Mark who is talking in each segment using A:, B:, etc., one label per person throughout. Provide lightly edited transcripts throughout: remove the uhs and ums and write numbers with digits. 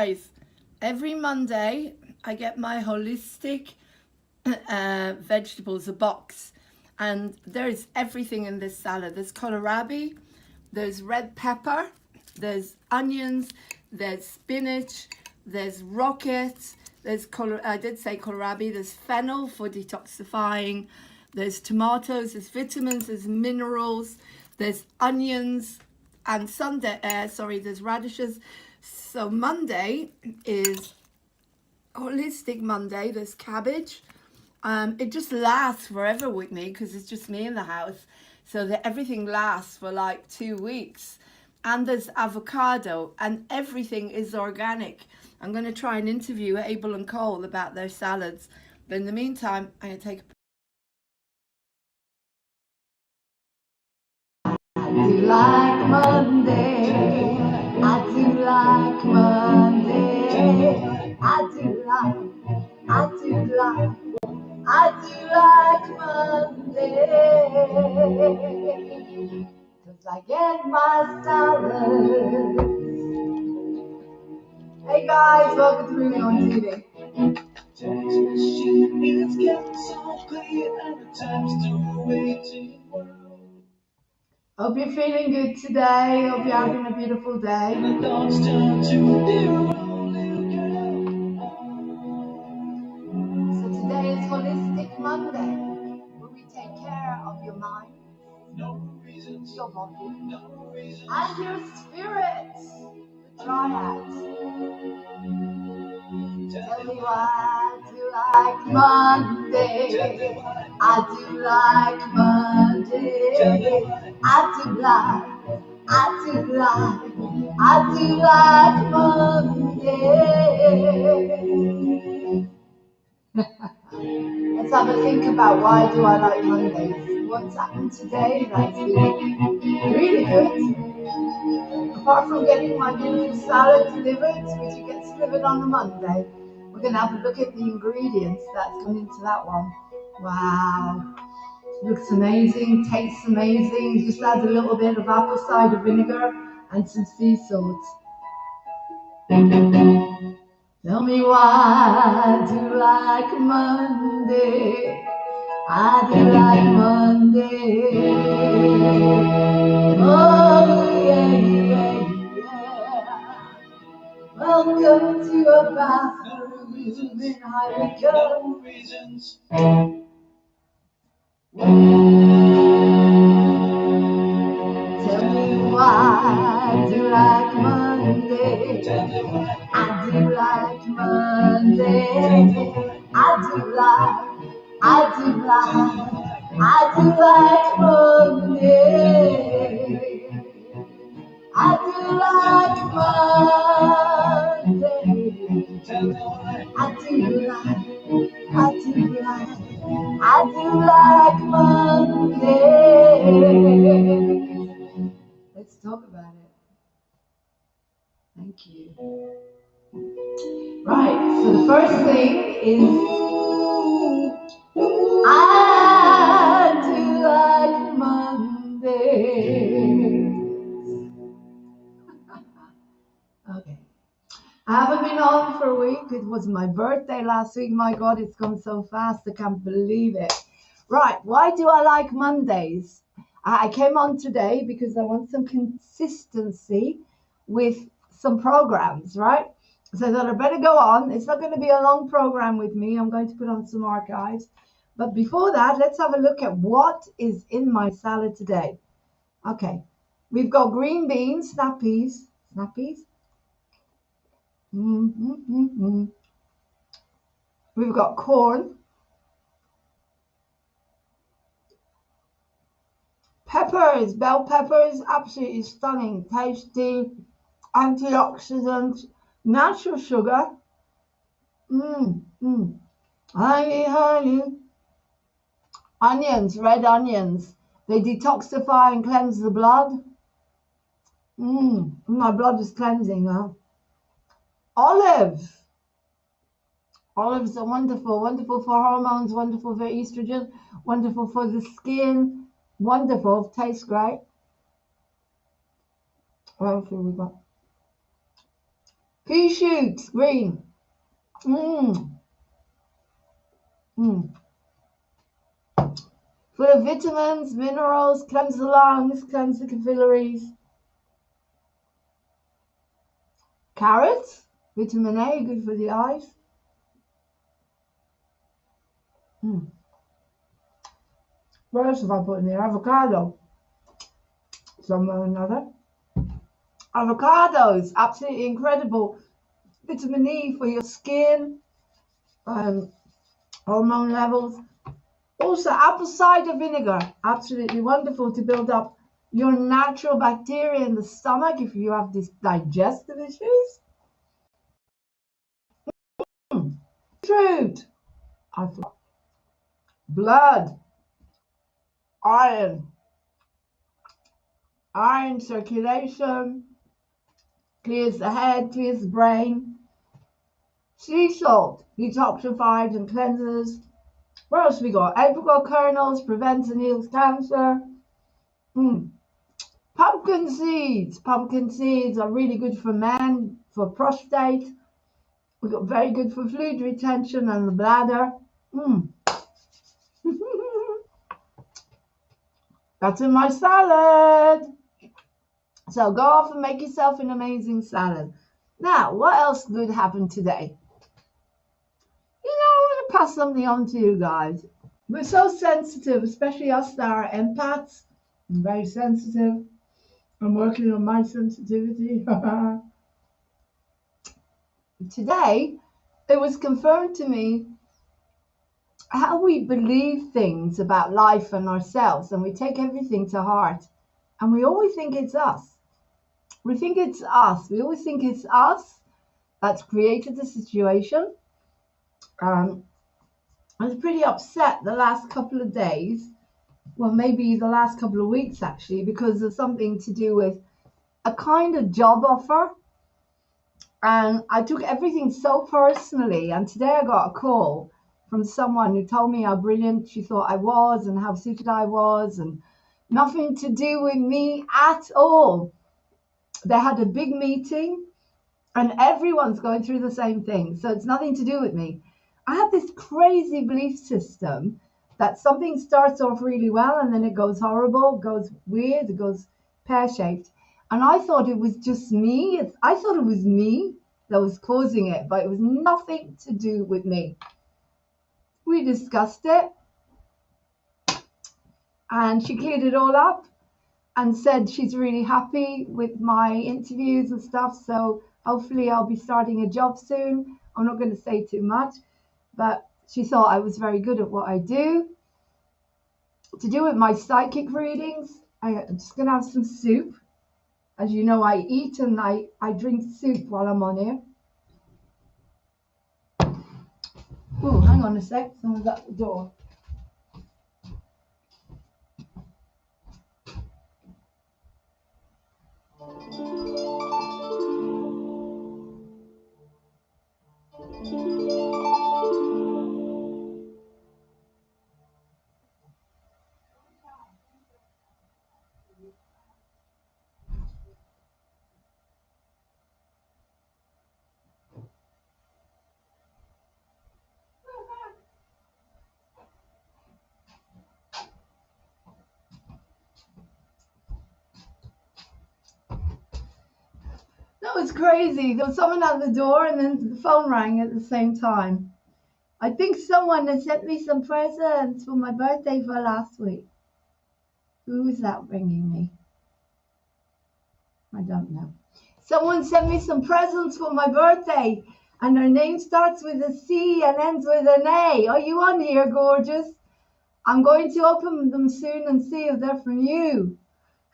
A: Guys, every Monday I get my holistic vegetables, a box, and there's everything in this salad. There's kohlrabi, there's red pepper, there's onions, there's spinach, there's rocket, I did say kohlrabi, there's fennel for detoxifying, there's tomatoes, there's vitamins, there's minerals, there's onions, and there's radishes. So Monday is holistic Monday. There's cabbage. It just lasts forever with me because it's just me in the house. So that everything lasts for like 2 weeks. And there's avocado, and everything is organic. I'm going to try and interview Abel and Cole about their salads. But in the meantime, I'm going to take a I do like Monday. I do like Monday. I do like Monday. 'Cause I get my salad. Hey guys, welcome to Moving on TV. It's getting so clear and the time's still waiting. Hope you're feeling good today. Hope you're having a beautiful day. So today is Holistic Monday, where we take care of your mind, your body, and your spirit. The triads. Tell me why I do like Monday. I do like Monday. I do like Monday. Let's have a think about why do I like Mondays. What's happened today that's been really good? Apart from getting my beautiful salad delivered, which it gets delivered on a Monday, we're going to have a look at the ingredients that's gone into that one. Wow. Looks amazing, tastes amazing. Just add a little bit of apple cider vinegar and some sea salt. Tell me why I do like Monday. I do like Monday. Oh yeah, yeah, yeah. Welcome to a bathroom in Heineken. Tell me why I do like Monday. I do like Monday. I do like Monday. I do like Monday. I do like Monday. Let's talk about it. Thank you. Right, so the first thing is I do like Monday. Okay. I haven't been on for a week. It was my birthday last week. My God, it's gone so fast. I can't believe it. Right. Why do I like Mondays? I came on today because I want some consistency with some programs, right? So I thought I better go on. It's not going to be a long program with me. I'm going to put on some archives. But before that, let's have a look at what is in my salad today. Okay. We've got green beans, snap peas. We've got corn, peppers, bell peppers, absolutely stunning, tasty, antioxidant, natural sugar. Honey. Onions, red onions. They detoxify and cleanse the blood. My blood is cleansing now. Olives are wonderful for hormones, wonderful for estrogen, wonderful for the skin, wonderful, tastes great. What else have we got? Pea shoots, green. Mmm. Mmm. Full of vitamins, minerals, cleanse the lungs, cleanse the capillaries. Carrots, vitamin A, good for the eyes. What else have I put in there? Avocado, somewhere or another. Avocados, absolutely incredible. Vitamin E for your skin, hormone levels. Also, apple cider vinegar, absolutely wonderful to build up your natural bacteria in the stomach if you have these digestive issues. Fruit, I thought. Blood, iron, iron circulation, clears the head, clears the brain. Sea salt detoxifies and cleanses. What else we got? Apricot kernels prevents and heals cancer. Pumpkin seeds. Pumpkin seeds are really good for men, for prostate. We got very good for fluid retention and the bladder. That's in my salad. So go off and make yourself an amazing salad. Now, what else good happened today? I want to pass something on to you guys. We're so sensitive, especially us that are empaths. I'm very sensitive. I'm working on my sensitivity. Today, it was confirmed to me how we believe things about life and ourselves, and we take everything to heart, and we always think it's us. We think it's us. We always think it's us that's created the situation. I was pretty upset the last couple of days, well, maybe the last couple of weeks actually, because of something to do with a kind of job offer. And I took everything so personally. And today I got a call from someone who told me how brilliant she thought I was and how suited I was, and nothing to do with me at all. They had a big meeting and everyone's going through the same thing. So it's nothing to do with me. I have this crazy belief system that something starts off really well and then it goes horrible, goes weird, it goes pear-shaped. And I thought it was just me. I thought it was me that was causing it, but it was nothing to do with me. We discussed it and she cleared it all up and said she's really happy with my interviews and stuff. So hopefully I'll be starting a job soon. I'm not going to say too much, but she thought I was very good at what I do. To do with my psychic readings, I'm just going to have some soup. As you know, I eat and I drink soup while I'm on here. Oh, hang on a sec. Someone's at the door. That was crazy. There was someone at the door and then the phone rang at the same time. I think someone had sent me some presents for my birthday for last week. Who is that ringing me? I don't know. Someone sent me some presents for my birthday and her name starts with a C and ends with an A. Are you on here, gorgeous? I'm going to open them soon and see if they're from you.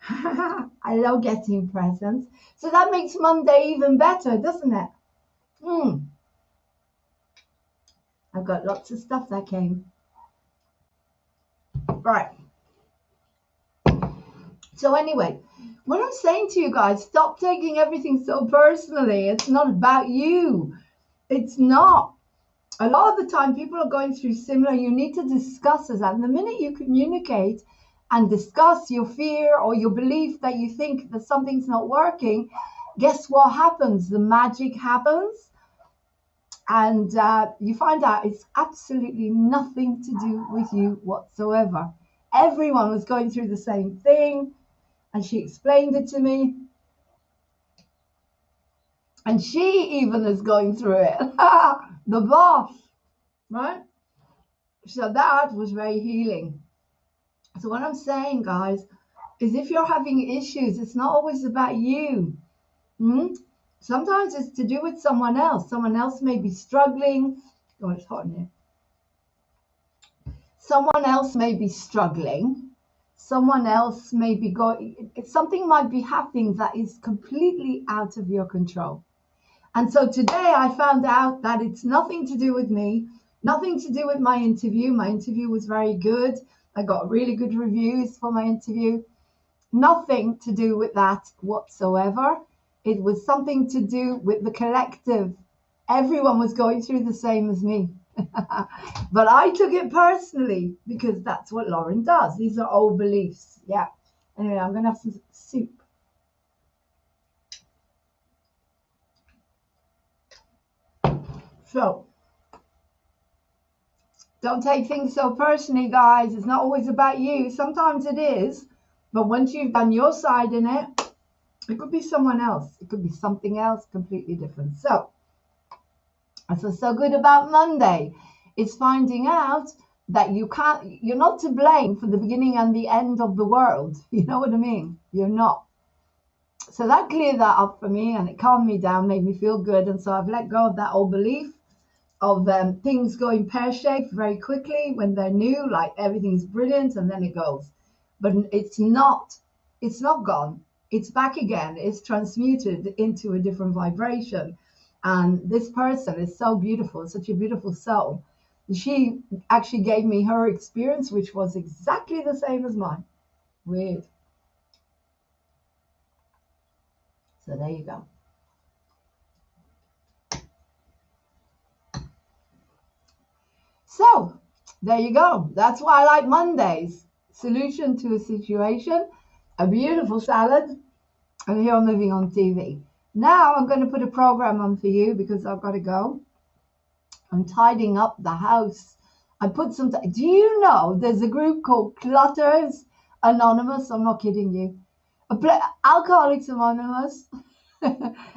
A: I love getting presents. So that makes Monday even better, doesn't it? I've got lots of stuff that came. Right. So anyway, what I'm saying to you guys, stop taking everything so personally. It's not about you. It's not. A lot of the time people are going through similar. You need to discuss it. And the minute you communicate and discuss your fear or your belief that you think that something's not working,
B: guess what happens? The magic happens, and you find out it's absolutely nothing to do with you whatsoever. Everyone was going through the same thing, and she explained it to me. And she even is going through it. The boss, right? So that was very healing. So what I'm saying, guys, is if you're having issues, it's not always about you. Sometimes it's to do with someone else. Someone else may be struggling. Oh, it's hot in here. Someone else may be struggling. Someone else may be going, something might be happening that is completely out of your control. And so today I found out that it's nothing to do with me, nothing to do with my interview. My interview was very good. I got really good reviews for my interview. Nothing to do with that whatsoever. It was something to do with the collective. Everyone was going through the same as me. But I took it personally because that's what Lauren does. These are old beliefs. Yeah. Anyway, I'm going to have some soup. So, don't take things so personally, guys. It's not always about you. Sometimes it is. But once you've done your side in it, it could be someone else. It could be something else completely different. So, that's what's so good about Monday. It's finding out that you're not to blame for the beginning and the end of the world. You know what I mean? You're not. So that cleared that up for me, and it calmed me down, made me feel good. And so I've let go of that old belief of things going pear-shaped very quickly when they're new, like everything's brilliant and then it goes. But it's not gone. It's back again. It's transmuted into a different vibration. And this person is so beautiful, such a beautiful soul. She actually gave me her experience, which was exactly the same as mine. Weird. So there you go. So there you go. That's why I like Mondays. Solution to a situation, a beautiful salad, and here I'm Moving On TV. Now I'm going to put a program on for you because I've got to go. I'm tidying up the house. I put some. Do you know there's a group called Clutters Anonymous? I'm not kidding you. Alcoholics Anonymous,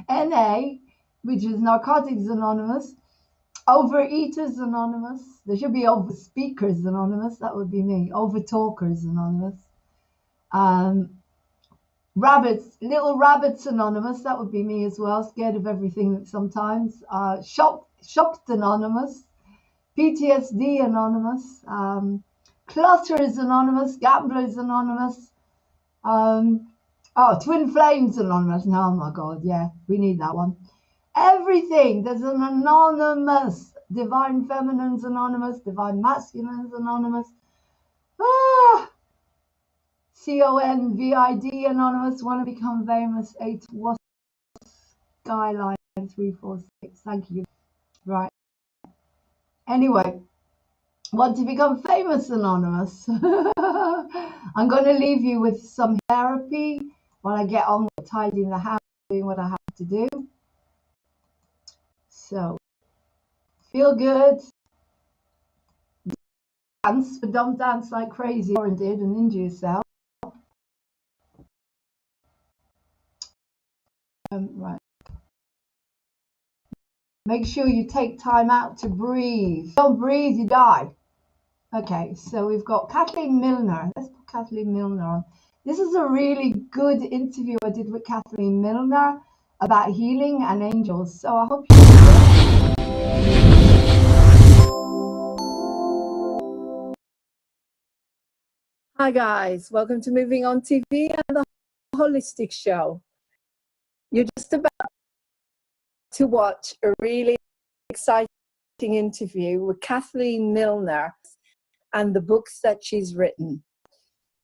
B: NA, which is Narcotics Anonymous. Overeaters Anonymous. There should be Over Speakers Anonymous. That would be me. Over Talkers Anonymous. Little Rabbits Anonymous. That would be me as well. Scared of everything sometimes. Shocked Anonymous. PTSD Anonymous. Clutterers Anonymous. Gamblers Anonymous. Twin Flames Anonymous. Oh my God. Yeah, we need that one. Everything. There's an anonymous. Divine Feminines Anonymous. Divine Masculines Anonymous. CONVID Anonymous. Want to become famous. 8 was Skyline 346. Thank you. Right. Anyway, want to become famous Anonymous. I'm going to leave you with some therapy while I get on with tidying the house, doing what I have to do. So, feel good. Dance, but don't dance like crazy. Lauren did and injure yourself. Right. Make sure you take time out to breathe. Don't breathe, you die. Okay, so we've got Kathleen Milner. Let's put Kathleen Milner on. This is a really good interview I did with Kathleen Milner about healing and angels. So I hope you enjoy it. Hi guys, welcome to Moving On TV and the Holistic Show. You're just about to watch a really exciting interview with Kathleen Milner and the books that she's written.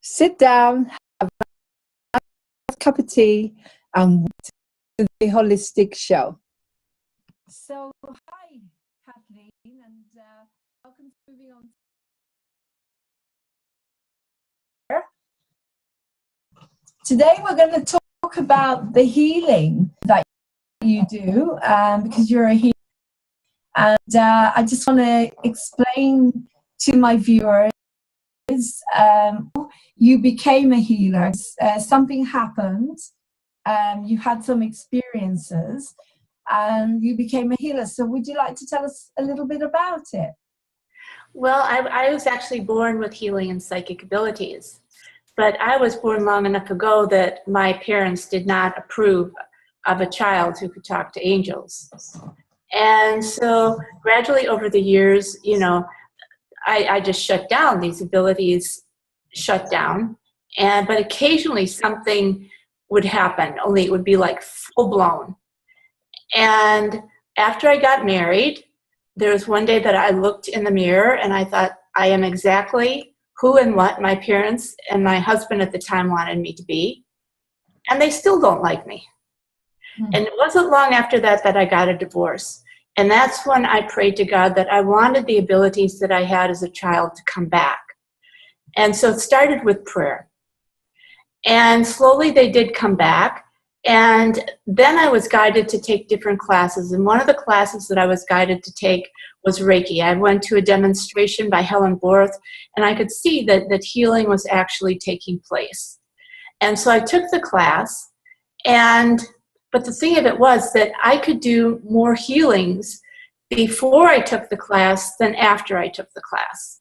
B: Sit down, have a cup of tea, and watch the Holistic Show. So, hi, Kathleen, and welcome to Moving On. Today we're going to talk talk about the healing that you do, because you're a healer. And I just want to explain to my viewers, you became a healer. Something happened. You had some experiences and you became a healer. So would you like to tell us a little bit about it?
C: Well, I was actually born with healing and psychic abilities, but I was born long enough ago that my parents did not approve of a child who could talk to angels. And so gradually over the years, you know, I just shut down. These abilities shut down. But occasionally something would happen, only it would be like full blown. And after I got married, there was one day that I looked in the mirror and I thought, I am exactly who and what my parents and my husband at the time wanted me to be. And they still don't like me. And it wasn't long after that that I got a divorce. And that's when I prayed to God that I wanted the abilities that I had as a child to come back. And so it started with prayer. And slowly they did come back. And then I was guided to take different classes. And one of the classes that I was guided to take was Reiki. I went to a demonstration by Helen Borth, and I could see that healing was actually taking place. And so I took the class, but the thing of it was that I could do more healings before I took the class than after I took the class.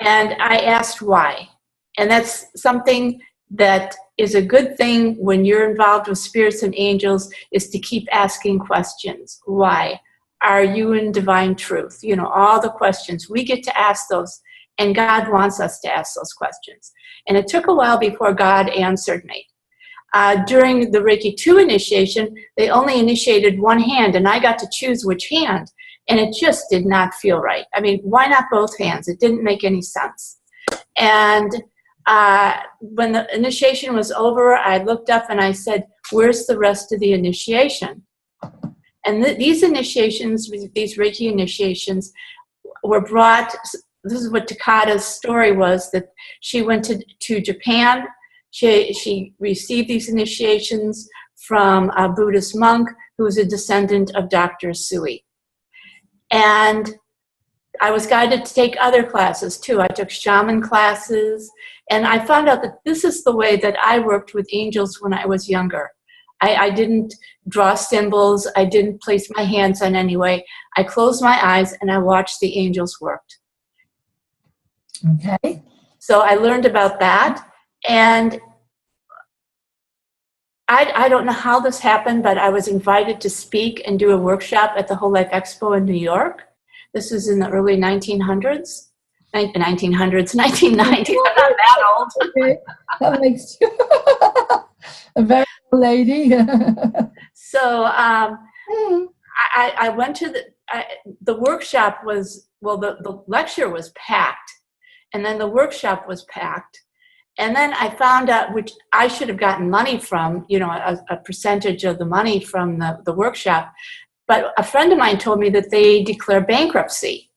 C: And I asked why. And that's something that is a good thing when you're involved with spirits and angels, is to keep asking questions. Why? Are you in divine truth? You know, all the questions. We get to ask those, and God wants us to ask those questions. And it took a while before God answered me. During the Reiki 2 initiation, they only initiated one hand, and I got to choose which hand, and it just did not feel right. I mean, why not both hands? It didn't make any sense. And when the initiation was over, I looked up and I said, where's the rest of the initiation? And these initiations, these Reiki initiations, were brought. This is what Takada's story was, that she went to Japan. She received these initiations from a Buddhist monk who was a descendant of Dr. Sui. And I was guided to take other classes too. I took shaman classes, and I found out that this is the way that I worked with angels when I was younger. I didn't draw symbols. I didn't place my hands on any way. I closed my eyes and I watched the angels worked.
B: Okay.
C: So I learned about that. And I don't know how this happened, but I was invited to speak and do a workshop at the Whole Life Expo in New York. This was in the early 1900s. 1900s, 1990s. I'm not that old.
B: Okay. That makes you a very old lady.
C: So I went to the workshop was, well, the lecture was packed, and then the workshop was packed. And then I found out, which I should have gotten money from, you know, a percentage of the money from the workshop. But a friend of mine told me that they declare bankruptcy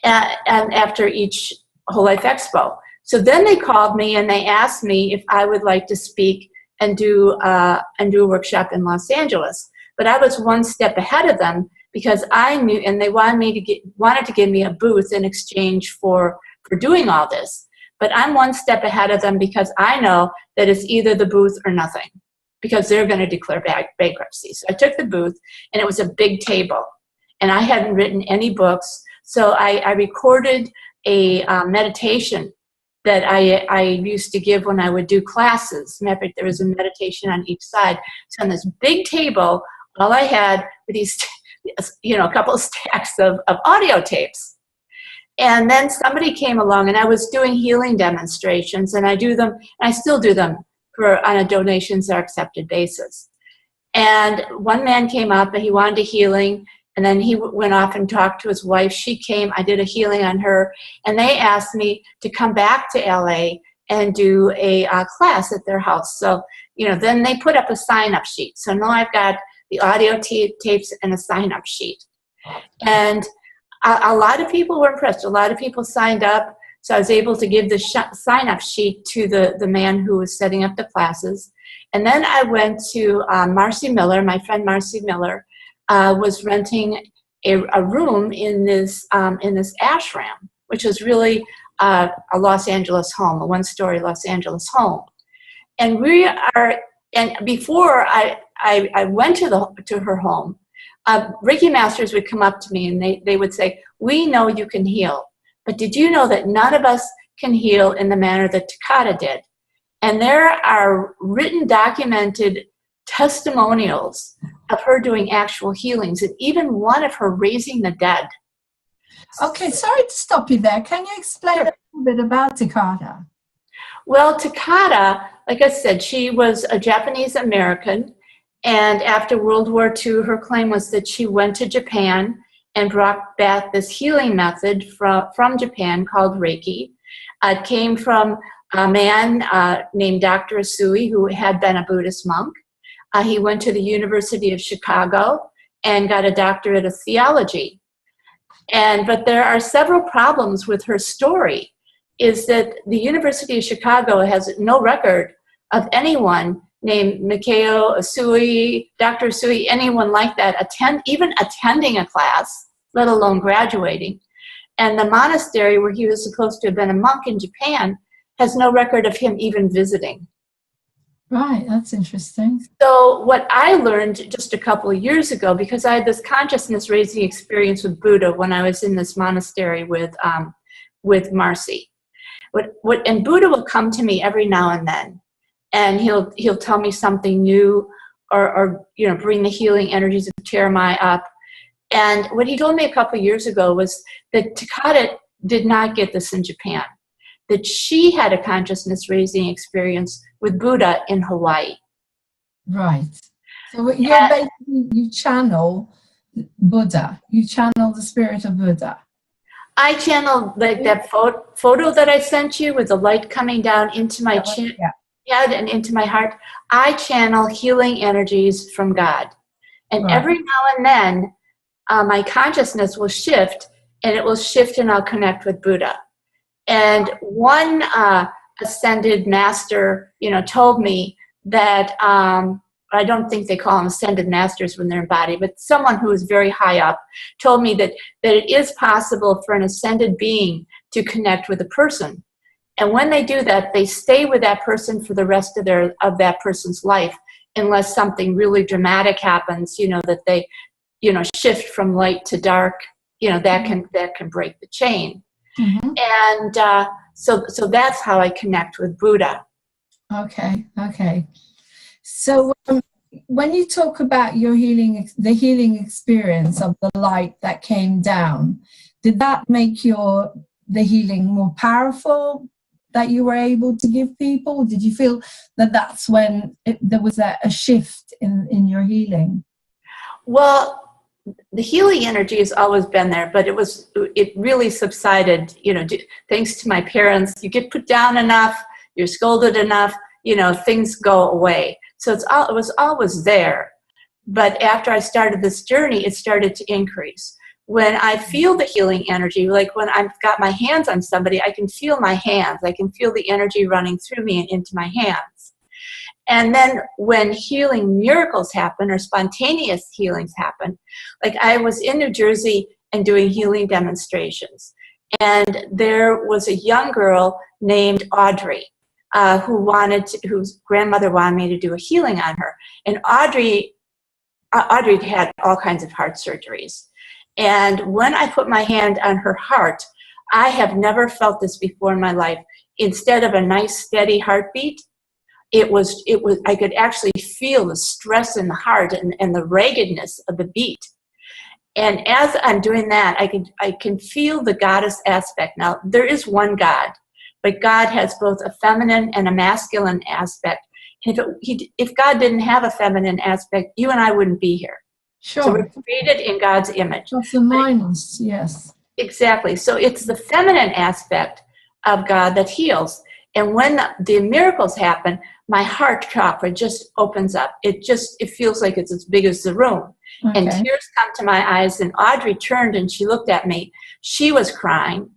C: and after each Whole Life Expo. So then they called me and they asked me if I would like to speak and do a workshop in Los Angeles. But I was one step ahead of them because I knew, and they wanted to give me a booth in exchange for doing all this. But I'm one step ahead of them because I know that it's either the booth or nothing, because they're going to declare bankruptcy. So I took the booth, and it was a big table, and I hadn't written any books. So I recorded a meditation that I used to give when I would do classes. Matter of fact, there was a meditation on each side. So on this big table, all I had were these, you know, a couple of stacks of audio tapes. And then somebody came along, and I was doing healing demonstrations, and I do them, and I still do them on a donations are accepted basis. And one man came up, and he wanted a healing, and then he went off and talked to his wife. She came, I did a healing on her, and they asked me to come back to LA and do a class at their house. So, you know, then they put up a sign-up sheet. So now I've got the audio tapes and a sign-up sheet. And a lot of people were impressed. A lot of people signed up. So I was able to give the sign-up sheet to the man who was setting up the classes. And then I went to Marcy Miller. My friend Marcy Miller was renting a room in this ashram, which is really a Los Angeles home, a one-story Los Angeles home. And before I went to her home, Reiki masters would come up to me and they would say, "We know you can heal, but did you know that none of us can heal in the manner that Takata did?" And there are written, documented testimonials of her doing actual healings, and even one of her raising the dead.
B: Okay, sorry to stop you there. Can you explain a little bit about Takata?
C: Well, Takata, like I said, she was a Japanese American, and after World War II, her claim was that she went to Japan and brought back this healing method from Japan called Reiki. It came from a man named Dr. Usui, who had been a Buddhist monk. He went to the University of Chicago and got a doctorate of theology. But there are several problems with her story, is that the University of Chicago has no record of anyone named Mikao Usui, Dr. Usui, anyone like that, even attending a class, let alone graduating. And the monastery where he was supposed to have been a monk in Japan has no record of him even visiting.
B: Right, that's interesting.
C: So what I learned just a couple of years ago, because I had this consciousness raising experience with Buddha when I was in this monastery with Marcy. And Buddha will come to me every now and then, and he'll tell me something new, or bring the healing energies of Terramai up. And what he told me a couple of years ago was that Takata did not get this in Japan, that she had a consciousness raising experience with Buddha in Hawaii.
B: Right. So you channel Buddha. You channel the spirit of Buddha.
C: I channel like that photo that I sent you with the light coming down into my head and into my heart. I channel healing energies from God. And every now and then, my consciousness will shift, and it will shift and I'll connect with Buddha. And one ascended master, told me that, I don't think they call them ascended masters when they're in body, but someone who is very high up told me that it is possible for an ascended being to connect with a person. And when they do that, they stay with that person for the rest of that person's life, unless something really dramatic happens, that they, shift from light to dark, that can break the chain.
B: Mm-hmm.
C: And so that's how I connect with Buddha.
B: Okay. So when you talk about your the healing experience of the light that came down, did that make the healing more powerful that you were able to give people? Did you feel that that's when there was a shift in your healing?
C: Well, the healing energy has always been there, but it really subsided, thanks to my parents. You get put down enough, you're scolded enough, things go away. So it was always there. But after I started this journey, it started to increase. When I feel the healing energy, like when I've got my hands on somebody, I can feel my hands. I can feel the energy running through me and into my hands. And then when healing miracles happen, or spontaneous healings happen, like I was in New Jersey and doing healing demonstrations. And there was a young girl named Audrey, whose grandmother wanted me to do a healing on her. And Audrey had all kinds of heart surgeries. And when I put my hand on her heart, I have never felt this before in my life. Instead of a nice steady heartbeat, I could actually feel the stress in the heart and the raggedness of the beat. And as I'm doing that, I can feel the goddess aspect. Now, there is one God, but God has both a feminine and a masculine aspect. If God didn't have a feminine aspect, you and I wouldn't be here.
B: Sure.
C: So we're created in God's image.
B: Plus and minus, yes.
C: Exactly. So it's the feminine aspect of God that heals. And when the miracles happen, my heart chakra just opens up. It feels like it's as big as the room. Okay. And tears come to my eyes. And Audrey turned and she looked at me. She was crying.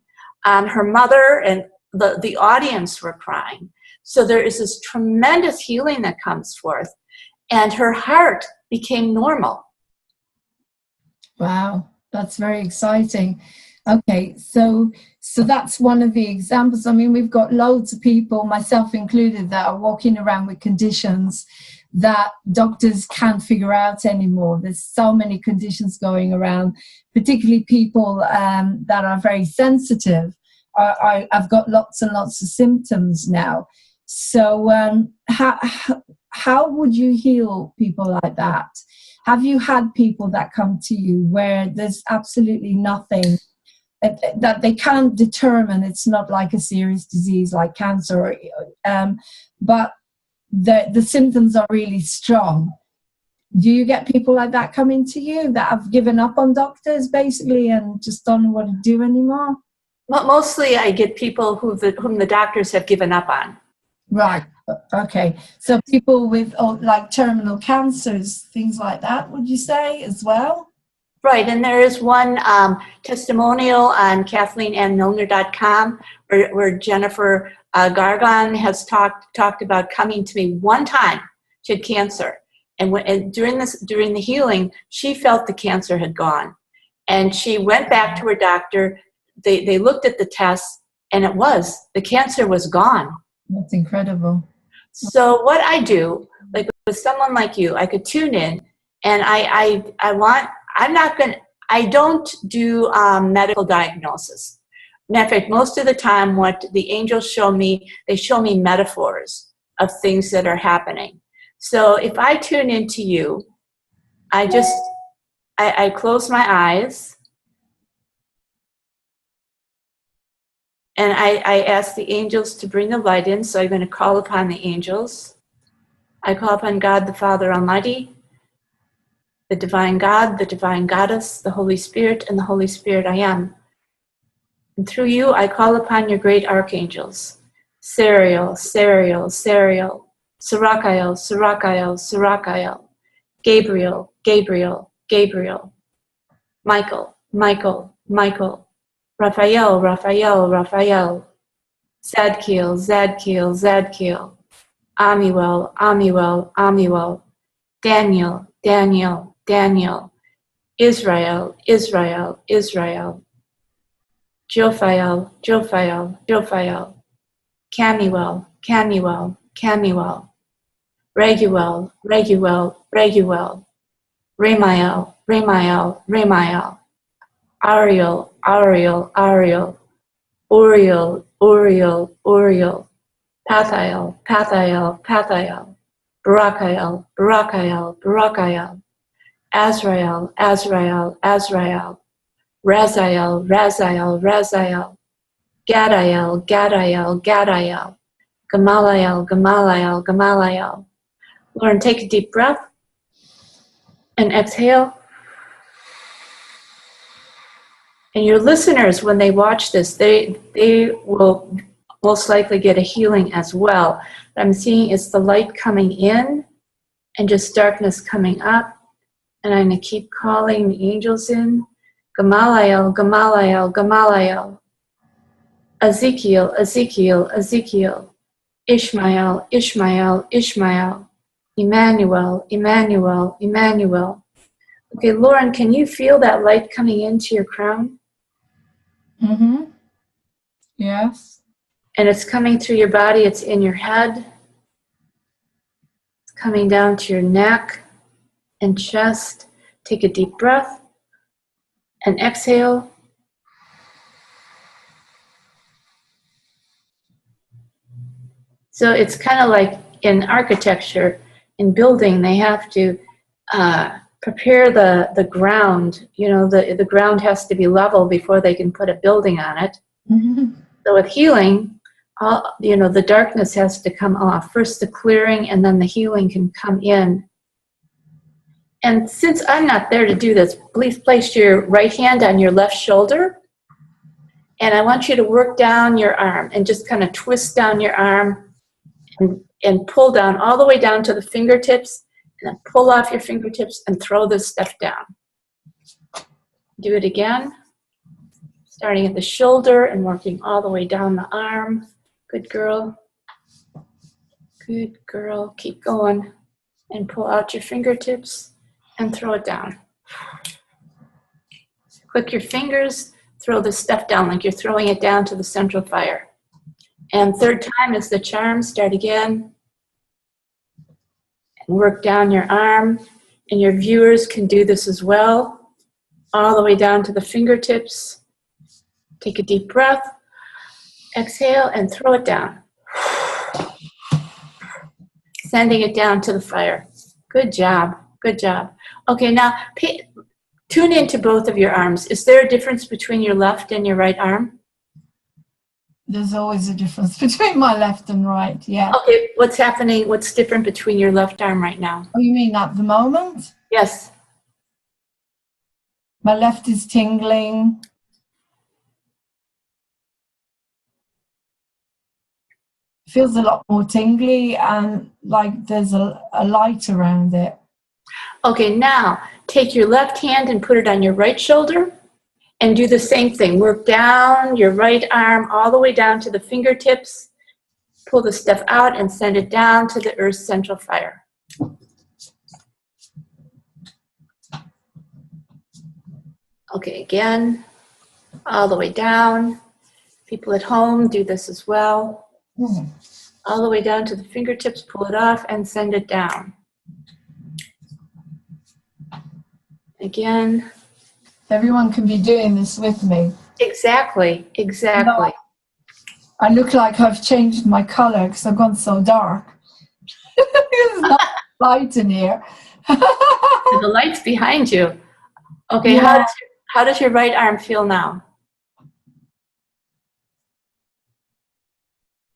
C: Her mother and the audience were crying. So there is this tremendous healing that comes forth, and her heart became normal.
D: Wow, that's very exciting. Okay, so that's one of the examples. I mean, we've got loads of people, myself included, that are walking around with conditions that doctors can't figure out anymore. There's so many conditions going around, particularly people that are very sensitive. I've got lots and lots of symptoms now. So how would you heal people like that? Have you had people that come to you where there's absolutely nothing that they can't determine? It's not like a serious disease like cancer, but the symptoms are really strong. Do you get people like that coming to you that have given up on doctors basically and just don't know what to do anymore?
C: Well, mostly I get people whom the doctors have given up on.
D: Right. Okay. So people with like terminal cancers, things like that, would you say as well?
C: Right, and there is one testimonial on KathleenAnnMilner.com where Jennifer Gargan has talked about coming to me one time. She had cancer, and during the healing, she felt the cancer had gone, and she went back to her doctor. They looked at the tests, and the cancer was gone.
D: That's incredible.
C: So what I do, like with someone like you, I could tune in, and I don't do medical diagnosis. Matter of fact, most of the time what the angels show me, they show me metaphors of things that are happening. So if I tune into you, I close my eyes, and I ask the angels to bring the light in. So I'm going to call upon the angels. I call upon God the Father Almighty, the divine God, the divine goddess, the Holy Spirit, and the Holy Spirit I am. And through you, I call upon your great archangels, Sariel, Sariel, Sariel, Sarakiel, Sarakiel, Sarakiel, Gabriel, Gabriel, Gabriel, Michael, Michael, Michael, Raphael, Raphael, Raphael, Zadkiel, Zadkiel, Zadkiel, Amiel, Amiel, Amiel, Daniel, Daniel, Daniel, Israel, Israel, Israel, Jophiel, Jophiel, Jophiel, Camuel, Camuel, Camuel, Reguel, Reguel, Reguel, Ramiel, Ramiel, Ramiel, Ariel, Ariel, Ariel, Uriel, Uriel, Uriel, Pathael, Pathael, Pathael, Barakael, Barakael, Barakael, Azrael, Azrael, Azrael, Raziel, Raziel, Raziel, Gadiel, Gadiel, Gadiel, Gamaliel, Gamaliel, Gamaliel. Lauren, take a deep breath and exhale. And your listeners, when they watch this, they will most likely get a healing as well. What I'm seeing is the light coming in and just darkness coming up. And I'm going to keep calling the angels in. Gamaliel, Gamaliel, Gamaliel. Ezekiel, Ezekiel, Ezekiel. Ishmael, Ishmael, Ishmael. Emmanuel, Emmanuel, Emmanuel. Okay, Lauren, can you feel that light coming into your crown?
D: Mm-hmm. Yes.
C: And it's coming through your body. It's in your head. It's coming down to your neck and chest. Take a deep breath and exhale. So it's kind of like in architecture, in building, they have to prepare the ground. You know, the ground has to be level before they can put a building on it.
D: Mm-hmm.
C: So with healing, the darkness has to come off. First the clearing, and then the healing can come in. And since I'm not there to do this, please place your right hand on your left shoulder. And I want you to work down your arm and just kind of twist down your arm and pull down all the way down to the fingertips, and then pull off your fingertips and throw this stuff down. Do it again. Starting at the shoulder and working all the way down the arm. Good girl. Good girl. Keep going. And pull out your fingertips and throw it down. Click your fingers, throw the stuff down like you're throwing it down to the central fire. And third time is the charm. Start again. And work down your arm. And your viewers can do this as well. All the way down to the fingertips. Take a deep breath. Exhale and throw it down. Sending it down to the fire. Good job. Good job. Okay, now tune into both of your arms. Is there a difference between your left and your right arm?
D: There's always a difference between my left and right, yeah.
C: Okay, what's happening? What's different between your left arm right now?
D: Oh, you mean at the moment?
C: Yes.
D: My left is tingling. Feels a lot more tingly and like there's a light around it.
C: Okay, now take your left hand and put it on your right shoulder and do the same thing. Work down your right arm all the way down to the fingertips. Pull the stuff out and send it down to the Earth's central fire. Okay, again, all the way down. People at home do this as well. All the way down to the fingertips, pull it off and send it down. Again.
D: Everyone can be doing this with me.
C: Exactly, exactly.
D: No, I look like I've changed my color because I've gone so dark. There's not light in here.
C: The light's behind you. Okay,
D: Yeah.
C: how does your right arm feel now?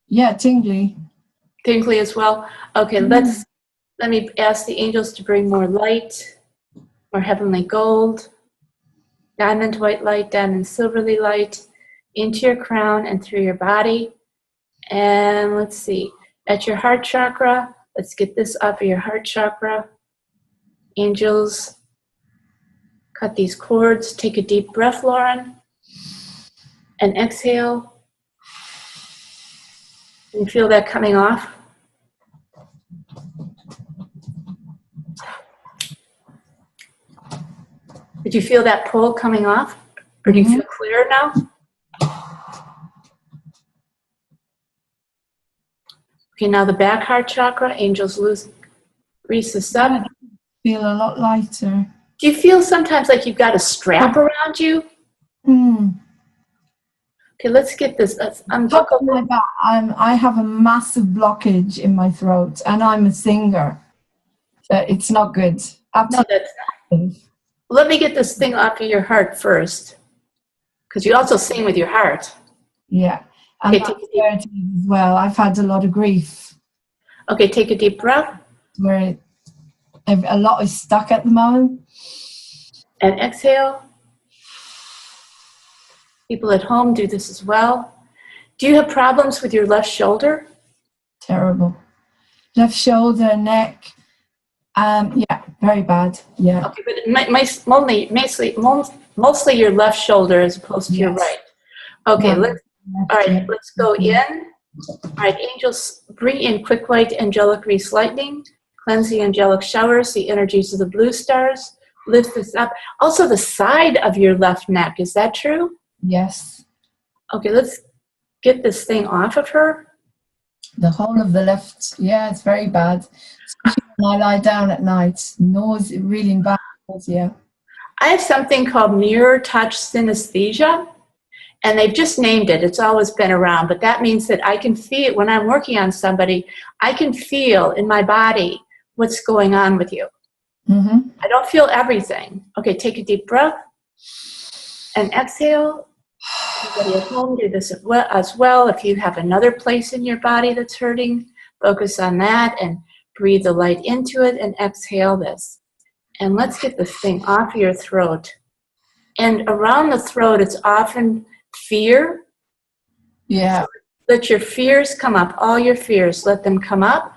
D: Yeah, tingly.
C: Tingly as well? Okay, let me ask the angels to bring more light, more heavenly gold, diamond white light, diamond silverly light into your crown and through your body. And let's see, at your heart chakra, let's get this up at your heart chakra. Angels, cut these cords. Take a deep breath, Lauren, and exhale. And feel that coming off. Did you feel that pull coming off? Or do you feel clear now? Okay, now the back heart chakra, angels grease this up.
D: Feel a lot lighter.
C: Do you feel sometimes like you've got a strap around you? Okay, let's get this. Let's unbuckle.
D: Like that, I have a massive blockage in my throat, and I'm a singer. So it's not good.
C: No,
D: Absolutely.
C: that's not. Let me get this thing off of your heart first, because you also sing with your heart.
D: Yeah. And
C: Okay,
D: that's where it is as well. I've had a lot of grief
C: Okay, take a deep breath
D: where a lot is stuck at the moment.
C: and exhale. People at home do this as well. Do you have problems with your left shoulder?
D: Terrible. Left shoulder, neck. Yeah, very bad. Yeah.
C: Okay, but mostly your left shoulder as opposed to your
D: Yes.
C: right. Okay,
D: Yeah.
C: all right, let's go in. All right, angels, bring in quick light, angelic grease lightning, cleanse the angelic showers, the energies of the blue stars, lift this up. Also the side of your left neck, is that true?
D: Yes.
C: Okay, let's get this thing off of her.
D: The whole of the left. Yeah, it's very bad. Especially when I lie down at night. Nausea, really bad nausea.
C: I have something called mirror touch synesthesia, and they've just named it. It's always been around, but that means that I can feel, when I'm working on somebody, I can feel in my body what's going on with you.
D: Mm-hmm.
C: I don't feel everything. Okay, take a deep breath and exhale. Everybody at home do this as well. If you have another place in your body that's hurting, focus on that and breathe the light into it and exhale this. And let's get this thing off your throat. And around the throat, it's often fear.
D: Yeah.
C: So let your fears come up, all your fears. Let them come up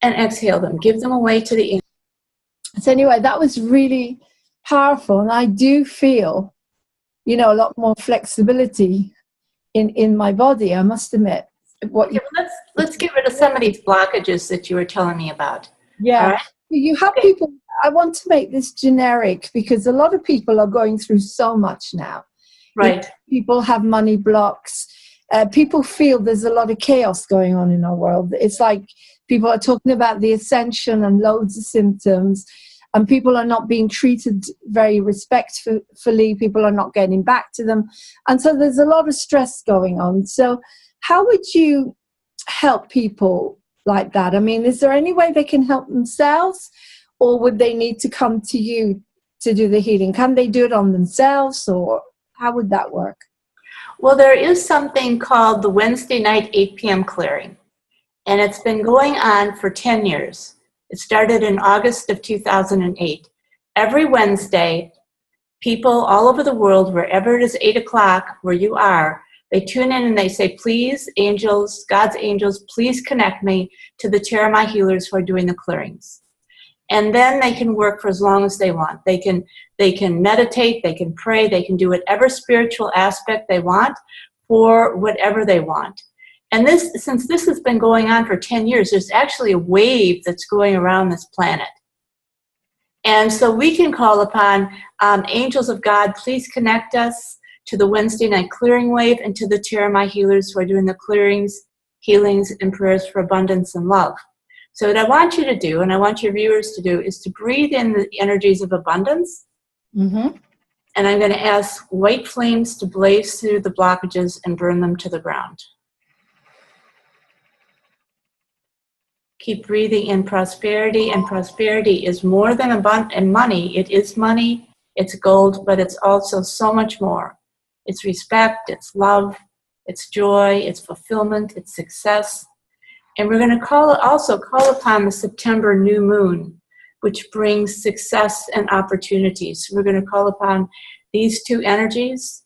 C: and exhale them. Give them away to the.
D: So anyway, that was really powerful. And I do feel, a lot more flexibility in my body, I must admit. what
C: Okay, well, let's get rid of some of these blockages that you were telling me about.
D: Yeah.
C: All right.
D: You have
C: Okay.
D: people, I want to make this generic because a lot of people are going through so much now.
C: Right.
D: People have money blocks. People feel there's a lot of chaos going on in our world. It's like people are talking about the ascension and loads of symptoms, and people are not being treated very respectfully. People are not getting back to them. And so there's a lot of stress going on. So how would you help people like that? I mean, is there any way they can help themselves, or would they need to come to you to do the healing? Can they do it on themselves, or how would that work?
C: Well, there is something called the Wednesday night 8 p.m. clearing, and it's been going on for 10 years. It started in August of 2008. Every Wednesday, people all over the world, wherever it is 8 o'clock where you are, they tune in and they say, please, angels, God's angels, please connect me to the Terramai healers who are doing the clearings. And then they can work for as long as they want. They can meditate, they can pray, they can do whatever spiritual aspect they want for whatever they want. And since this has been going on for 10 years, there's actually a wave that's going around this planet. And so we can call upon angels of God, please connect us to the Wednesday night clearing wave and to the Terramai healers who are doing the clearings, healings, and prayers for abundance and love. So what I want you to do, and I want your viewers to do, is to breathe in the energies of abundance.
D: Mm-hmm.
C: And I'm going to ask white flames to blaze through the blockages and burn them to the ground. Keep breathing in prosperity, and prosperity is more than abundance and money. It is money, it's gold, but it's also so much more. It's respect, it's love, it's joy, it's fulfillment, it's success. And we're going to also call upon the September new moon, which brings success and opportunities. We're going to call upon these two energies,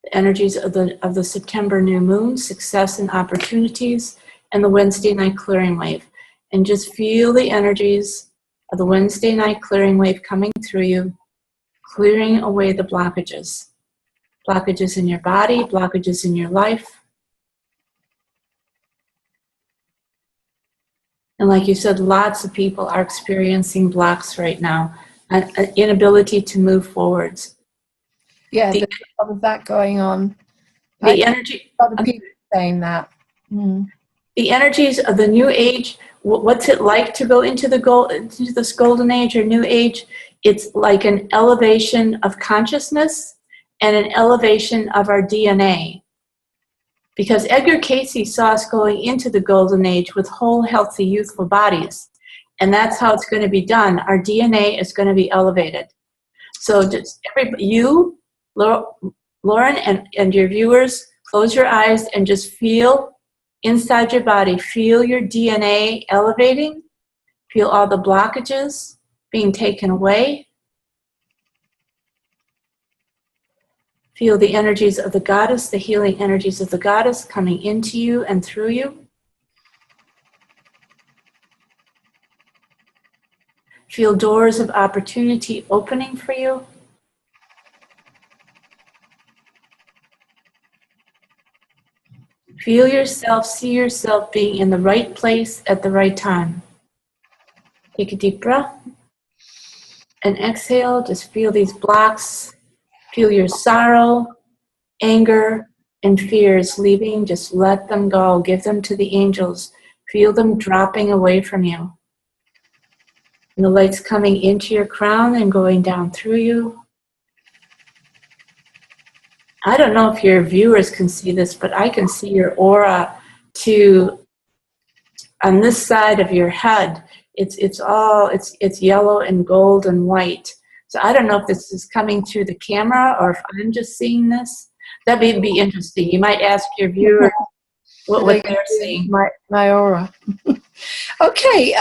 C: the energies of the September new moon, success and opportunities, and the Wednesday night clearing wave. And just feel the energies of the Wednesday night clearing wave coming through you, clearing away the blockages. Blockages in your body, blockages in your life. And like you said, lots of people are experiencing blocks right now, an inability to move forwards.
D: Yeah, there's a lot of that going on.
C: The energy,
D: A lot of people saying that.
C: the energies of the new age. What's it like to go into this golden age or new age? It's like an elevation of consciousness and an elevation of our DNA. Because Edgar Cayce saw us going into the golden age with whole, healthy, youthful bodies. And that's how it's going to be done. Our DNA is going to be elevated. So just you, Lauren, and your viewers, close your eyes and just feel inside your body. Feel your DNA elevating. Feel all the blockages being taken away. Feel the energies of the goddess, the healing energies of the goddess coming into you and through you. Feel doors of opportunity opening for you. Feel yourself, see yourself being in the right place at the right time. Take a deep breath and exhale. Just feel these blocks. Feel your sorrow, anger, and fears leaving. Just let them go. Give them to the angels. Feel them dropping away from you. And the light's coming into your crown and going down through you. I don't know if your viewers can see this, but I can see your aura on this side of your head. It's yellow and gold and white. So I don't know if this is coming through the camera or if I'm just seeing this. That would be interesting. You might ask your viewer what they're seeing.
D: My aura. Okay.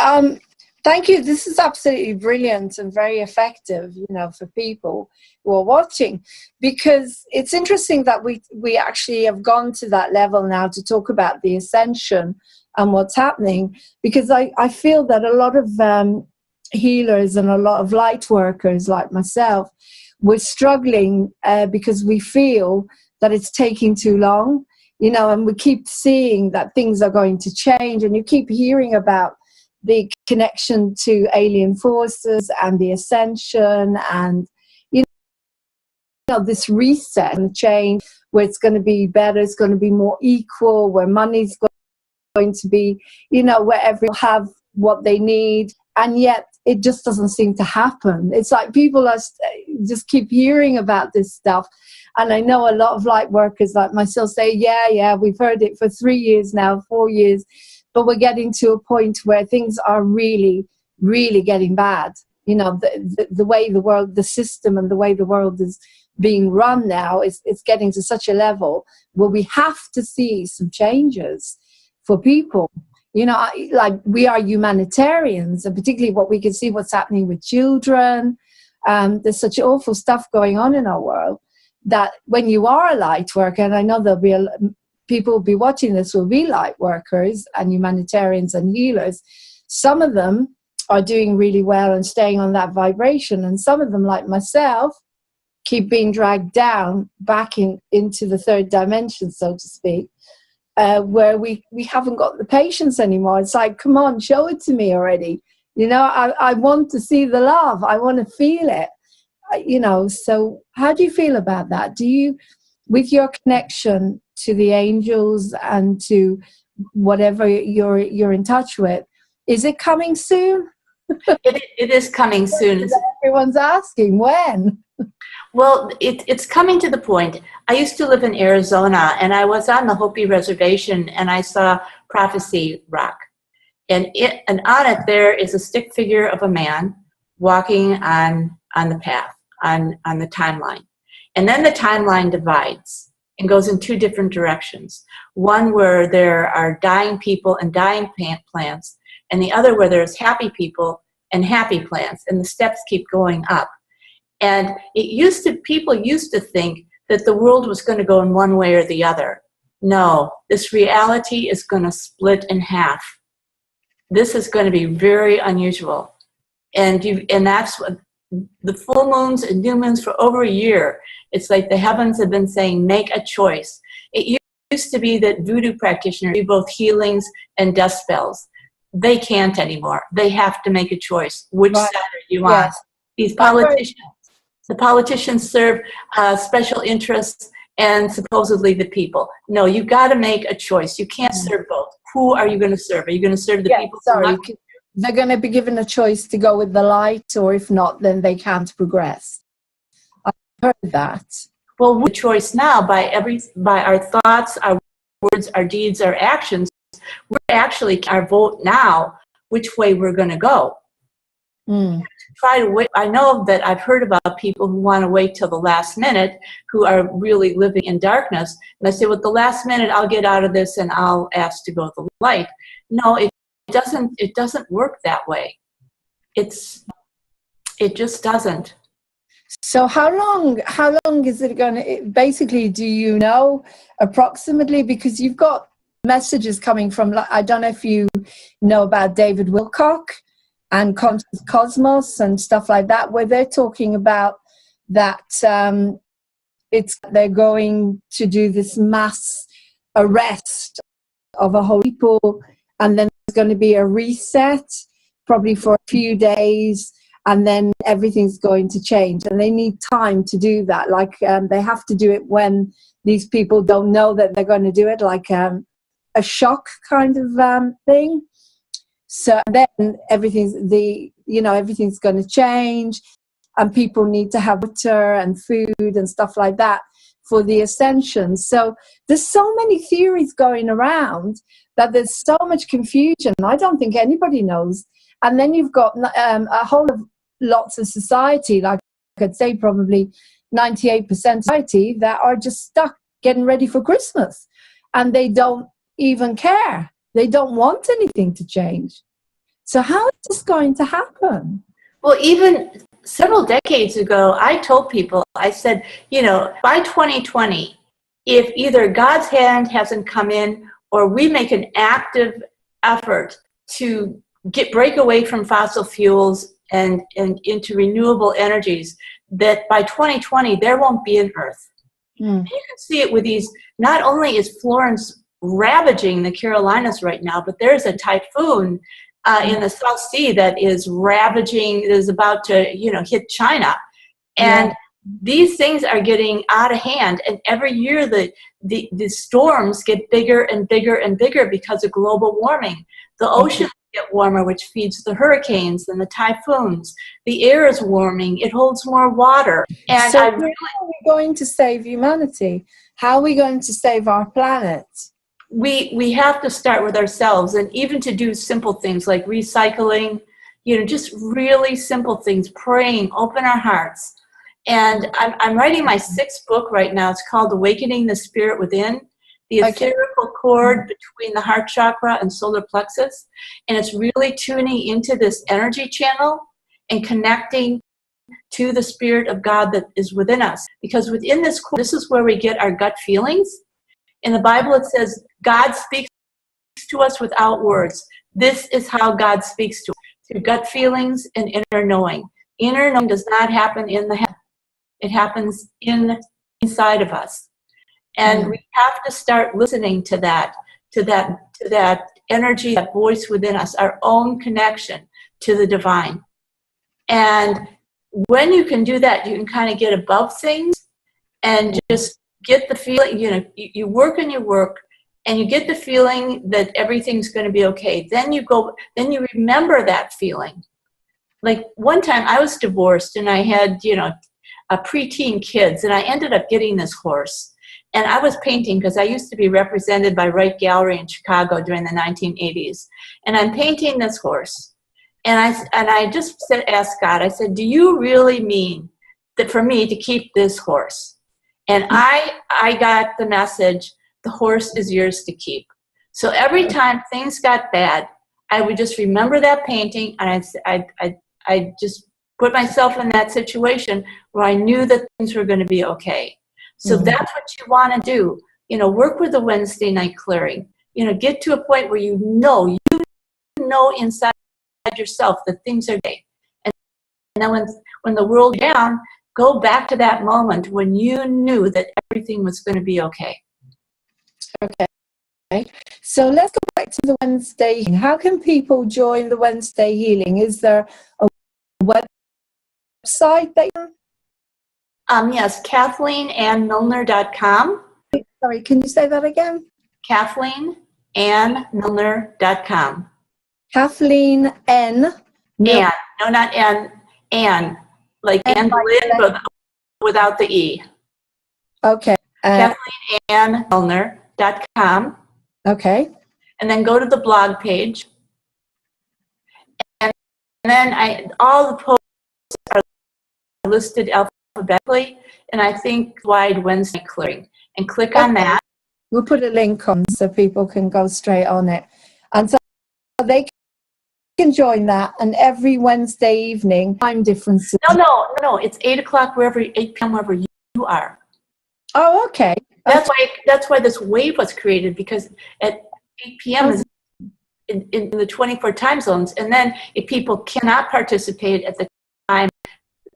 D: Thank you. This is absolutely brilliant and very effective, for people who are watching, because it's interesting that we actually have gone to that level now to talk about the ascension and what's happening, because I feel that a lot of healers and a lot of light workers like myself, we're struggling because we feel that it's taking too long. you know, and we keep seeing that things are going to change, and you keep hearing about the connection to alien forces and the ascension, and you know, this reset and change where it's going to be better, it's going to be more equal, where money's going to be, you know, where everyone have what they need, and yet it just doesn't seem to happen. It's like people are just keep hearing about this stuff, and I know a lot of light workers like myself say, yeah, we've heard it for 3 years now, 4 years, but we're getting to a point where things are really, really getting bad. You know, the way the world, the system and the way the world is being run now is getting to such a level where we have to see some changes for people. You know, like we are humanitarians, and particularly what we can see what's happening with children. There's such awful stuff going on in our world that when you are a light worker, and I know there'll be people will be watching this will be light workers and humanitarians and healers. Some of them are doing really well and staying on that vibration, and some of them, like myself, keep being dragged down back into the third dimension, so to speak. Where we haven't got the patience anymore. It's like, come on, show it to me already. You know, I want to see the love. I want to feel it. You know, so how do you feel about that? Do you, with your connection to the angels and to whatever you're in touch with, is it coming soon?
C: It is coming soon.
D: Everyone's asking when.
C: Well, it's coming to the point. I used to live in Arizona, and I was on the Hopi Reservation, and I saw Prophecy Rock. And on it, there is a stick figure of a man walking on the path, on the timeline. And then the timeline divides and goes in two different directions. One where there are dying people and dying plants, and the other where there's happy people and happy plants, and the steps keep going up. And people used to think that the world was going to go in one way or the other. No, this reality is going to split in half. This is going to be very unusual. And that's what the full moons and new moons for over a year. It's like the heavens have been saying, make a choice. It used to be that voodoo practitioners do both healings and death spells. They can't anymore. They have to make a choice. Which side are you on?
D: Yes.
C: These the politicians serve special interests and supposedly the people. No, you've got to make a choice. You can't serve both. Who are you going to serve? Are you going to serve the people?
D: Sorry, they're going to be given a choice to go with the light, or if not, then they can't progress. I've heard that.
C: Well, we choice now by our thoughts, our words, our deeds, our actions. We're actually our vote now which way we're going to go. Try to wait. I know that I've heard about people who want to wait till the last minute, who are really living in darkness. And I say, well, at the last minute, I'll get out of this and I'll ask to go to the light. No, it doesn't work that way. It just doesn't.
D: So how long is it going to, basically, do you know approximately? Because you've got messages coming from, I don't know if you know about David Wilcock and Conscious Cosmos and stuff like that, where they're talking about that they're going to do this mass arrest of a whole people, and then there's going to be a reset probably for a few days, and then everything's going to change, and they need time to do that. Like they have to do it when these people don't know that they're going to do it, like a shock kind of thing. So then everything's going to change, and people need to have water and food and stuff like that for the ascension. So there's so many theories going around that there's so much confusion. I don't think anybody knows. And then you've got a whole of lots of society, like I'd say probably 98% society, that are just stuck getting ready for Christmas, and they don't even care. They don't want anything to change. So how is this going to happen?
C: Well, even several decades ago, I told people, I said, by 2020, if either God's hand hasn't come in or we make an active effort to break away from fossil fuels and into renewable energies, that by 2020, there won't be an Earth. You can see it with these, not only is Florence ravaging the Carolinas right now, but there's a typhoon in the South Sea that is ravaging, is about to, hit China. And these things are getting out of hand. And every year the storms get bigger and bigger and bigger because of global warming. The oceans get warmer, which feeds the hurricanes and the typhoons. The air is warming. It holds more water. And
D: so how are we going to save humanity? How are we going to save our planet?
C: We have to start with ourselves, and even to do simple things like recycling, just really simple things, praying, open our hearts. And I'm writing my 6th book right now. It's called Awakening the Spirit Within, the etherical cord between the heart chakra and solar plexus. And it's really tuning into this energy channel and connecting to the Spirit of God that is within us. Because within this cord, this is where we get our gut feelings. In the Bible, it says, God speaks to us without words. This is how God speaks to us, through gut feelings and inner knowing. Inner knowing does not happen in the head. It happens inside of us. And we have to start listening to that energy, that voice within us, our own connection to the divine. And when you can do that, you can kind of get above things and just get the feeling, you work and you work, and you get the feeling that everything's going to be okay. Then you remember that feeling. Like one time I was divorced and I had, a preteen kids, and I ended up getting this horse. And I was painting because I used to be represented by Wright Gallery in Chicago during the 1980s. And I'm painting this horse. And I just asked God, I said, do you really mean that for me to keep this horse? And I got the message, the horse is yours to keep. So every time things got bad, I would just remember that painting, and I just put myself in that situation where I knew that things were going to be okay. So that's what you want to do. Work with the Wednesday night clearing. Get to a point where you know inside yourself that things are okay. And then when the world is down, go back to that moment when you knew that everything was going to be okay.
D: Okay. So let's go back to the Wednesday. How can people join the Wednesday healing? Is there a website that
C: Yes, KathleenAnnMilner.com.
D: Sorry, can you say that again?
C: KathleenAnnMilner.com.
D: Kathleen N.
C: Ann. No, not Ann. Ann. Like Ann Boleyn, but without the E.
D: Okay.
C: KathleenAnnMilner.com.
D: Okay.
C: And then go to the blog page. And then all the posts are listed alphabetically, and I think Wide Wednesday Clearing. And click on that.
D: We'll put a link on so people can go straight on it. And so they can join that, and every Wednesday evening, time differences.
C: No, it's 8 o'clock 8 p.m. wherever you are.
D: Oh, okay.
C: That's why this wave was created, because at 8 p.m. is in the 24 time zones, and then if people cannot participate at the time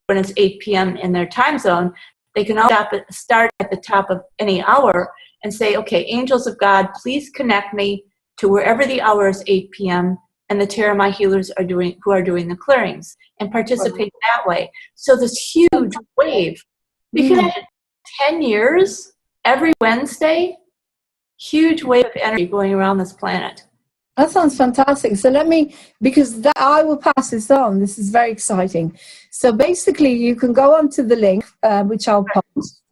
C: when it's 8 p.m. in their time zone, they can all start at the top of any hour and say, okay, angels of God, please connect me to wherever the hour is 8 p.m. and the Terramai healers who are doing the clearings, and participate that way. So this huge wave, we can have 10 years, every Wednesday, huge wave of energy going around this planet.
D: That sounds fantastic. So because I will pass this on. This is very exciting. So basically, you can go onto the link, which I'll post,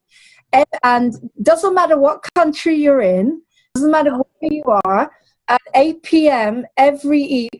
D: and doesn't matter what country you're in, doesn't matter where you are, at 8 p.m. every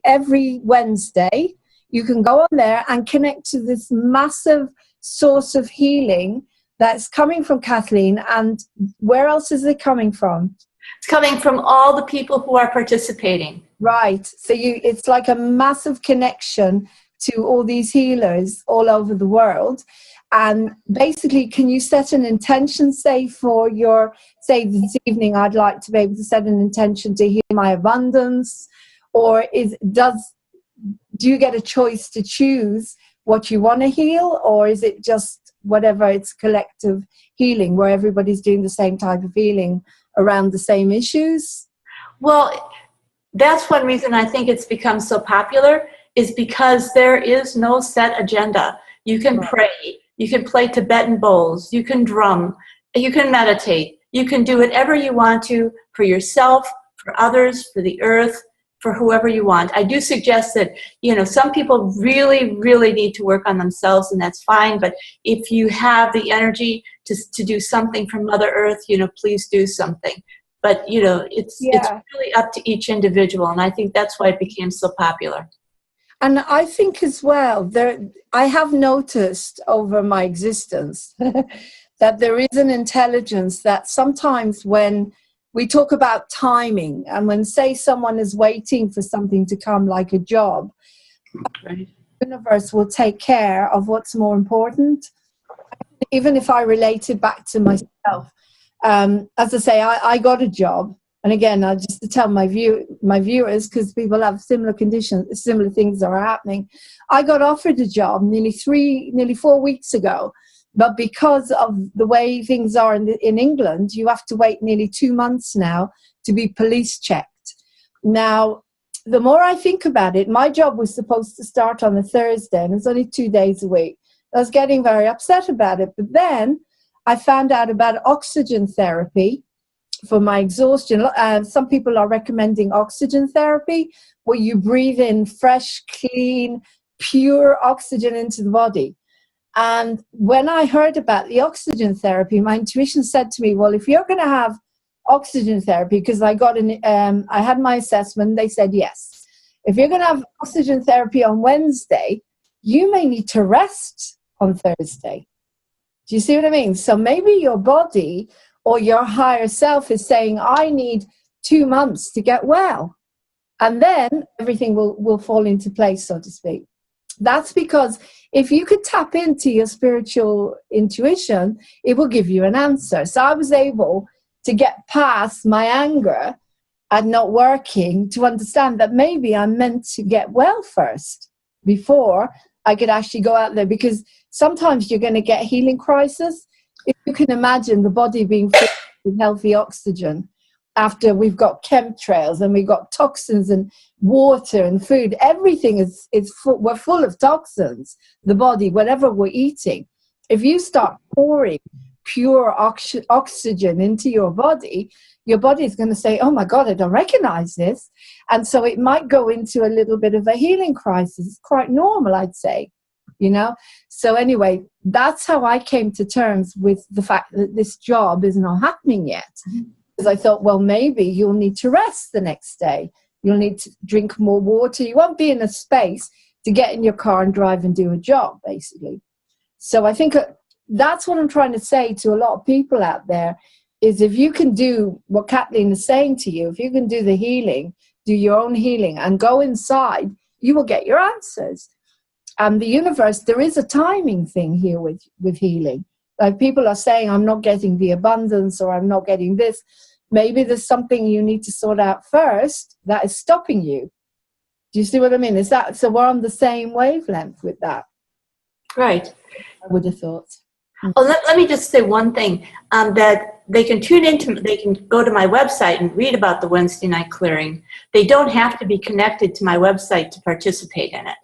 D: Wednesday, you can go on there and connect to this massive source of healing that's coming from Kathleen. And where else is it coming from?
C: It's coming from all the people who are participating.
D: Right. So it's like a massive connection to all these healers all over the world. And basically, can you set an intention, say this evening, I'd like to be able to set an intention to heal my abundance? Or do you get a choice to choose what you want to heal? Or is it just whatever, it's collective healing where everybody's doing the same type of healing around the same issues?
C: Well, that's one reason I think it's become so popular, is because there is no set agenda. You can pray, you can play Tibetan bowls, you can drum, you can meditate, you can do whatever you want to for yourself, for others, for the earth, for whoever you want. I do suggest that, some people really, really need to work on themselves, and that's fine. But if you have the energy to do something for Mother Earth, please do something. But, it's really up to each individual, and I think that's why it became so popular.
D: And I think as well, I have noticed over my existence that there is an intelligence that sometimes when we talk about timing, and when, say, someone is waiting for something to come, like a job,
C: Right.
D: the universe will take care of what's more important. Even if I relate it back to myself, as I say, I got a job, and again, just to tell my viewers, because people have similar conditions, similar things are happening. I got offered a job nearly 4 weeks ago. But because of the way things are in England, you have to wait nearly 2 months now to be police checked. Now, the more I think about it, my job was supposed to start on a Thursday, and it's only 2 days a week. I was getting very upset about it. But then I found out about oxygen therapy for my exhaustion. Some people are recommending oxygen therapy, where you breathe in fresh, clean, pure oxygen into the body. And when I heard about the oxygen therapy, my intuition said to me, well, if you're going to have oxygen therapy, because I had my assessment, they said yes. If you're going to have oxygen therapy on Wednesday, you may need to rest on Thursday. Do you see what I mean? So maybe your body or your higher self is saying, I need 2 months to get well. And then everything will fall into place, so to speak. That's because if you could tap into your spiritual intuition, it will give you an answer. So I was able to get past my anger at not working to understand that maybe I'm meant to get well first before I could actually go out there, because sometimes you're going to get healing crisis. If you can imagine the body being filled with healthy oxygen after we've got chemtrails and we've got toxins and water and food, everything is full, we're full of toxins, the body, whatever we're eating. If you start pouring pure oxygen into your body is going to say, oh my God, I don't recognize this. And so it might go into a little bit of a healing crisis. It's quite normal, I'd say, So anyway, that's how I came to terms with the fact that this job is not happening yet. Because I thought, well, maybe you'll need to rest the next day. You'll need to drink more water. You won't be in a space to get in your car and drive and do a job, basically. So I think that's what I'm trying to say to a lot of people out there, is if you can do what Kathleen is saying to you, if you can do the healing, do your own healing and go inside, you will get your answers. And the universe, there is a timing thing here with healing. Like people are saying, I'm not getting the abundance, or I'm not getting this. Maybe there's something you need to sort out first that is stopping you. Do you see what I mean? So we're on the same wavelength with that.
C: Right.
D: I would have thought.
C: Well, let me just say one thing, that they can they can go to my website and read about the Wednesday night clearing. They don't have to be connected to my website to participate in it.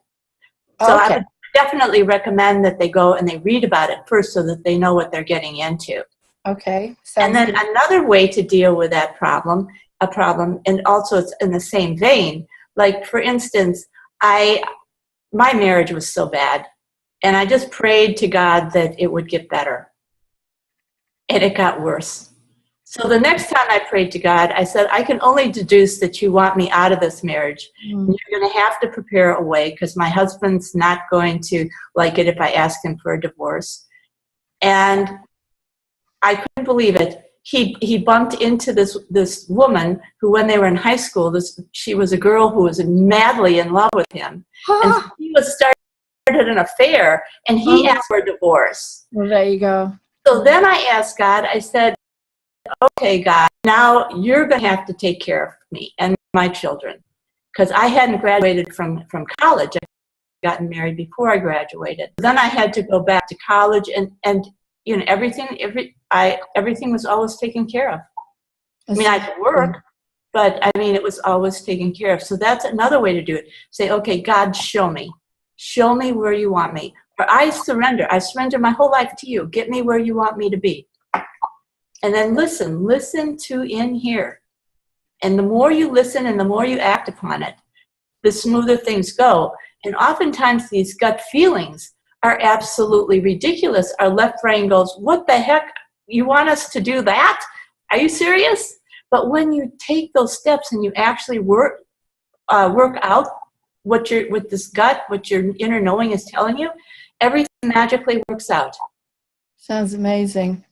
C: So
D: Okay.
C: I would definitely recommend that they go and they read about it first, so that they know what they're getting into.
D: Okay.
C: And then another way to deal with that problem, and also it's in the same vein, like for instance, my marriage was so bad, and I just prayed to God that it would get better. And it got worse. So the next time I prayed to God, I said, I can only deduce that you want me out of this marriage. You're going to have to prepare a way, because my husband's not going to like it if I ask him for a divorce. And I couldn't believe it. He bumped into this woman who, when they were in high school, she was a girl who was madly in love with him. And so he started an affair, and he asked for a divorce.
D: Well, there you go.
C: So then I asked God, I said, okay, God, now you're going to have to take care of me and my children, because I hadn't graduated from college. gotten married before I graduated. Then I had to go back to college, and you know, everything was always taken care of. I mean, I had to work, but I mean, it was always taken care of. So that's another way to do it. Say, okay, God, show me where you want me. Or I surrender my whole life to you. Get me where you want me to be. And then listen to in here. And the more you listen and the more you act upon it, the smoother things go. And oftentimes these gut feelings are absolutely ridiculous. Our left brain goes, what the heck? You want us to do that? Are you serious? But when you take those steps and you actually work out what this gut, what your inner knowing is telling you, everything magically works out.
D: Sounds amazing.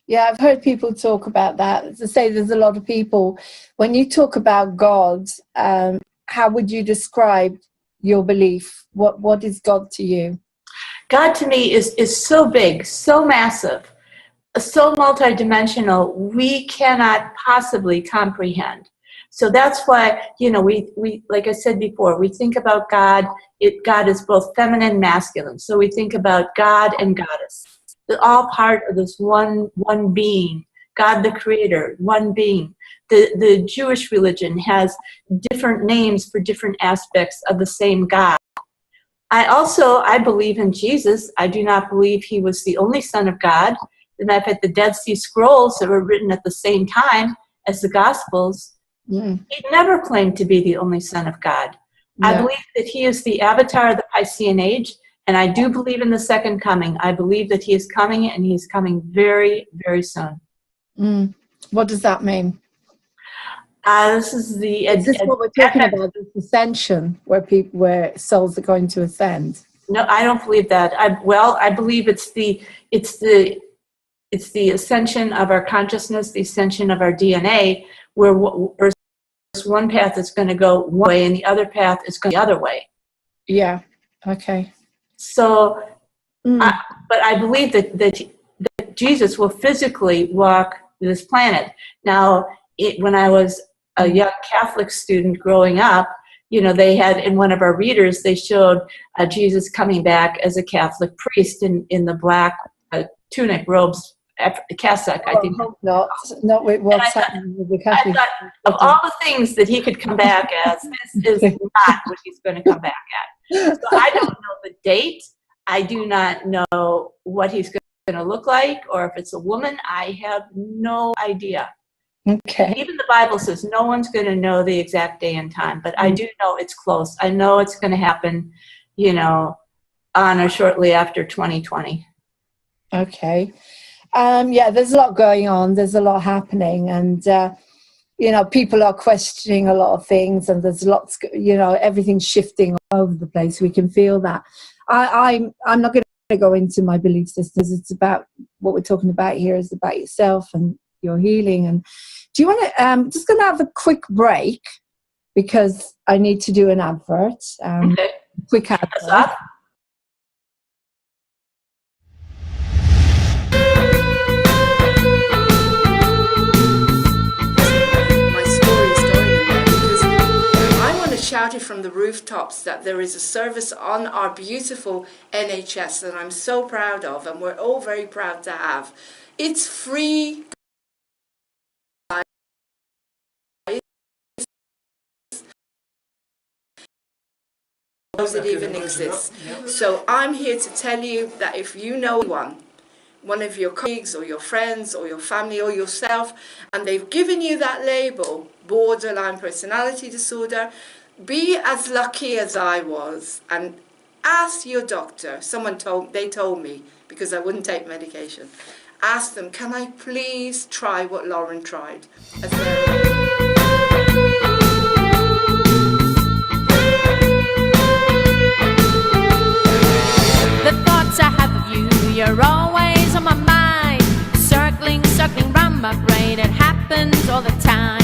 D: Yeah, I've heard people talk about that. As I say, there's a lot of people, when you talk about God, how would you describe your belief? What is God to you?
C: God to me is so big, so massive, so multidimensional, we cannot possibly comprehend. So that's why, you know, we like I said before, we think about God. God is both feminine and masculine. So we think about God and goddess. They're all part of this one being. God the Creator, one being. The Jewish religion has different names for different aspects of the same God. I believe in Jesus. I do not believe he was the only Son of God. And I've had the Dead Sea Scrolls that were written at the same time as the Gospels. He never claimed to be the only Son of God. Yeah. I believe that he is the avatar of the Piscean Age, and I do believe in the second coming. I believe that he is coming, and he's coming very, very soon.
D: What does that mean?
C: This is
D: what we're talking about, this ascension, where souls are going to ascend?
C: No, I don't believe that. I believe it's the ascension of our consciousness, the ascension of our DNA, where one path is going to go one way and the other path is going the other way.
D: Yeah. Okay.
C: So, but I believe that Jesus will physically walk this planet. Now, when I was a young Catholic student growing up, you know, they had in one of our readers, they showed Jesus coming back as a Catholic priest in the black tunic robes, cassock, I think.
D: Not with what's happening with the Catholic.
C: I thought, of all the things that he could come back as, this is not what he's going to come back at. So I don't know the date. I do not know what he's going to look like, or if it's a woman. I have no idea.
D: Okay.
C: Even the Bible says no one's going to know the exact day and time, but I do know it's close. I know it's going to happen, you know, on or shortly after 2020.
D: Okay. Yeah, there's a lot going on. There's a lot happening, and you know, people are questioning a lot of things, and there's lots. You know, everything's shifting all over the place. We can feel that. I'm not going to go into my belief systems. It's about what we're talking about here is about yourself and your healing. And do you want to? Just going to have a quick break because I need to do an advert.
C: Okay.
D: Quick advert.
A: Shouted from the rooftops that there is a service on our beautiful NHS that I'm so proud of, and we're all very proud to have. It's free. Does it even exist? So I'm here to tell you that if you know one of your colleagues or your friends or your family or yourself, and they've given you that label, borderline personality disorder, be as lucky as I was and ask your doctor. They told me, because I wouldn't take medication, ask them, can I please try what Lauren tried? The
E: thoughts I have of you, you're always on my mind, circling round my brain. It happens all the time.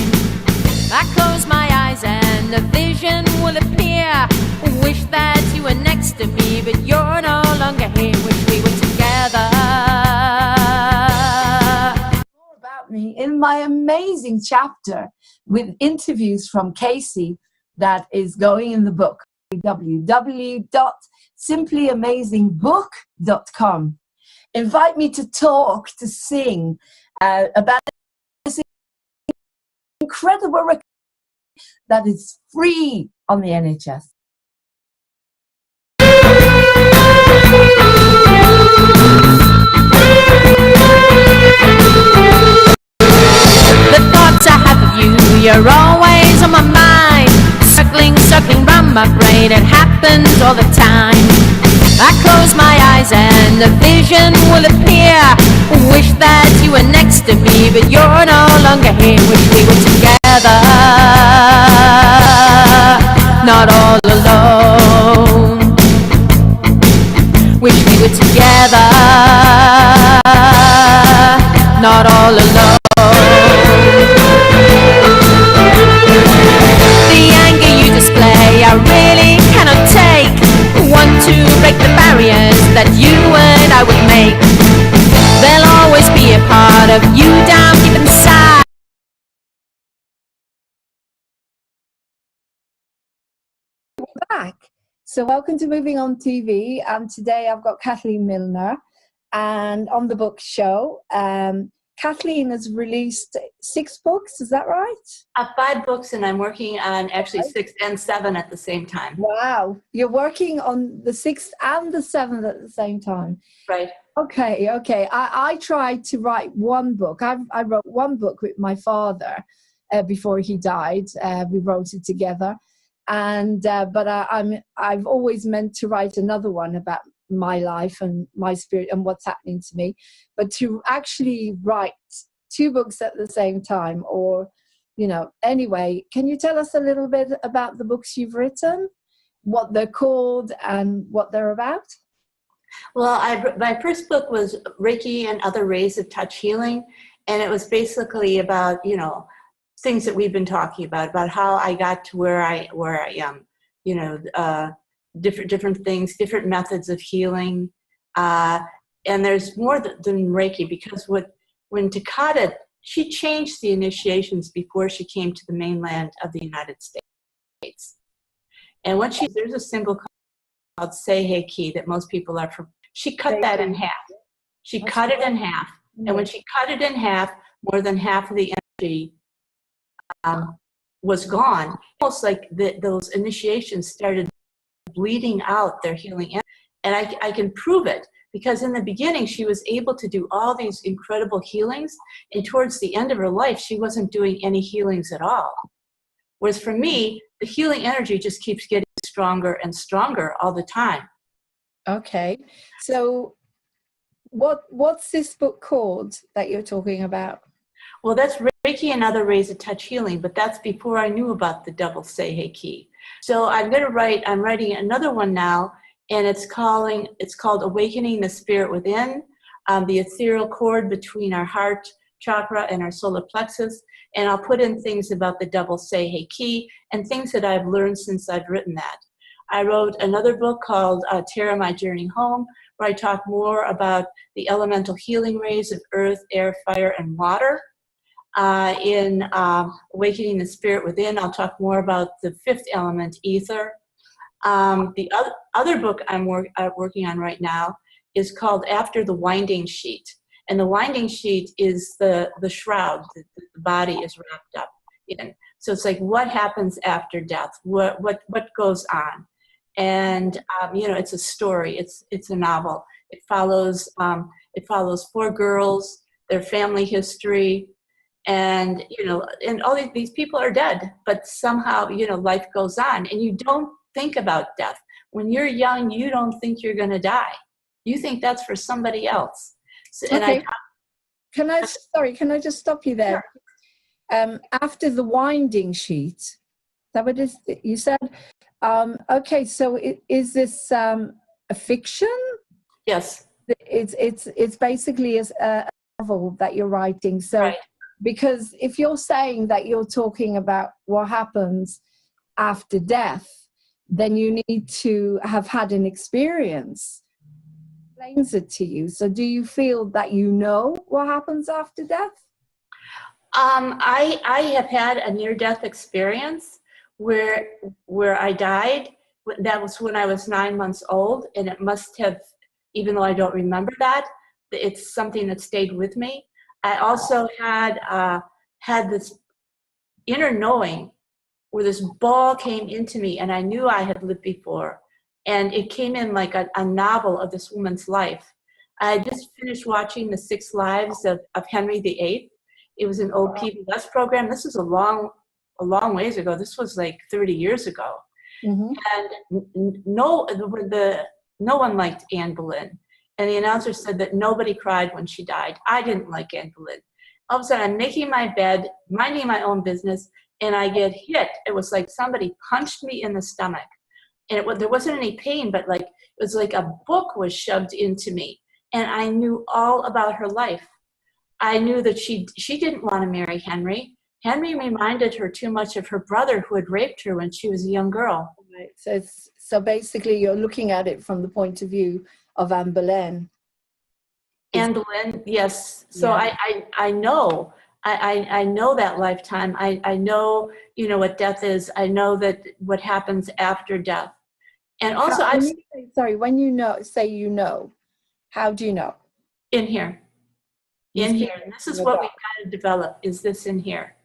E: I close my eyes and a vision will appear. Wish that you were next to me, but you're no longer here. Wish we were together.
D: More about me in my amazing chapter with interviews from Casey that is going in the book. www.simplyamazingbook.com. Invite me to talk, to sing about this incredible record that is free on the NHS.
E: The thoughts I have of you, you're always on my mind. Circling, circling round my brain, it happens all the time. I close my eyes and a vision will appear. Wish that you were next to me, but you're no longer here. Wish we were together, not all alone. Wish we were together, not all alone. The anger you display, I really cannot take. Want to break the barriers that you and I would make. There'll always be a part of you down deep inside.
D: Back. So welcome to Moving On TV. Today I've got Kathleen Milner, and on the book show, Kathleen has released 6 books. Is that right?
C: 5 books, and I'm working on actually 6 and 7 at the same time.
D: Wow, you're working on the 6th and the 7th at the same time.
C: Right.
D: Okay. I tried to write one book. I wrote one book with my father before he died. We wrote it together, and but I've always meant to write another one about my life and my spirit and what's happening to me. But to actually write 2 books at the same time, or anyway, can you tell us a little bit about the books you've written, what they're called and what they're about?
C: Well, my first book was Reiki and Other Rays of Touch Healing, and it was basically about things that we've been talking about how I got to where I am, different things, different methods of healing, and there's more than Reiki, because when Takata, she changed the initiations before she came to the mainland of the United States, and there's a symbol called Seihei Ki that most people are from. She cut that in half. She cut it in half, and when she cut it in half, more than half of the energy was gone. Almost like those initiations started bleeding out their healing energy. And I can prove it, because in the beginning she was able to do all these incredible healings, and towards the end of her life she wasn't doing any healings at all. Whereas for me, the healing energy just keeps getting stronger and stronger all the time.
D: Okay, so what's this book called that you're talking about?
C: Well, that's Reiki and Other Rays of Touch Healing, but that's before I knew about the double Seihei Ki. So I'm writing another one now, and it's called Awakening the Spirit Within, the ethereal cord between our heart chakra and our solar plexus. And I'll put in things about the double Seihei Ki and things that I've learned since I've written that. I wrote another book called Terra, My Journey Home, where I talk more about the elemental healing rays of earth, air, fire, and water. In Awakening the Spirit Within, I'll talk more about the 5th element, ether. The other book I'm working on right now is called After the Winding Sheet. And the winding sheet is the shroud that the body is wrapped up in. So it's like, what happens after death? What goes on? And it's a story. It's a novel. It follows 4 girls, their family history, and and all these people are dead, but somehow life goes on, and you don't think about death. When you're young, you don't think you're going to die. You think that's for somebody else. So,
D: okay. Can I just stop you there? Sure. After the winding sheet, is that what it is you said? Okay, so is this a fiction?
C: Yes.
D: It's basically a novel that you're writing. So, right. Because if you're saying that you're talking about what happens after death, then you need to have had an experience. Explains it to you. So do you feel that you know what happens after death?
C: I have had a near-death experience where I died That was when I was 9 months old, and it must have, even though I don't remember that, it's something that stayed with me. I also had this inner knowing where this ball came into me, and I knew I had lived before. And it came in like a novel of this woman's life. I had just finished watching The 6 Lives of Henry VIII. It was an old PBS program. This was a long ways ago. This was like 30 years ago.
D: Mm-hmm.
C: And no one liked Anne Boleyn. And the announcer said that nobody cried when she died. I didn't like Anne Boleyn. All of a sudden, I'm making my bed, minding my own business, and I get hit. It was like somebody punched me in the stomach. And there wasn't any pain, but like it was like a book was shoved into me. And I knew all about her life. I knew that she didn't want to marry Henry. Henry reminded her too much of her brother who had raped her when she was a young girl.
A: Right. So basically, you're looking at it from the point of view of Anne Boleyn.
C: Anne Boleyn, yes. So
A: Yeah.
C: I know. I know that lifetime. I know, what death is. I know that what happens after death. And also,
A: When you know, how do you know?
C: in here. In here. And this is what we've got to develop, is this in here.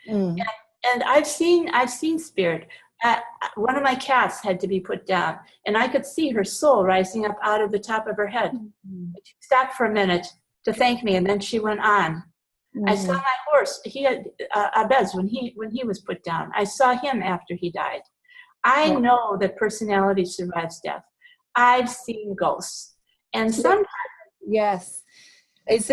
A: Mm.
C: And I've seen spirit. One of my cats had to be put down, and I could see her soul rising up out of the top of her head.
A: Mm.
C: She stopped for a minute to thank me, and then she went on.
A: Mm.
C: I saw my horse. He had Abez when he was put down. I saw him after he died. I know that personality survives death. I've seen ghosts, and sometimes.
A: Yes. Is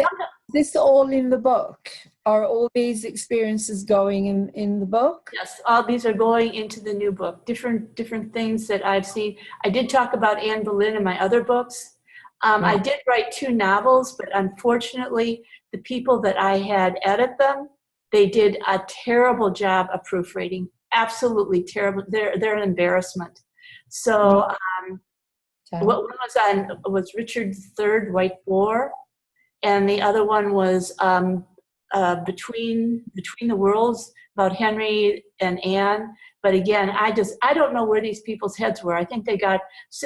A: this all in the book? Are all these experiences going in the book?
C: Yes, all these are going into the new book. Different things that I've seen. I did talk about Anne Boleyn in my other books. I did write 2 novels, but unfortunately, the people that I had edit them, they did a terrible job of proofreading. Absolutely terrible. They're an embarrassment. So one was Richard III, White War, and the other one was Between the Worlds, about Henry and Anne. But again, I don't know where these people's heads were. I think they got,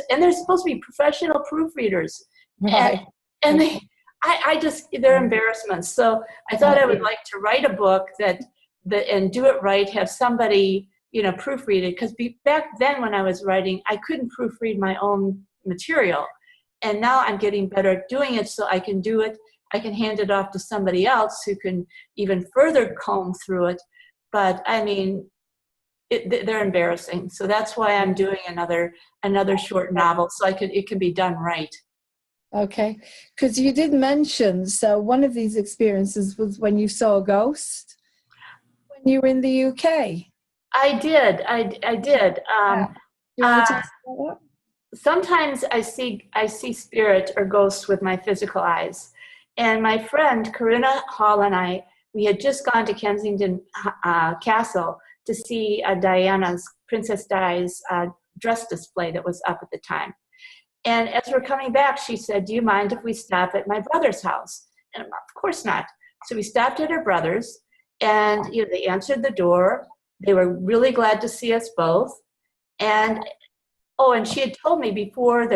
C: and they're supposed to be professional proofreaders.
A: Right.
C: And they're embarrassments. So I thought I would like to write a book and do it right, have somebody, proofread it. Because back then when I was writing, I couldn't proofread my own material. And now I'm getting better at doing it, so I can do it. I can hand it off to somebody else who can even further comb through it. But I mean, they're embarrassing. So that's why I'm doing another short novel, so it can be done right.
A: Okay, because you did mention, so one of these experiences was when you saw a ghost when you were in the UK.
C: I did.
A: Do you want to tell us about that?
C: Sometimes I see spirit or ghosts with my physical eyes. And my friend Corinna Hall and I, we had just gone to Kensington Castle to see Princess Di's dress display that was up at the time. And as we're coming back, she said, "Do you mind if we stop at my brother's house?" And of course not. So we stopped at her brother's, and they answered the door. They were really glad to see us both. And she had told me before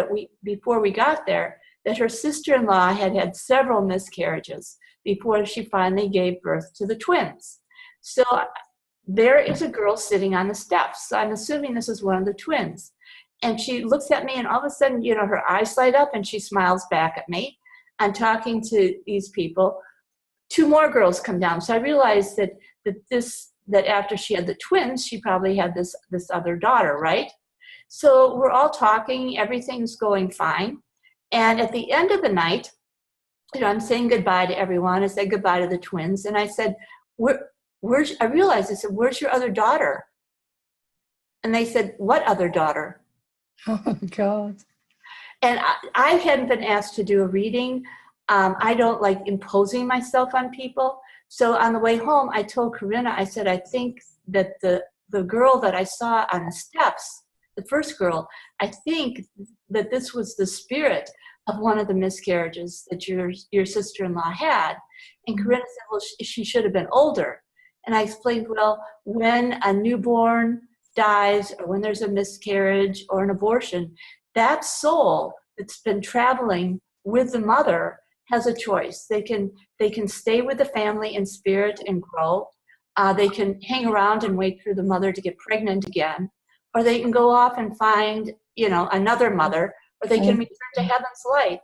C: we got there that her sister-in-law had several miscarriages before she finally gave birth to the twins. So there is a girl sitting on the steps. So I'm assuming this is one of the twins. And she looks at me, and all of a sudden, her eyes light up, and she smiles back at me. I'm talking to these people. 2 more girls come down. So I realized that after she had the twins, she probably had this other daughter, right? So we're all talking. Everything's going fine. And at the end of the night, I'm saying goodbye to everyone. I said goodbye to the twins. And I said, I realized, I said, "Where's your other daughter?" And they said, "What other daughter?"
A: Oh, God.
C: And I hadn't been asked to do a reading. I don't like imposing myself on people. So on the way home, I told Corinna, I said, "I think that the girl that I saw on the steps, the first girl, I think that this was the spirit of one of the miscarriages that your sister-in-law had." And Corinna said, "Well, she should have been older." And I explained, well, when a newborn dies or when there's a miscarriage or an abortion, that soul that's been traveling with the mother has a choice. They can stay with the family in spirit and grow. They can hang around and wait for the mother to get pregnant again, or they can go off and find, another mother, or they can return to heaven's light.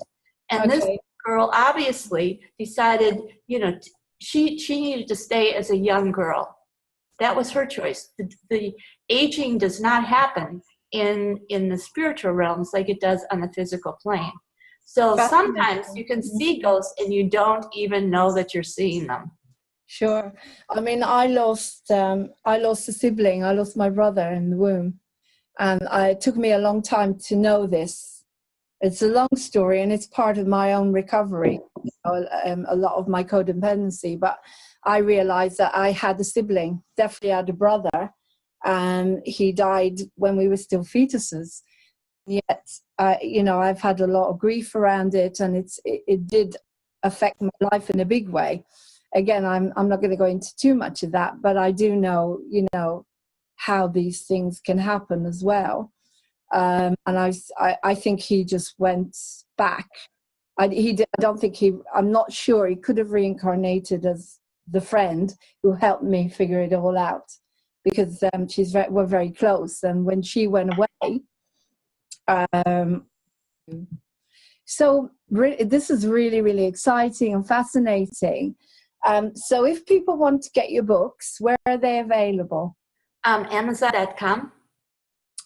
C: And this girl obviously decided, she needed to stay as a young girl. That was her choice. The aging does not happen in the spiritual realms like it does on the physical plane. So sometimes you can see ghosts and you don't even know that you're seeing them.
D: Sure. I mean, I lost a sibling. I lost my brother in the womb, and it took me a long time to know this. It's a long story, and it's part of my own recovery, a lot of my codependency. But I realized that I had a sibling, definitely had a brother, and he died when we were still fetuses. Yet, I've had a lot of grief around it, and it did affect my life in a big way. Again, I'm not going to go into too much of that, but I do know, how these things can happen as well. And I think he just went back. I'm not sure he could have reincarnated as the friend who helped me figure it all out, because we're very close. And when she went away, this is really, really exciting and fascinating. So if people want to get your books, where are they available?
C: Amazon.com.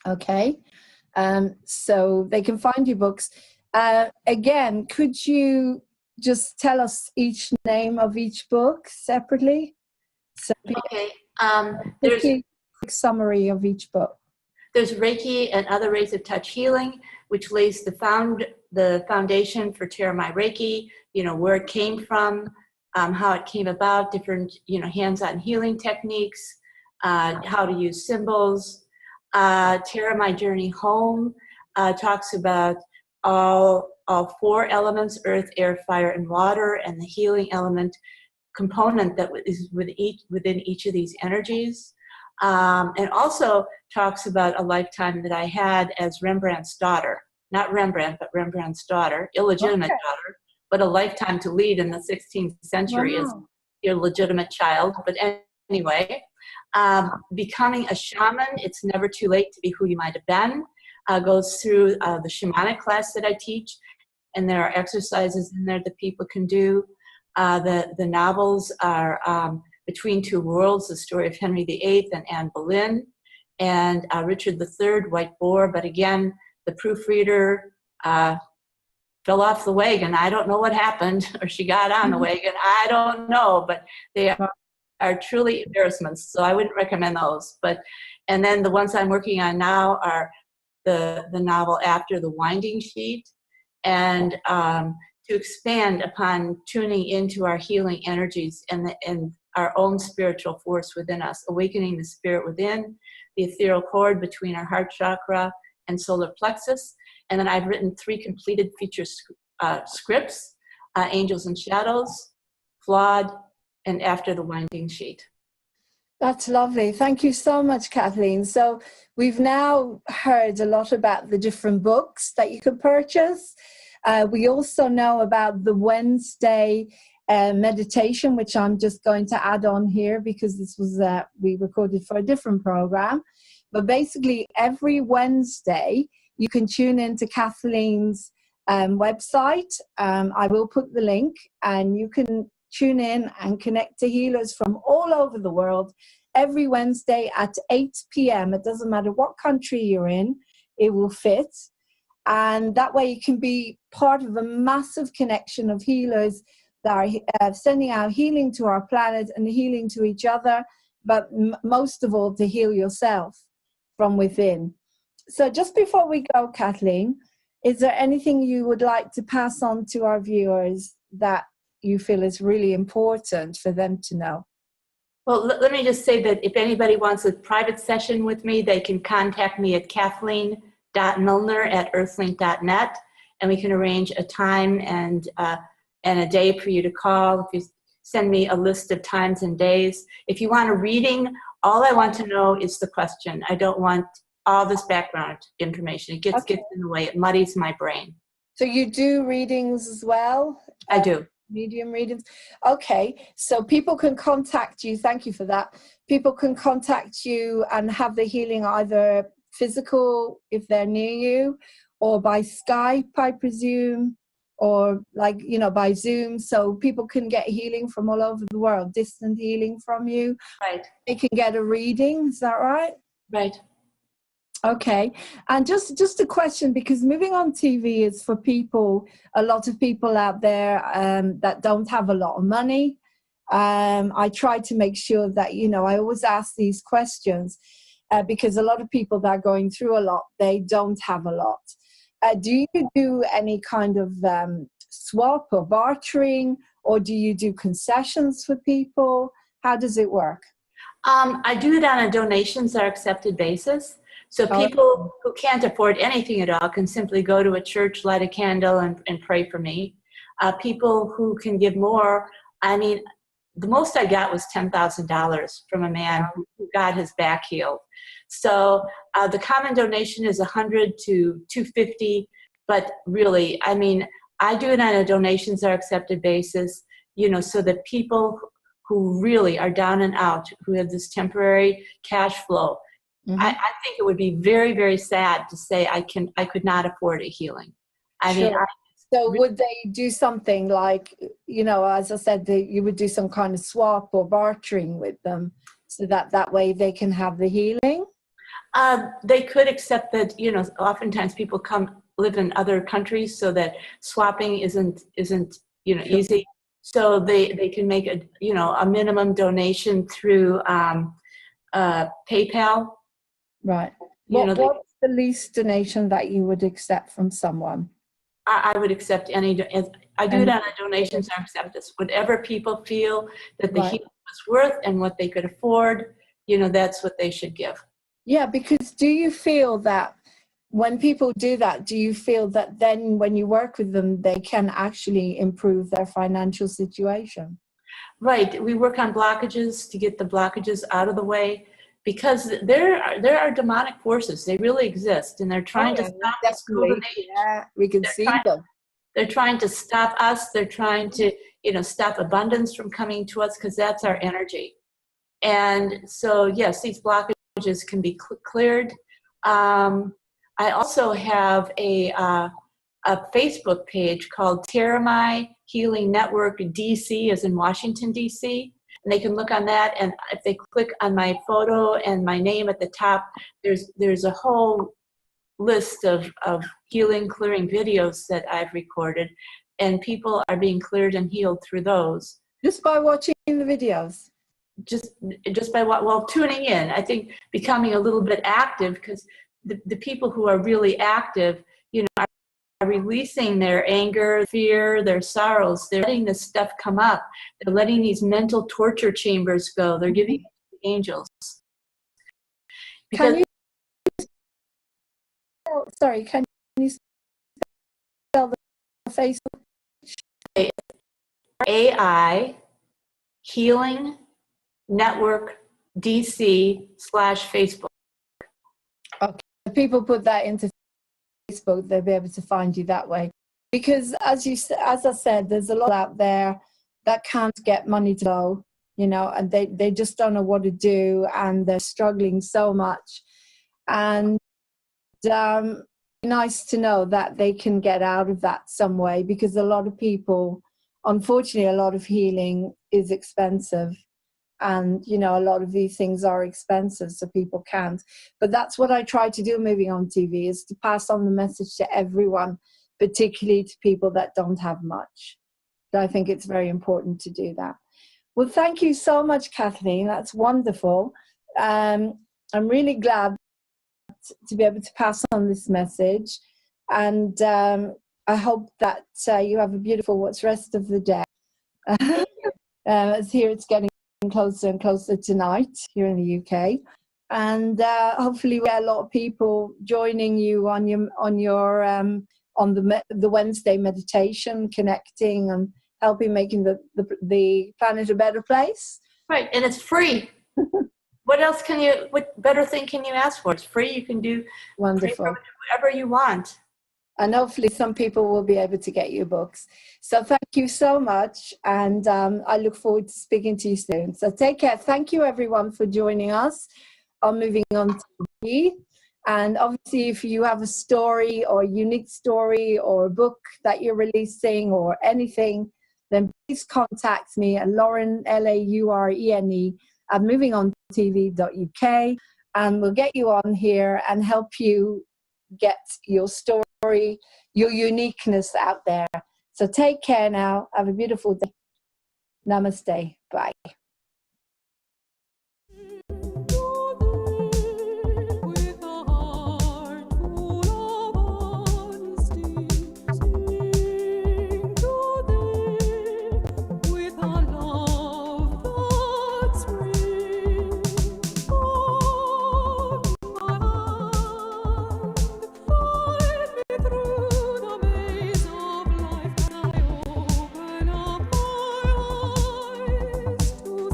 D: Okay. So they can find your books. Again, could you just tell us each name of each book separately? So
C: Okay.
D: there's a quick summary of each book.
C: There's Reiki and Other Rays of Touch Healing, which lays the foundation for Terramai Reiki, where it came from, how it came about, different, hands-on healing techniques, how to use symbols. Terramai Journey Home talks about all four elements, earth, air, fire, and water, and the healing element component that is within each of these energies. And also talks about a lifetime that I had as Rembrandt's daughter. Not Rembrandt, but Rembrandt's daughter, illegitimate daughter, but a lifetime to lead in the 16th century as your legitimate child. But anyway, becoming a shaman, it's never too late to be who you might have been, goes through the shamanic class that I teach, and there are exercises in there that people can do. The novels are Between Two Worlds, the story of Henry VIII and Anne Boleyn, and Richard III, White Boar. But again, the proofreader fell off the wagon. I don't know what happened, or she got on the wagon. I don't know, but they are truly embarrassments, so I wouldn't recommend those. And then the ones I'm working on now are the novel After the Winding Sheet, and to expand upon tuning into our healing energies and our own spiritual force within us, awakening the spirit within, the ethereal cord between our heart chakra and solar plexus. And then I've written 3 completed feature scripts, Angels and Shadows, Flawed, and After the Winding Sheet.
D: That's lovely. Thank you so much, Kathleen. So we've now heard a lot about the different books that you could purchase. We also know about the Wednesday meditation, which I'm just going to add on here because this was we recorded for a different program. But basically, every Wednesday, you can tune into Kathleen's website. I will put the link, and you can tune in and connect to healers from all over the world every Wednesday at 8 p.m. It doesn't matter what country you're in, it will fit. And that way you can be part of a massive connection of healers that are sending out healing to our planet and healing to each other, but most of all to heal yourself from within. So just before we go, Kathleen, is there anything you would like to pass on to our viewers that you feel is really important for them to know?
C: Well, let me just say that if anybody wants a private session with me, they can contact me at kathleen.milner@earthlink.net, and we can arrange a time and a day for you to call. If you send me a list of times and days. If you want a reading, all I want to know is the question. I don't want all this background information. It gets in the way. It muddies my brain.
D: So you do readings as well?
C: I do.
D: Medium readings. Okay, so people can contact you. Thank you for that. People can contact you and have the healing either physical if they're near you, or by Skype, I presume, or like, you know, by Zoom. So people can get healing from all over the world, distant healing from you.
C: Right.
D: They can get a reading. Is that right?
C: Right.
D: Okay, and just a question, because moving on TV is for people, a lot of people out there that don't have a lot of money. I try to make sure that, you know, I always ask these questions because a lot of people that are going through a lot, they don't have a lot. Do you do any kind of swap or bartering, or do you do concessions for people? How does it work?
C: I do it on a donations are accepted basis. So people who can't afford anything at all can simply go to a church, light a candle, and pray for me. People who can give more, I mean, the most I got was $10,000 from a man who got his back healed. So the common donation is $100 to $250, but really, I mean, I do it on a donations are accepted basis, you know, so that people who really are down and out, who have this temporary cash flow, I think it would be very, very sad to say I could not afford a healing. I mean,
D: so would they do something like, you know, as I said, you would do some kind of swap or bartering with them, so that way they can have the healing?
C: They could, accept that, you know, oftentimes people live in other countries, so that swapping isn't you know, easy. So they can make a minimum donation through PayPal.
D: Right. What's the least donation that you would accept from someone?
C: I would accept any. I do it on a donations are accepted. Whatever people feel that the healing was worth and what they could afford, you know, that's what they should give.
D: Yeah, because do you feel that when people do that, do you feel that then when you work with them, they can actually improve their financial situation?
C: Right. We work on blockages to get the blockages out of the way, because there are demonic forces. They really exist, and they're trying to stop us.
D: Yeah, we can see them.
C: They're trying to stop us. They're trying to, you know, stop abundance from coming to us, because that's our energy. And so, yes, these blockages can be cleared. I also have a Facebook page called Terramai Healing Network DC, as in Washington, DC. And they can look on that, and if they click on my photo and my name at the top, there's a whole list of healing, clearing videos that I've recorded, and people are being cleared and healed through those.
D: Just by watching the videos?
C: Just by tuning in. I think becoming a little bit active, because the people who are really active, you know, are releasing their anger, fear, their sorrows. They're letting this stuff come up. They're letting these mental torture chambers go. They're giving it to the angels.
D: Can you spell the Facebook?
C: AI Healing Network DC /Facebook.
D: Okay, if people put that into Facebook, they'll be able to find you that way. Because as I said, there's a lot out there that can't get money to go, you know, and they just don't know what to do, and they're struggling so much. And nice to know that they can get out of that some way, because a lot of people, unfortunately, a lot of healing is expensive. And, you know, a lot of these things are expensive, so people can't. But that's what I try to do moving on TV, is to pass on the message to everyone, particularly to people that don't have much. So I think it's very important to do that. Well, thank you so much, Kathleen. That's wonderful. I'm really glad to be able to pass on this message. And I hope that you have a beautiful rest of the day. As here it's getting closer and closer tonight here in the UK, and hopefully we get a lot of people joining you on the Wednesday meditation, connecting and helping making the planet a better place.
C: Right, and it's free. What else can you, what better thing can you ask for? It's free. You can do
D: Wonderful.
C: whatever you want.
D: And hopefully some people will be able to get your books. So thank you so much. And I look forward to speaking to you soon. So take care. Thank you everyone for joining us on Moving On TV. And obviously if you have a story or a unique story or a book that you're releasing or anything, then please contact me at Lauren, Laurene, at movingontv.uk. And we'll get you on here and help you get your story, your uniqueness out there. So take care now. Have a beautiful day. Namaste. Bye.
E: Through the maze of life, I open up my eyes to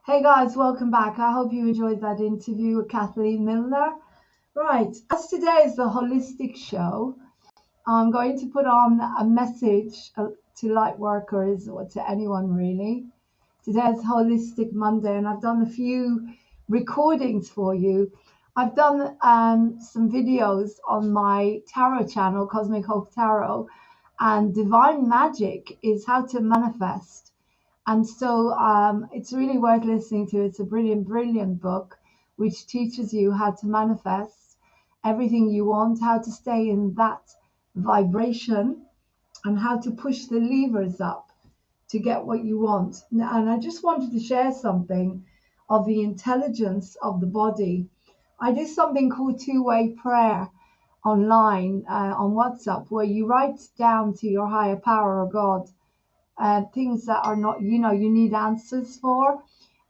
B: Hey guys, welcome back. I hope you enjoyed that interview with Kathleen Milner. Right, as today is the holistic show, I'm going to put on a message to light workers or to anyone really. Today is Holistic Monday, and I've done a few recordings for you. I've done some videos on my tarot channel, Cosmic Hope Tarot, and Divine Magic is how to manifest. And so it's really worth listening to. It's a brilliant, brilliant book which teaches you how to manifest everything you want, how to stay in that vibration, and how to push the levers up to get what you want. And I just wanted to share something of the intelligence of the body. I do something called two-way prayer online on WhatsApp, where you write down to your higher power or God things that are not, you know, you need answers for.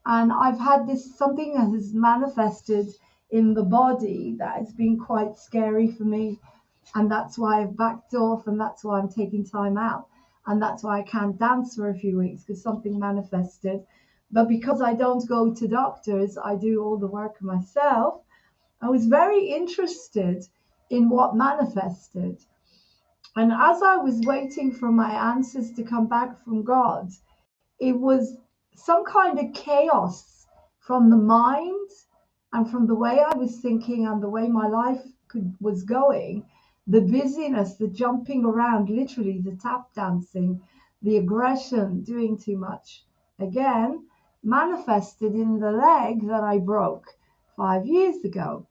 B: And I've had this something that has manifested in the body that has been quite scary for me. And that's why I've backed off, and that's why I'm taking time out. And that's why I can't dance for a few weeks, because something manifested. But because I don't go to doctors, I do all the work myself. I was very interested in what manifested. And as I was waiting for my answers to come back from God, it was some kind of chaos from the mind and from the way I was thinking and the way my life was going. The busyness, the jumping around, literally the tap dancing, the aggression, doing too much. Again, manifested in the leg that I broke 5 years ago.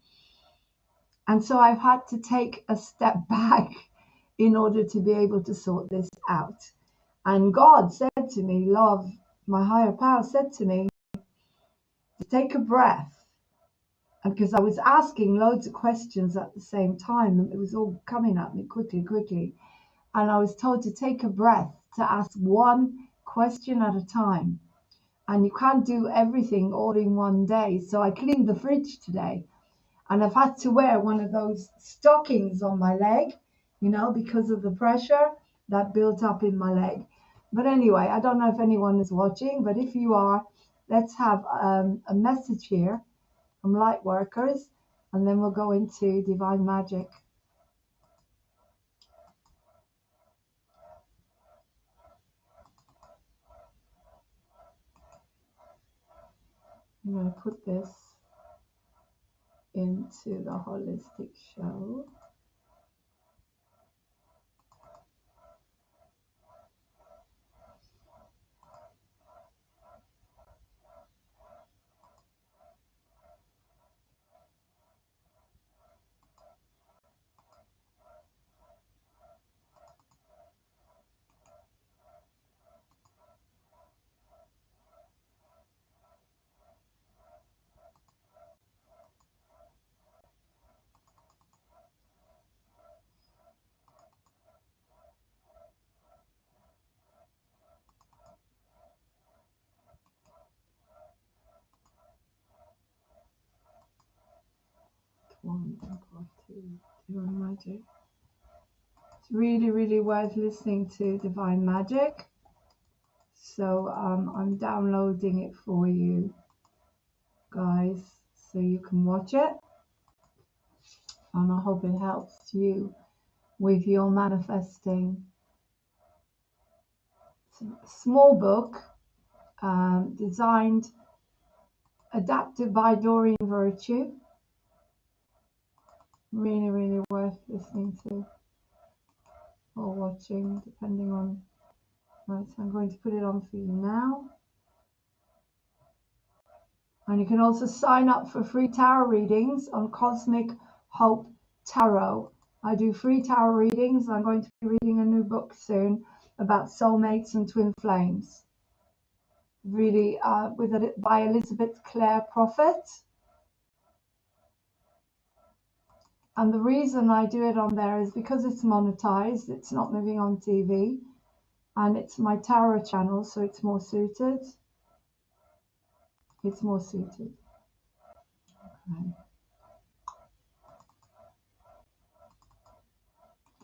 B: And so I've had to take a step back in order to be able to sort this out. And God said to me, love, my higher power said to me, to take a breath. And because I was asking loads of questions at the same time, and it was all coming at me quickly. And I was told to take a breath, to ask one question at a time. And you can't do everything all in one day. So I cleaned the fridge today. And I've had to wear one of those stockings on my leg, you know, because of the pressure that built up in my leg. But anyway, I don't know if anyone is watching, but if you are, let's have a message here from light workers, and then we'll go into divine magic. I'm going to put this into the holistic show. One, two, divine magic. It's really, really worth listening to divine magic. So I'm downloading it for you guys so you can watch it, and I hope it helps you with your manifesting. It's a small book designed, adapted by Doreen Virtue. Really, really worth listening to or watching, depending on. Right, so I'm going to put it on for you now. And you can also sign up for free tarot readings on Cosmic Hope Tarot. I do free tarot readings. I'm going to be reading a new book soon about soulmates and twin flames. Really, by Elizabeth Clare Prophet. And the reason I do it on there is because it's monetized. It's not moving on TV. And it's my tarot channel, so it's more suited. It's more suited. Okay.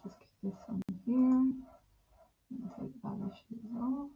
B: Just get this on here. And take that issues off.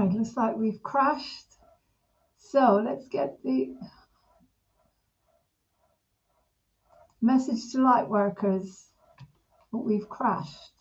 B: Right, looks like we've crashed. So let's get the message to light workers. But we've crashed.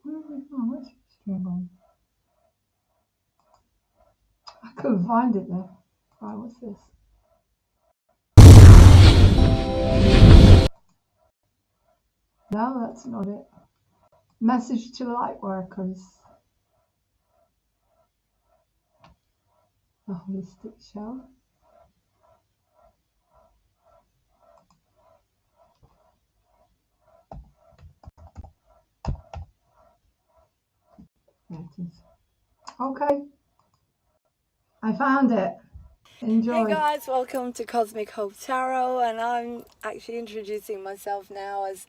B: Where have we gone? Where's the stream gone? I couldn't find it there. Right, what's this? No, that's not it. Message to light workers. The holistic show. There it is. Okay. I found it. Enjoy.
F: Hey guys, welcome to Cosmic Hope Tarot, and I'm actually introducing myself now as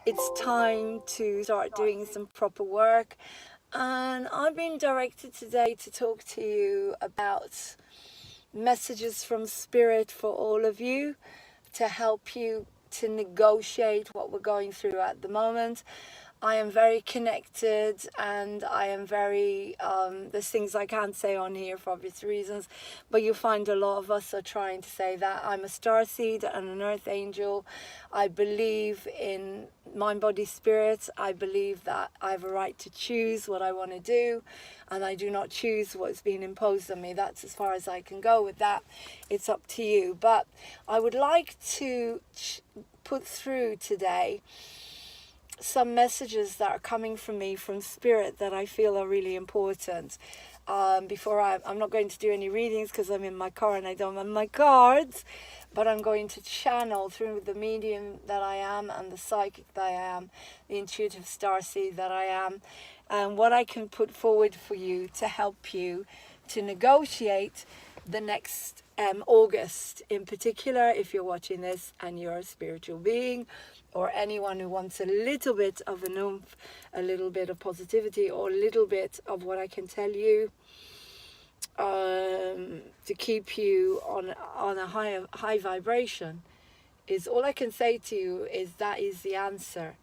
F: it's time to start doing some proper work. And I've been directed today to talk to you about messages from Spirit for all of you to help you to negotiate what we're going through at the moment. I am very connected, and I am very, there's things I can't say on here for obvious reasons, but you find a lot of us are trying to say that. I'm a starseed and an earth angel. I believe in mind, body, spirit. I believe that I have a right to choose what I want to do, and I do not choose what's being imposed on me. That's as far as I can go with that. It's up to you. But I would like to put through today some messages that are coming from me from Spirit that I feel are really important. Before I'm not going to do any readings because I'm in my car and I don't have my cards, but I'm going to channel through the medium that I am and the psychic that I am, the intuitive starseed that I am, and what I can put forward for you to help you to negotiate the next August, in particular, if you're watching this and you're a spiritual being, or anyone who wants a little bit of an oomph, a little bit of positivity, or a little bit of what I can tell you to keep you on a high vibration, is all I can say to you is that is the answer.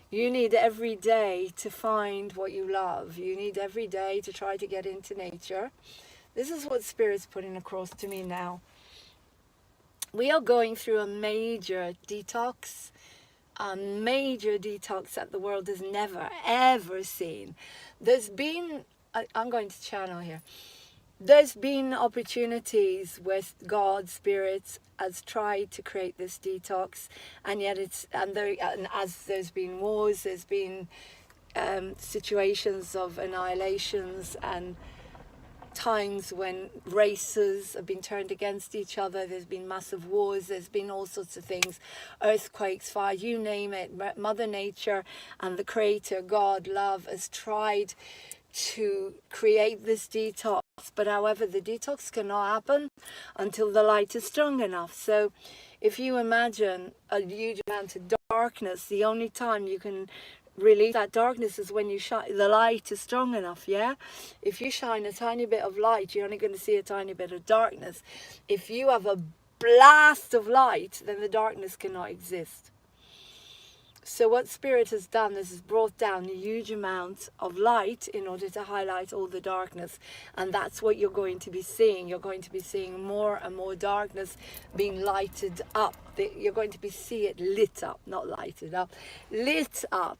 F: You need every day to find what you love. You need every day to try to get into nature. This is what Spirit's putting across to me now. We are going through a major detox that the world has never, ever seen. There's been, I'm going to channel here. There's been opportunities where God, Spirit, has tried to create this detox, and yet and as there's been wars, there's been situations of annihilations and times when races have been turned against each other. There's been massive wars, there's been all sorts of things, earthquakes, fire, you name it. Mother Nature and the Creator, God, love, has tried to create this detox, but however, the detox cannot happen until the light is strong enough. So if you imagine a huge amount of darkness, the only time you can release that darkness is when you shine, the light is strong enough. Yeah, if you shine a tiny bit of light, you're only going to see a tiny bit of darkness. If you have a blast of light, then the darkness cannot exist. So what Spirit has done is brought down a huge amount of light in order to highlight all the darkness. And that's what you're going to be seeing. You're going to be seeing more and more darkness being lighted up. You're going to see it lit up, not lighted up, lit up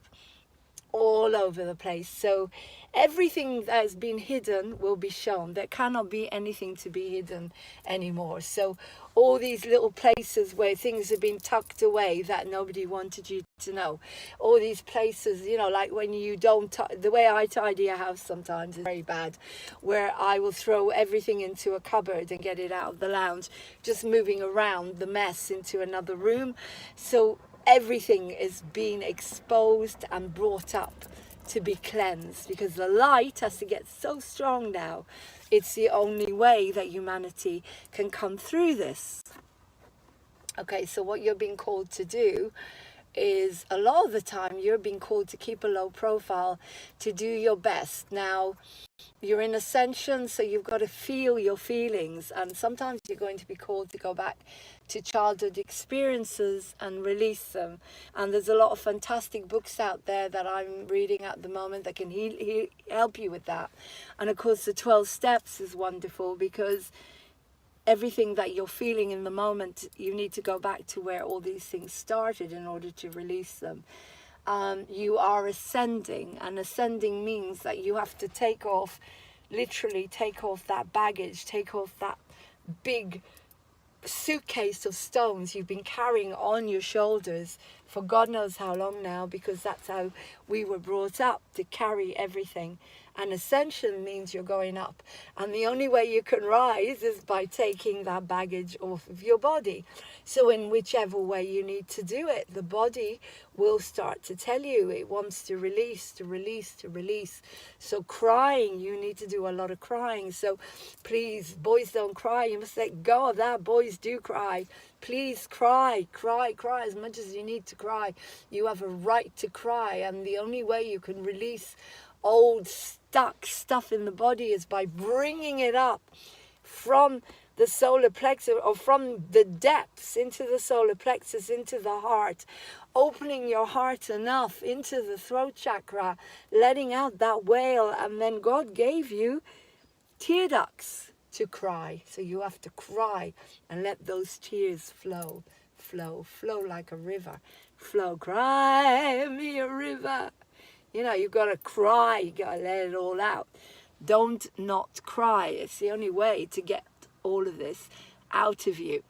F: all over the place. So everything that has been hidden will be shown. There cannot be anything to be hidden anymore. So all these little places where things have been tucked away that nobody wanted you to know, all these places, you know, like when you don't, the way I tidy a house sometimes is very bad, where I will throw everything into a cupboard and get it out of the lounge, just moving around the mess into another room. So everything is being exposed and brought up to be cleansed, because the light has to get so strong now. It's the only way that humanity can come through this. Okay, so what you're being called to do is, a lot of the time you're being called to keep a low profile, to do your best. Now, you're in ascension, so you've got to feel your feelings, and sometimes you're going to be called to go back to childhood experiences and release them. And there's a lot of fantastic books out there that I'm reading at the moment that can help you with that. And of course the 12 steps is wonderful, because everything that you're feeling in the moment, you need to go back to where all these things started in order to release them. You are ascending, and ascending means that you have to take off, literally take off that baggage, take off that big suitcase of stones you've been carrying on your shoulders for God knows how long now, because that's how we were brought up, to carry everything. And ascension means you're going up, and the only way you can rise is by taking that baggage off of your body. So in whichever way you need to do it, the body will start to tell you it wants to release, to release, to release. So crying, you need to do a lot of crying. So please, boys don't cry. You must let go of that. Boys do cry. Please cry, cry, cry as much as you need to cry. You have a right to cry, and the only way you can release old stuck stuff in the body is by bringing it up from the solar plexus, or from the depths into the solar plexus, into the heart, opening your heart enough into the throat chakra, letting out that wail. And then God gave you tear ducts to cry, so you have to cry and let those tears flow, flow, flow like a river, flow. Cry me a river. You know, you've got to cry, you got to let it all out. Don't not cry. It's the only way to get all of this out of you.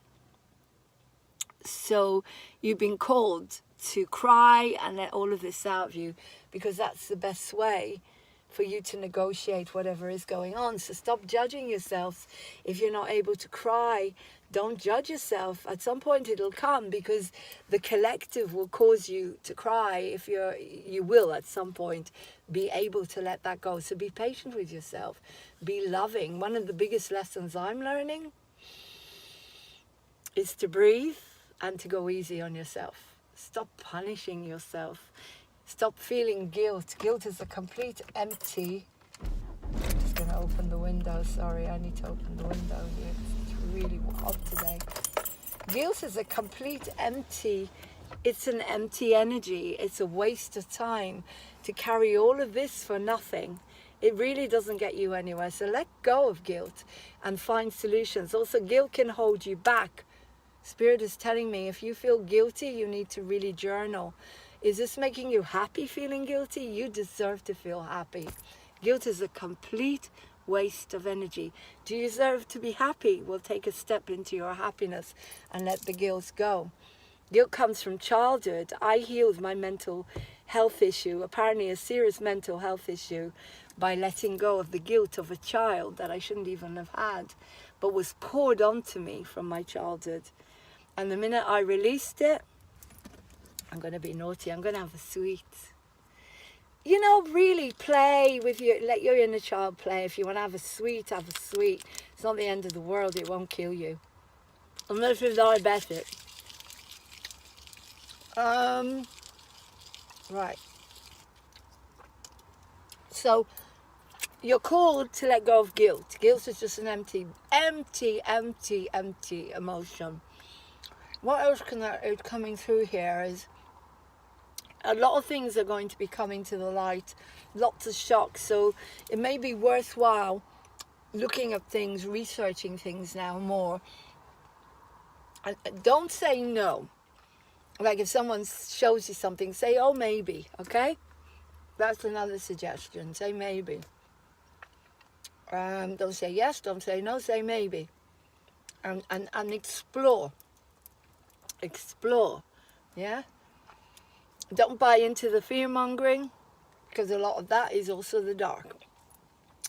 F: So you've been called to cry and let all of this out of you, because that's the best way for you to negotiate whatever is going on. So stop judging yourselves. If you're not able to cry, don't judge yourself. At some point it'll come, because the collective will cause you to cry. If you will at some point be able to let that go. So be patient with yourself. Be loving. One of the biggest lessons I'm learning is to breathe and to go easy on yourself. Stop punishing yourself. Stop feeling guilt. Guilt is a complete empty. I'm just going to open the window. Sorry, I need to open the window here. It's really hot today. Guilt is a complete empty. It's an empty energy. It's a waste of time to carry all of this for nothing. It really doesn't get you anywhere. So let go of guilt and find solutions. Also, guilt can hold you back. Spirit is telling me, if you feel guilty, you need to really journal. Is this making you happy, feeling guilty? You deserve to feel happy. Guilt is a complete waste of energy. Do you deserve to be happy? Well, take a step into your happiness and let the guilt go. Guilt comes from childhood. I healed my mental health issue, apparently a serious mental health issue, by letting go of the guilt of a child that I shouldn't even have had, but was poured onto me from my childhood. And the minute I released it, I'm going to be naughty. I'm going to have a sweet. You know, really play with your, let your inner child play. If you want to have a sweet, have a sweet. It's not the end of the world. It won't kill you. Unless you're diabetic. Right. So, you're called to let go of guilt. Guilt is just an empty emotion. What else is coming through here is a lot of things are going to be coming to the light, lots of shocks. So it may be worthwhile looking at things, researching things now more. And don't say no. Like if someone shows you something, say, oh, maybe, okay? That's another suggestion. Say maybe. Don't say yes, don't say no, say maybe. And explore. Explore, yeah? Don't buy into the fear-mongering, because a lot of that is also the dark.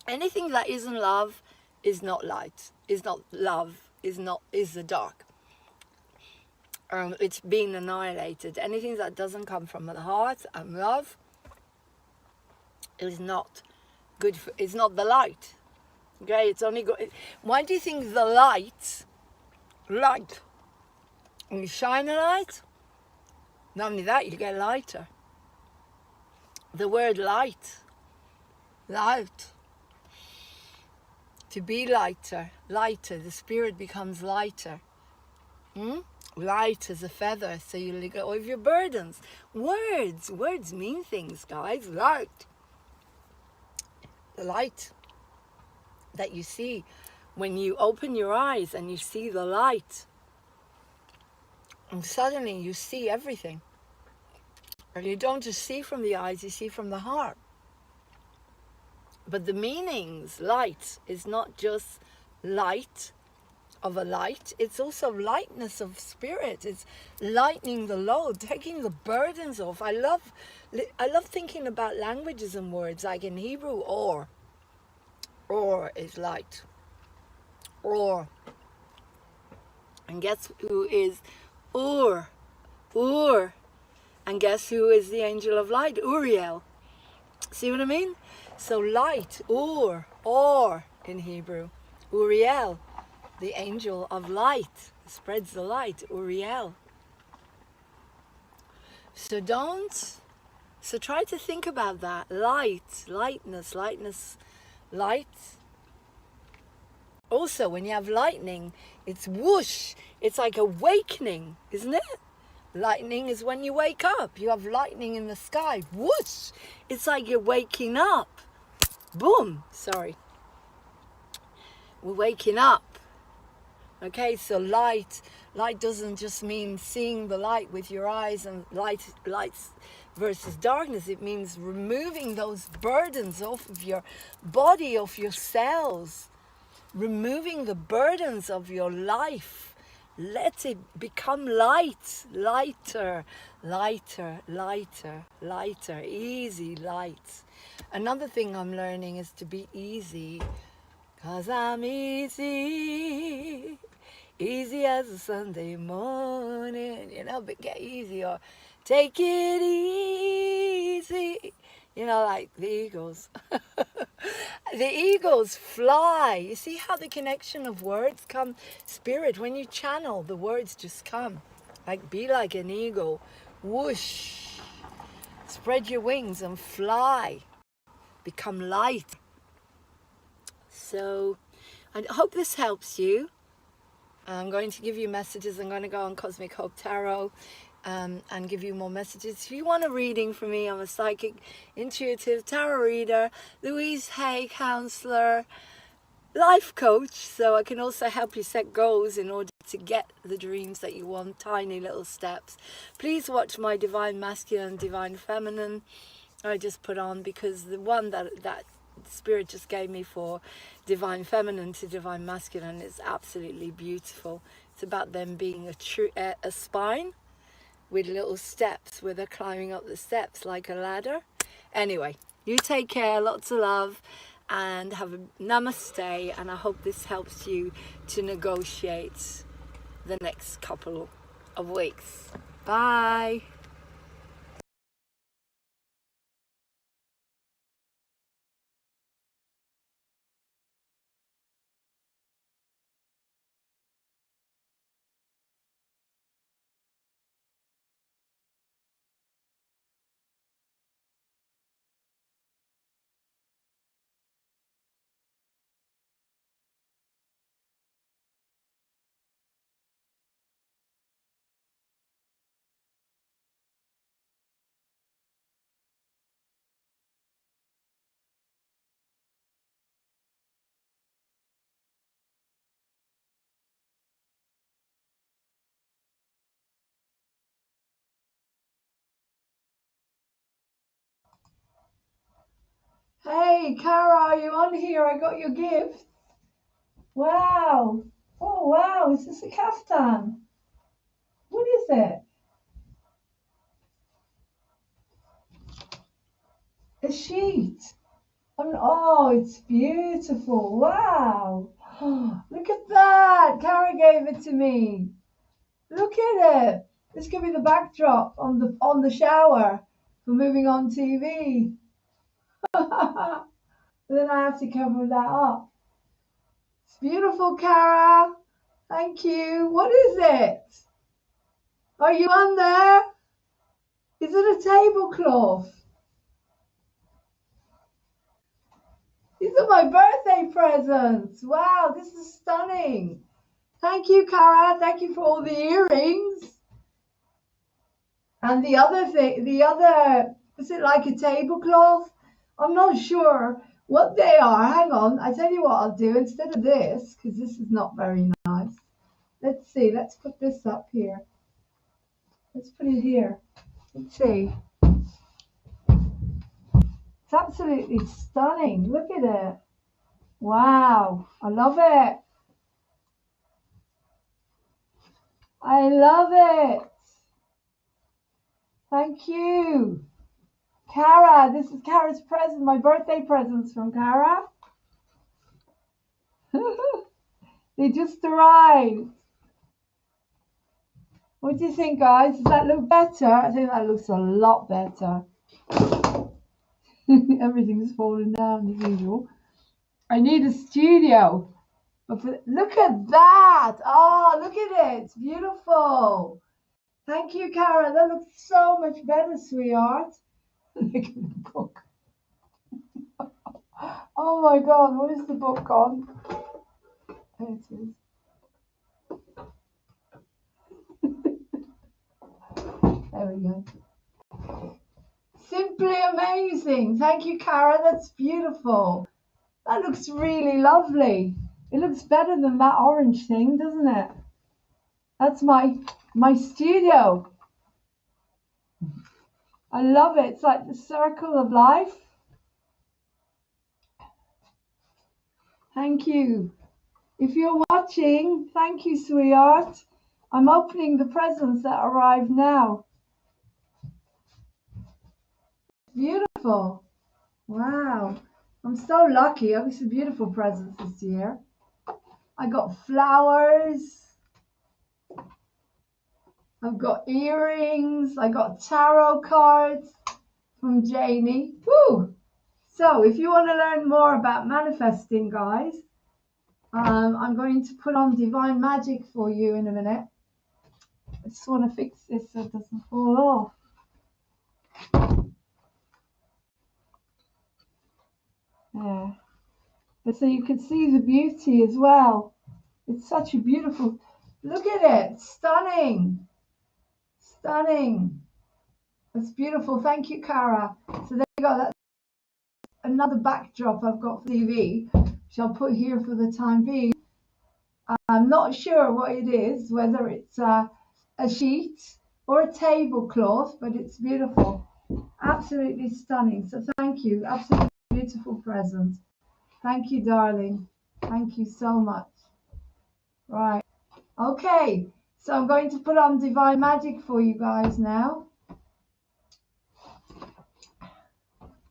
F: Anything that isn't love is not light, is not love, is the dark. It's being annihilated. Anything that doesn't come from the heart and love is not good for, it's not the light. Okay, it's only good. Why do you think the light, when you shine a light, not only that, you get lighter. The word light, to be lighter, the spirit becomes lighter. Light as a feather, so you let go of your burdens. Words mean things, guys. Light. The light that you see when you open your eyes and you see the light, and suddenly you see everything. And you don't just see from the eyes, you see from the heart. But the meanings, light, is not just light of a light, it's also lightness of spirit. It's lightening the load, taking the burdens off. I love thinking about languages and words, like in Hebrew, or is light. Or. And guess who is Ur? And guess who is the angel of light? Uriel. See what I mean? So light, or in Hebrew. Uriel, the angel of light, spreads the light, Uriel. So try to think about that. Lightness. Light. Also, when you have lightning, it's whoosh. It's like awakening, isn't it? Lightning is when you wake up. You have lightning in the sky. Whoosh! It's like you're waking up. Boom! Sorry. We're waking up. Okay, so light doesn't just mean seeing the light with your eyes and lights versus darkness. It means removing those burdens off of your body, off your cells. Removing the burdens of your life. Let it become lighter, easy light. Another thing I'm learning is to be easy, 'cause I'm easy as a Sunday morning, but get easy, or take it easy, like the eagles. The eagles fly. You see how the connection of words come? Spirit, when you channel, the words just come. Like, be like an eagle. Whoosh. Spread your wings and fly. Become light. So, I hope this helps you. I'm going to give you messages. I'm going to go on Cosmic Hope Tarot and give you more messages. If you want a reading from me, I'm a psychic, intuitive tarot reader, Louise Hay counselor, life coach. So I can also help you set goals in order to get the dreams that you want, tiny little steps. Please watch my Divine Masculine, Divine Feminine I just put on, because the one that Spirit just gave me for Divine Feminine to Divine Masculine is absolutely beautiful. It's about them being a spine with little steps, where they're climbing up the steps like a ladder. Anyway, you take care, lots of love, and have a namaste, and I hope this helps you to negotiate the next couple of weeks. Bye.
B: Hey, Cara, are you on here? I got your gift. Wow. Oh, wow. Is this a kaftan? What is it? A sheet. Oh, it's beautiful. Wow. Look at that. Cara gave it to me. Look at it. This could be the backdrop on the shower for Moving On TV. Then I have to cover that up. It's beautiful, Cara. Thank you. What is it? Are you on there? Is it a tablecloth? These are my birthday presents. Wow, this is stunning. Thank you, Cara. Thank you for all the earrings. And the other thing, is it like a tablecloth? I'm not sure what they are. Hang on. I tell you what I'll do instead of this, because this is not very nice. Let's see. Let's put this up here. Let's put it here. Let's see. It's absolutely stunning. Look at it. Wow. I love it. I love it. Thank you. Cara, this is Cara's present, my birthday presents from Cara. They just arrived. What do you think, guys? Does that look better? I think that looks a lot better. Everything's falling down as usual. I need a studio. Look at that. Oh, look at it. It's beautiful. Thank you, Cara. That looks so much better, sweetheart. Look at the book. Oh my God, what is the book on? There it is. There we go. Simply amazing. Thank you, Cara. That's beautiful. That looks really lovely. It looks better than that orange thing, doesn't it? That's my studio. I love it. It's like the circle of life. Thank you. If you're watching, thank you, sweetheart. I'm opening the presents that arrived now. Beautiful. Wow. I'm so lucky. I got some beautiful presents this year. I got flowers. I've got earrings. I got tarot cards from Janie. Woo! So if you want to learn more about manifesting, guys, I'm going to put on Divine Magic for you in a minute. I just want to fix this so it doesn't fall off. Yeah. But so you can see the beauty as well. It's such a beautiful, look at it, stunning, stunning. It's beautiful. Thank you, Cara. So there you go. That's another backdrop I've got for TV, which I'll put here for the time being. I'm not sure what it is, whether it's a sheet or a tablecloth, but it's beautiful. Absolutely stunning. So thank you. Absolutely beautiful present. Thank you, darling. Thank you so much. Right. Okay. So I'm going to put on Divine Magic for you guys now.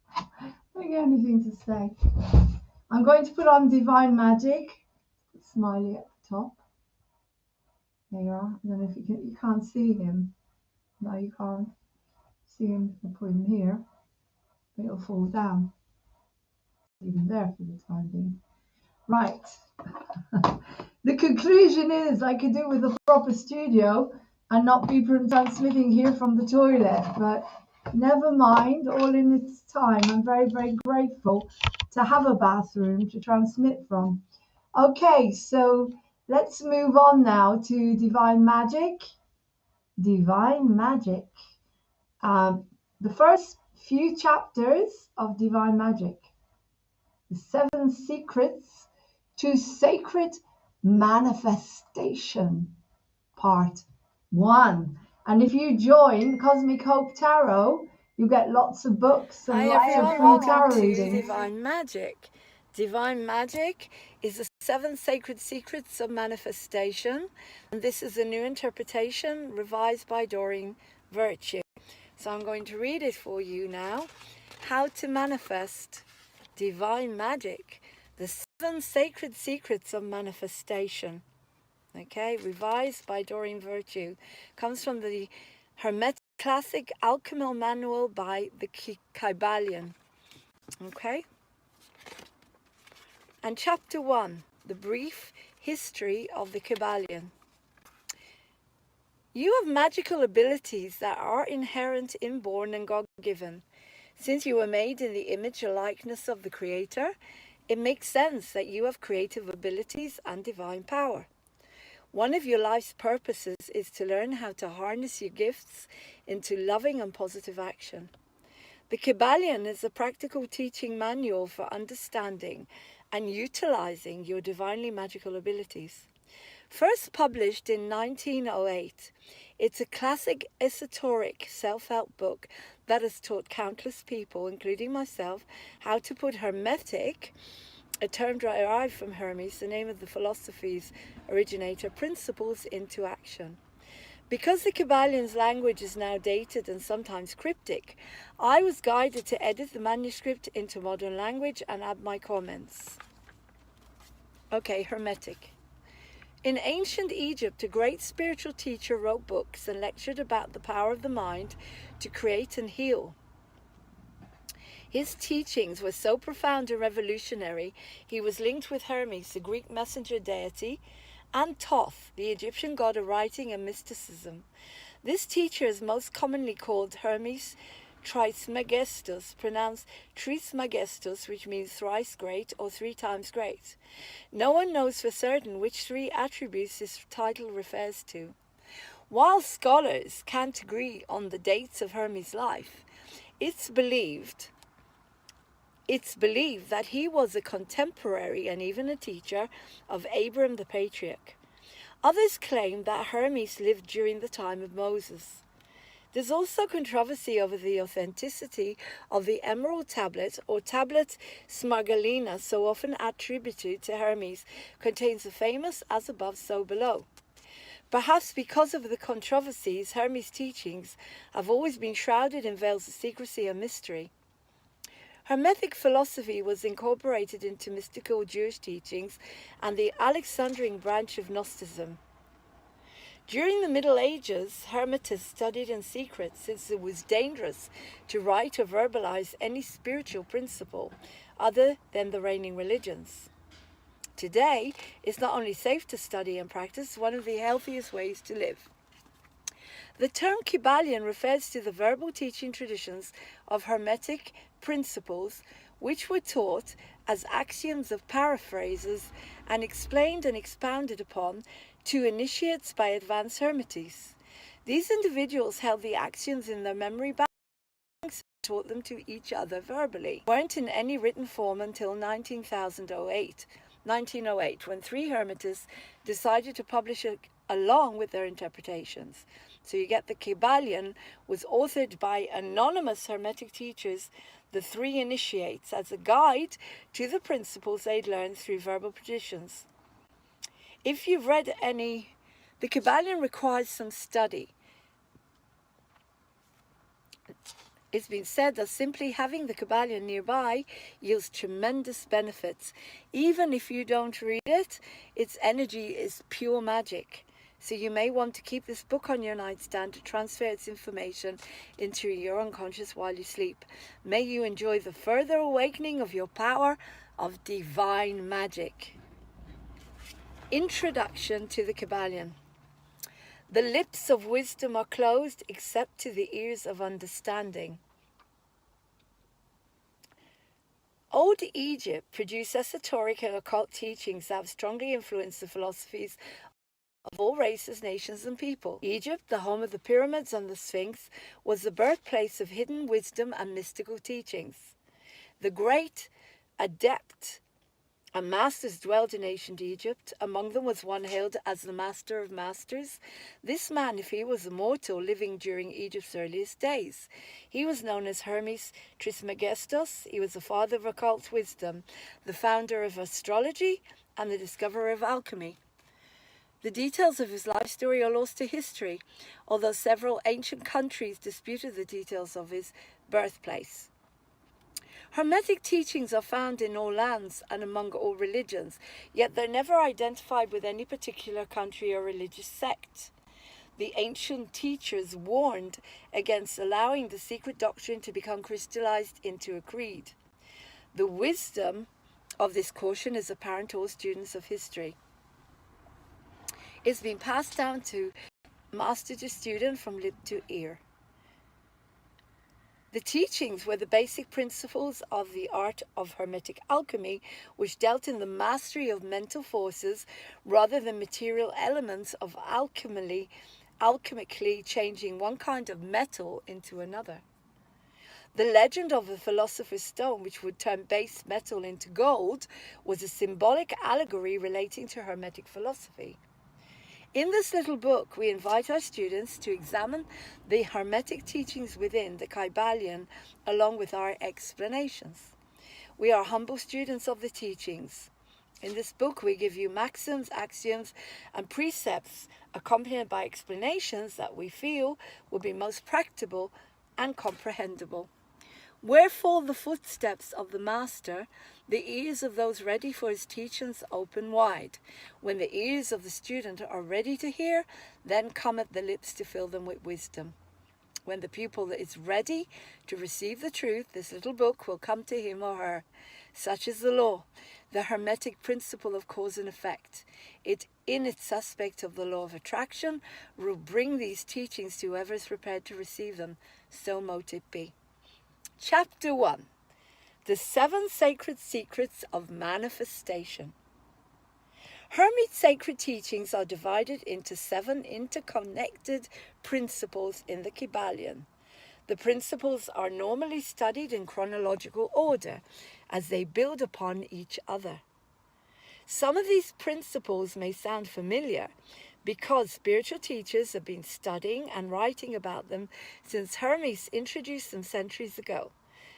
B: I don't get anything to say. I'm going to put on Divine Magic. Smiley at the top. There you are. I don't know if you can't see him. No, you can't see him. I'll put him here. But it'll fall down. Even there for the time being. Right. The conclusion is I could do with a proper studio and not be transmitting here from the toilet, but never mind, all in its time. I'm very, very grateful to have a bathroom to transmit from. Okay, so let's move on now to Divine Magic. Divine Magic. The first few chapters of Divine Magic. The 7 Secrets to Sacred Manifestation, Part 1. And if you join Cosmic Hope Tarot, You get lots of books and
F: Hi
B: lots of
F: everyone,
B: free tarot
F: welcome to
B: readings.
F: Divine Magic. Divine Magic is the 7 sacred secrets of manifestation, and this is a new interpretation revised by Doreen Virtue. So I'm going to read it for you now. How to manifest Divine Magic, the 7 sacred secrets of manifestation. Okay, revised by Doreen Virtue. Comes from the Hermetic Classic Alchemical Manual by the Kybalion. Okay? And chapter 1, the brief history of the Kybalion. You have magical abilities that are inherent, inborn, and God-given. Since you were made in the image and likeness of the Creator, it makes sense that you have creative abilities and divine power. One of your life's purposes is to learn how to harness your gifts into loving and positive action. The Kybalion is a practical teaching manual for understanding and utilizing your divinely magical abilities. First published in 1908, it's a classic esoteric self-help book that has taught countless people, including myself, how to put Hermetic, a term derived from Hermes, the name of the philosophy's originator, principles into action. Because the Kybalion's language is now dated and sometimes cryptic, I was guided to edit the manuscript into modern language and add my comments. Okay, Hermetic. In ancient Egypt, a great spiritual teacher wrote books and lectured about the power of the mind to create and heal. His teachings were so profound and revolutionary, he was linked with Hermes, the Greek messenger deity, and Thoth, the Egyptian god of writing and mysticism. This teacher is most commonly called Hermes Trismegistus, pronounced Trismegistus, which means thrice great or 3 times great. No one knows for certain which 3 attributes this title refers to. While scholars can't agree on the dates of Hermes' life, it's believed that he was a contemporary and even a teacher of Abraham the Patriarch. Others claim that Hermes lived during the time of Moses. There's also controversy over the authenticity of the Emerald Tablet, or Tablet Smaragdina, so often attributed to Hermes, contains the famous "as above, so below." Perhaps because of the controversies, Hermes' teachings have always been shrouded in veils of secrecy and mystery. Hermetic philosophy was incorporated into mystical Jewish teachings and the Alexandrian branch of Gnosticism. During the Middle Ages, Hermetists studied in secret since it was dangerous to write or verbalize any spiritual principle other than the reigning religions. Today, it's not only safe to study and practice, one of the healthiest ways to live. The term Kybalion refers to the verbal teaching traditions of Hermetic principles, which were taught as axioms of paraphrases and explained and expounded upon to initiates by advanced Hermetes. These individuals held the axioms in their memory banks and taught them to each other verbally. They weren't in any written form until 1908, when 3 Hermetists decided to publish it along with their interpretations. So you get the Kybalion was authored by anonymous Hermetic teachers, the 3 initiates, as a guide to the principles they'd learned through verbal traditions. If you've read any, the Kybalion requires some study. It's been said that simply having the Kybalion nearby yields tremendous benefits. Even if you don't read it, its energy is pure magic. So you may want to keep this book on your nightstand to transfer its information into your unconscious while you sleep. May you enjoy the further awakening of your power of divine magic. Introduction to the Kybalion. The lips of wisdom are closed except to the ears of understanding. Old Egypt produced esoteric and occult teachings that have strongly influenced the philosophies of all races, nations, and people. Egypt, the home of the pyramids and the Sphinx, was the birthplace of hidden wisdom and mystical teachings. The great adept And masters dwelled in ancient Egypt. Among them was one hailed as the Master of Masters. This man, if he was a mortal living during Egypt's earliest days, he was known as Hermes Trismegistus. He was the father of occult wisdom, the founder of astrology, and the discoverer of alchemy. The details of his life story are lost to history, although several ancient countries disputed the details of his birthplace. Hermetic teachings are found in all lands and among all religions, yet they're never identified with any particular country or religious sect. The ancient teachers warned against allowing the secret doctrine to become crystallized into a creed. The wisdom of this caution is apparent to all students of history. It's been passed down to master to student, from lip to ear. The teachings were the basic principles of the art of Hermetic alchemy, which dealt in the mastery of mental forces rather than material elements of alchemically changing one kind of metal into another. The legend of the philosopher's stone, which would turn base metal into gold, was a symbolic allegory relating to Hermetic philosophy. In this little book, we invite our students to examine the Hermetic teachings within the Kybalion, along with our explanations. We are humble students of the teachings. In this book, we give you maxims, axioms, and precepts accompanied by explanations that we feel will be most practicable and comprehensible. Wherefore the footsteps of the Master, the ears of those ready for his teachings open wide. When the ears of the student are ready to hear, then cometh the lips to fill them with wisdom. When the pupil is ready to receive the truth, this little book will come to him or her. Such is the law, the Hermetic principle of cause and effect. It, in its aspect of the law of attraction, will bring these teachings to whoever is prepared to receive them. So mote it be. Chapter 1. The 7 Sacred Secrets of Manifestation. Hermes' sacred teachings are divided into 7 interconnected principles in the Kybalion. The principles are normally studied in chronological order as they build upon each other. Some of these principles may sound familiar because spiritual teachers have been studying and writing about them since Hermes introduced them centuries ago.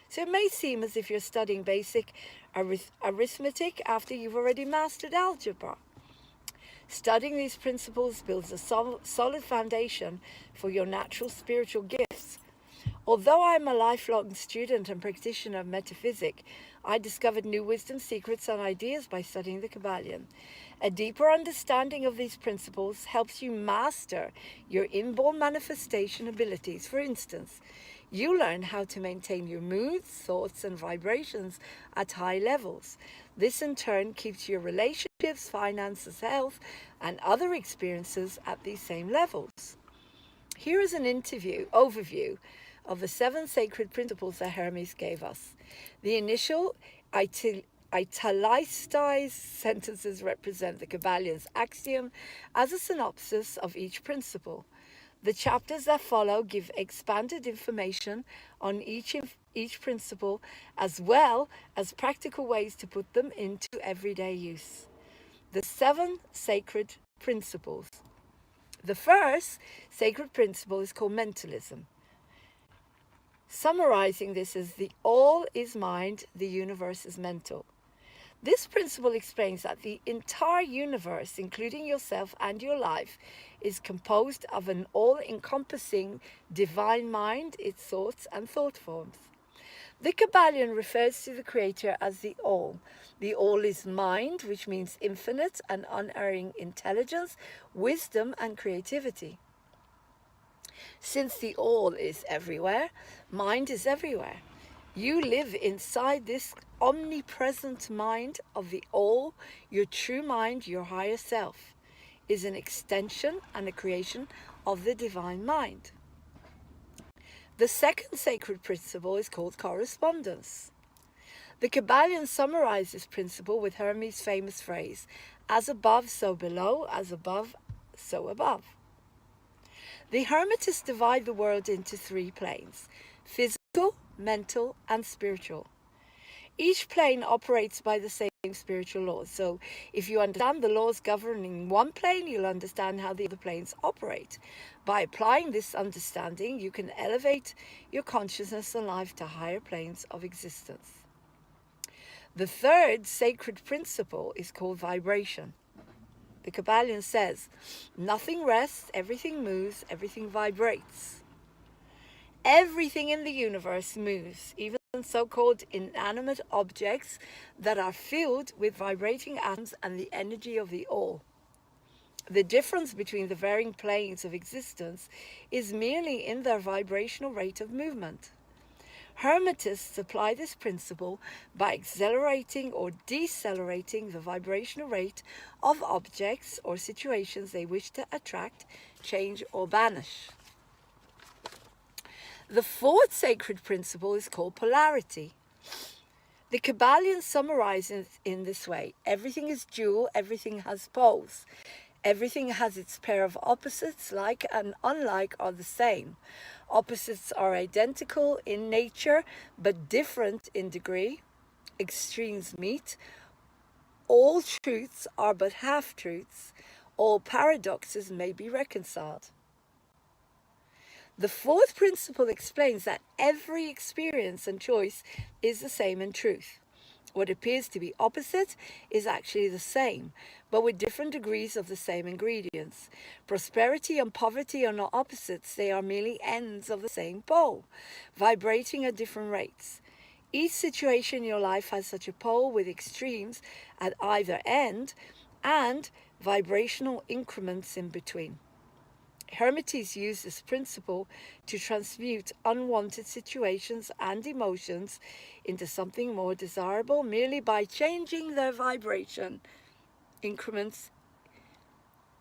F: So it may seem as if you're studying basic arithmetic after you've already mastered algebra. Studying these principles builds a solid foundation for your natural spiritual gifts. Although I'm a lifelong student and practitioner of metaphysics, I discovered new wisdom, secrets, and ideas by studying the Kybalion. A deeper understanding of these principles helps you master your inborn manifestation abilities. For instance, you learn how to maintain your moods, thoughts, and vibrations at high levels. This in turn keeps your relationships, finances, health, and other experiences at these same levels. Here is an overview of the 7 sacred principles that Hermes gave us. The initial italicized sentences represent the Kybalion's axiom as a synopsis of each principle. The chapters that follow give expanded information on each principle, as well as practical ways to put them into everyday use. The 7 sacred principles. The first sacred principle is called mentalism. Summarizing this as the all is mind, the universe is mental. This principle explains that the entire universe, including yourself and your life, is composed of an all-encompassing divine mind, its thoughts and thought forms. The Kybalion refers to the Creator as the all. The all is mind, which means infinite and unerring intelligence, wisdom, and creativity. Since the all is everywhere, mind is everywhere. You live inside this omnipresent mind of the all. Your true mind, your higher self, is an extension and a creation of the divine mind. The second sacred principle is called correspondence. The Kybalion summarizes this principle with Hermes' famous phrase, as above, so below, as above, so above. The Hermetists divide the world into 3 planes: physical, mental, and spiritual. Each plane operates by the same spiritual laws. So if you understand the laws governing one plane, you'll understand how the other planes operate. By applying this understanding, you can elevate your consciousness and life to higher planes of existence. The third sacred principle is called vibration. The Kabbalion says, nothing rests, everything moves, everything vibrates. Everything in the universe moves, even so-called inanimate objects that are filled with vibrating atoms and the energy of the all. The difference between the varying planes of existence is merely in their vibrational rate of movement. Hermetists apply this principle by accelerating or decelerating the vibrational rate of objects or situations they wish to attract, change, or banish. The fourth sacred principle is called polarity. The Kabbalion summarizes in this way: everything is dual, everything has poles. Everything has its pair of opposites, like and unlike are the same. Opposites are identical in nature, but different in degree. Extremes meet. All truths are but half-truths. All paradoxes may be reconciled. The fourth principle explains that every experience and choice is the same in truth. What appears to be opposite is actually the same, but with different degrees of the same ingredients. Prosperity and poverty are not opposites, they are merely ends of the same pole, vibrating at different rates. Each situation in your life has such a pole with extremes at either end and vibrational increments in between. Hermetes used this principle to transmute unwanted situations and emotions into something more desirable merely by changing their vibration increments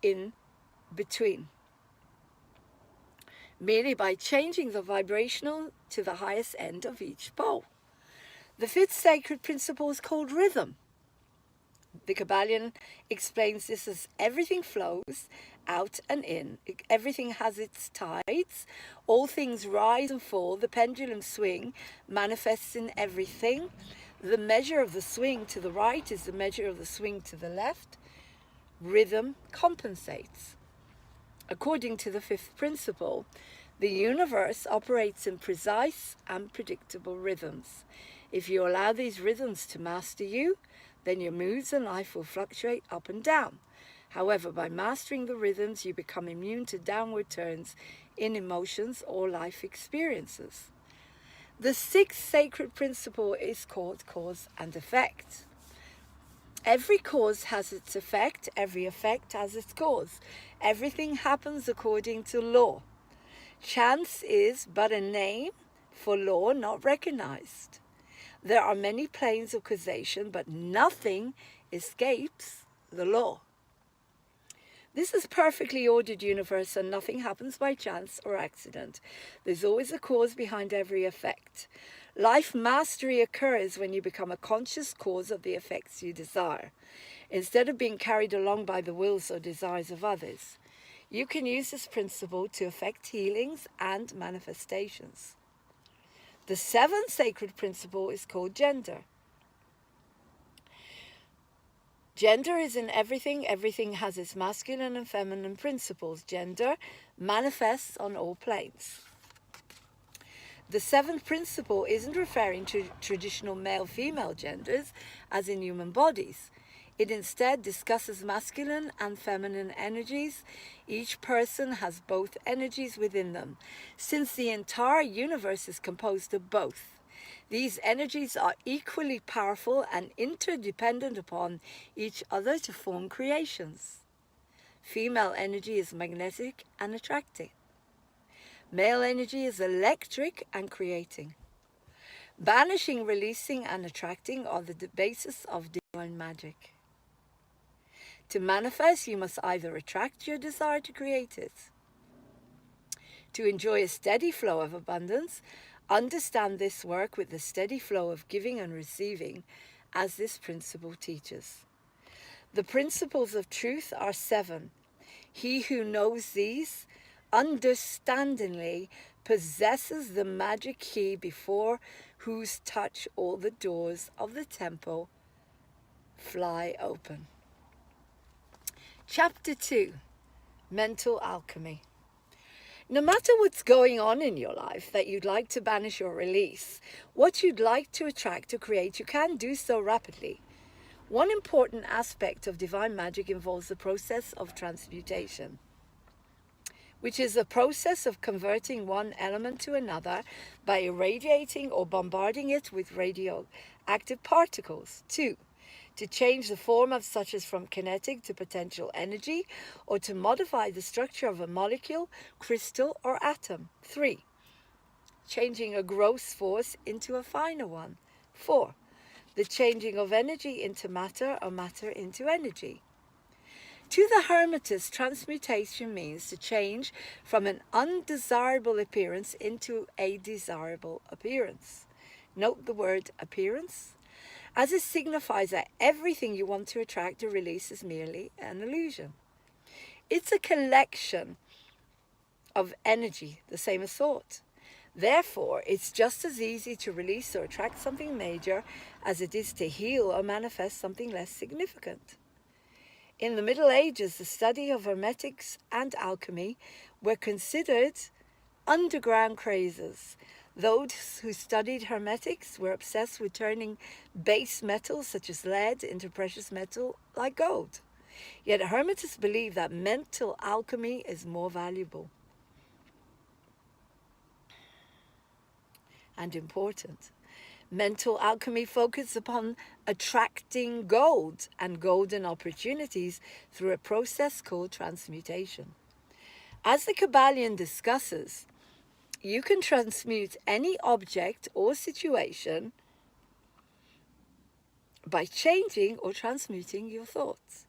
F: in between. Merely by changing the vibrational to the highest end of each pole. The fifth sacred principle is called rhythm. The Kabbalion explains this as everything flows out and in. Everything has its tides. All things rise and fall. The pendulum swing manifests in everything. The measure of the swing to the right is the measure of the swing to the left. Rhythm compensates. According to the fifth principle, the universe operates in precise and predictable rhythms. If you allow these rhythms to master you, then your moods and life will fluctuate up and down. However, by mastering the rhythms, you become immune to downward turns in emotions or life experiences. The sixth sacred principle is called cause and effect. Every cause has its effect, every effect has its cause. Everything happens according to law. Chance is but a name for law not recognized. There are many planes of causation, but nothing escapes the law. This is a perfectly ordered universe, and nothing happens by chance or accident. There's always a cause behind every effect. Life mastery occurs when you become a conscious cause of the effects you desire, instead of being carried along by the wills or desires of others. You can use this principle to effect healings and manifestations. The seventh sacred principle is called gender. Gender is in everything. Everything has its masculine and feminine principles. Gender manifests on all planes. The seventh principle isn't referring to traditional male-female genders as in human bodies. It instead discusses masculine and feminine energies. Each person has both energies within them, since the entire universe is composed of both. These energies are equally powerful and interdependent upon each other to form creations. Female energy is magnetic and attracting. Male energy is electric and creating. Banishing, releasing, and attracting are the basis of divine magic. To manifest, you must either attract your desire to create it. To enjoy a steady flow of abundance, understand this work with the steady flow of giving and receiving, as this principle teaches. The principles of truth are 7. He who knows these understandingly possesses the magic key before whose touch all the doors of the temple
A: fly open. Chapter 2, Mental Alchemy. No matter what's going on in your life that you'd like to banish or release, what you'd like to attract or create, you can do so rapidly. One important aspect of divine magic involves the process of transmutation, which is the process of converting one element to another by irradiating or bombarding it with radioactive particles. 2. To change the form of such as from kinetic to potential energy, or to modify the structure of a molecule, crystal, or atom. 3. Changing a gross force into a finer one. 4. The changing of energy into matter or matter into energy. To the Hermetist, transmutation means to change from an undesirable appearance into a desirable appearance. Note the word appearance, as it signifies that everything you want to attract or release is merely an illusion. It's a collection of energy, the same as thought. Therefore, it's just as easy to release or attract something major as it is to heal or manifest something less significant. In the Middle Ages, the study of hermetics and alchemy were considered underground crazes. Those who studied hermetics were obsessed with turning base metals such as lead into precious metal like gold. Yet Hermetists believe that mental alchemy is more valuable and important. Mental alchemy focuses upon attracting gold and golden opportunities through a process called transmutation. As the Kybalion discusses, you can transmute any object or situation by changing or transmuting your thoughts.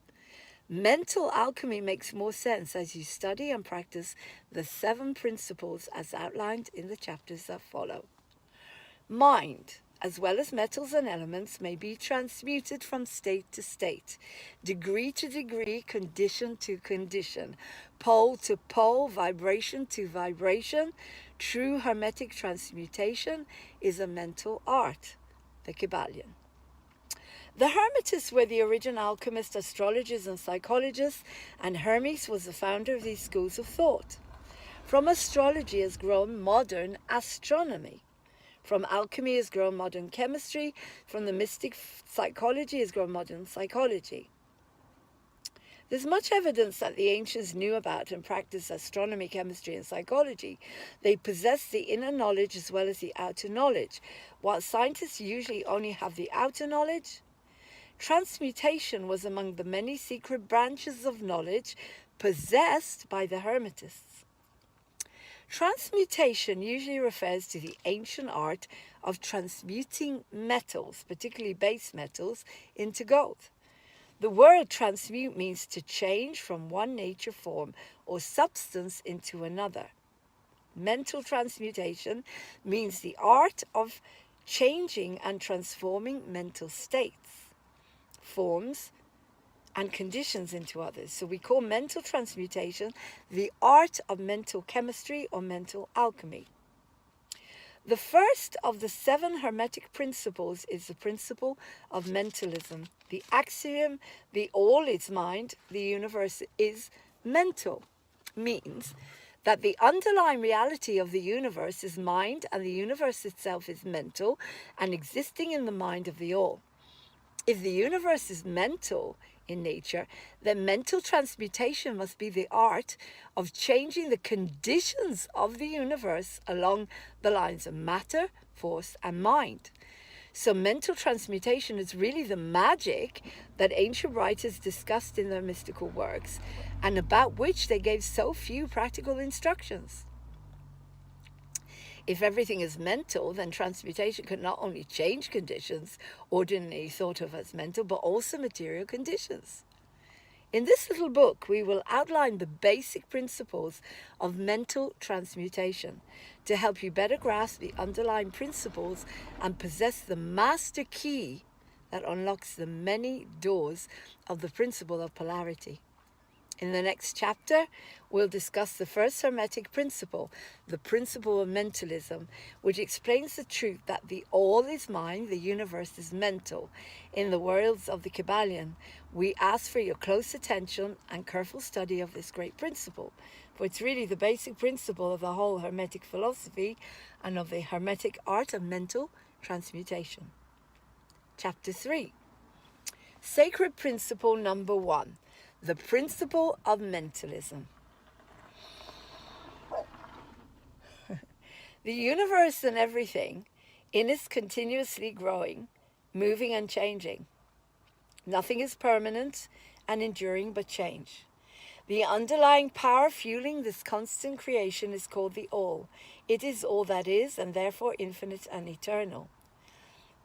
A: Mental alchemy makes more sense as you study and practice the 7 principles as outlined in the chapters that follow. Mind, as well as metals and elements, may be transmuted from state to state, degree to degree, condition to condition, pole to pole, vibration to vibration. True hermetic transmutation is a mental art, the Kybalion. The Hermetists were the original alchemists, astrologers, and psychologists, and Hermes was the founder of these schools of thought. From astrology has grown modern astronomy. From alchemy has grown modern chemistry. From the mystic psychology has grown modern psychology. There's much evidence that the ancients knew about and practiced astronomy, chemistry, and psychology. They possessed the inner knowledge as well as the outer knowledge. While scientists usually only have the outer knowledge, transmutation was among the many secret branches of knowledge possessed by the Hermetists. Transmutation usually refers to the ancient art of transmuting metals, particularly base metals, into gold. The word transmute means to change from one nature, form, or substance into another. Mental transmutation means the art of changing and transforming mental states, forms, and conditions into others. So we call mental transmutation the art of mental chemistry or mental alchemy. The first of the 7 Hermetic principles is the principle of mentalism. The axiom, the all is mind, the universe is mental, means that the underlying reality of the universe is mind and the universe itself is mental and existing in the mind of the all. If the universe is mental in nature, then mental transmutation must be the art of changing the conditions of the universe along the lines of matter, force, and mind. So mental transmutation is really the magic that ancient writers discussed in their mystical works, and about which they gave so few practical instructions. If everything is mental, then transmutation can not only change conditions ordinarily thought of as mental, but also material conditions. In this little book, we will outline the basic principles of mental transmutation to help you better grasp the underlying principles and possess the master key that unlocks the many doors of the principle of polarity. In the next chapter, we'll discuss the first Hermetic principle, the principle of mentalism, which explains the truth that the all is mind, the universe is mental. In the words of the Kybalion, we ask for your close attention and careful study of this great principle, for it's really the basic principle of the whole Hermetic philosophy and of the Hermetic art of mental transmutation. Chapter 3. Sacred principle number 1. The principle of mentalism. The universe and everything in is continuously growing, moving and changing. Nothing is permanent and enduring but change. The underlying power fueling this constant creation is called the All. It is all that is and therefore infinite and eternal.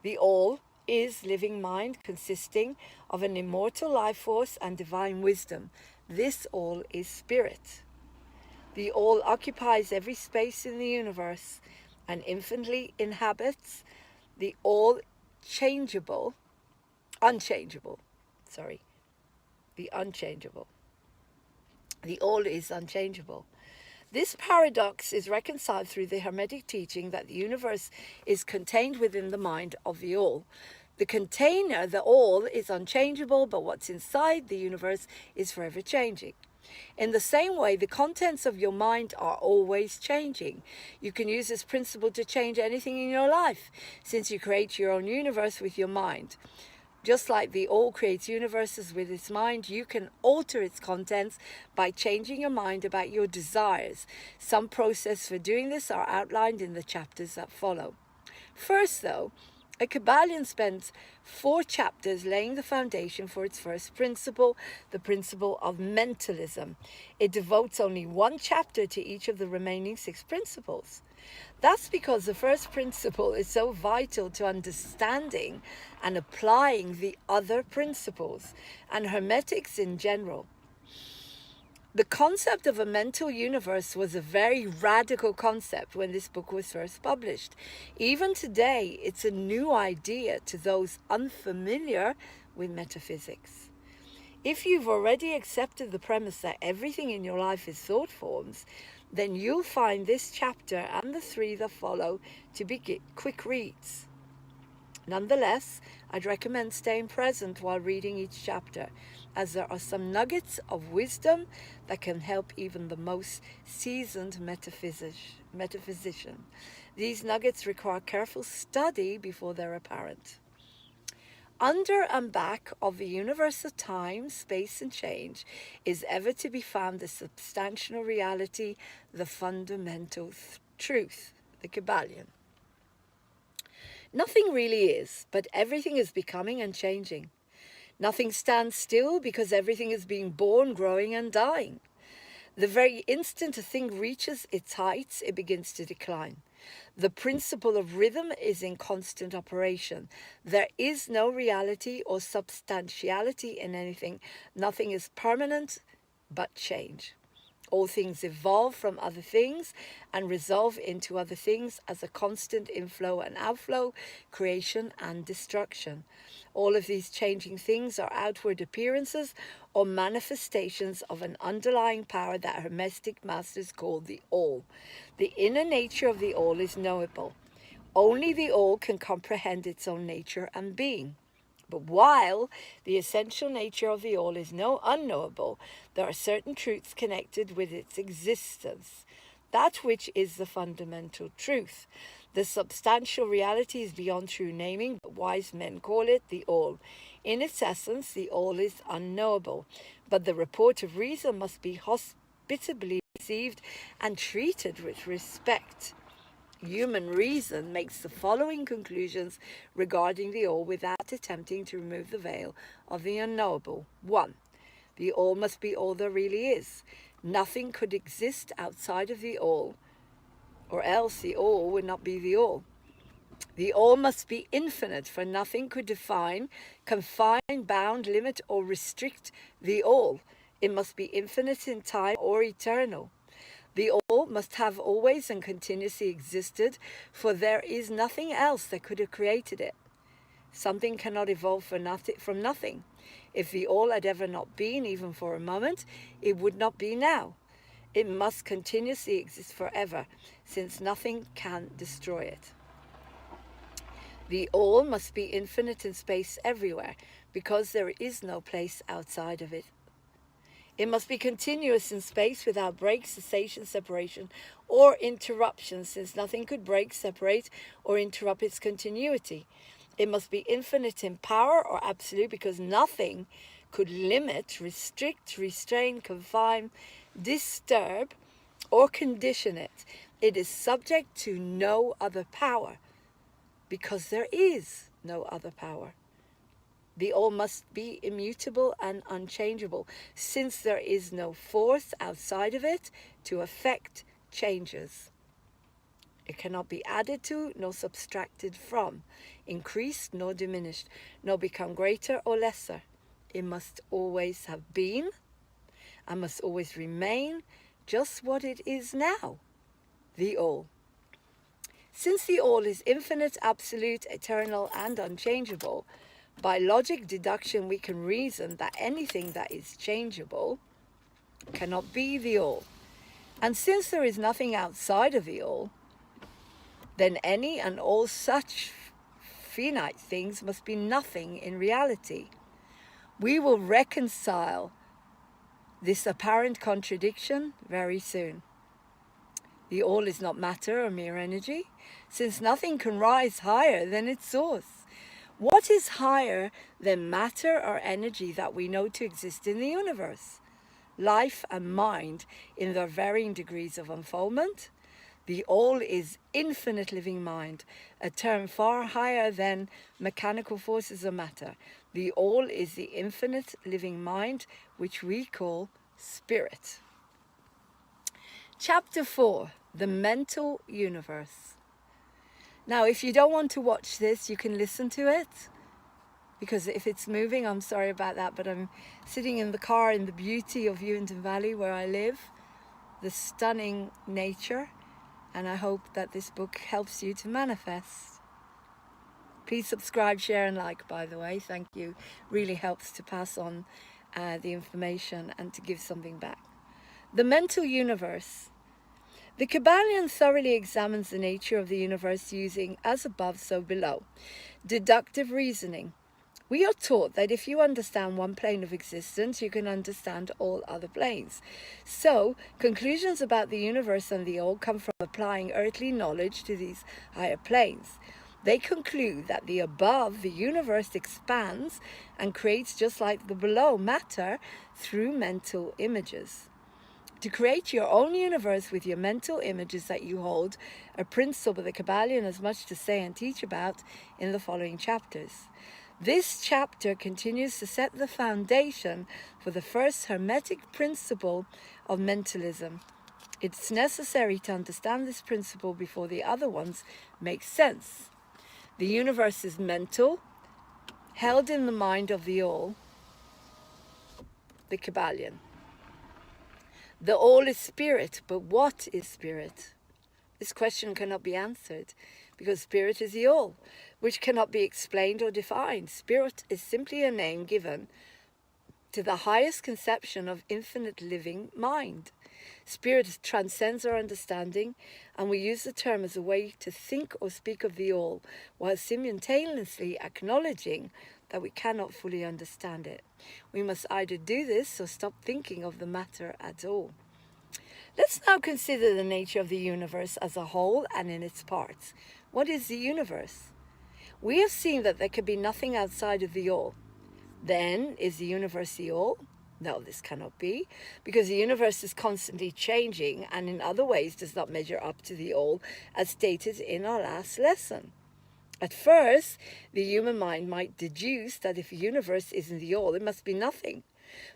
A: The All is living mind consisting of an immortal life force and divine wisdom. This All is spirit. The All occupies every space in the universe and infinitely inhabits the unchangeable. The All is unchangeable. This paradox is reconciled through the Hermetic teaching that the universe is contained within the mind of the All. The container, the All, is unchangeable, but what's inside the universe is forever changing. In the same way, the contents of your mind are always changing. You can use this principle to change anything in your life, since you create your own universe with your mind. Just like the All creates universes with its mind, you can alter its contents by changing your mind about your desires. Some process for doing this are outlined in the chapters that follow. First, though, a Kybalion spends 4 chapters laying the foundation for its first principle, the principle of mentalism. It devotes only 1 chapter to each of the remaining 6 principles. That's because the first principle is so vital to understanding and applying the other principles and Hermetics in general. The concept of a mental universe was a very radical concept when this book was first published. Even today, it's a new idea to those unfamiliar with metaphysics. If you've already accepted the premise that everything in your life is thought forms, then you'll find this chapter and the 3 that follow to be quick reads. Nonetheless, I'd recommend staying present while reading each chapter, as there are some nuggets of wisdom that can help even the most seasoned metaphysician. These nuggets require careful study before they're apparent. Under and back of the universe of time, space and change is ever to be found the substantial reality, the fundamental truth, the Kybalion. Nothing really is, but everything is becoming and changing. Nothing stands still because everything is being born, growing and dying. The very instant a thing reaches its heights, it begins to decline. The principle of rhythm is in constant operation. There is no reality or substantiality in anything. Nothing is permanent but change. All things evolve from other things and resolve into other things as a constant inflow and outflow, creation and destruction. All of these changing things are outward appearances or manifestations of an underlying power that Hermetic masters call the All. The inner nature of the All is knowable. Only the All can comprehend its own nature and being. But while the essential nature of the All is unknowable, there are certain truths connected with its existence. That which is the fundamental truth. The substantial reality is beyond true naming, but wise men call it the All. In its essence, the All is unknowable, but the report of reason must be hospitably received and treated with respect. Human reason makes the following conclusions regarding the All without attempting to remove the veil of the unknowable. 1. The All must be all there really is. Nothing could exist outside of the All, or else the All would not be the All. The All must be infinite, for nothing could define, confine, bound, limit, or restrict the All. It must be infinite in time or eternal. The All must have always and continuously existed, for there is nothing else that could have created it.
F: Something cannot evolve from nothing. If the all had ever not been, even for a moment, it would not be now. It must continuously exist forever, since nothing can destroy it. The all must be infinite in space everywhere, because there is no place outside of it. It must be continuous in space without break, cessation, separation, or interruption, since nothing could break, separate, or interrupt its continuity. It must be infinite in power or absolute, because nothing could limit, restrict, restrain, confine, disturb, or condition it. It is subject to no other power, because there is no other power. The all must be immutable and unchangeable, since there is no force outside of it to affect changes. It cannot be added to nor subtracted from, increased nor diminished, nor become greater or lesser. It must always have been and must always remain just what it is now, the all. Since the all is infinite, absolute, eternal, and unchangeable, by logic deduction we can reason that anything that is changeable cannot be the all. And since there is nothing outside of the all, then any and all such finite things must be nothing in reality. We will reconcile this apparent contradiction very soon. The all is not matter or mere energy, since nothing can rise higher than its source. What is higher than matter or energy that we know to exist in the universe? Life and mind in their varying degrees of unfoldment. The all is infinite living mind, a term far higher than mechanical forces of matter. The all is the infinite living mind, which we call spirit. Chapter 4, the mental universe. Now, if you don't want to watch this, you can listen to it, because if it's moving, I'm sorry about that, but I'm sitting in the car in the beauty of Uinta Valley where I live, the stunning nature, and I hope that this book helps you to manifest. Please subscribe, share, and like, by the way. Thank you. Really helps to pass on the information and to give something back. The mental universe. The Kybalion thoroughly examines the nature of the universe using as above, so below. Deductive reasoning. We are taught that if you understand one plane of existence, you can understand all other planes. So, conclusions about the universe and the all come from applying earthly knowledge to these higher planes. They conclude that the above, the universe, expands and creates just like the below, matter, through mental images. To create your own universe with your mental images that you hold, a principle the Kybalion has much to say and teach about in the following chapters. This chapter continues to set the foundation for the first hermetic principle of mentalism. It's necessary to understand this principle before the other ones make sense. The universe is mental, held in the mind of the all, the Kybalion. The all is spirit, but what is spirit? This question cannot be answered, because spirit is the all, which cannot be explained or defined. Spirit is simply a name given to the highest conception of infinite living mind. Spirit transcends our understanding, and we use the term as a way to think or speak of the all, while simultaneously acknowledging that we cannot fully understand it. We must either do this or stop thinking of the matter at all. Let's now consider the nature of the universe as a whole and in its parts. What is the universe? We have seen that there can be nothing outside of the all. Then, is the universe the all? No, this cannot be, because the universe is constantly changing and in other ways does not measure up to the all, as stated in our last lesson. At first, the human mind might deduce that if the universe isn't the all, it must be nothing.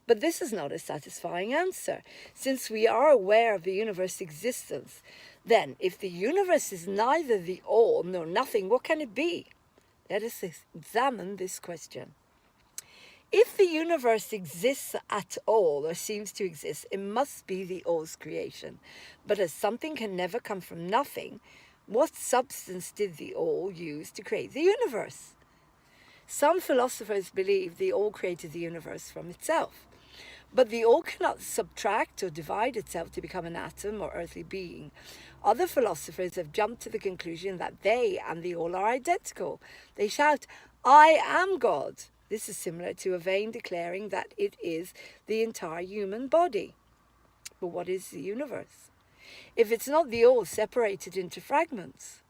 F: But this is not a satisfying answer, since we are aware of the universe's existence. Then, if the universe is neither the all nor nothing, what can it be? Let us examine this question. If the universe exists at all, or seems to exist, it must be the all's creation. But as something can never come from nothing, what substance did the all use to create the universe? Some philosophers believe the all created the universe from itself. But the all cannot subtract or divide itself to become an atom or earthly being. Other philosophers have jumped to the conclusion that they and the all are identical. They shout, "I am God." This is similar to a vein declaring that it is the entire human body. But what is the universe? If it's not the all separated into fragments,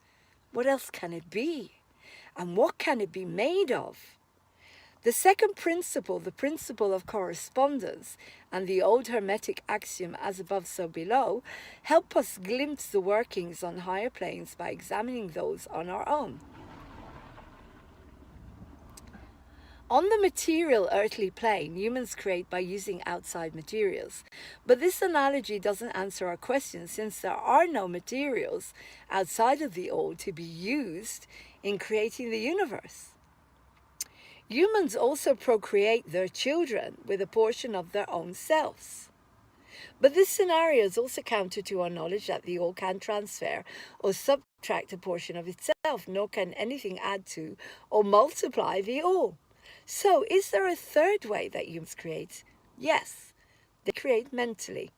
F: what else can it be? And what can it be made of? The second principle, the principle of correspondence, and the old Hermetic axiom, as above, so below, help us glimpse the workings on higher planes by examining those on our own. On the material earthly plane, humans create by using outside materials. But this analogy doesn't answer our question, since there are no materials outside of the all to be used in creating the universe. Humans also procreate their children with a portion of their own selves. But this scenario is also counter to our knowledge that the all can transfer or subtract a portion of itself, nor can anything add to or multiply the all. So, is there a third way that humans create? Yes, they create mentally.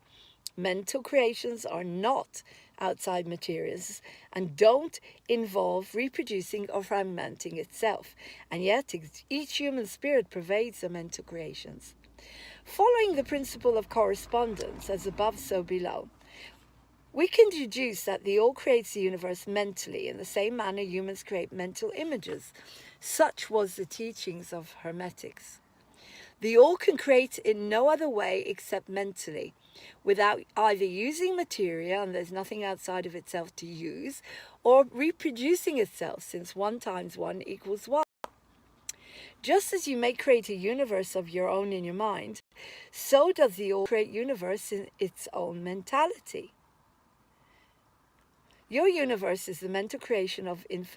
F: Mental creations are not outside materials and don't involve reproducing or fragmenting itself, and yet each human spirit pervades the mental creations. Following the principle of correspondence, as above, so below, we can deduce that the all creates the universe mentally in the same manner humans create mental images. Such was the teachings of Hermetics. The all can create in no other way except mentally, without either using materia, and there's nothing outside of itself to use, or reproducing itself, since 1 times 1 equals 1. Just as you may create a universe of your own in your mind, so does the all create universe in its own mentality. Your universe is the mental creation of a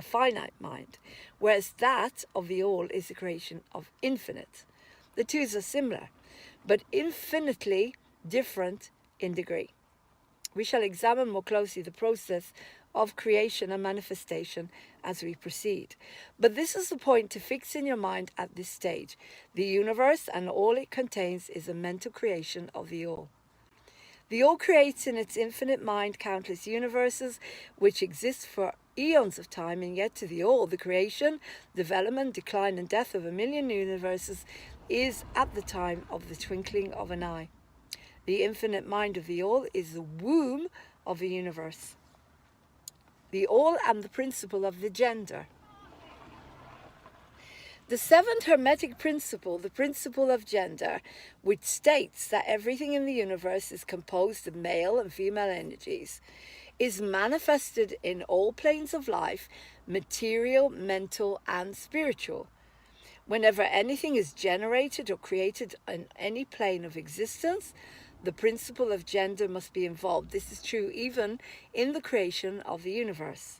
F: finite mind, whereas that of the all is the creation of infinite. The two are similar, but infinitely different in degree. We shall examine more closely the process of creation and manifestation as we proceed. But this is the point to fix in your mind at this stage. The universe and all it contains is a mental creation of the all. The all creates in its infinite mind countless universes which exist for eons of time, and yet to the all, the creation, development, decline and death of 1,000,000 universes is at the time of the twinkling of an eye. The infinite mind of the all is the womb of the universe. The all and the principle of the gender. The seventh Hermetic principle, the principle of gender, which states that everything in the universe is composed of male and female energies, is manifested in all planes of life, material, mental, and spiritual. Whenever anything is generated or created on any plane of existence, the principle of gender must be involved. This is true even in the creation of the universe.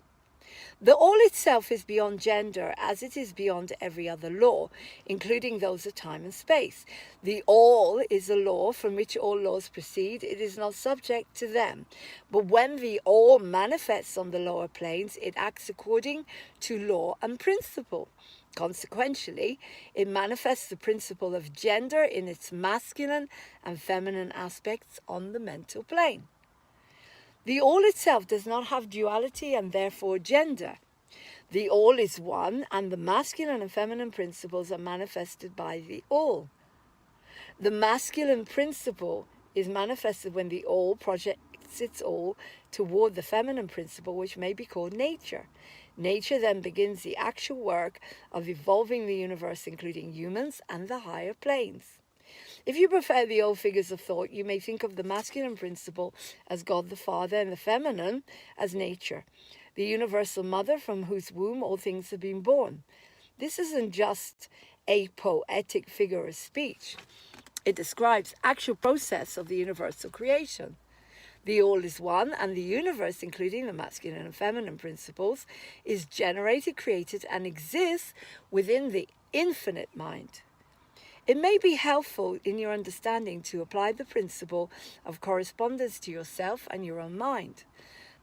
F: The all itself is beyond gender, as it is beyond every other law, including those of time and space. The all is a law from which all laws proceed. It is not subject to them. But when the all manifests on the lower planes, it acts according to law and principle. Consequently, it manifests the principle of gender in its masculine and feminine aspects on the mental plane. The all itself does not have duality and therefore gender. The all is one, and the masculine and feminine principles are manifested by the all. The masculine principle is manifested when the all projects its all toward the feminine principle, which may be called nature. Nature then begins the actual work of evolving the universe, including humans and the higher planes. If you prefer the old figures of thought, you may think of the masculine principle as God the Father and the feminine as nature, the universal mother from whose womb all things have been born. This isn't just a poetic figure of speech. It describes actual process of the universal creation. The all is one, and the universe, including the masculine and feminine principles, is generated, created, and exists within the infinite mind. It may be helpful in your understanding to apply the principle of correspondence to yourself and your own mind.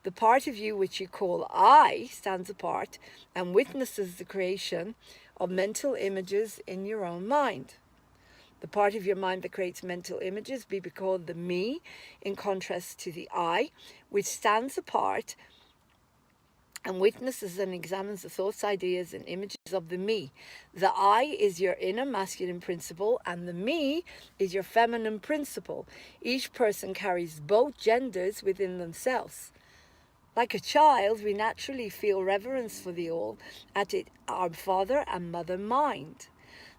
F: The part of you which you call I stands apart and witnesses the creation of mental images in your own mind. The part of your mind that creates mental images be called the me, in contrast to the I, which stands apart and witnesses and examines the thoughts, ideas, and images of the me. The I is your inner masculine principle, and the me is your feminine principle. Each person carries both genders within themselves. Like a child, we naturally feel reverence for the all at our father and mother mind.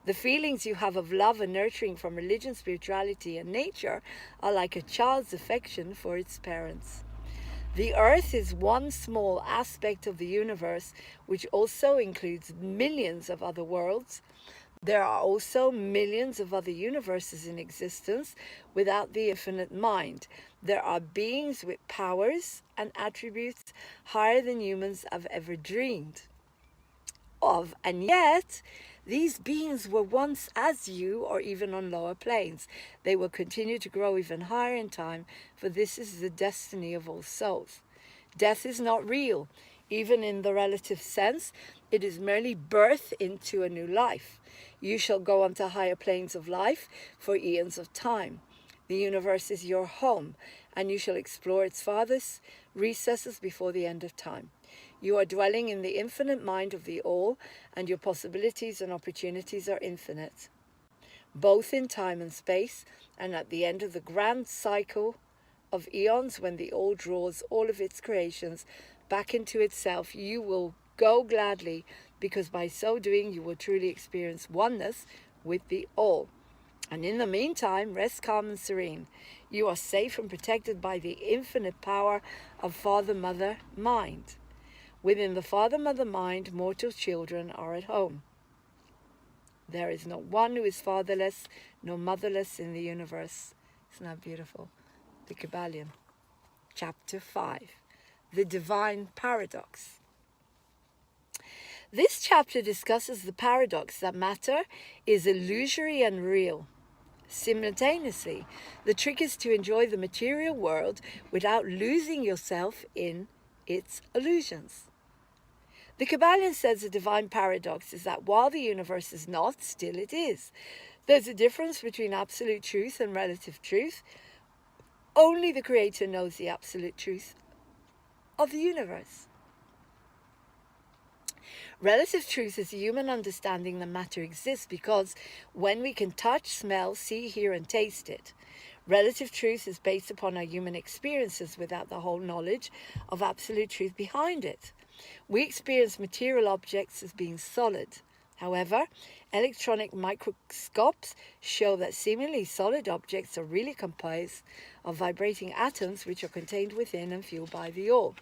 F: The feelings you have of love and nurturing from religion, spirituality, and nature are like a child's affection for its parents. The earth is one small aspect of the universe, which also includes millions of other worlds. There are also millions of other universes in existence without the infinite mind. There are beings with powers and attributes higher than humans have ever dreamed of, and yet these beings were once as you or even on lower planes. They will continue to grow even higher in time, for this is the destiny of all souls. Death is not real, even in the relative sense. It is merely birth into a new life. You shall go on to higher planes of life for eons of time. The universe is your home, and you shall explore its farthest recesses before the end of time. You are dwelling in the infinite mind of the all, and your possibilities and opportunities are infinite, both in time and space, and at the end of the grand cycle of eons, when the all draws all of its creations back into itself, you will go gladly, because by so doing you will truly experience oneness with the all. And in the meantime, rest calm and serene. You are safe and protected by the infinite power of Father-Mother mind. Within the Father-Mother mind, mortal children are at home. There is not one who is fatherless nor motherless in the universe. Isn't that beautiful? The Kybalion. Chapter 5. The Divine Paradox. This chapter discusses the paradox that matter is illusory and real. Simultaneously, the trick is to enjoy the material world without losing yourself in its illusions. The Kybalion says the divine paradox is that while the universe is not, still it is. There's a difference between absolute truth and relative truth. Only the Creator knows the absolute truth of the universe. Relative truth is a human understanding that matter exists because when we can touch, smell, see, hear, and taste it. Relative truth is based upon our human experiences without the whole knowledge of absolute truth behind it. We experience material objects as being solid. However, electronic microscopes show that seemingly solid objects are really composed of vibrating atoms which are contained within and fueled by the all.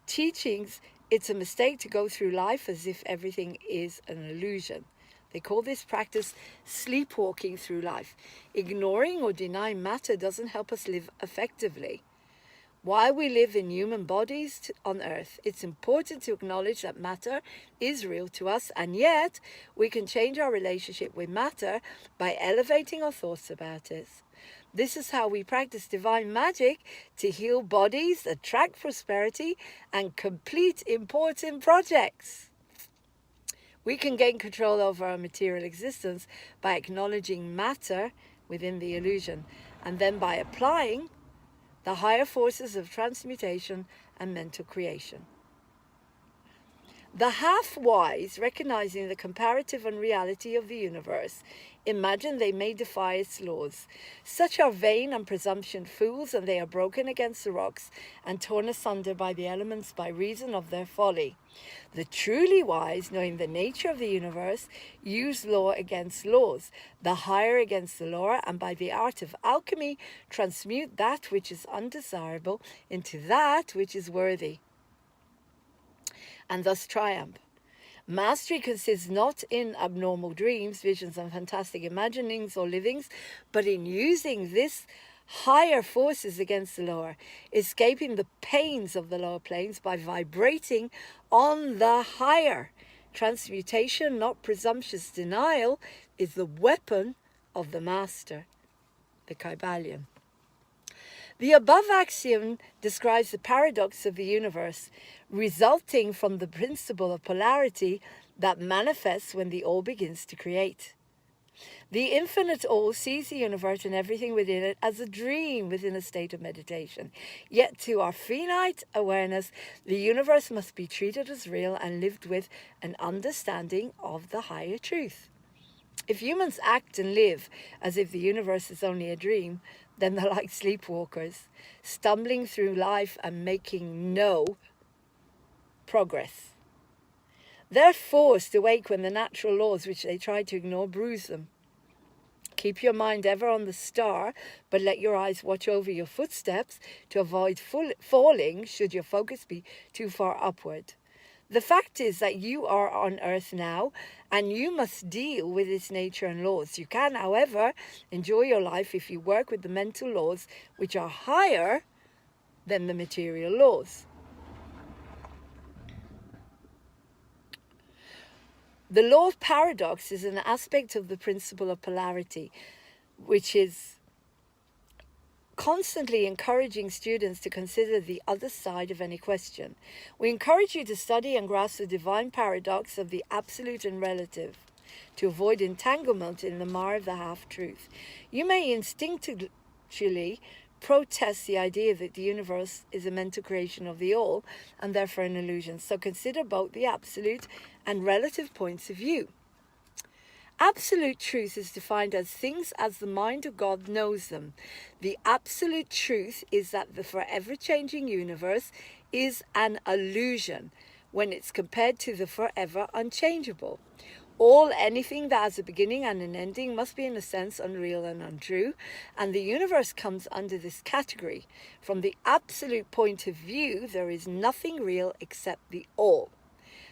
F: Teachings, it's a mistake to go through life as if everything is an illusion. They call this practice sleepwalking through life. Ignoring or denying matter doesn't help us live effectively. While we live in human bodies on earth, it's important to acknowledge that matter is real to us, and yet we can change our relationship with matter by elevating our thoughts about it. This is how we practice divine magic to heal bodies, attract prosperity, and complete important projects. We can gain control over our material existence by acknowledging matter within the illusion, and then by applying the higher forces of transmutation and mental creation. The half-wise, recognizing the comparative unreality of the universe, imagine they may defy its laws. Such are vain and presumption fools, and they are broken against the rocks and torn asunder by the elements by reason of their folly. The truly wise, knowing the nature of the universe, use law against laws, the higher against the lower, and by the art of alchemy transmute that which is undesirable into that which is worthy, and thus triumph. Mastery consists not in abnormal dreams, visions, and fantastic imaginings or livings, but in using this higher forces against the lower, escaping the pains of the lower planes by vibrating on the higher. Transmutation, not presumptuous denial, is the weapon of the master, the Kybalion. The above axiom describes the paradox of the universe, resulting from the principle of polarity that manifests when the all begins to create. The infinite all sees the universe and everything within it as a dream within a state of meditation. Yet to our finite awareness, the universe must be treated as real and lived with an understanding of the higher truth. If humans act and live as if the universe is only a dream, then they're like sleepwalkers, stumbling through life and making no progress. They're forced awake when the natural laws which they try to ignore bruise them. Keep your mind ever on the star, but let your eyes watch over your footsteps to avoid falling should your focus be too far upward. The fact is that you are on earth now, and you must deal with its nature and laws. You can, however, enjoy your life if you work with the mental laws which are higher than the material laws. The law of paradox is an aspect of the principle of polarity, which is constantly encouraging students to consider the other side of any question. We encourage you to study and grasp the divine paradox of the absolute and relative, to avoid entanglement in the mire of the half-truth. You may instinctually protest the idea that the universe is a mental creation of the all and therefore an illusion. So consider both the absolute and relative points of view. Absolute truth is defined as things as the mind of God knows them. The absolute truth is that the forever changing universe is an illusion when it's compared to the forever unchangeable. Anything that has a beginning and an ending must be in a sense unreal and untrue, and the universe comes under this category. From the absolute point of view, there is nothing real except the all.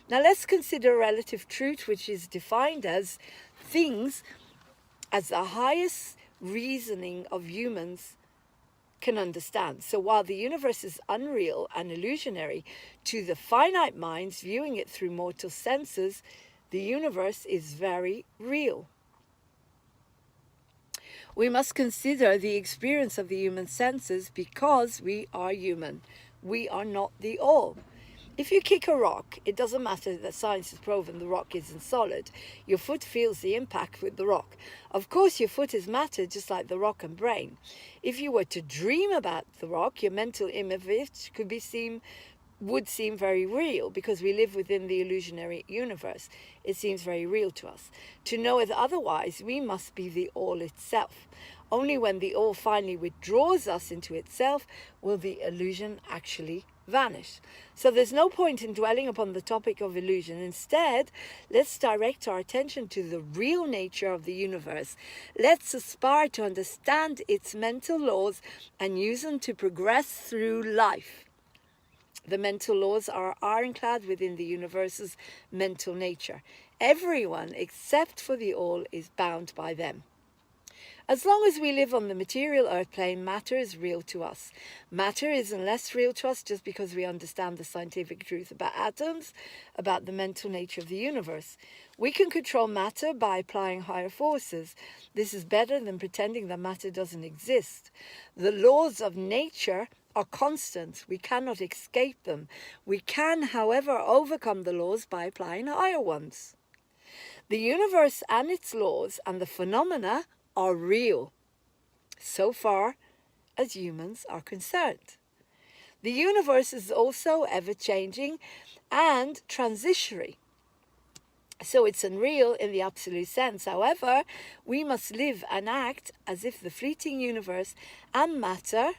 F: Now let's consider relative truth, which is defined as things as the highest reasoning of humans can understand. So while the universe is unreal and illusionary to the finite minds viewing it through mortal senses, the universe is very real. We must consider the experience of the human senses because we are human. We are not the all. If you kick a rock, it doesn't matter that science has proven the rock isn't solid. Your foot feels the impact with the rock. Of course, your foot is matter just like the rock and brain. If you were to dream about the rock, your mental image of it would seem very real because we live within the illusionary universe. It seems very real to us. To know it otherwise, we must be the all itself. Only when the all finally withdraws us into itself will the illusion actually vanish. So there's no point in dwelling upon the topic of illusion. Instead, let's direct our attention to the real nature of the universe. Let's aspire to understand its mental laws and use them to progress through life. The mental laws are ironclad within the universe's mental nature. Everyone, except for the all, is bound by them. As long as we live on the material earth plane, matter is real to us. Matter isn't less real to us just because we understand the scientific truth about atoms, about the mental nature of the universe. We can control matter by applying higher forces. This is better than pretending that matter doesn't exist. The laws of nature are constant. We cannot escape them. We can, however, overcome the laws by applying higher ones. The universe and its laws and the phenomena are real, so far as humans are concerned. The universe is also ever-changing and transitionary, so it's unreal in the absolute sense. However, we must live and act as if the fleeting universe and matter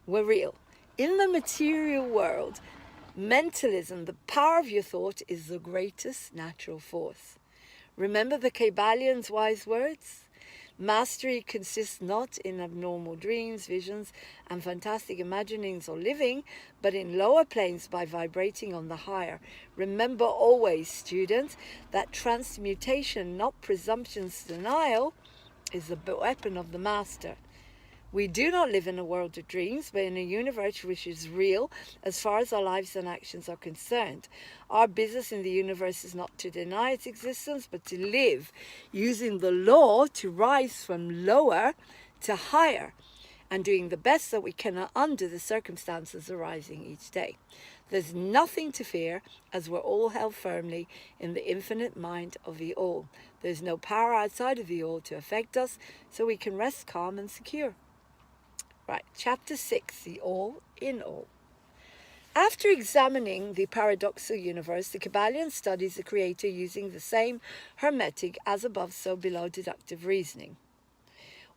F: were real. In the material world, mentalism, the power of your thought, is the greatest natural force. Remember the Kabbalions' wise words? Mastery consists not in abnormal dreams, visions, and fantastic imaginings or living, but in lower planes by vibrating on the higher. Remember always, students, that transmutation, not presumption's denial, is the weapon of the master. We do not live in a world of dreams, but in a universe which is real as far as our lives and actions are concerned. Our business in the universe is not to deny its existence, but to live using the law to rise from lower to higher. and doing the best that we can under the circumstances arising each day. There's nothing to fear, as we're all held firmly in the infinite mind of the All. There's no power outside of the All to affect us, so we can rest calm and secure. Right, chapter 6, the All in All. After examining the paradoxical universe, the Kabbalion studies the Creator using the same hermetic as above, so below deductive reasoning.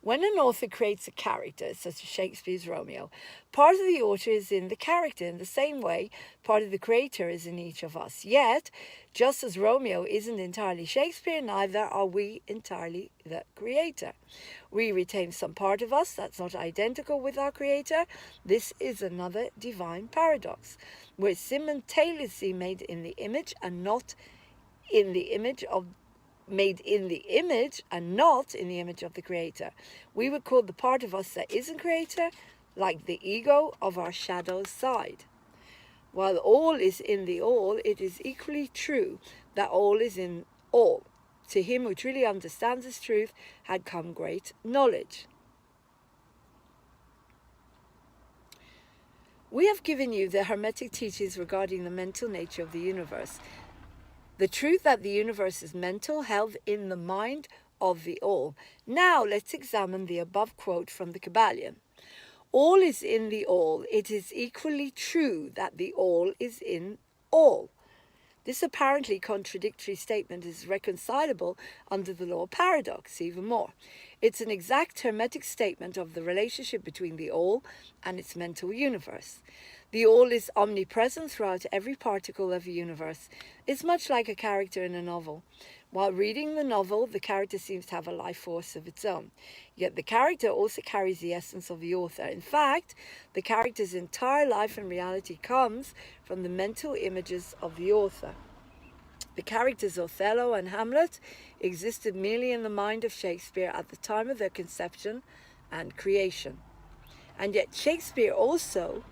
F: When an author creates a character, such as Shakespeare's Romeo, part of the author is in the character in the same way part of the creator is in each of us. Yet, just as Romeo isn't entirely Shakespeare, neither are we entirely the creator. We retain some part of us that's not identical with our creator. This is another divine paradox. We're simultaneously made in the image and not in the image of made in the image and not in the image of the creator. We would call the part of us that isn't creator like the ego of our shadow side. While all is in the all, it is equally true that all is in all. To him who truly understands this truth had come great knowledge. We have given you the Hermetic teachings regarding the mental nature of the universe. The truth that the universe is mental, held in the mind of the All. Now let's examine the above quote from the Kabbalion. All is in the All. It is equally true that the All is in all. This apparently contradictory statement is reconcilable under the law of paradox even more. It's an exact hermetic statement of the relationship between the All and its mental universe. The All is omnipresent throughout every particle of the universe. It's much like a character in a novel. While reading the novel, the character seems to have a life force of its own. Yet the character also carries the essence of the author. In fact, the character's entire life and reality comes from the mental images of the author. The characters Othello and Hamlet existed merely in the mind of Shakespeare at the time of their conception and creation. And yet Shakespeare also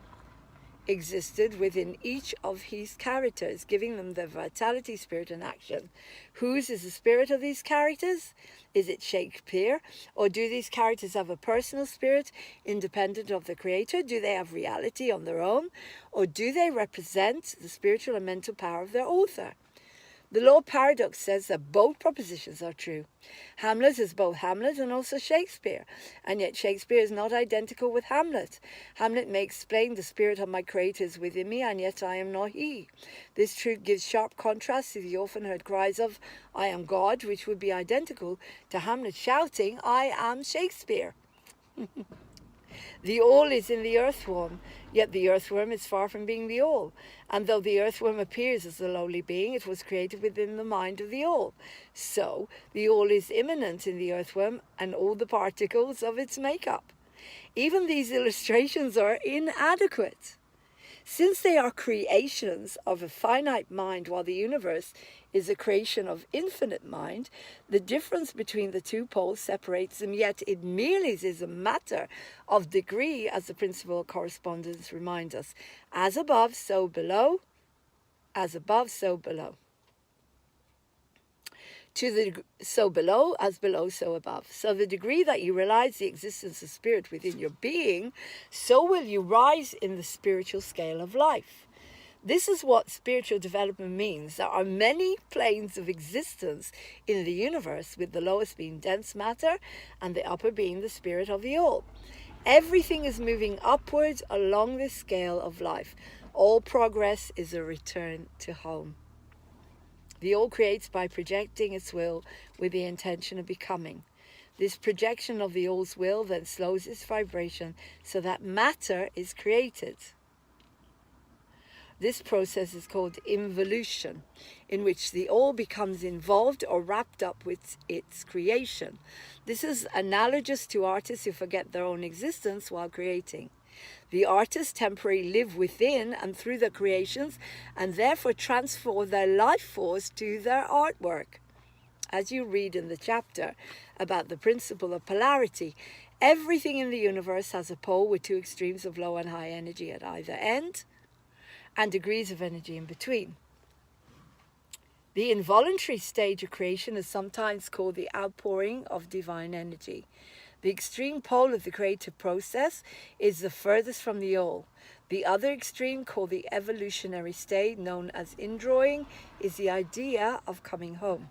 F: existed within each of his characters, giving them their vitality, spirit, and action. Whose is the spirit of these characters? Is it Shakespeare? Or do these characters have a personal spirit independent of the creator? Do they have reality on their own? Or do they represent the spiritual and mental power of their author? The law of paradox says that both propositions are true. Hamlet is both Hamlet and also Shakespeare, and yet Shakespeare is not identical with Hamlet. Hamlet may explain the spirit of my creator is within me, and yet I am not he. This truth gives sharp contrast to the often heard cries of, I am God, which would be identical to Hamlet shouting, I am Shakespeare. The all is in the earthworm, yet the earthworm is far from being the all. And though the earthworm appears as a lowly being, it was created within the mind of the all. So, the all is immanent in the earthworm and all the particles of its makeup. Even these illustrations are inadequate. Since they are creations of a finite mind, while the universe is a creation of infinite mind, the difference between the two poles separates them, yet it merely is a matter of degree, as the principle of correspondence reminds us. As above, so below. As above, so below. So below, as below, so above. So the degree that you realize the existence of spirit within your being, so will you rise in the spiritual scale of life. This is what spiritual development means. There are many planes of existence in the universe, with the lowest being dense matter and the upper being the spirit of the all. Everything is moving upwards along this scale of life. All progress is a return to home. The all creates by projecting its will with the intention of becoming. This projection of the all's will then slows its vibration so that matter is created. This process is called involution, in which the all becomes involved or wrapped up with its creation. This is analogous to artists who forget their own existence while creating. The artists temporarily live within and through their creations and therefore transfer their life force to their artwork. As you read in the chapter about the principle of polarity, everything in the universe has a pole with two extremes of low and high energy at either end and degrees of energy in between. The involuntary stage of creation is sometimes called the outpouring of divine energy. The extreme pole of the creative process is the furthest from the all. The other extreme, called the evolutionary state, known as indrawing, is the idea of coming home.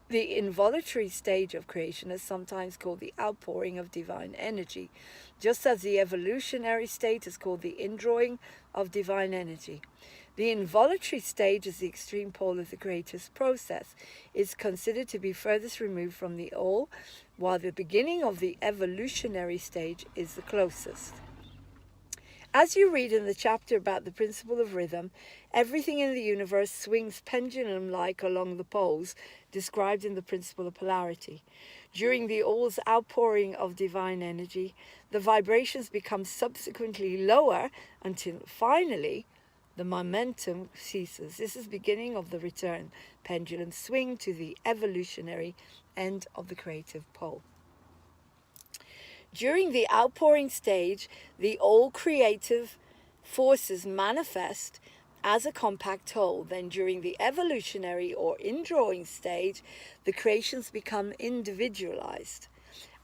F: The involuntary stage of creation is sometimes called the outpouring of divine energy, just as the evolutionary state is called the indrawing of divine energy. The involuntary stage is the extreme pole of the creative process. It's considered to be furthest removed from the all, while the beginning of the evolutionary stage is the closest. As you read in the chapter about the principle of rhythm, everything in the universe swings pendulum-like along the poles described in the principle of polarity. During the all's outpouring of divine energy, the vibrations become subsequently lower until finally the momentum ceases. This is the beginning of the return pendulum swing to the evolutionary end of the creative pole. During the outpouring stage, the all creative forces manifest as a compact whole. Then during the evolutionary or indrawing stage, the creations become individualized.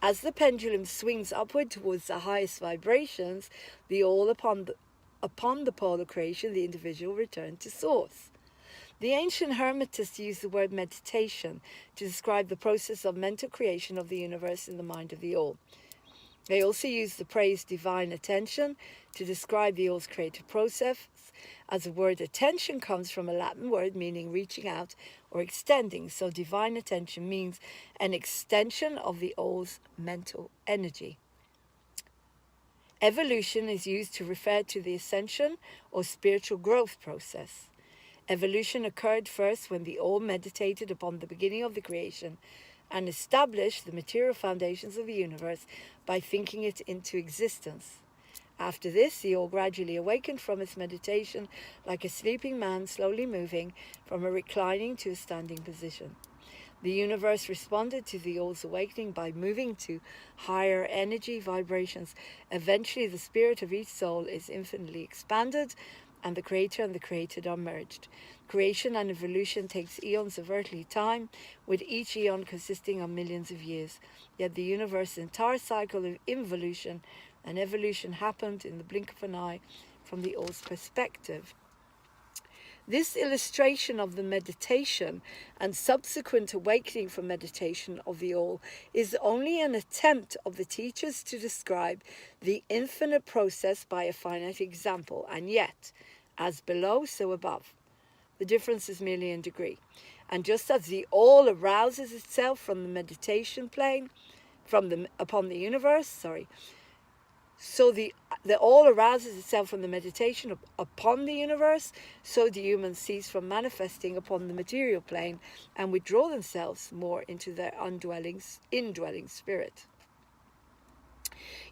F: As the pendulum swings upward towards the highest vibrations, the all upon the pole of creation, the individual return to source. The ancient Hermetists used the word meditation to describe the process of mental creation of the universe in the mind of the all. They also use the phrase divine attention to describe the all's creative process, as the word attention comes from a Latin word meaning reaching out or extending. So divine attention means an extension of the all's mental energy. Evolution is used to refer to the ascension or spiritual growth process. Evolution occurred first when the all meditated upon the beginning of the creation and established the material foundations of the universe by thinking it into existence. After this, the all gradually awakened from its meditation like a sleeping man slowly moving from a reclining to a standing position. The universe responded to the all's awakening by moving to higher energy vibrations. Eventually, the spirit of each soul is infinitely expanded, and the creator and the created are merged. Creation and evolution takes eons of earthly time, with each eon consisting of millions of years. Yet the universe's entire cycle of involution and evolution happened in the blink of an eye from the all's perspective. This illustration of the meditation and subsequent awakening from meditation of the all is only an attempt of the teachers to describe the infinite process by a finite example, and yet, as below, so above. The difference is merely in degree. And just as the all arouses itself from the meditation plane, upon the universe, so the all arouses itself from the meditation upon the universe, so the humans cease from manifesting upon the material plane and withdraw themselves more into their indwelling spirit.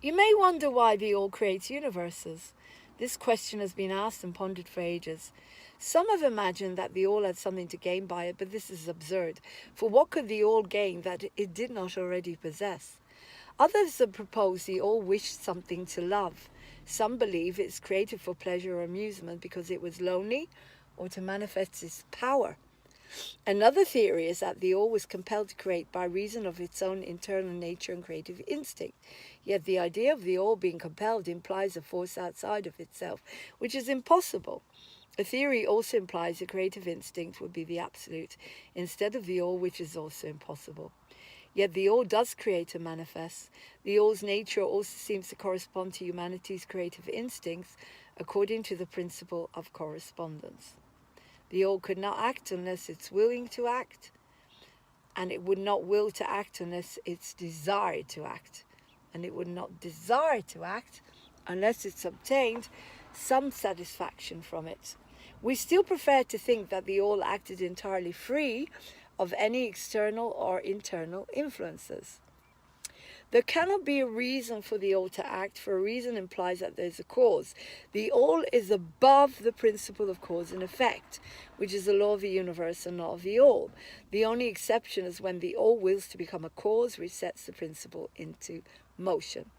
F: You may wonder why the all creates universes. This question has been asked and pondered for ages. Some have imagined that the all had something to gain by it, but this is absurd. For what could the all gain that it did not already possess? Others have proposed the all wished something to love. Some believe it's created for pleasure or amusement because it was lonely or to manifest its power. Another theory is that the all was compelled to create by reason of its own internal nature and creative instinct. Yet the idea of the all being compelled implies a force outside of itself, which is impossible. A theory also implies a creative instinct would be the absolute, instead of the all, which is also impossible. Yet the all does create and manifest. The all's nature also seems to correspond to humanity's creative instincts according to the principle of correspondence. The all could not act unless it's willing to act, and it would not will to act unless it's desired to act, and it would not desire to act unless it's obtained some satisfaction from it. We still prefer to think that the all acted entirely free of any external or internal influences. There cannot be a reason for the all to act, for a reason implies that there's a cause. The all is above the principle of cause and effect, which is the law of the universe and not of the all. The only exception is when the all wills to become a cause, which sets the principle into motion.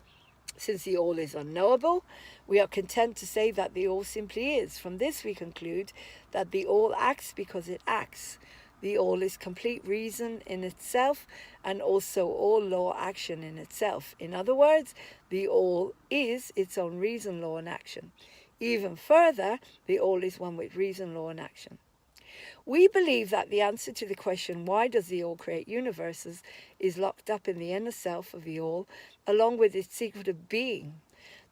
F: Since the all is unknowable, we are content to say that the all simply is. From this we conclude that the all acts because it acts. The all is complete reason in itself and also all law action in itself. In other words, the all is its own reason, law, and action. Even further, the all is one with reason, law, and action. We believe that the answer to the question, why does the all create universes, is locked up in the inner self of the all, along with its secret of being.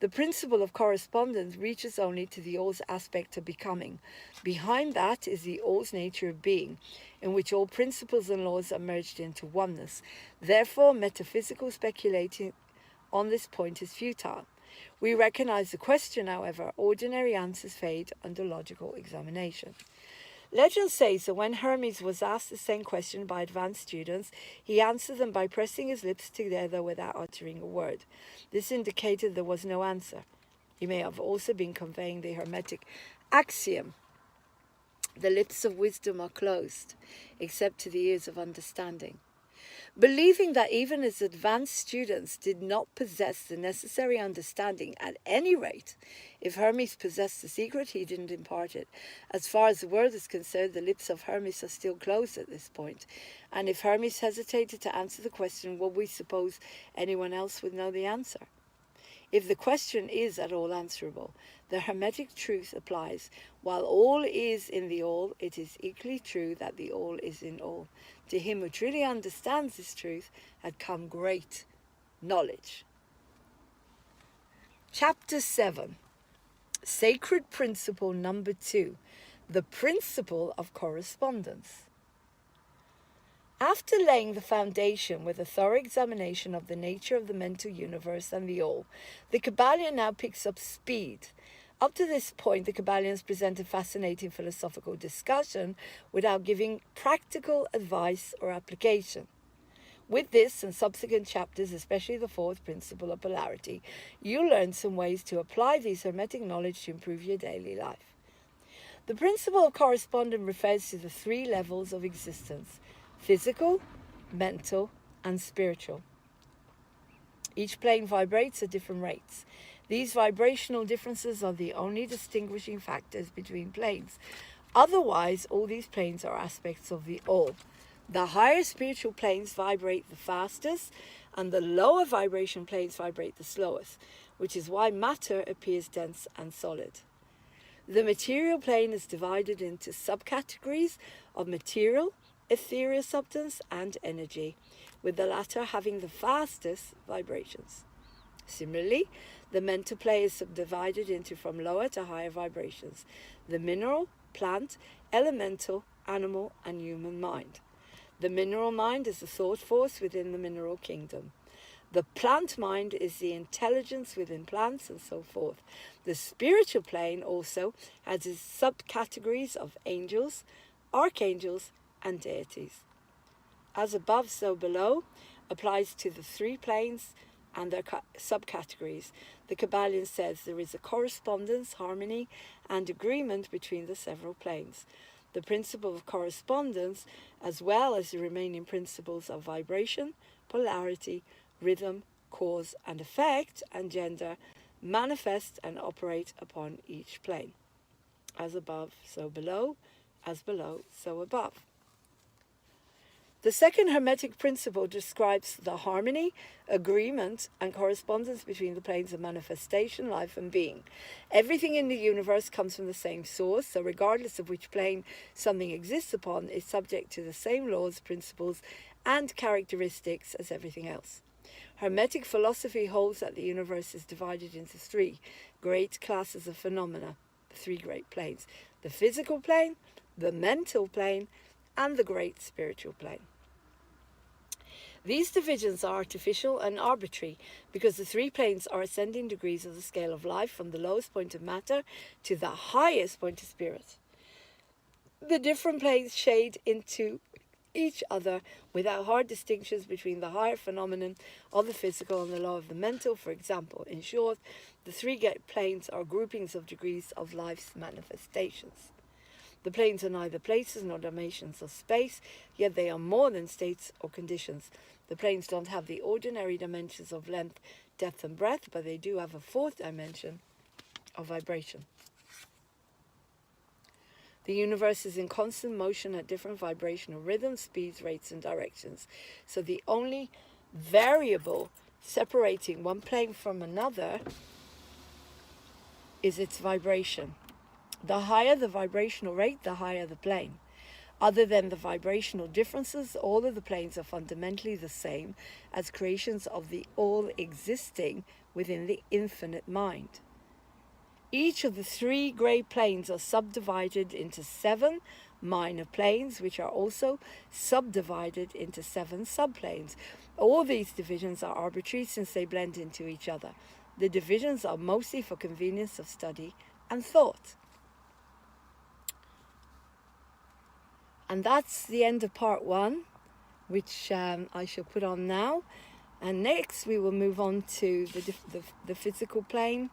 F: The principle of correspondence reaches only to the all's aspect of becoming. Behind that is the all's nature of being, in which all principles and laws are merged into oneness. Therefore, metaphysical speculating on this point is futile. We recognize the question, however, ordinary answers fade under logical examination. Legend says that when Hermes was asked the same question by advanced students, he answered them by pressing his lips together without uttering a word. This indicated there was no answer. He may have also been conveying the Hermetic axiom, the lips of wisdom are closed, except to the ears of understanding. Believing that even his advanced students did not possess the necessary understanding at any rate, if Hermes possessed the secret, he didn't impart it. As far as the world is concerned, the lips of Hermes are still closed at this point. And if Hermes hesitated to answer the question, will we suppose anyone else would know the answer? If the question is at all answerable, the Hermetic truth applies. While all is in the all, it is equally true that the all is in all. To him who truly understands this truth had come great knowledge. Chapter 7. Sacred Principle number 2. The Principle of Correspondence. After laying the foundation with a thorough examination of the nature of the mental universe and the all, the Kybalion now picks up speed. Up to this point, the Kybalions present a fascinating philosophical discussion without giving practical advice or application. With this and subsequent chapters, especially the fourth principle of polarity, you'll learn some ways to apply these Hermetic knowledge to improve your daily life. The principle of correspondence refers to the three levels of existence: physical, mental, and spiritual. Each plane vibrates at different rates. These vibrational differences are the only distinguishing factors between planes. Otherwise, all these planes are aspects of the all. The higher spiritual planes vibrate the fastest, and the lower vibration planes vibrate the slowest, which is why matter appears dense and solid. The material plane is divided into subcategories of material, ethereal substance, and energy, with the latter having the fastest vibrations. Similarly, the mental plane is subdivided into from lower to higher vibrations: the mineral, plant, elemental, animal, and human mind. The mineral mind is the thought force within the mineral kingdom. The plant mind is the intelligence within plants, and so forth. The spiritual plane also has its subcategories of angels, archangels, and deities. As above, so below applies to the three planes and their subcategories. The Kybalion says there is a correspondence, harmony, and agreement between the several planes. The principle of correspondence, as well as the remaining principles of vibration, polarity, rhythm, cause and effect, and gender, manifest and operate upon each plane. As above, so below; as below, so above. The second Hermetic principle describes the harmony, agreement, and correspondence between the planes of manifestation, life, and being. Everything in the universe comes from the same source, so regardless of which plane something exists upon, is subject to the same laws, principles, and characteristics as everything else. Hermetic philosophy holds that the universe is divided into three great classes of phenomena, the three great planes: the physical plane, the mental plane, and the great spiritual plane. These divisions are artificial and arbitrary because the three planes are ascending degrees of the scale of life, from the lowest point of matter to the highest point of spirit. The different planes shade into each other without hard distinctions between the higher phenomenon of the physical and the lower of the mental. For example, in short, the three great planes are groupings of degrees of life's manifestations. The planes are neither places nor dimensions of space, yet they are more than states or conditions. The planes don't have the ordinary dimensions of length, depth, and breadth, but they do have a fourth dimension of vibration. The universe is in constant motion at different vibrational rhythms, speeds, rates, and directions. So the only variable separating one plane from another is its vibration. The higher the vibrational rate, the higher the plane. Other than the vibrational differences, all of the planes are fundamentally the same as creations of the all existing within the infinite mind. Each of the 3 great planes are subdivided into 7 minor planes, which are also subdivided into 7 subplanes. All these divisions are arbitrary since they blend into each other. The divisions are mostly for convenience of study and thought. And that's the end of part 1, which I shall put on now. And next we will move on to the physical plane.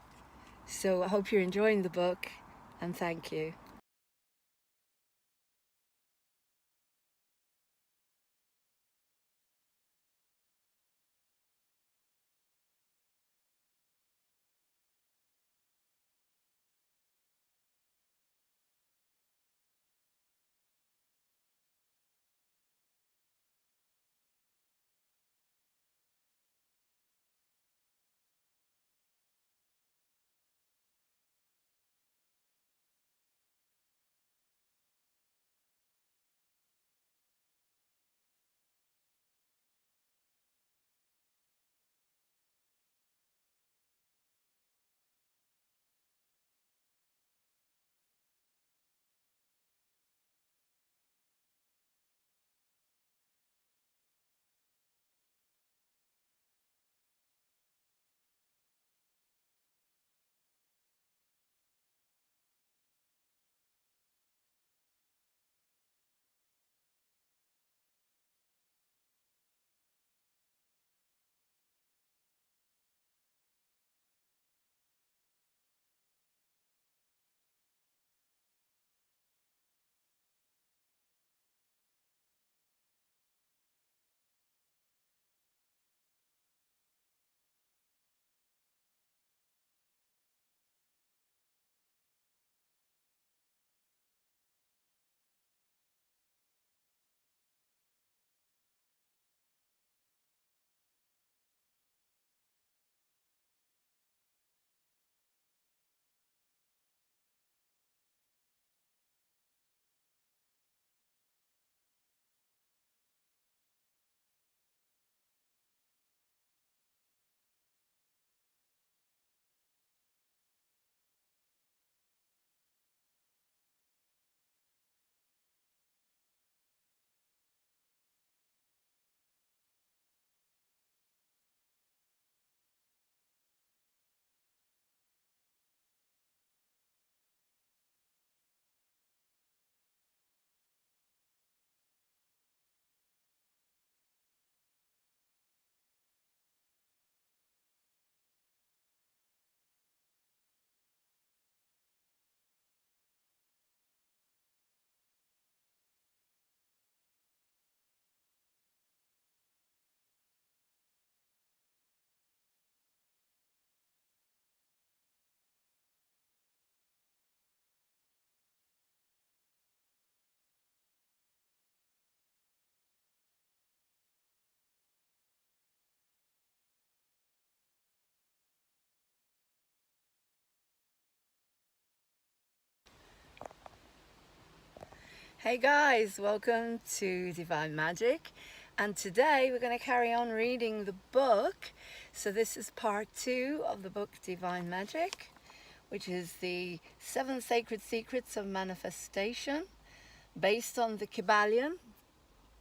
F: So I hope you're enjoying the book, and thank you. Hey guys, welcome to Divine Magic, and today we're going to carry on reading the book. So this is part 2 of the book Divine Magic, which is the 7 Sacred Secrets of Manifestation, based on the Kybalion.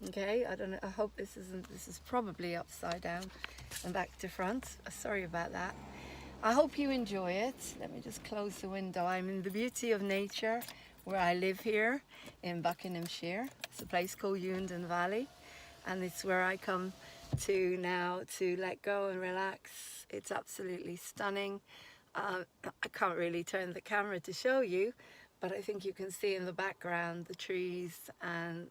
F: Okay, I don't know, I hope this is probably upside down and back to front. Sorry about that. I hope you enjoy it. Let me just close the window. I'm in the beauty of nature where I live here in Buckinghamshire. It's a place called Hughenden Valley, and it's where I come to now to let go and relax. It's absolutely stunning. I can't really turn the camera to show you, but I think you can see in the background the trees, and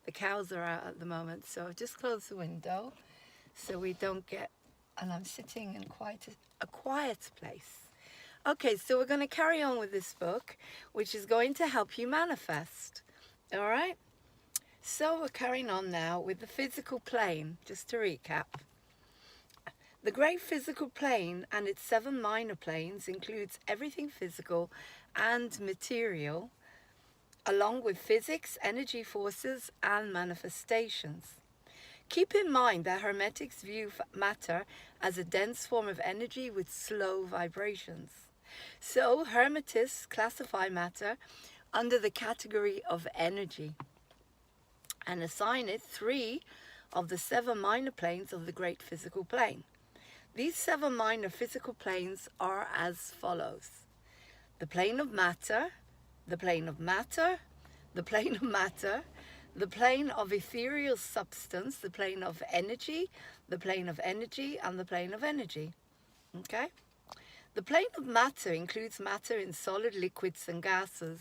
F: the cows are out at the moment. So I've just closed the window so we don't get, and I'm sitting in quite a quiet place. Okay, so we're going to carry on with this book, which is going to help you manifest. All right? So we're carrying on now with the physical plane, just to recap. The great physical plane and its 7 minor planes includes everything physical and material, along with physics, energy forces, and manifestations. Keep in mind that Hermetics view matter as a dense form of energy with slow vibrations. So Hermetists classify matter under the category of energy and assign it 3 of the 7 minor planes of the great physical plane. These 7 minor physical planes are as follows: the plane of matter, the plane of matter, the plane of matter, the plane of ethereal substance, the plane of energy, the plane of energy, and the plane of energy. Okay? The plane of matter includes matter in solid, liquids, and gases.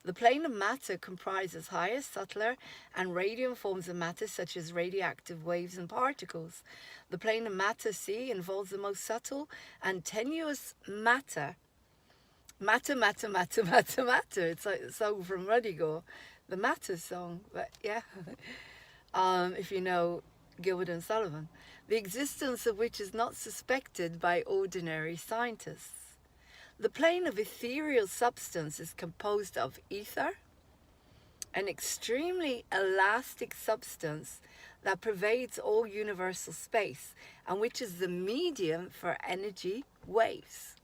F: The plane of matter comprises higher, subtler, and radiant forms of matter such as radioactive waves and particles. The plane of matter, C, involves the most subtle and tenuous matter. Matter. It's like the song from Ruddigore, the Matter song, but yeah. If you know Gilbert and Sullivan, the existence of which is not suspected by ordinary scientists. The plane of ethereal substance is composed of ether, an extremely elastic substance that pervades all universal space and which is the medium for energy waves.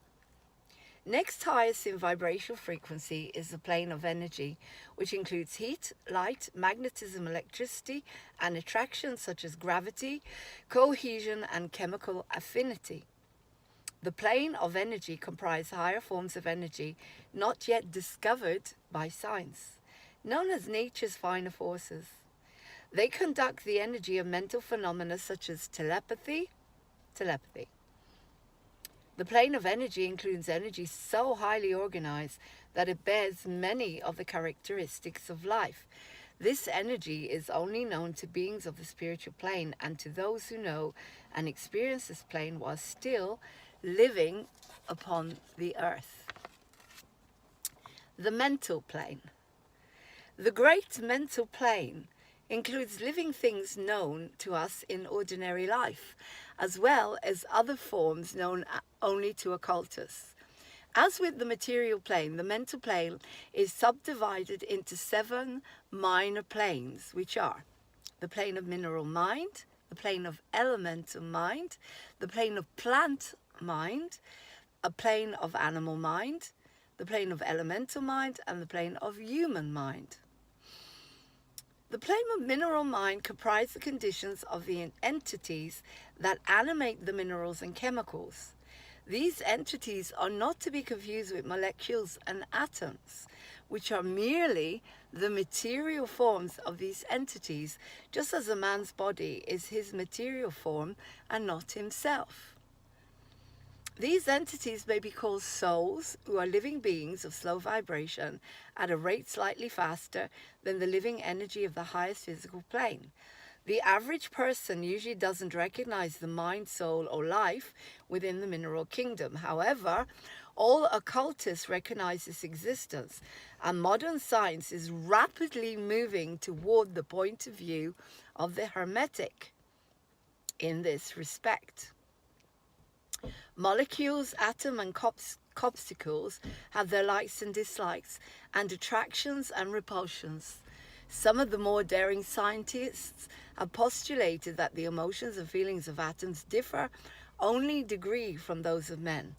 F: Next highest in vibrational frequency is the plane of energy, which includes heat, light, magnetism, electricity, and attraction such as gravity, cohesion, and chemical affinity. The plane of energy comprises higher forms of energy not yet discovered by science, known as nature's finer forces. They conduct the energy of mental phenomena such as telepathy. The plane of energy includes energy so highly organized that it bears many of the characteristics of life. This energy is only known to beings of the spiritual plane and to those who know and experience this plane while still living upon the earth. The mental plane. The great mental plane includes living things known to us in ordinary life, as well as other forms known only to occultists. As with the material plane, the mental plane is subdivided into 7 minor planes, which are the plane of mineral mind, the plane of elemental mind, the plane of plant mind, a plane of animal mind, the plane of elemental mind, and the plane of human mind. The plane of mineral mind comprises the conditions of the entities that animate the minerals and chemicals. These entities are not to be confused with molecules and atoms, which are merely the material forms of these entities, just as a man's body is his material form and not himself. These entities may be called souls, who are living beings of slow vibration at a rate slightly faster than the living energy of the highest physical plane. The average person usually doesn't recognize the mind, soul, or life within the mineral kingdom. However, all occultists recognize this existence, and modern science is rapidly moving toward the point of view of the Hermetic in this respect. Molecules, atoms, and corpuscles have their likes and dislikes, and attractions and repulsions. Some of the more daring scientists have postulated that the emotions and feelings of atoms differ only degree from those of men.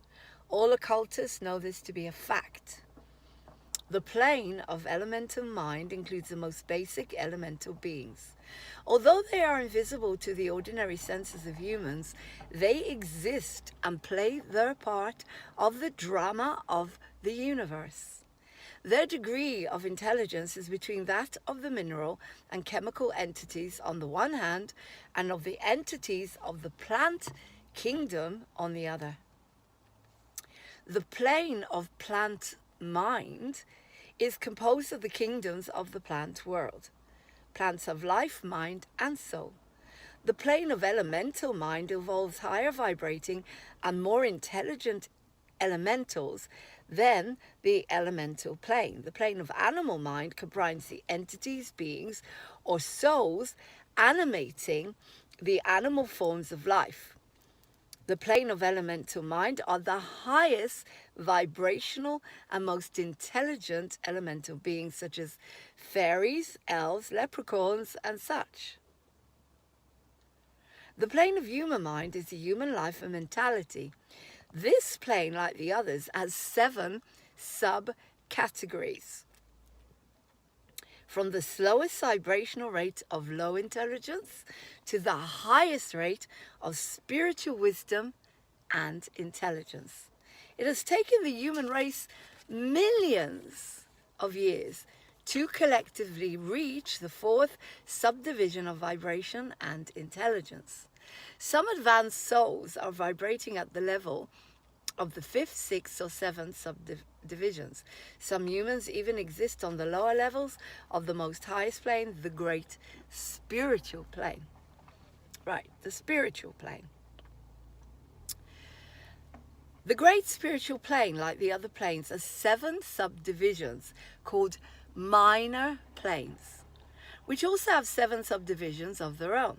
F: All occultists know this to be a fact. The plane of elemental mind includes the most basic elemental beings. Although they are invisible to the ordinary senses of humans, they exist and play their part of the drama of the universe. Their degree of intelligence is between that of the mineral and chemical entities on the one hand, and of the entities of the plant kingdom on the other. The plane of plant mind is composed of the kingdoms of the plant world. Plants have life, mind, and soul. The plane of elemental mind involves higher vibrating and more intelligent
A: elementals, then the elemental plane. The plane of animal mind combines the entities, beings, or souls animating the animal forms of life. The plane of elemental mind are the highest vibrational and most intelligent elemental beings, such as fairies, elves, leprechauns, and such. The plane of human mind is the human life and mentality. This plane, like the others, has 7 subcategories. From the slowest vibrational rate of low intelligence to the highest rate of spiritual wisdom and intelligence. It has taken the human race millions of years to collectively reach the 4th subdivision of vibration and intelligence. Some advanced souls are vibrating at the level of the 5th, 6th, or 7th subdivisions. Some humans even exist on the lower levels of the most highest plane, the great spiritual plane. Right, the spiritual plane. The great spiritual plane, like the other planes, has 7 subdivisions called minor planes, which also have 7 subdivisions of their own.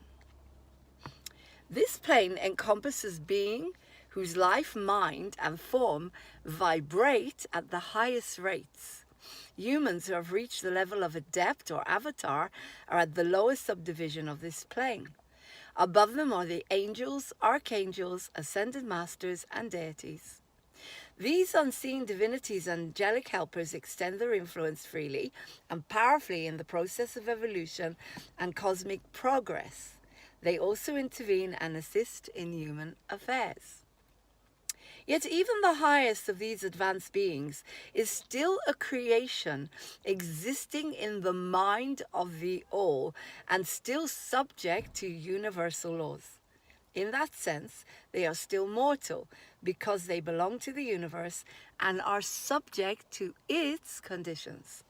A: This plane encompasses being whose life, mind, and form vibrate at the highest rates. Humans who have reached the level of adept or avatar are at the lowest subdivision of this plane. Above them are the angels, archangels, ascended masters, and deities. These unseen divinities and angelic helpers extend their influence freely and powerfully in the process of evolution and cosmic progress. They also intervene and assist in human affairs. Yet even the highest of these advanced beings is still a creation existing in the mind of the all and still subject to universal laws. In that sense, they are still mortal because they belong to the universe and are subject to its conditions.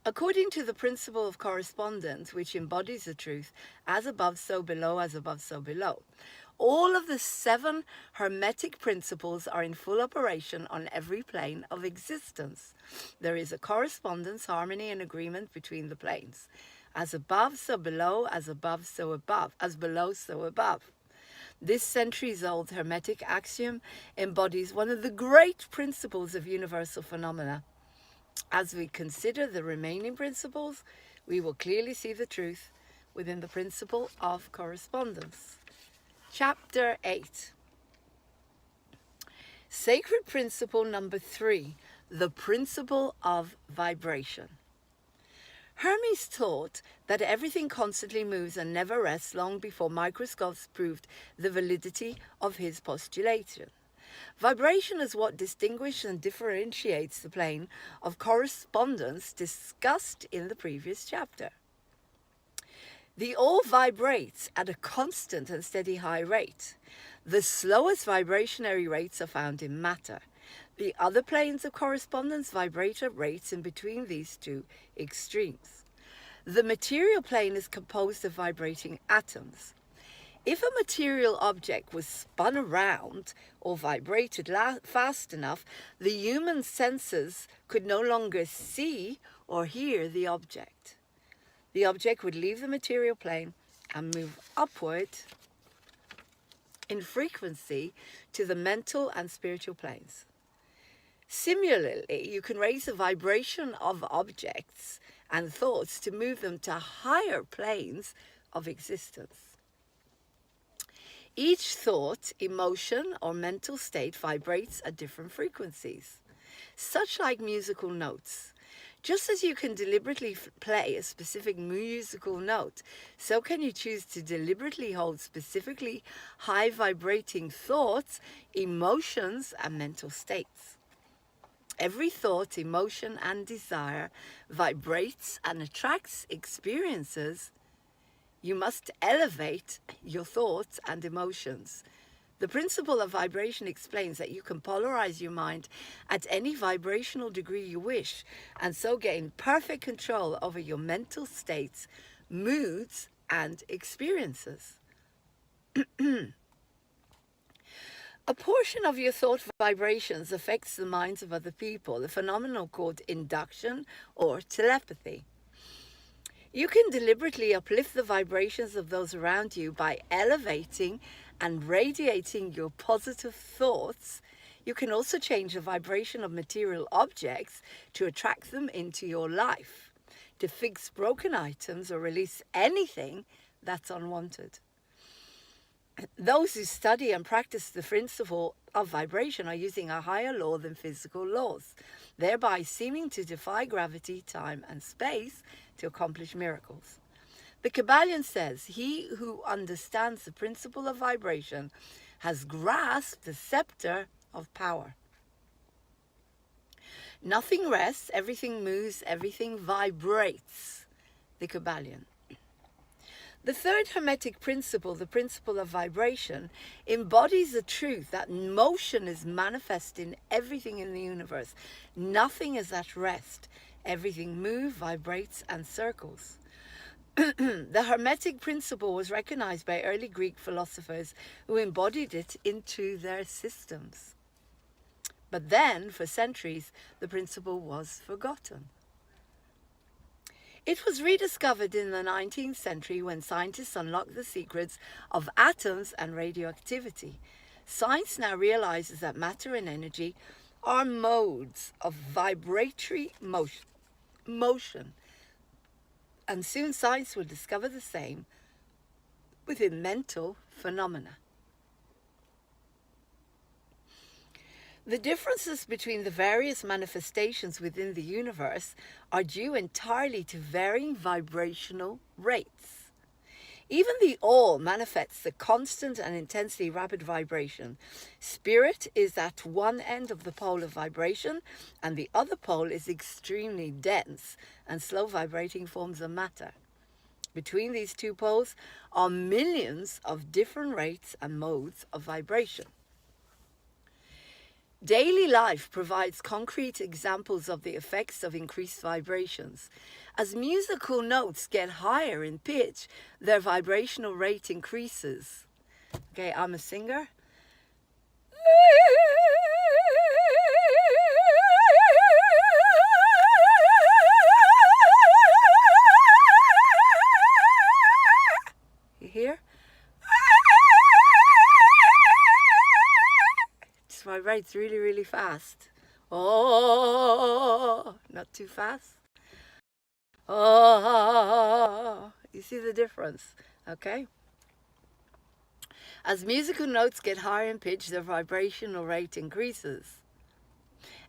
A: According to the principle of correspondence, which embodies the truth, as above, so below, as above, so below, all of the 7 hermetic principles are in full operation on every plane of existence. There is a correspondence, harmony, and agreement between the planes. As above, so below, as above, so above, as below, so above. This centuries-old hermetic axiom embodies one of the great principles of universal phenomena. As we consider the remaining principles, we will clearly see the truth within the principle of correspondence. Chapter 8. Sacred principle number 3, the principle of vibration. Hermes taught that everything constantly moves and never rests long before microscopes proved the validity of his postulation. Vibration is what distinguishes and differentiates the plane of correspondence discussed in the previous chapter. The all vibrates at a constant and steady high rate. The slowest vibrationary rates are found in matter. The other planes of correspondence vibrate at rates in between these 2 extremes. The material plane is composed of vibrating atoms. If a material object was spun around or vibrated fast enough, the human senses could no longer see or hear the object. The object would leave the material plane and move upward in frequency to the mental and spiritual planes. Similarly, you can raise the vibration of objects and thoughts to move them to higher planes of existence. Each thought, emotion, or mental state vibrates at different frequencies, such like musical notes. Just as you can deliberately play a specific musical note, so can you choose to deliberately hold specifically high vibrating thoughts, emotions, and mental states. Every thought, emotion, and desire vibrates and attracts experiences. You must elevate your thoughts and emotions. The principle of vibration explains that you can polarize your mind at any vibrational degree you wish, and so gain perfect control over your mental states, moods, and experiences. A portion of your thought vibrations affects the minds of other people, a phenomenon called induction or telepathy. You can deliberately uplift the vibrations of those around you by elevating and radiating your positive thoughts. You can also change the vibration of material objects to attract them into your life, to fix broken items or release anything that's unwanted. Those who study and practice the principle of vibration are using a higher law than physical laws, thereby seeming to defy gravity, time, and space to accomplish miracles. The Kybalion says, "He who understands the principle of vibration has grasped the scepter of power." Nothing rests, everything moves, everything vibrates. The Kybalion. The third Hermetic principle, the principle of vibration, embodies the truth that motion is manifest in everything in the universe. Nothing is at rest. Everything moves, vibrates, and circles. The Hermetic principle was recognized by early Greek philosophers who embodied it into their systems. But then, for centuries, the principle was forgotten. It was rediscovered in the 19th century when scientists unlocked the secrets of atoms and radioactivity. Science now realizes that matter and energy are modes of vibratory motion. And soon science will discover the same within mental phenomena. The differences between the various manifestations within the universe are due entirely to varying vibrational rates. Even the all manifests a constant and intensely rapid vibration. Spirit is at one end of the pole of vibration, and the other pole is extremely dense and slow vibrating forms of matter. Between these two poles are millions of different rates and modes of vibration. Daily life provides concrete examples of the effects of increased vibrations. As musical notes get higher in pitch, their vibrational rate increases. Okay, I'm a singer. You hear? Vibrates really, really fast. Oh, not too fast. Oh, you see the difference, okay? As musical notes get higher in pitch, their vibrational rate increases.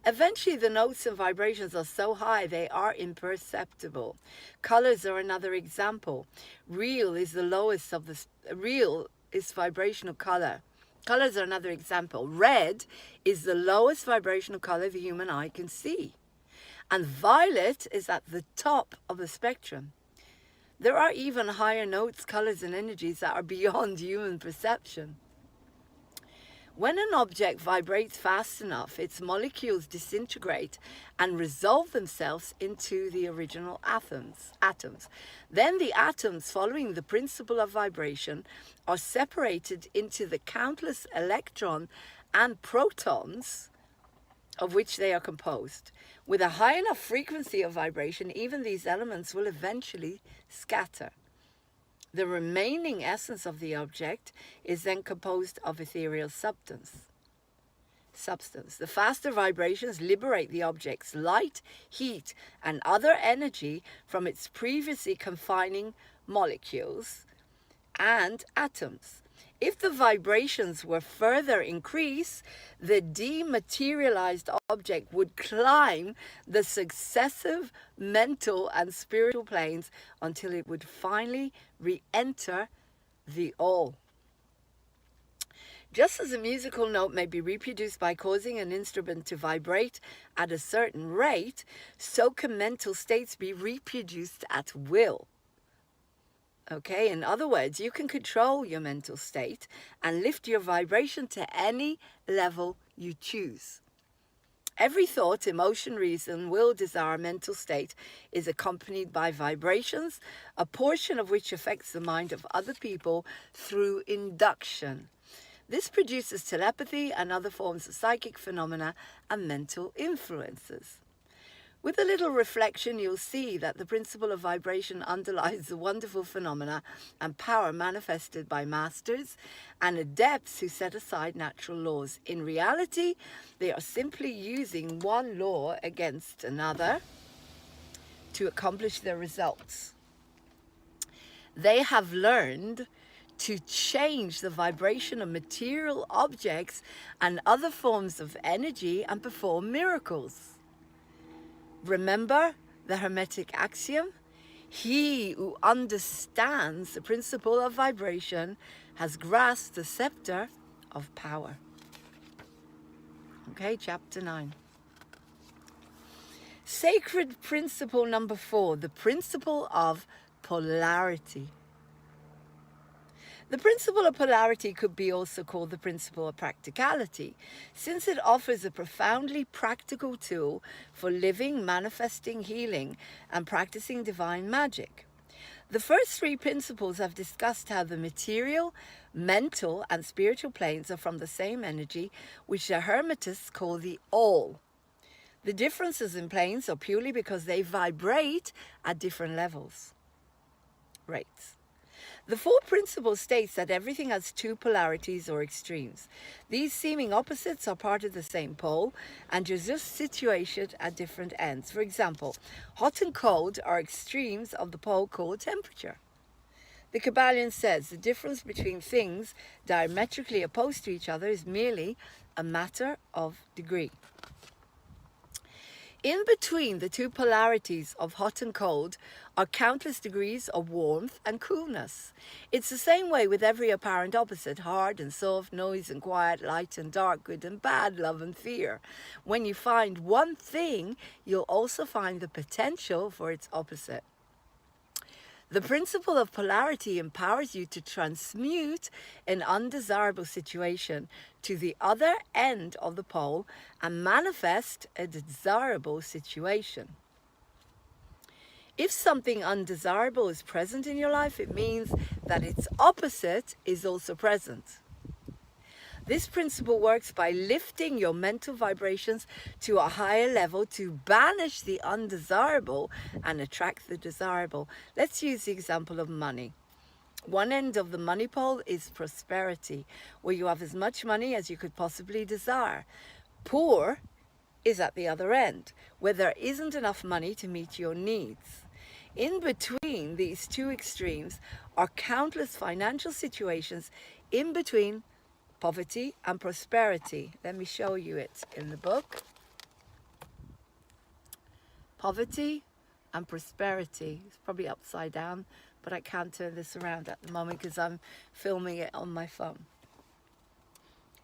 A: Eventually, the notes and vibrations are so high they are imperceptible. Colors are another example. Real is the lowest of the real is vibrational color. Colors are another example. Red is the lowest vibrational color the human eye can see. And violet is at the top of the spectrum. There are even higher notes, colors, and energies that are beyond human perception. When an object vibrates fast enough, its molecules disintegrate and resolve themselves into the original atoms. Then the atoms, following the principle of vibration, are separated into the countless electron and protons of which they are composed. With a high enough frequency of vibration, even these elements will eventually scatter. The remaining essence of the object is then composed of ethereal substance. The faster vibrations liberate the object's light, heat, and other energy from its previously confining molecules and atoms. If the vibrations were further increased, the dematerialized object would climb the successive mental and spiritual planes until it would finally re-enter the all. Just as a musical note may be reproduced by causing an instrument to vibrate at a certain rate, so can mental states be reproduced at will. Okay, in other words, you can control your mental state and lift your vibration to any level you choose. Every thought, emotion, reason, will, desire, mental state is accompanied by vibrations, a portion of which affects the mind of other people through induction. This produces telepathy and other forms of psychic phenomena and mental influences. With a little reflection, you'll see that the principle of vibration underlies the wonderful phenomena and power manifested by masters and adepts who set aside natural laws. In reality, they are simply using one law against another to accomplish their results. They have learned to change the vibration of material objects and other forms of energy and perform miracles. Remember the Hermetic axiom? He who understands the principle of vibration has grasped the scepter of power. Okay, chapter 9. Sacred principle number 4, the principle of polarity. The principle of polarity could be also called the principle of practicality, since it offers a profoundly practical tool for living, manifesting, healing, and practicing divine magic. The first 3 principles have discussed how the material, mental, and spiritual planes are from the same energy, which the Hermetists call the all. The differences in planes are purely because they vibrate at different levels. Rates. The 4th principle states that everything has 2 polarities or extremes. These seeming opposites are part of the same pole and are just situated at different ends. For example, hot and cold are extremes of the pole called temperature. The Kybalion says the difference between things diametrically opposed to each other is merely a matter of degree. In between the 2 polarities of hot and cold are countless degrees of warmth and coolness. It's the same way with every apparent opposite: hard and soft, noise and quiet, light and dark, good and bad, love and fear. When you find one thing, you'll also find the potential for its opposite. The principle of polarity empowers you to transmute an undesirable situation to the other end of the pole and manifest a desirable situation. If something undesirable is present in your life, it means that its opposite is also present. This principle works by lifting your mental vibrations to a higher level to banish the undesirable and attract the desirable. Let's use the example of money. One end of the money pole is prosperity, where you have as much money as you could possibly desire. Poor is at the other end, where there isn't enough money to meet your needs. In between these 2 extremes are countless financial situations in between poverty and prosperity. Let me show you it in the book. Poverty and prosperity. It's probably upside down, but I can't turn this around at the moment because I'm filming it on my phone.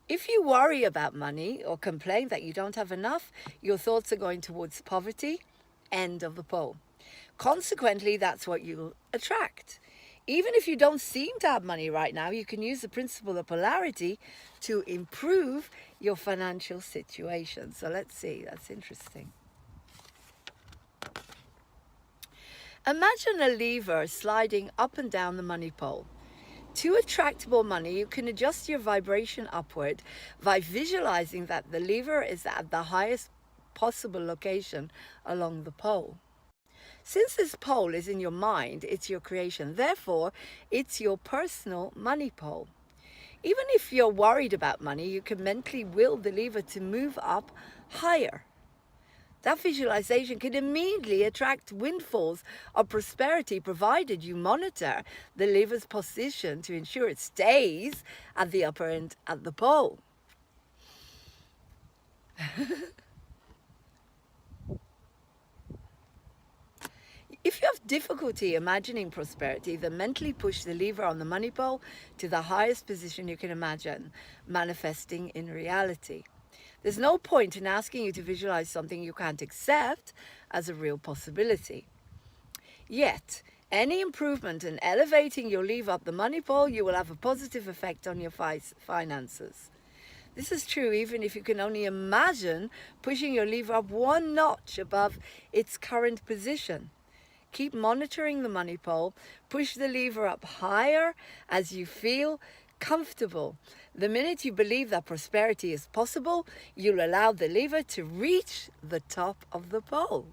A: If you worry about money or complain that you don't have enough, your thoughts are going towards poverty, end of the pole. Consequently, that's what you'll attract. Even if you don't seem to have money right now, you can use the principle of polarity to improve your financial situation. So let's see, that's interesting. Imagine a lever sliding up and down the money pole. To attract more money, you can adjust your vibration upward by visualizing that the lever is at the highest possible location along the pole. Since this pole is in your mind, it's your creation. Therefore, it's your personal money pole. Even if you're worried about money, you can mentally will the lever to move up higher. That visualization can immediately attract windfalls of prosperity, provided you monitor the lever's position to ensure it stays at the upper end at the pole. If you have difficulty imagining prosperity, then mentally push the lever on the money pole to the highest position you can imagine, manifesting in reality. There's no point in asking you to visualize something you can't accept as a real possibility. Yet, any improvement in elevating your lever up the money pole, you will have a positive effect on your finances. This is true even if you can only imagine pushing your lever up 1 notch above its current position. Keep monitoring the money pole, push the lever up higher as you feel comfortable. The minute you believe that prosperity is possible, you'll allow the lever to reach the top of the pole.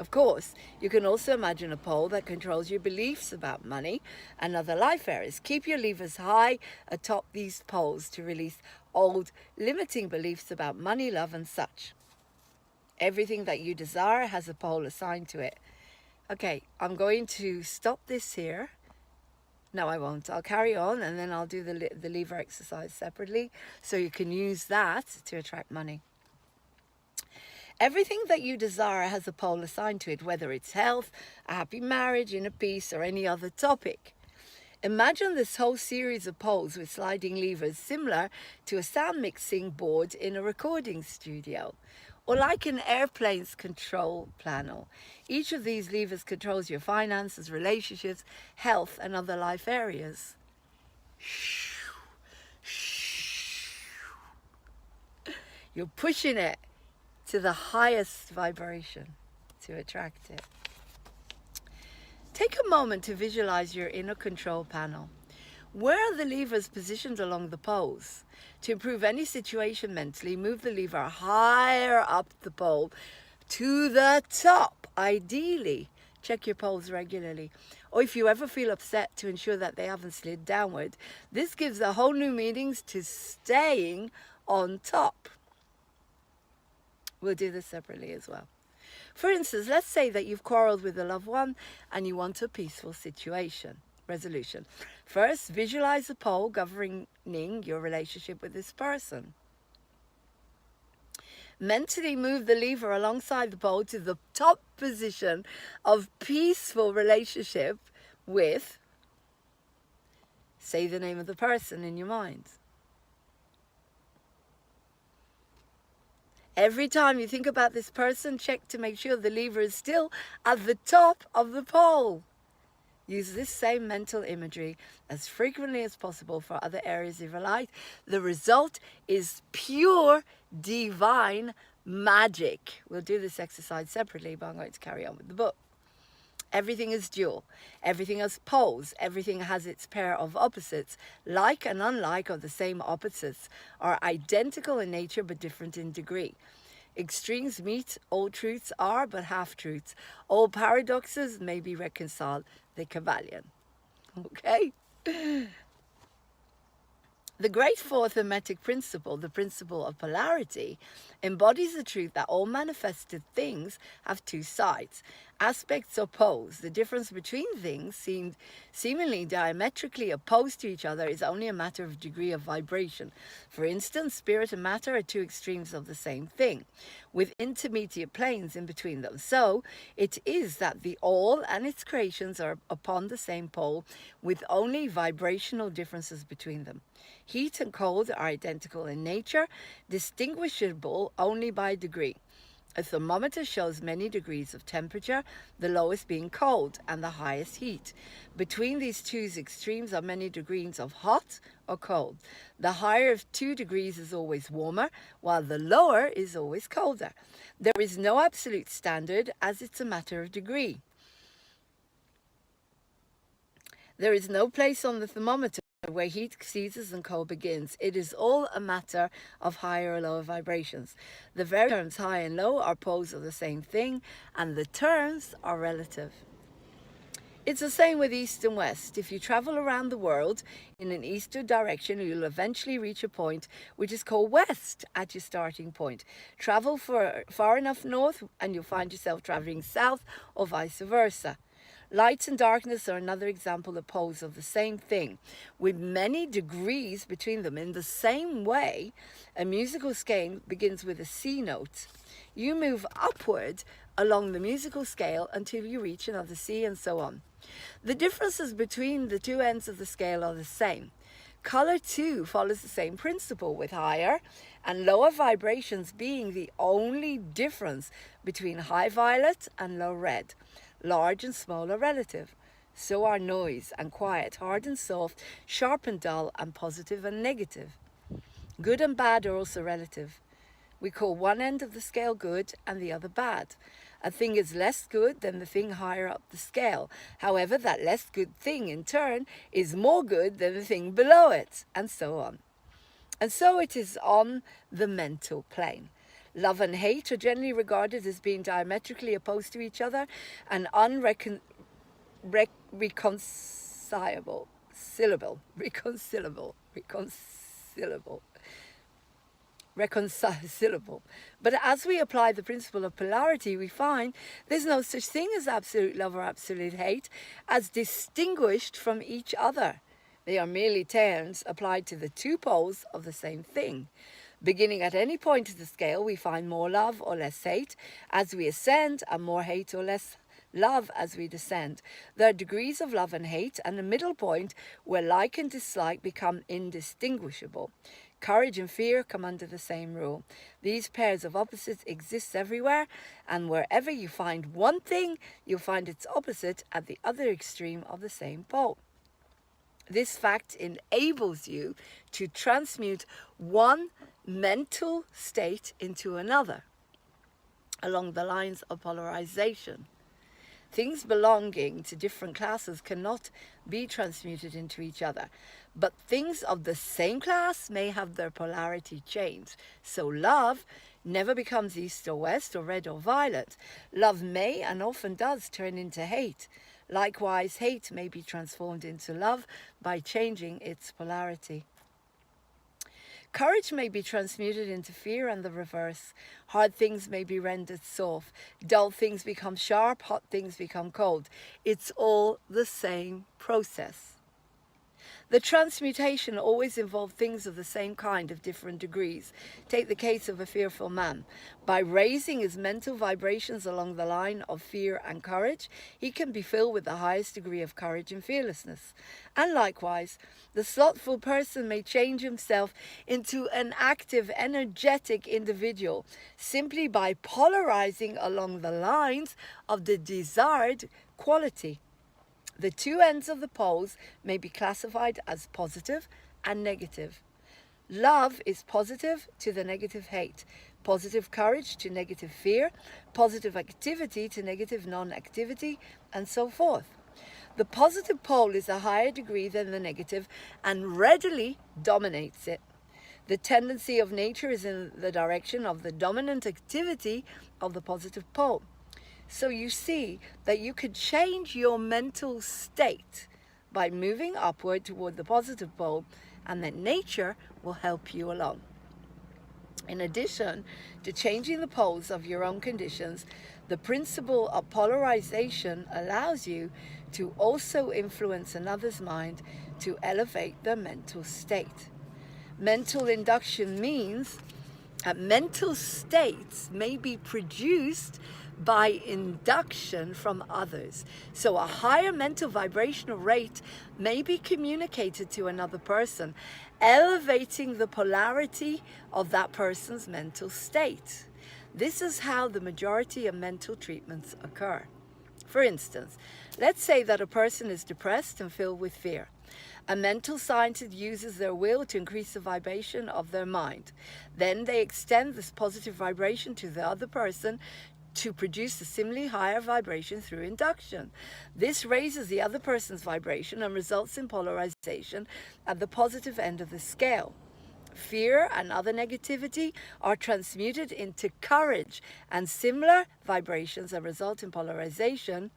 A: Of course, you can also imagine a pole that controls your beliefs about money and other life areas. Keep your levers high atop these poles to release old limiting beliefs about money, love, and such. Everything that you desire has a pole assigned to it. Okay, I'm going to stop this here. No, I won't. I'll carry on, and then I'll do the lever exercise separately so you can use that to attract money. Everything that you desire has a pole assigned to it, whether it's health, a happy marriage, inner peace, or any other topic. Imagine this whole series of poles with sliding levers similar to a sound mixing board in a recording studio, or like an airplane's control panel. Each of these levers controls your finances, relationships, health, and other life areas. You're pushing it to the highest vibration to attract it. Take a moment to visualize your inner control panel. Where are the levers positioned along the poles? To improve any situation mentally, move the lever higher up the pole to the top, ideally. Check your poles regularly. Or if you ever feel upset, to ensure that they haven't slid downward. This gives a whole new meanings to staying on top. We'll do this separately as well. For instance, let's say that you've quarreled with a loved one and you want a peaceful resolution. First, visualize a pole governing your relationship with this person. Mentally move the lever alongside the pole to the top position of peaceful relationship with, say the name of the person in your mind. Every time you think about this person, check to make sure the lever is still at the top of the pole. Use this same mental imagery as frequently as possible for other areas of your life. The result is pure divine magic. We'll do this exercise separately, but I'm going to carry on with the book. Everything is dual. Everything has poles. Everything has its pair of opposites. Like and unlike of the same opposites are identical in nature but different in degree. Extremes meet, all truths are but half-truths. All paradoxes may be reconciled. The Kabbalion. Okay? The great fourth hermetic principle, the principle of polarity, embodies the truth that all manifested things have two sides. Aspects or poles. The difference between things seemingly diametrically opposed to each other is only a matter of degree of vibration. For instance, spirit and matter are two extremes of the same thing, with intermediate planes in between them. So it is that the all and its creations are upon the same pole, with only vibrational differences between them. Heat and cold are identical in nature, distinguishable only by degree. A thermometer shows many degrees of temperature, the lowest being cold and the highest heat. Between these two extremes are many degrees of hot or cold. The higher of 2 degrees is always warmer, while the lower is always colder. There is no absolute standard, as it's a matter of degree. There is no place on the thermometer where heat ceases and cold begins. It is all a matter of higher or lower vibrations. The very terms high and low are poles of the same thing, and the terms are relative. It's the same with east and west. If you travel around the world in an eastern direction, you'll eventually reach a point which is called west at your starting point. Travel far enough north and you'll find yourself traveling south, or vice versa. Light and darkness are another example of poles of the same thing, with many degrees between them. In the same way, a musical scale begins with a C note. You move upward along the musical scale until you reach another C, and so on. The differences between the two ends of the scale are the same. Color too follows the same principle, with higher and lower vibrations being the only difference between high violet and low red. Large and small are relative. So are noise and quiet, hard and soft, sharp and dull, and positive and negative. Good and bad are also relative. We call one end of the scale good and the other bad. A thing is less good than the thing higher up the scale. However, that less good thing in turn is more good than the thing below it, and so on. And so it is on the mental plane. Love and hate are generally regarded as being diametrically opposed to each other and reconcilable. But as we apply the principle of polarity, we find there's no such thing as absolute love or absolute hate as distinguished from each other. They are merely terms applied to the two poles of the same thing. Beginning at any point of the scale, we find more love or less hate as we ascend, and more hate or less love as we descend. There are degrees of love and hate, and a middle point where like and dislike become indistinguishable. Courage and fear come under the same rule. These pairs of opposites exist everywhere, and wherever you find one thing, you'll find its opposite at the other extreme of the same pole. This fact enables you to transmute one mental state into another along the lines of polarization. Things belonging to different classes cannot be transmuted into each other, but things of the same class may have their polarity changed. So love never becomes east or west or red or violet. Love may and often does turn into hate. Likewise, hate may be transformed into love by changing its polarity. Courage may be transmuted into fear and the reverse. Hard things may be rendered soft. Dull things become sharp. Hot things become cold. It's all the same process. The transmutation always involved things of the same kind of different degrees. Take the case of a fearful man. By raising his mental vibrations along the line of fear and courage, he can be filled with the highest degree of courage and fearlessness. And likewise, the slothful person may change himself into an active, energetic individual simply by polarizing along the lines of the desired quality. The two ends of the poles may be classified as positive and negative. Love is positive to the negative hate, positive courage to negative fear, positive activity to negative non-activity, and so forth. The positive pole is a higher degree than the negative and readily dominates it. The tendency of nature is in the direction of the dominant activity of the positive pole. So you see that you could change your mental state by moving upward toward the positive pole, and that nature will help you along. In addition to changing the poles of your own conditions, the principle of polarization allows you to also influence another's mind to elevate their mental state. Mental induction means that mental states may be produced by induction from others. So a higher mental vibrational rate may be communicated to another person, elevating the polarity of that person's mental state. This is how the majority of mental treatments occur. For instance, let's say that a person is depressed and filled with fear. A mental scientist uses their will to increase the vibration of their mind. Then they extend this positive vibration to the other person to produce a similarly higher vibration through induction. This raises the other person's vibration and results in polarization at the positive end of the scale. Fear and other negativity are transmuted into courage, and similar vibrations that result in polarization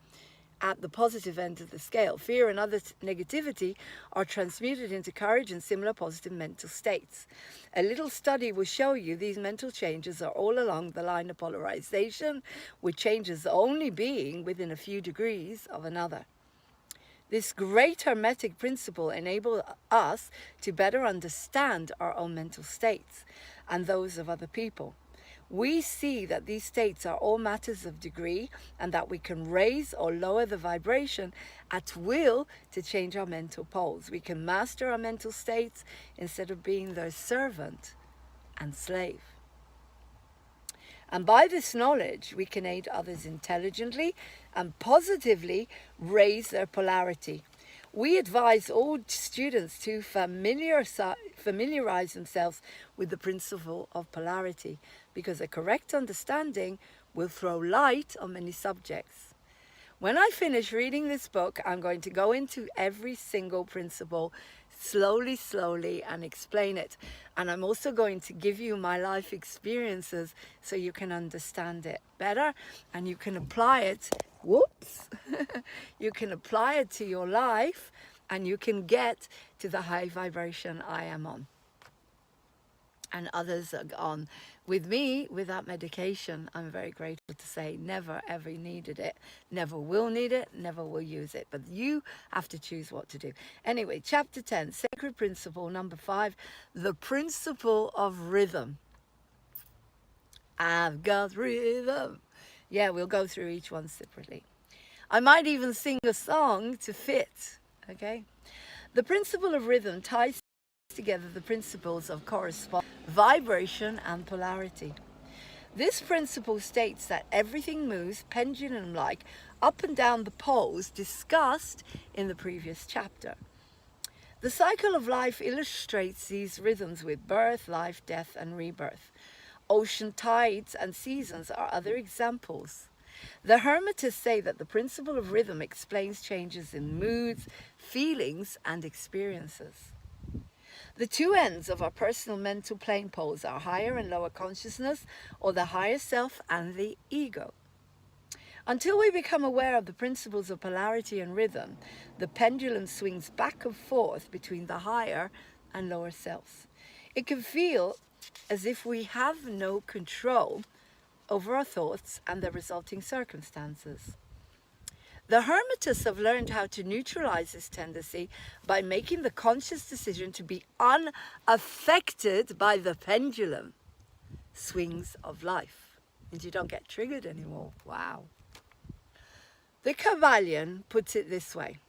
A: at the positive end of the scale. Fear and other negativity are transmuted into courage and similar positive mental states. A little study will show you these mental changes are all along the line of polarization, with changes only being within a few degrees of another. This great hermetic principle enables us to better understand our own mental states and those of other people. We see that these states are all matters of degree, and that we can raise or lower the vibration at will to change our mental poles. We can master our mental states instead of being their servant and slave. And by this knowledge, we can aid others intelligently and positively raise their polarity. We advise all students to familiarize themselves with the principle of polarity, because a correct understanding
F: will throw light on many subjects. When I finish reading this book, I'm going to go into every single principle slowly and explain it. And I'm also going to give you my life experiences so you can understand it better and you can apply it. Whoops! You can apply it to your life and you can get to the high vibration I am on. And others are on. With me, without medication, I'm very grateful to say never ever needed it, never will need it, never will use it. But you have to choose what to do. Anyway, chapter 10, sacred principle number 5, the principle of rhythm. I've got rhythm. Yeah, we'll go through each one separately. I might even sing a song to fit, okay? The principle of rhythm ties together the principles of correspondence, vibration, and polarity. This principle states that everything moves pendulum-like up and down the poles discussed in the previous chapter. The cycle of life illustrates these rhythms with birth, life, death, and rebirth. Ocean tides and seasons are other examples. The Hermetists say that the principle of rhythm explains changes in moods, feelings, and experiences. The two ends of our personal mental plane poles are higher and lower consciousness, or the higher self and the ego. Until we become aware of the principles of polarity and rhythm, the pendulum swings back and forth between the higher and lower selves. It can feel as if we have no control over our thoughts and the resulting circumstances. The Hermetists have learned how to neutralize this tendency by making the conscious decision to be unaffected by the pendulum swings of life. And you don't get triggered anymore. Wow. The Kabbalion puts it this way.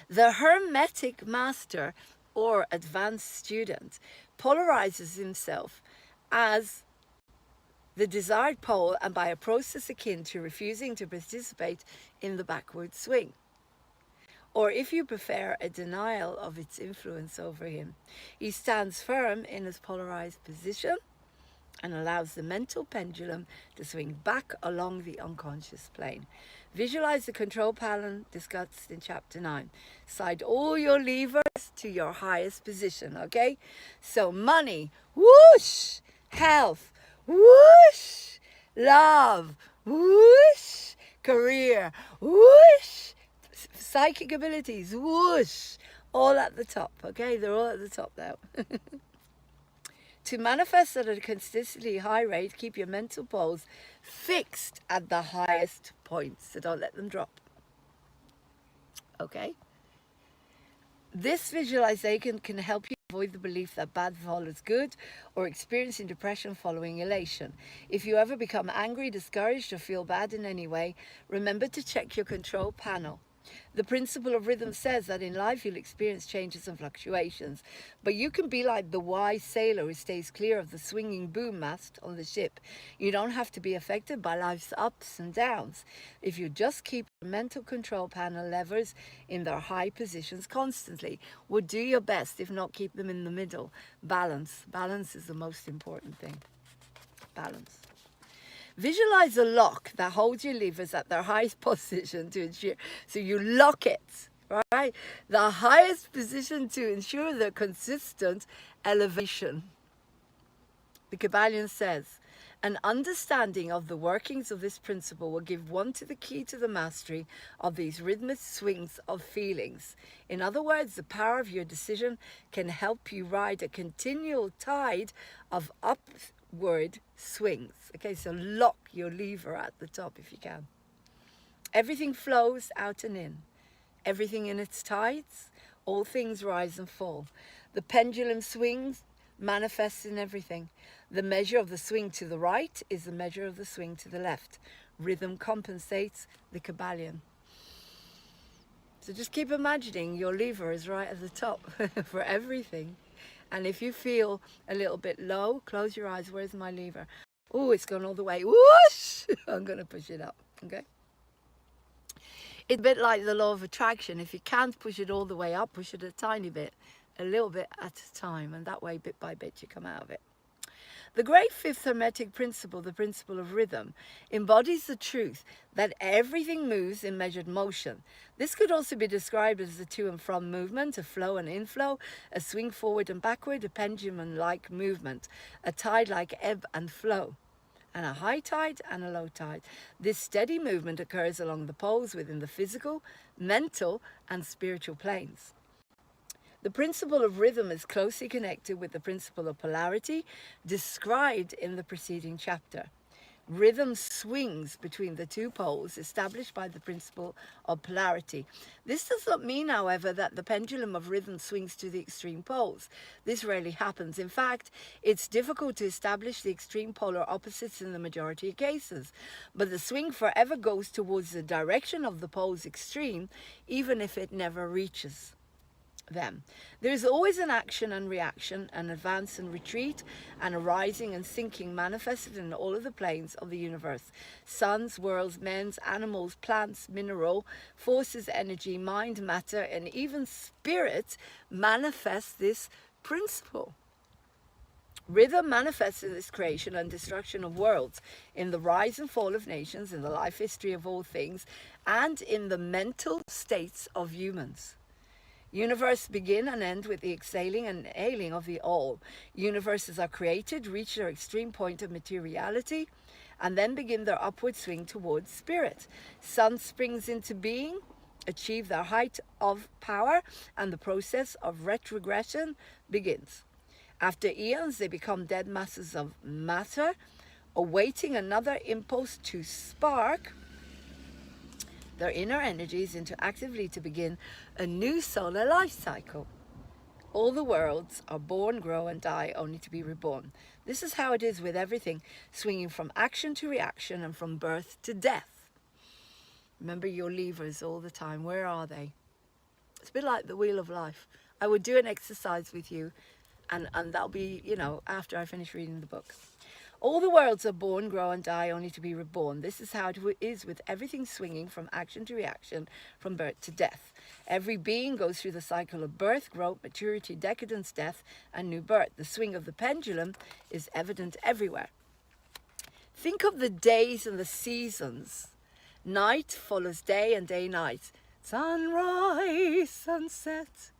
F: The Hermetic master or advanced student polarizes himself as the desired pole and by a process akin to refusing to participate in the backward swing. Or if you prefer, a denial of its influence over him. He stands firm in his polarized position and allows the mental pendulum to swing back along the unconscious plane. Visualize the control panel discussed in chapter 9. Slide all your levers to your highest position, okay? So money, whoosh! Health, whoosh! Love, whoosh! Career, whoosh! Psychic abilities, whoosh! All at the top, okay? They're all at the top now. To manifest at a consistently high rate, keep your mental poles fixed at the highest point, so don't let them drop. Okay? This visualization can help you avoid the belief that bad follows good or experiencing depression following elation. If you ever become angry, discouraged, or feel bad in any way, remember to check your control panel. The principle of rhythm says that in life you'll experience changes and fluctuations, but you can be like the wise sailor who stays clear of the swinging boom mast on the ship. You don't have to be affected by life's ups and downs if you just keep your mental control panel levers in their high positions constantly. Would do your best, if not keep them in the middle. Balance. Balance is the most important thing. Balance. Visualize a lock that holds your levers at their highest position to ensure, so you lock it, right? The highest position to ensure the consistent elevation. The Kabbalion says, an understanding of the workings of this principle will give one to the key to the mastery of these rhythmic swings of feelings. In other words, the power of your decision can help you ride a continual tide of upward swings. Okay, so lock your lever at the top if you can. Everything flows out and in. Everything in its tides. All things rise and fall. The pendulum swings, manifests in everything. The measure of the swing to the right is the measure of the swing to the left. Rhythm compensates, the Kabbalion. So just keep imagining your lever is right at the top for everything. And if you feel a little bit low, close your eyes. Where's my lever? Oh, it's gone all the way. Whoosh! I'm going to push it up, okay? It's a bit like the law of attraction. If you can't push it all the way up, push it a tiny bit, a little bit at a time. And that way, bit by bit, you come out of it.
A: The great fifth Hermetic principle, the principle of rhythm, embodies the truth that everything moves in measured motion. This could also be described as a to and from movement, a flow and inflow, a swing forward and backward, a pendulum-like movement, a tide-like ebb and flow, and a high tide and a low tide. This steady movement occurs along the poles within the physical, mental, and spiritual planes. The principle of rhythm is closely connected with the principle of polarity described in the preceding chapter. Rhythm swings between the two poles established by the principle of polarity. This does not mean, however, that the pendulum of rhythm swings to the extreme poles. This rarely happens. In fact, it's difficult to establish the extreme polar opposites in the majority of cases. But the swing forever goes towards the direction of the pole's extreme, even if it never reaches them. There is always an action and reaction, an advance and retreat, and a rising and sinking manifested in all of the planes of the universe. Suns, worlds, men's, animals, plants, mineral, forces, energy, mind, matter, and even spirit manifest this principle. Rhythm manifests in this creation and destruction of worlds, in the rise and fall of nations, in the life history of all things, and in the mental states of humans. Universes begin and end with the exhaling and inhaling of the all. Universes are created, reach their extreme point of materiality, and then begin their upward swing towards spirit. Sun springs into being, achieve their height of power, and the process of retrogression begins. After eons, they become dead masses of matter, awaiting another impulse to spark their inner energies into actively to begin a new solar life cycle. All the worlds are born, grow, and die, only to be reborn. This is how it is with everything, swinging from action to reaction and from birth to death. Remember your levers all the time. Where are they? It's a bit like the wheel of life. I would do an exercise with you, and that'll be, after I finish reading the book. All the worlds are born, grow, and die, only to be reborn. This is how it is with everything swinging from action to reaction, from birth to death. Every being goes through the cycle of birth, growth, maturity, decadence, death, and new birth. The swing of the pendulum is evident everywhere. Think of the days and the seasons. Night follows day and day night. Sunrise, sunset,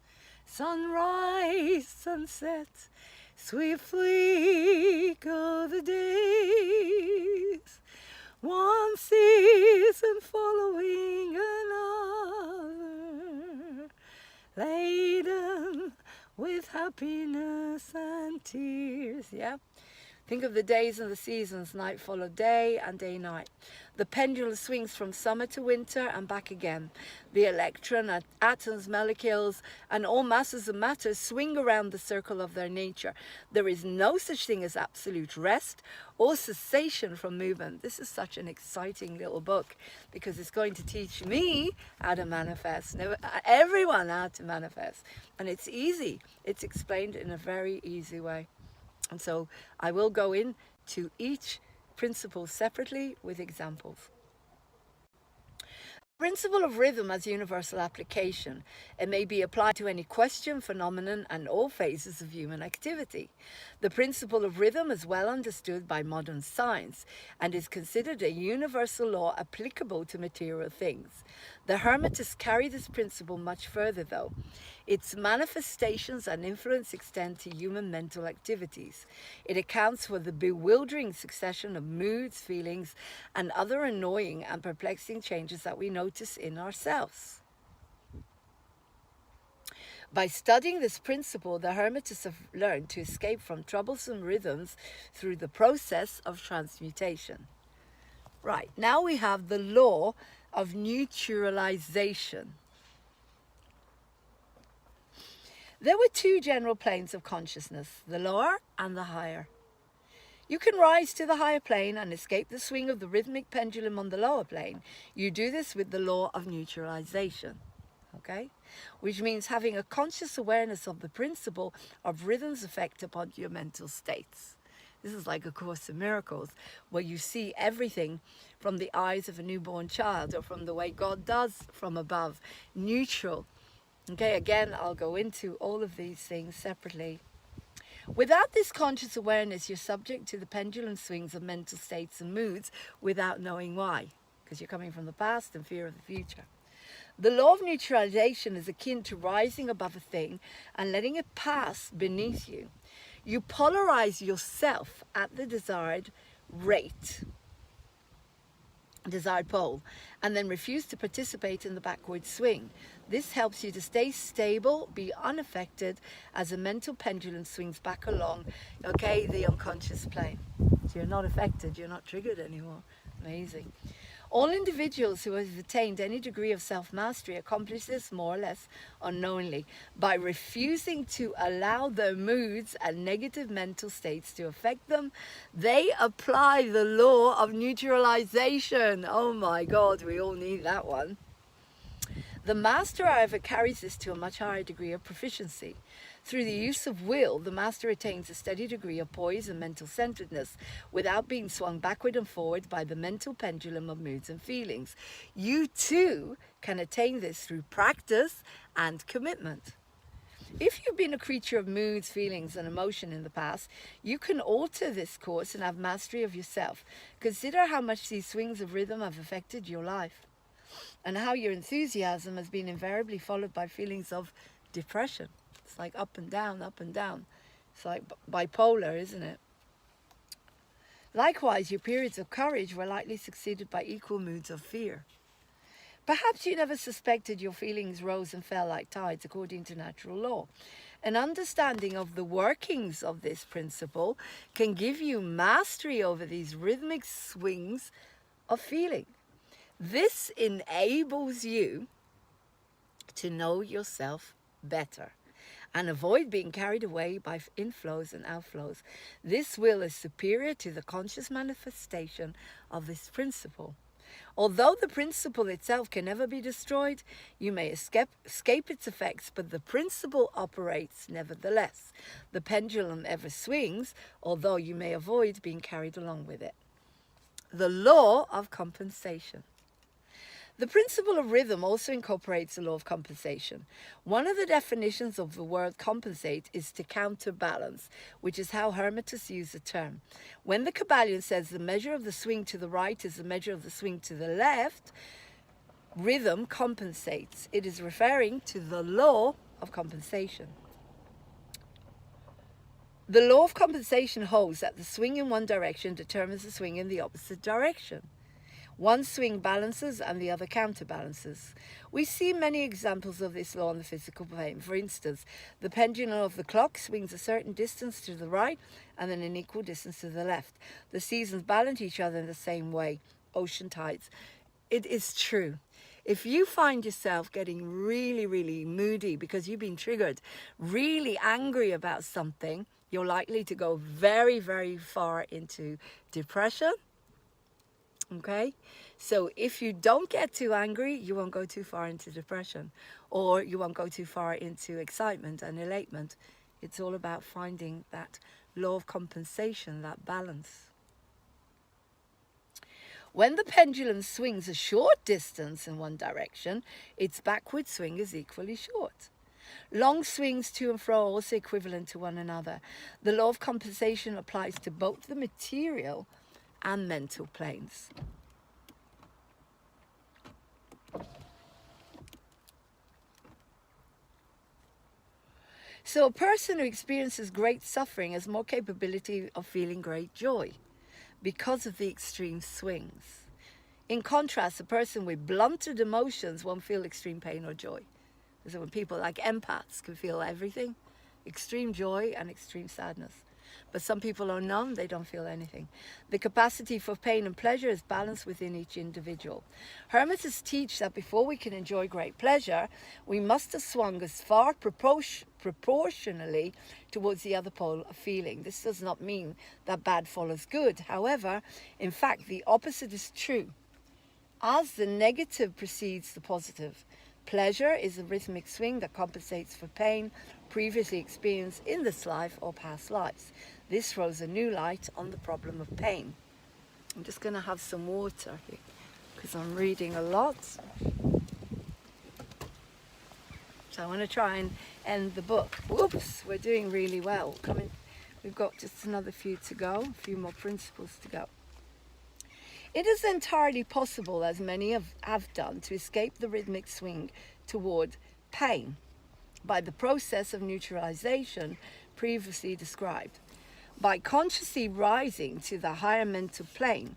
A: sunrise, sunset. Swiftly go the days, one season following another, laden with happiness and tears. Yeah? Think of the days and the seasons, night followed day and day night. The pendulum swings from summer to winter and back again. The electron, atoms, molecules, and all masses of matter swing around the circle of their nature. There is no such thing as absolute rest or cessation from movement. This is such an exciting little book because it's going to teach me how to manifest, everyone how to manifest. And it's easy. It's explained in a very easy way. And so I will go into each principle separately with examples. The principle of rhythm has universal application. It may be applied to any question, phenomenon, and all phases of human activity. The principle of rhythm is well understood by modern science and is considered a universal law applicable to material things. The Hermetists carry this principle much further, though. Its manifestations and influence extend to human mental activities. It accounts for the bewildering succession of moods, feelings, and other annoying and perplexing changes that we notice in ourselves. By studying this principle, the Hermetists have learned to escape from troublesome rhythms through the process of transmutation. Right, now we have the law of neutralization. There were two general planes of consciousness, the lower and the higher. You can rise to the higher plane and escape the swing of the rhythmic pendulum on the lower plane. You do this with the law of neutralization, okay? Which means having a conscious awareness of the principle of rhythm's effect upon your mental states. This is like A Course in Miracles, where you see everything from the eyes of a newborn child or from the way God does from above, neutral. Okay, again, I'll go into all of these things separately. Without this conscious awareness, you're subject to the pendulum swings of mental states and moods without knowing why, because you're coming from the past and fear of the future. The law of neutralization is akin to rising above a thing and letting it pass beneath you. You polarize yourself at the desired rate, desired pole, and then refuse to participate in the backward swing. This helps you to stay stable, be unaffected as a mental pendulum swings back along, okay, the unconscious plane. So you're not affected, you're not triggered anymore. Amazing. All individuals who have attained any degree of self-mastery accomplish this more or less unknowingly by refusing to allow their moods and negative mental states to affect them. They apply the law of neutralization. Oh my God, we all need that one. The master, however, carries this to a much higher degree of proficiency. Through the use of will, the master attains a steady degree of poise and mental centeredness without being swung backward and forward by the mental pendulum of moods and feelings. You too can attain this through practice and commitment. If you've been a creature of moods, feelings, and emotion in the past, you can alter this course and have mastery of yourself. Consider how much these swings of rhythm have affected your life, and how your enthusiasm has been invariably followed by feelings of depression. It's like up and down, up and down. It's like bipolar, isn't it? Likewise, your periods of courage were likely succeeded by equal moods of fear. Perhaps you never suspected your feelings rose and fell like tides according to natural law. An understanding of the workings of this principle can give you mastery over these rhythmic swings of feeling. This enables you to know yourself better and avoid being carried away by inflows and outflows. This will is superior to the conscious manifestation of this principle. Although the principle itself can never be destroyed, you may escape its effects, but the principle operates nevertheless. The pendulum ever swings, although you may avoid being carried along with it. The law of compensation. The principle of rhythm also incorporates the law of compensation. One of the definitions of the word compensate is to counterbalance, which is how Hermetus used the term. When the Kabbalion says the measure of the swing to the right is the measure of the swing to the left, rhythm compensates. It is referring to the law of compensation. The law of compensation holds that the swing in one direction determines the swing in the opposite direction. One swing balances and the other counterbalances. We see many examples of this law on the physical plane. For instance, the pendulum of the clock swings a certain distance to the right and then an equal distance to the left. The seasons balance each other in the same way. Ocean tides. It is true. If you find yourself getting really, really moody because you've been triggered, really angry about something, you're likely to go very, very far into depression. Okay, so if you don't get too angry, you won't go too far into depression, or you won't go too far into excitement and elatement. It's all about finding that law of compensation, that balance. When the pendulum swings a short distance in one direction, its backward swing is equally short. Long swings to and fro are also equivalent to one another. The law of compensation applies to both the material and mental planes. So a person who experiences great suffering has more capability of feeling great joy because of the extreme swings. In contrast, a person with blunted emotions won't feel extreme pain or joy. So when people like empaths can feel everything, extreme joy and extreme sadness. But some people are numb, they don't feel anything. The capacity for pain and pleasure is balanced within each individual. Hermetists teach that before we can enjoy great pleasure, we must have swung as far proportionally towards the other pole of feeling. This does not mean that bad follows good. However, in fact, the opposite is true. As the negative precedes the positive, pleasure is a rhythmic swing that compensates for pain previously experienced in this life or past lives. This throws a new light on the problem of pain. I'm just going to have some water here because I'm reading a lot. So I want to try and end the book. Whoops, we're doing really well. We've got just another few to go, a few more principles to go. It is entirely possible, as many have done, to escape the rhythmic swing toward pain by the process of neutralization previously described. By consciously rising to the higher mental plane,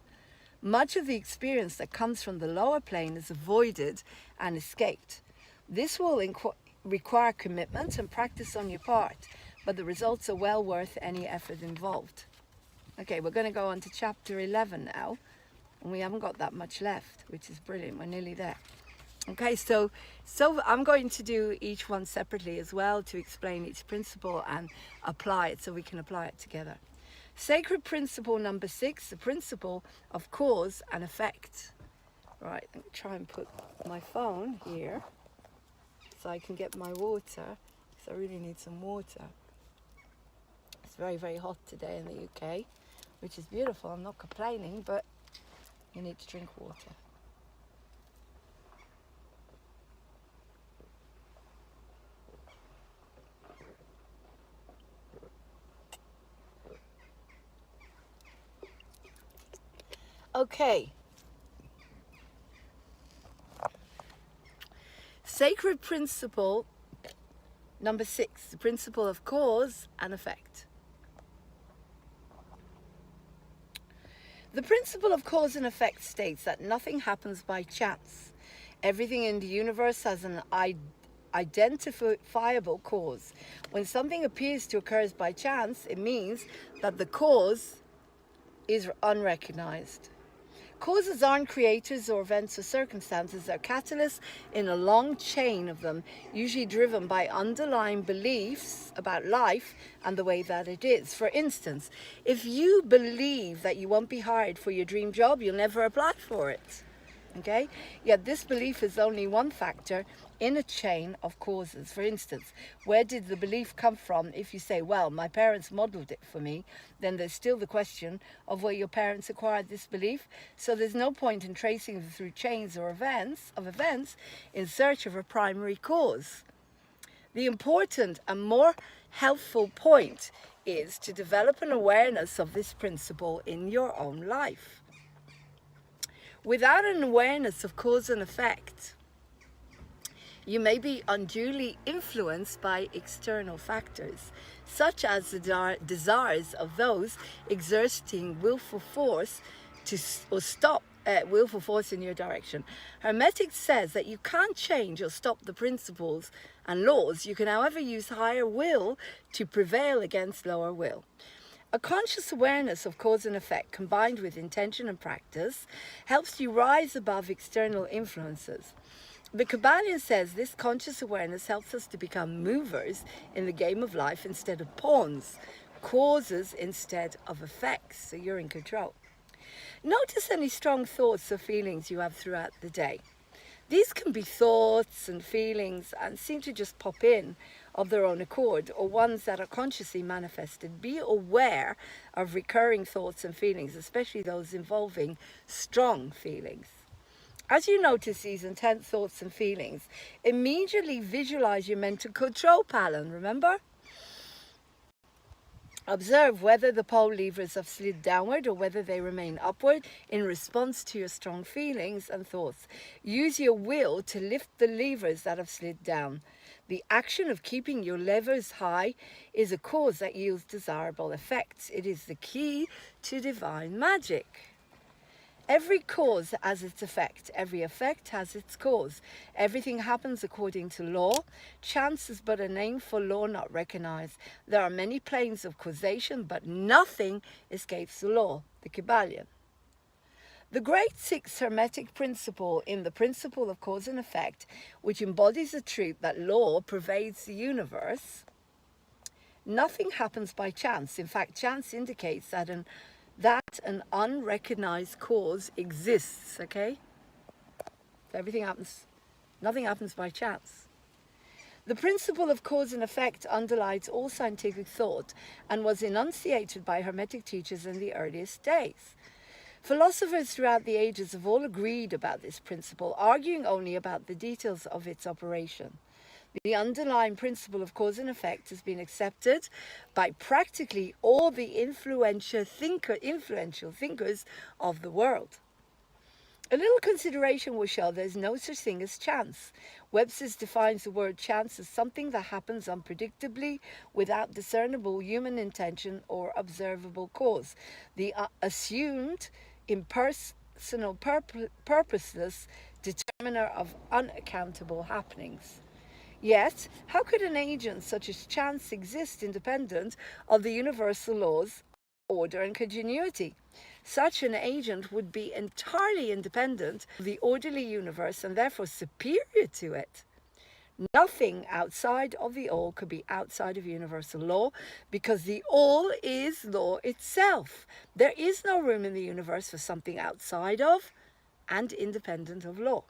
A: much of the experience that comes from the lower plane is avoided and escaped. This will require commitment and practice on your part, but the results are well worth any effort involved. Okay, we're going to go on to chapter 11 now, and we haven't got that much left, which is brilliant. We're nearly there. Okay, so I'm going to do each one separately as well to explain each principle and apply it so we can apply it together. Sacred principle number 6, the principle of cause and effect. Right, let me try and put my phone here so I can get my water, because I really need some water. It's very, very hot today in the UK, which is beautiful. I'm not complaining, but you need to drink water. Okay. Sacred principle number 6, the principle of cause and effect. The principle of cause and effect states that nothing happens by chance. Everything in the universe has an identifiable cause. When something appears to occur by chance, it means that the cause is unrecognized. Causes aren't creators or events or circumstances. They're catalysts in a long chain of them, usually driven by underlying beliefs about life and the way that it is. For instance, if you believe that you won't be hired for your dream job, you'll never apply for it. Okay? Yet this belief is only one factor in a chain of causes. For instance, where did the belief come from? If you say, well, my parents modeled it for me, then there's still the question of where your parents acquired this belief. So there's no point in tracing it through chains or events in search of a primary cause. The important and more helpful point is to develop an awareness of this principle in your own life. Without an awareness of cause and effect, you may be unduly influenced by external factors, such as the desires of those exerting willful force willful force in your direction. Hermetic says that you can't change or stop the principles and laws. You can, however, use higher will to prevail against lower will. A conscious awareness of cause and effect combined with intention and practice helps you rise above external influences. The Kabbalion says this conscious awareness helps us to become movers in the game of life instead of pawns, causes instead of effects, so you're in control. Notice any strong thoughts or feelings you have throughout the day. These can be thoughts and feelings and seem to just pop in of their own accord, or ones that are consciously manifested. Be aware of recurring thoughts and feelings, especially those involving strong feelings. As you notice these intense thoughts and feelings, immediately visualize your mental control panel, remember? Observe whether the pole levers have slid downward or whether they remain upward in response to your strong feelings and thoughts. Use your will to lift the levers that have slid down. The action of keeping your levers high is a cause that yields desirable effects. It is the key to divine magic. Every cause has its effect. Every effect has its cause. Everything happens according to law. Chance is but a name for law not recognized. There are many planes of causation, but nothing escapes the law, the Kabbalion. The great sixth Hermetic principle in the principle of cause and effect, which embodies the truth that law pervades the universe, nothing happens by chance. In fact, chance indicates that an unrecognized cause exists, okay? Everything happens, nothing happens by chance. The principle of cause and effect underlies all scientific thought and was enunciated by Hermetic teachers in the earliest days. Philosophers throughout the ages have all agreed about this principle, arguing only about the details of its operation. The underlying principle of cause and effect has been accepted by practically all the influential thinkers of the world. A little consideration will show there's no such thing as chance. Webster defines the word chance as something that happens unpredictably without discernible human intention or observable cause. The assumed impersonal, purposeless determiner of unaccountable happenings. Yet, how could an agent such as chance exist independent of the universal laws, order, and continuity? Such an agent would be entirely independent of the orderly universe and therefore superior to it. Nothing outside of the all could be outside of universal law, because the all is law itself. There is no room in the universe for something outside of and independent of law.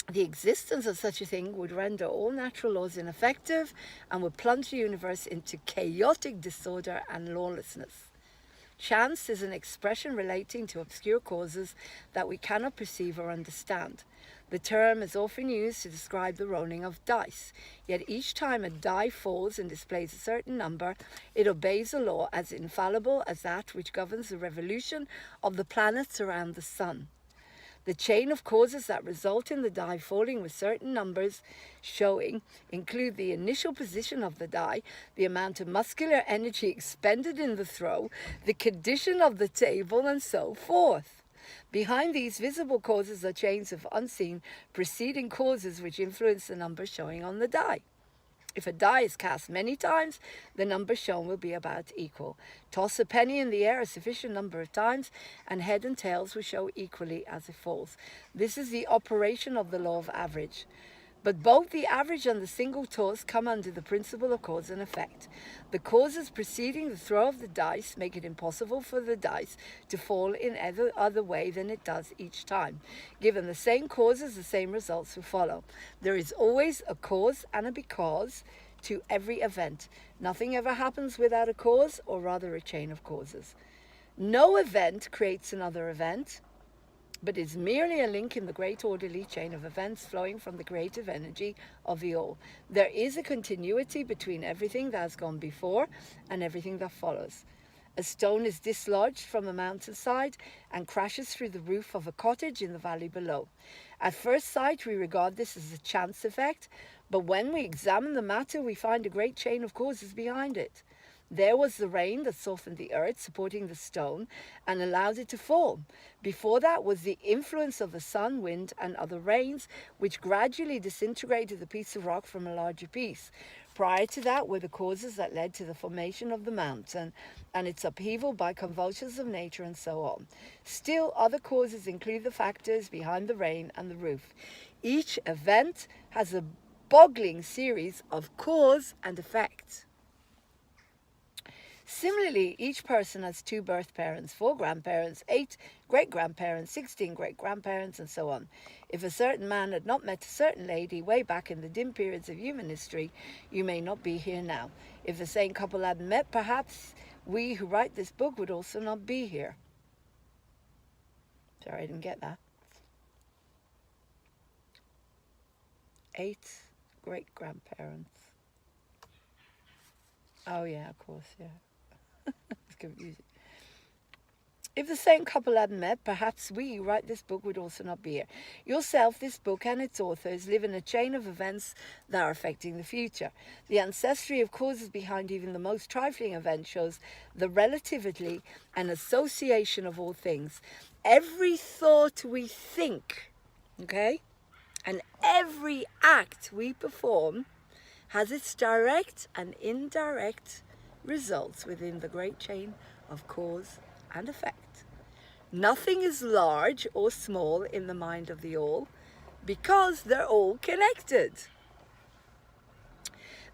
A: The existence of such a thing would render all natural laws ineffective and would plunge the universe into chaotic disorder and lawlessness. Chance is an expression relating to obscure causes that we cannot perceive or understand. The term is often used to describe the rolling of dice, yet each time a die falls and displays a certain number, it obeys a law as infallible as that which governs the revolution of the planets around the sun. The chain of causes that result in the die falling with certain numbers showing include the initial position of the die, the amount of muscular energy expended in the throw, the condition of the table, and so forth. Behind these visible causes are chains of unseen preceding causes which influence the number showing on the die. If a die is cast many times, the number shown will be about equal. Toss a penny in the air a sufficient number of times, and head and tails will show equally as it falls. This is the operation of the law of average. But both the average and the single toss come under the principle of cause and effect. The causes preceding the throw of the dice make it impossible for the dice to fall in any other way than it does each time. Given the same causes, the same results will follow. There is always a cause and a because to every event. Nothing ever happens without a cause, or rather a chain of causes. No event creates another event, but is merely a link in the great orderly chain of events flowing from the creative energy of the all. There is a continuity between everything that has gone before and everything that follows. A stone is dislodged from a mountainside and crashes through the roof of a cottage in the valley below. At first sight, we regard this as a chance effect, but when we examine the matter, we find a great chain of causes behind it. There was the rain that softened the earth, supporting the stone, and allowed it to fall. Before that was the influence of the sun, wind, and other rains, which gradually disintegrated the piece of rock from a larger piece. Prior to that were the causes that led to the formation of the mountain and its upheaval by convulsions of nature, and so on. Still, other causes include the factors behind the rain and the roof. Each event has a boggling series of cause and effect. Similarly, each person has 2 birth parents, 4 grandparents, 8 great-grandparents, 16 great-grandparents, and so on. If a certain man had not met a certain lady way back in the dim periods of human history, you may not be here now. If the same couple hadn't met, perhaps we who write this book would also not be here. Sorry, I didn't get that. 8 great-grandparents. Oh yeah, of course, yeah. It's confusing. If the same couple hadn't met, perhaps we who write this book would also not be here. Yourself, this book, and its authors live in a chain of events that are affecting the future. The ancestry of causes behind even the most trifling event shows the relativity and association of all things. Every thought we think, okay, and every act we perform has its direct and indirect results within the great chain of cause and effect. Nothing is large or small in the mind of the all, because they're all connected.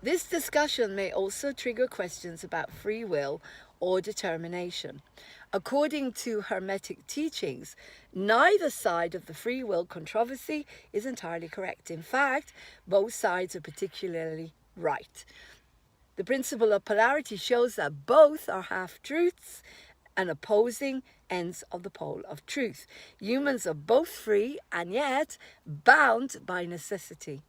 A: This discussion may also trigger questions about free will or determination. According to Hermetic teachings, neither side of the free will controversy is entirely correct. In fact, both sides are particularly right. The principle of polarity shows that both are half-truths and opposing ends of the pole of truth. Humans are both free and yet bound by necessity.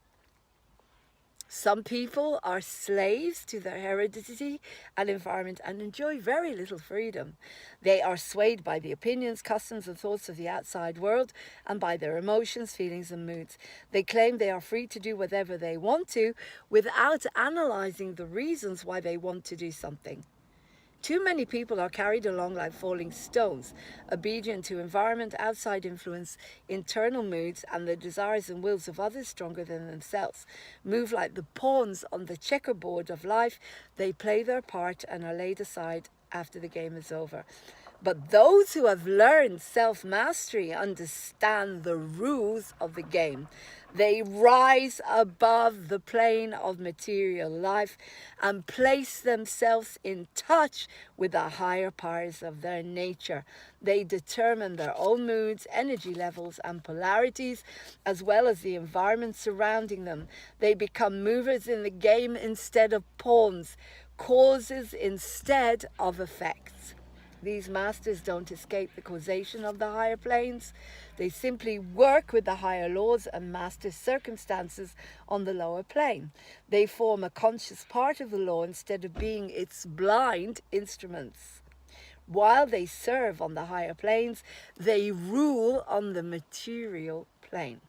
F: Some people are slaves to their heredity and environment and enjoy very little freedom. They are swayed by the opinions, customs, and thoughts of the outside world and by their emotions, feelings, and moods. They claim they are free to do whatever they want to without analyzing the reasons why they want to do something. Too many people are carried along like falling stones, obedient to environment, outside influence, internal moods, and the desires and wills of others stronger than themselves. Move like the pawns on the checkerboard of life. They play their part and are laid aside after the game is over. But those who have learned self-mastery understand the rules of the game. They rise above the plane of material life and place themselves in touch with the higher powers of their nature. They determine their own moods, energy levels, and polarities, as well as the environment surrounding them. They become movers in the game instead of pawns, causes instead of effects. These masters don't escape the causation of the higher planes. They simply work with the higher laws and master circumstances on the lower plane. They form a conscious part of the law instead of being its blind instruments. While they serve on the higher planes, they rule on the material plane.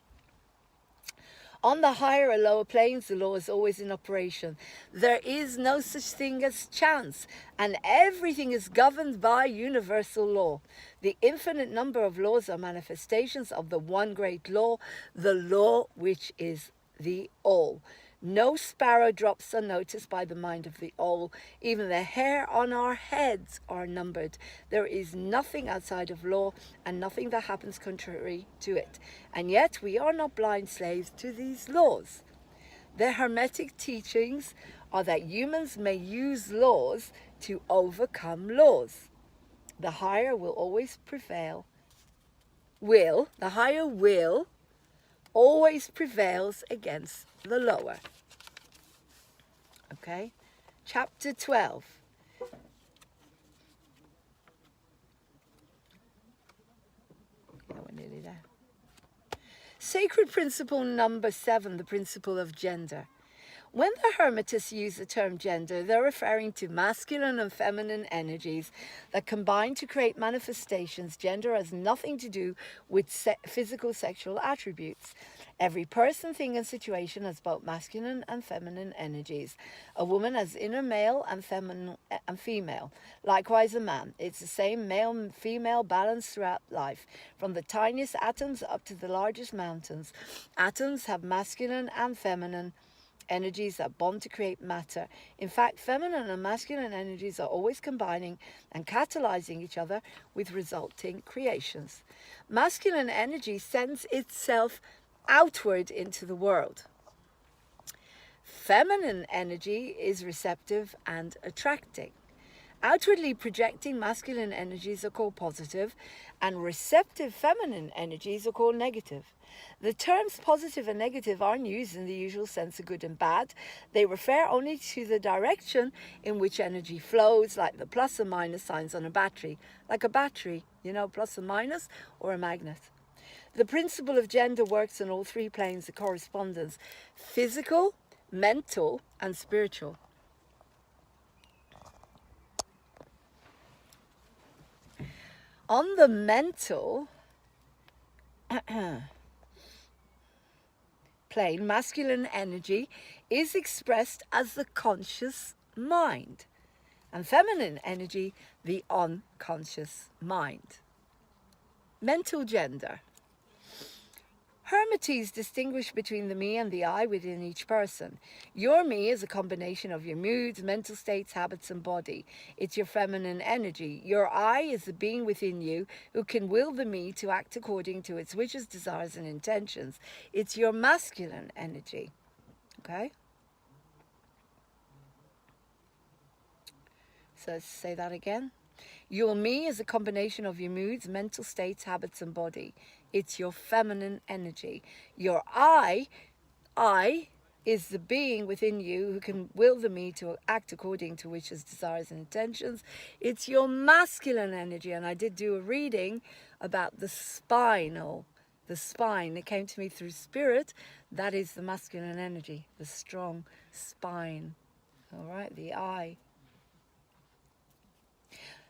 F: On the higher or lower planes, the law is always in operation. There is no such thing as chance, and everything is governed by universal law. The infinite number of laws are manifestations of the one great law, the law which is the all. No sparrow drops unnoticed by the mind of the all. Even the hair on our heads are numbered. There is nothing outside of law and nothing that happens contrary to it. And yet we are not blind slaves to these laws. The Hermetic teachings are that humans may use laws to overcome laws. The higher will always prevail. The higher will always prevails against the lower. Okay, chapter 12. We're nearly there. Sacred principle number 7, the principle of gender. When the Hermetists use the term gender, they're referring to masculine and feminine energies that combine to create manifestations. Gender has nothing to do with physical sexual attributes. Every person, thing, and situation has both masculine and feminine energies. A woman has inner male and feminine and female. Likewise, a man. It's the same male and female balance throughout life, from the tiniest atoms up to the largest mountains. Atoms have masculine and feminine energies that bond to create matter. In fact, feminine and masculine energies are always combining and catalyzing each other with resulting creations. Masculine energy sends itself outward into the world. Feminine energy is receptive and attracting. Outwardly projecting masculine energies are called positive, and receptive feminine energies are called negative. The terms positive and negative aren't used in the usual sense of good and bad. They refer only to the direction in which energy flows, like the plus and minus signs on a battery. Like a battery, plus and minus, or a magnet. The principle of gender works on all three planes of correspondence: physical, mental, and spiritual. On the mental plane, masculine energy is expressed as the conscious mind, and feminine energy, the unconscious mind. Mental gender. Hermetes distinguish between the me and the I within each person. Your me is a combination of your moods, mental states, habits, and body. It's your feminine energy. Your I is the being within you who can will the me to act according to its wishes, desires, and intentions. It's your masculine energy. Okay? So let's say that again. Your me is a combination of your moods, mental states, habits, and body. It's your feminine energy. Your I is the being within you who can will the me to act according to wishes, desires, and intentions. It's your masculine energy. And I did do a reading about the spinal the spine. It came to me through spirit. That is the masculine energy, the strong spine. All right, the eye.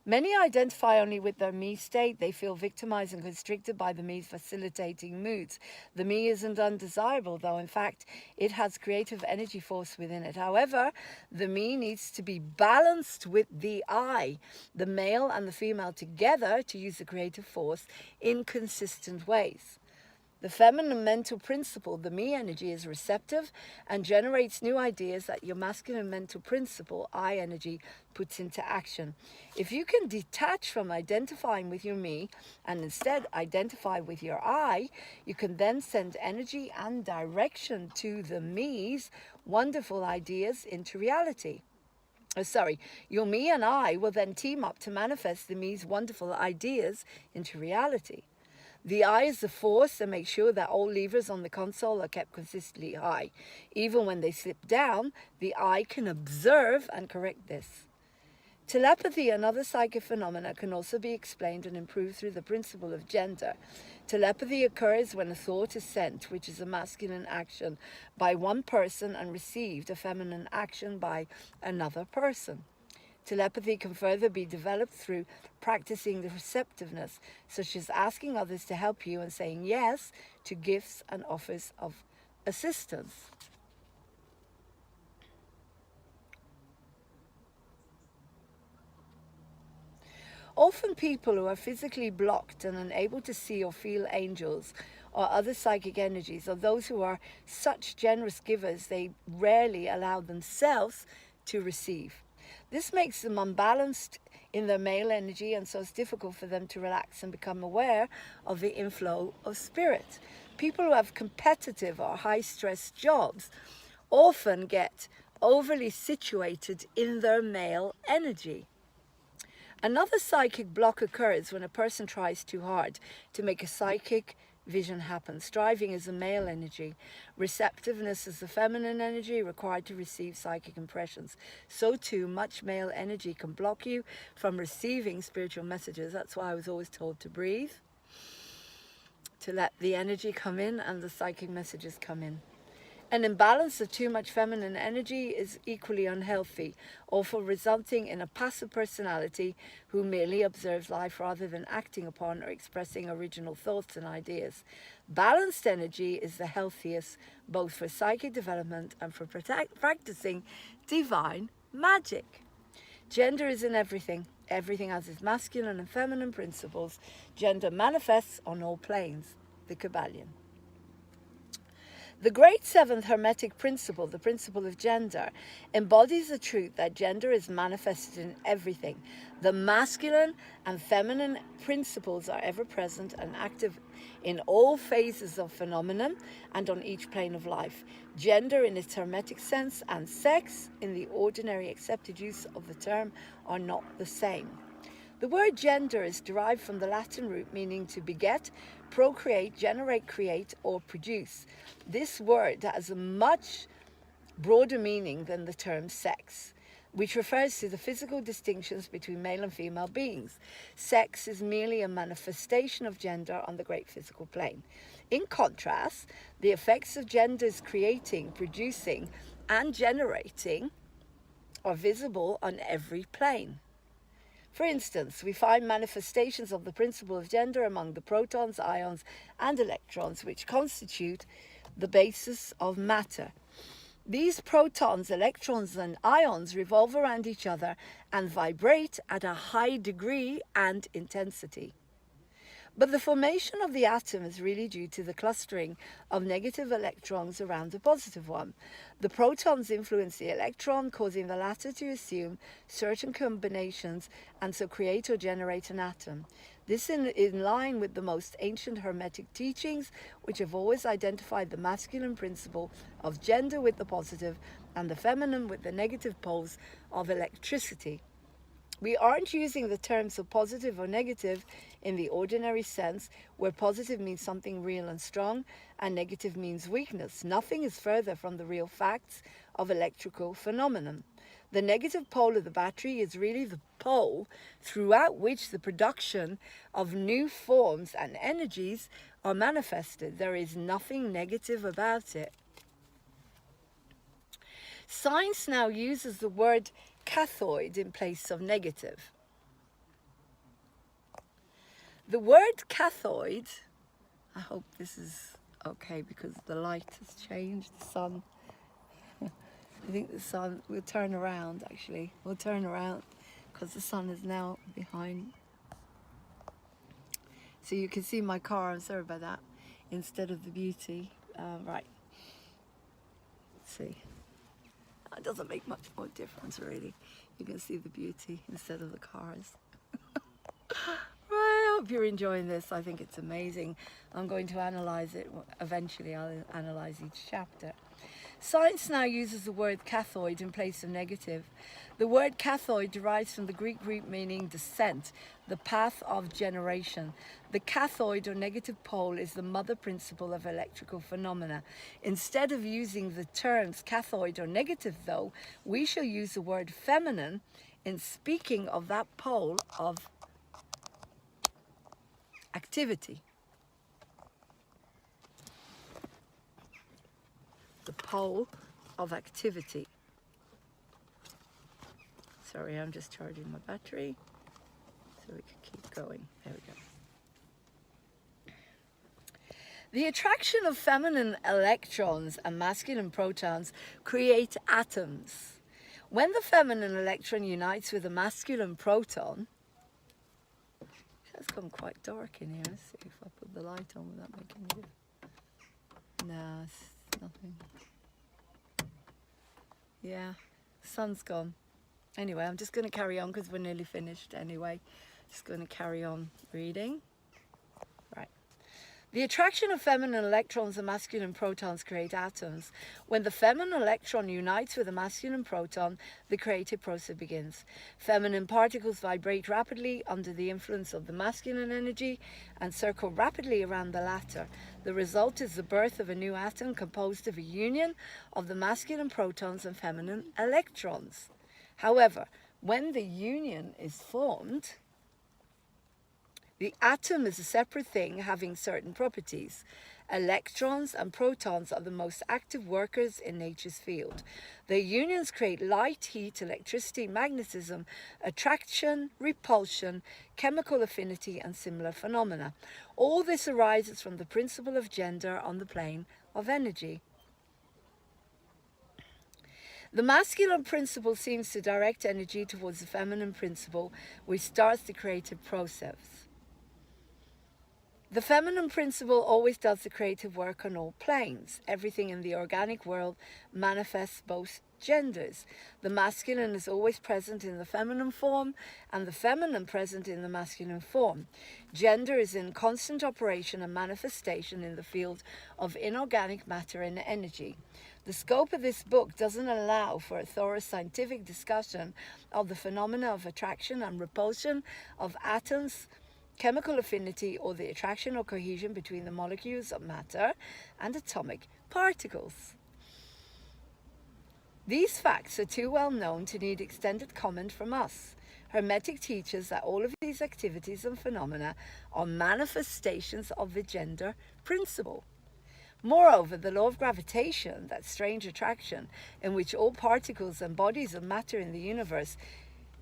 F: Many identify only with their me state. They feel victimized and constricted by the me's facilitating moods. The me isn't undesirable, though. In fact, it has creative energy force within it. However, the me needs to be balanced with the I, the male and the female together, to use the creative force in consistent ways. The feminine mental principle, the me energy, is receptive and generates new ideas that your masculine mental principle, I energy, puts into action. If you can detach from identifying with your me and instead identify with your I, you can then send energy and direction to the me's wonderful ideas into reality. Your me and I will then team up to manifest the me's wonderful ideas into reality. The I is the force that makes sure that all levers on the console are kept consistently high. Even when they slip down, the I can observe and correct this. Telepathy and other psychic phenomena can also be explained and improved through the principle of gender. Telepathy occurs when a thought is sent, which is a masculine action, by one person and received, a feminine action, by another person. Telepathy can further be developed through practicing the receptiveness, such as asking others to help you and saying yes to gifts and offers of assistance. Often people who are physically blocked and unable to see or feel angels or other psychic energies are those who are such generous givers they rarely allow themselves to receive. This makes them unbalanced in their male energy, and so it's difficult for them to relax and become aware of the inflow of spirit. People who have competitive or high-stress jobs often get overly situated in their male energy. Another psychic block occurs when a person tries too hard to make a psychic vision happen. Striving is a male energy. Receptiveness is the feminine energy required to receive psychic impressions. So too, much male energy can block you from receiving spiritual messages. That's why I was always told to breathe, to let the energy come in and the psychic messages come in. An imbalance of too much feminine energy is equally unhealthy, often resulting in a passive personality who merely observes life rather than acting upon or expressing original thoughts and ideas. Balanced energy is the healthiest, both for psychic development and for practicing divine magic. Gender is in everything. Everything has its masculine and feminine principles. Gender manifests on all planes. The Kybalion. The great seventh Hermetic principle, the principle of gender, embodies the truth that gender is manifested in everything. The masculine and feminine principles are ever present and active in all phases of phenomenon and on each plane of life. Gender in its Hermetic sense and sex in the ordinary accepted use of the term are not the same. The word gender is derived from the Latin root meaning to beget, procreate, generate, create, or produce. This word has a much broader meaning than the term sex, which refers to the physical distinctions between male and female beings. Sex is merely a manifestation of gender on the great physical plane. In contrast, the effects of gender's creating, producing, and generating are visible on every plane. For instance, we find manifestations of the principle of gender among the protons, ions, and electrons, which constitute the basis of matter. These protons, electrons, and ions revolve around each other and vibrate at a high degree and intensity. But the formation of the atom is really due to the clustering of negative electrons around the positive one. The protons influence the electron, causing the latter to assume certain combinations and so create or generate an atom. This is in line with the most ancient Hermetic teachings, which have always identified the masculine principle of gender with the positive and the feminine with the negative poles of electricity. We aren't using the terms of positive or negative in the ordinary sense, where positive means something real and strong and negative means weakness. Nothing is further from the real facts of electrical phenomenon. The negative pole of the battery is really the pole throughout which the production of new forms and energies are manifested. There is nothing negative about it. Science now uses the word cathode in place of negative. The word cathode, I hope this is okay because the light has changed, the sun. I think the sun, we'll turn around actually. We'll turn around because the sun is now behind. So you can see my car, I'm sorry about that, instead of the beauty. Right, let's see. It doesn't make much more difference really. You can see the beauty instead of the cars. Right, I hope you're enjoying this. I think it's amazing. I'm going to analyze it. Eventually I'll analyze each chapter. Science now uses the word cathode in place of negative. The word cathode derives from the Greek root meaning descent, the path of generation. The cathode or negative pole is the mother principle of electrical phenomena. Instead of using the terms cathode or negative though, we shall use the word feminine in speaking of that pole of activity. The pole of activity. Sorry, I'm just charging my battery so we can keep going. There we go. The attraction of feminine electrons and masculine protons create atoms. When the feminine electron unites with a masculine proton, it's gone quite dark in here. Let's see if I put the light on without making it. No, it's nothing. Yeah, the sun's gone. Anyway, I'm just going to carry on because we're nearly finished anyway. Just going to carry on reading. Right. The attraction of feminine electrons and masculine protons create atoms. When the feminine electron unites with a masculine proton, the creative process begins. Feminine particles vibrate rapidly under the influence of the masculine energy and circle rapidly around the latter. The result is the birth of a new atom composed of a union of the masculine protons and feminine electrons. However, when the union is formed, the atom is a separate thing having certain properties. Electrons and protons are the most active workers in nature's field. Their unions create light, heat, electricity, magnetism, attraction, repulsion, chemical affinity, and similar phenomena. All this arises from the principle of gender on the plane of energy. The masculine principle seems to direct energy towards the feminine principle, which starts the creative process. The feminine principle always does the creative work on all planes. Everything in the organic world manifests both genders. The masculine is always present in the feminine form and the feminine present in the masculine form. Gender is in constant operation and manifestation in the field of inorganic matter and energy. The scope of this book doesn't allow for a thorough scientific discussion of the phenomena of attraction and repulsion of atoms, chemical affinity, or the attraction or cohesion between the molecules of matter and atomic particles. These facts are too well known to need extended comment from us. Hermetic teaches that all of these activities and phenomena are manifestations of the gender principle. Moreover, the law of gravitation, that strange attraction in which all particles and bodies of matter in the universe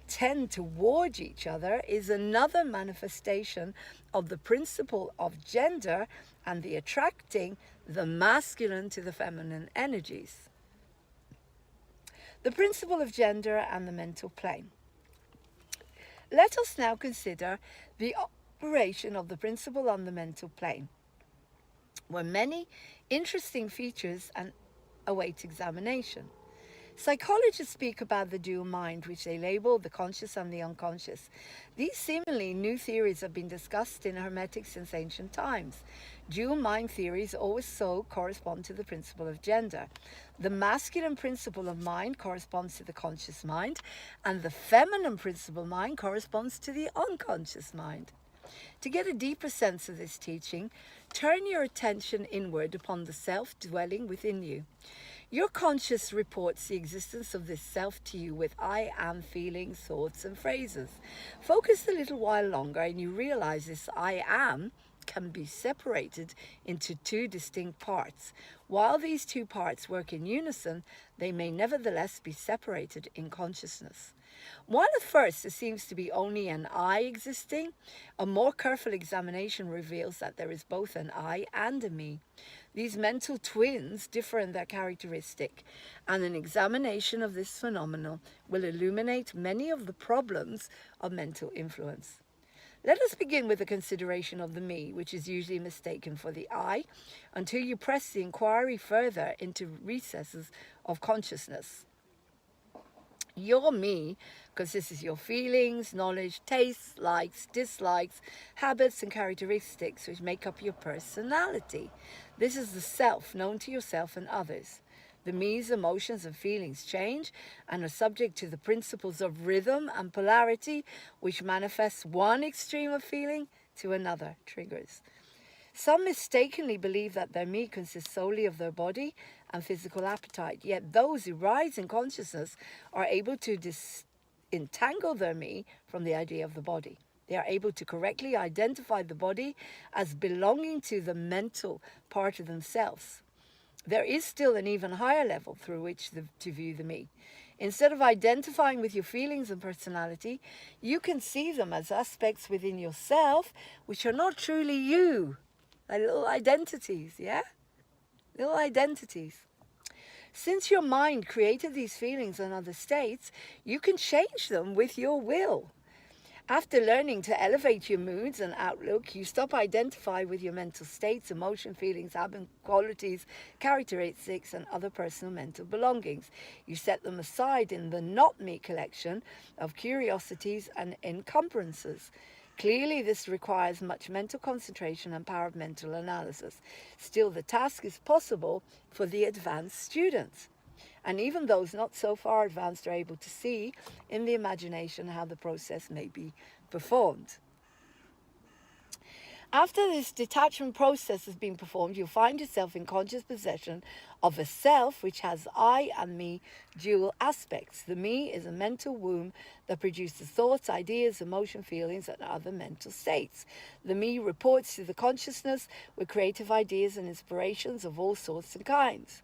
F: tend towards each other, is another manifestation of the principle of gender and the attracting the masculine to the feminine energies. The principle of gender and the mental plane. Let us now consider the operation of the principle on the mental plane, where many interesting features and await examination. Psychologists speak about the dual mind, which they label the conscious and the unconscious. These seemingly new theories have been discussed in Hermetics since ancient times. Dual mind theories always so correspond to the principle of gender. The masculine principle of mind corresponds to the conscious mind, and the feminine principle mind corresponds to the unconscious mind. To get a deeper sense of this teaching, turn your attention inward upon the self dwelling within you. Your conscious reports the existence of this self to you with I am feelings, thoughts and phrases. Focus a little while longer and you realize this I am
A: can be separated into two distinct parts. While these two parts work in unison, they may nevertheless be separated in consciousness. While at first there seems to be only an I existing, a more careful examination reveals that there is both an I and a me. These mental twins differ in their characteristic, and an examination of this phenomenon will illuminate many of the problems of mental influence. Let us begin with a consideration of the me, which is usually mistaken for the I, until you press the inquiry further into recesses of consciousness. Your me consists of your feelings, knowledge, tastes, likes, dislikes, habits, and characteristics which make up your personality. This is the self known to yourself and others. The me's emotions and feelings change and are subject to the principles of rhythm and polarity, which manifests one extreme of feeling to another triggers. Some mistakenly believe that their me consists solely of their body and physical appetite, yet those who rise in consciousness are able to disentangle their me from the idea of the body. They are able to correctly identify the body as belonging to the mental part of themselves. There is still an even higher level through which to view the me. Instead of identifying with your feelings and personality, you can see them as aspects within yourself which are not truly you. Like little identities, yeah? Little identities. Since your mind created these feelings and other states, you can change them with your will. After learning to elevate your moods and outlook, you stop identifying with your mental states, emotion, feelings, habit, qualities, characteristics, and other personal mental belongings. You set them aside in the not me collection of curiosities and encumbrances. Clearly, this requires much mental concentration and power of mental analysis. Still, the task is possible for the advanced students. And even those not so far advanced are able to see in the imagination how the process may be performed. After this detachment process has been performed, you'll find yourself in conscious possession of a self which has I and me dual aspects. The me is a mental womb that produces thoughts, ideas, emotion, feelings, and other mental states. The me reports to the consciousness with creative ideas and inspirations of all sorts and kinds.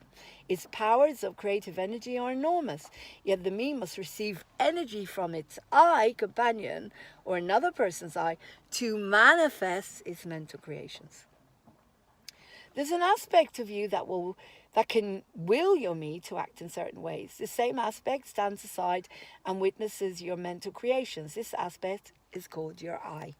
A: Its powers of creative energy are enormous, yet the me must receive energy from its I companion or another person's I to manifest its mental creations. There's an aspect of you that can will your me to act in certain ways. The same aspect stands aside and witnesses your mental creations. This aspect is called your I.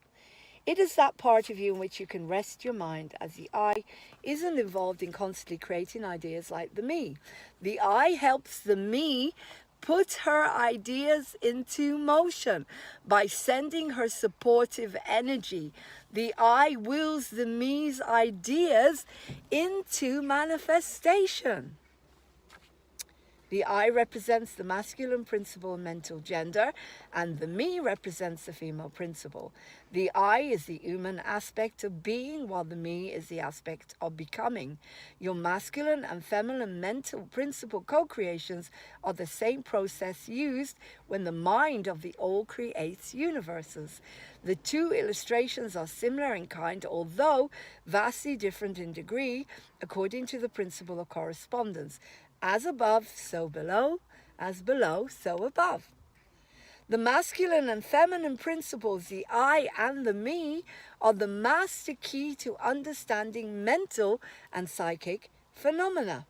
A: It is that part of you in which you can rest your mind, as the I isn't involved in constantly creating ideas like the me. The I helps the me put her ideas into motion by sending her supportive energy. The I wills the me's ideas into manifestation. The I represents the masculine principle of mental gender, and the me represents the female principle. The I is the human aspect of being, while the me is the aspect of becoming. Your masculine and feminine mental principle co-creations are the same process used when the mind of the all creates universes. The two illustrations are similar in kind, although vastly different in degree, according to the principle of correspondence. As above, so below, as below, so above. The masculine and feminine principles, the I and the me, are the master key to understanding mental and psychic phenomena.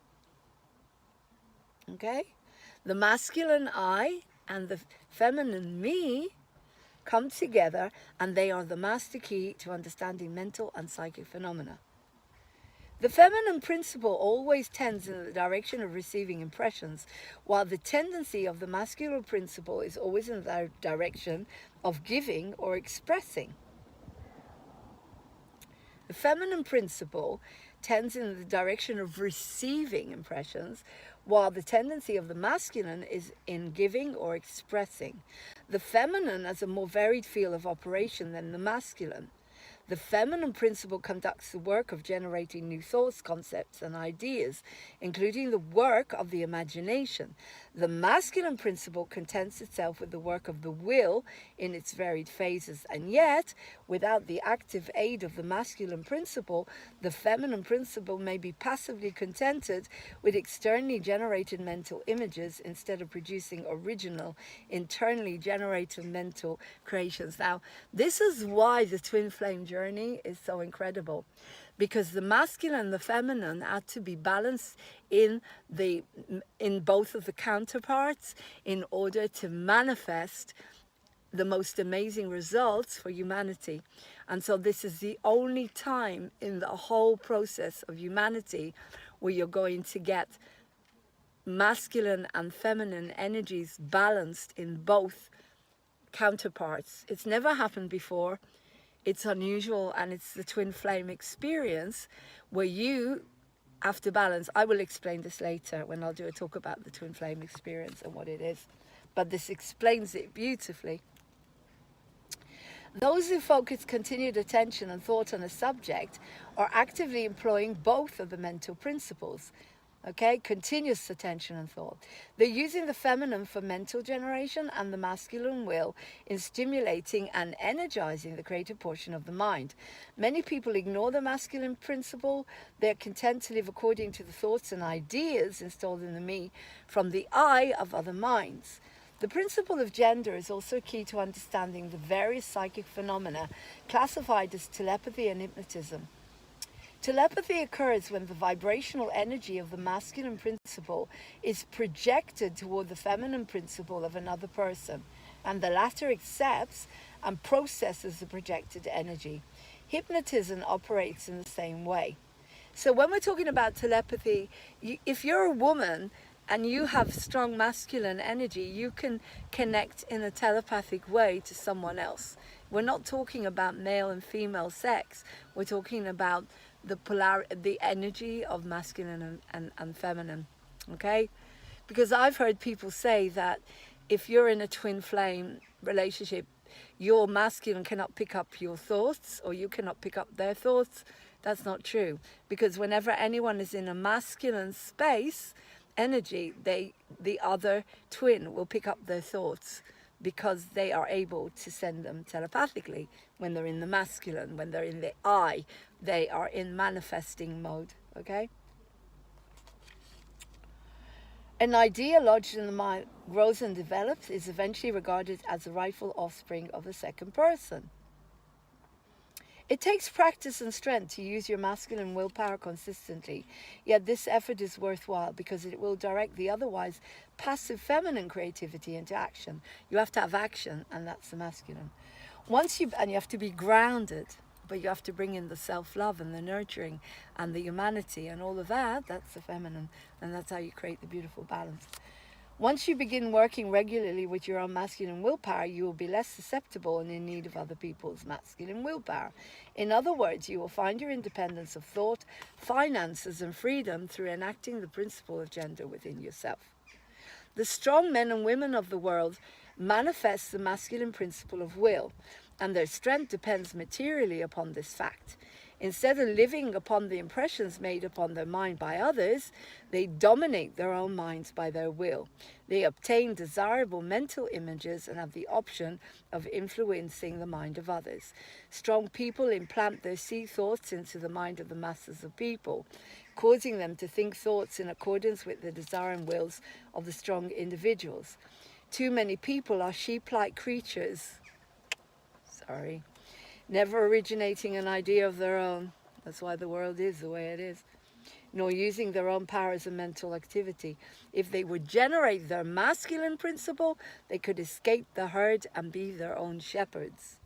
A: Okay? The masculine I and the feminine me come together, and they are the master key to understanding mental and psychic phenomena. The feminine principle always tends in the direction of receiving impressions, while the tendency of the masculine principle is always in the direction of giving or expressing. The feminine principle tends in the direction of receiving impressions, while the tendency of the masculine is in giving or expressing. The feminine has a more varied field of operation than the masculine. The feminine principle conducts the work of generating new thoughts, concepts, and ideas, including the work of the imagination. The masculine principle contents itself with the work of the will in its varied phases, and yet, without the active aid of the masculine principle, the feminine principle may be passively contented with externally generated mental images instead of producing original, internally generated mental creations. Now, this is why the twin flame journey is so incredible, because the masculine and the feminine had to be balanced in both of the counterparts in order to manifest the most amazing results for humanity. And so this is the only time in the whole process of humanity where you're going to get masculine and feminine energies balanced in both counterparts. It's never happened before. It's unusual, and it's the twin flame experience where you have to balance. I will explain this later when I'll do a talk about the twin flame experience and what it is, but this explains it beautifully. Those who focus continued attention and thought on a subject are actively employing both of the mental principles. Okay, continuous attention and thought. They're using the feminine for mental generation and the masculine will in stimulating and energizing the creative portion of the mind. Many people ignore the masculine principle. They're content to live according to the thoughts and ideas installed in the me from the I of other minds. The principle of gender is also key to understanding the various psychic phenomena classified as telepathy and hypnotism. Telepathy occurs when the vibrational energy of the masculine principle is projected toward the feminine principle of another person, and the latter accepts and processes the projected energy. Hypnotism operates in the same way. So when we're talking about telepathy, if you're a woman and you have strong masculine energy, you can connect in a telepathic way to someone else. We're not talking about male and female sex. We're talking about the energy of masculine and feminine, okay? Because I've heard people say that if you're in a twin flame relationship, your masculine cannot pick up your thoughts or you cannot pick up their thoughts. That's not true, because whenever anyone is in a masculine space energy, the other twin will pick up their thoughts, because they are able to send them telepathically when they're in the masculine. When they're in the I, they are in manifesting mode, okay? An idea lodged in the mind grows and develops, is eventually regarded as the rightful offspring of the second person. It takes practice and strength to use your masculine willpower consistently, yet this effort is worthwhile because it will direct the otherwise passive feminine creativity into action. You have to have action, and that's the masculine. And you have to be grounded, but you have to bring in the self-love and the nurturing and the humanity and all of that. That's the feminine, and that's how you create the beautiful balance. Once you begin working regularly with your own masculine willpower, you will be less susceptible and in need of other people's masculine willpower. In other words, you will find your independence of thought, finances, and freedom through enacting the principle of gender within yourself. The strong men and women of the world manifest the masculine principle of will, and their strength depends materially upon this fact. Instead of living upon the impressions made upon their mind by others, they dominate their own minds by their will. They obtain desirable mental images and have the option of influencing the mind of others. Strong people implant their seed thoughts into the mind of the masses of people, causing them to think thoughts in accordance with the desire and wills of the strong individuals. Too many people are sheep-like creatures. Never originating an idea of their own. That's why the world is the way it is. Nor using their own powers and mental activity. If they would generate their masculine principle, they could escape the herd and be their own shepherds.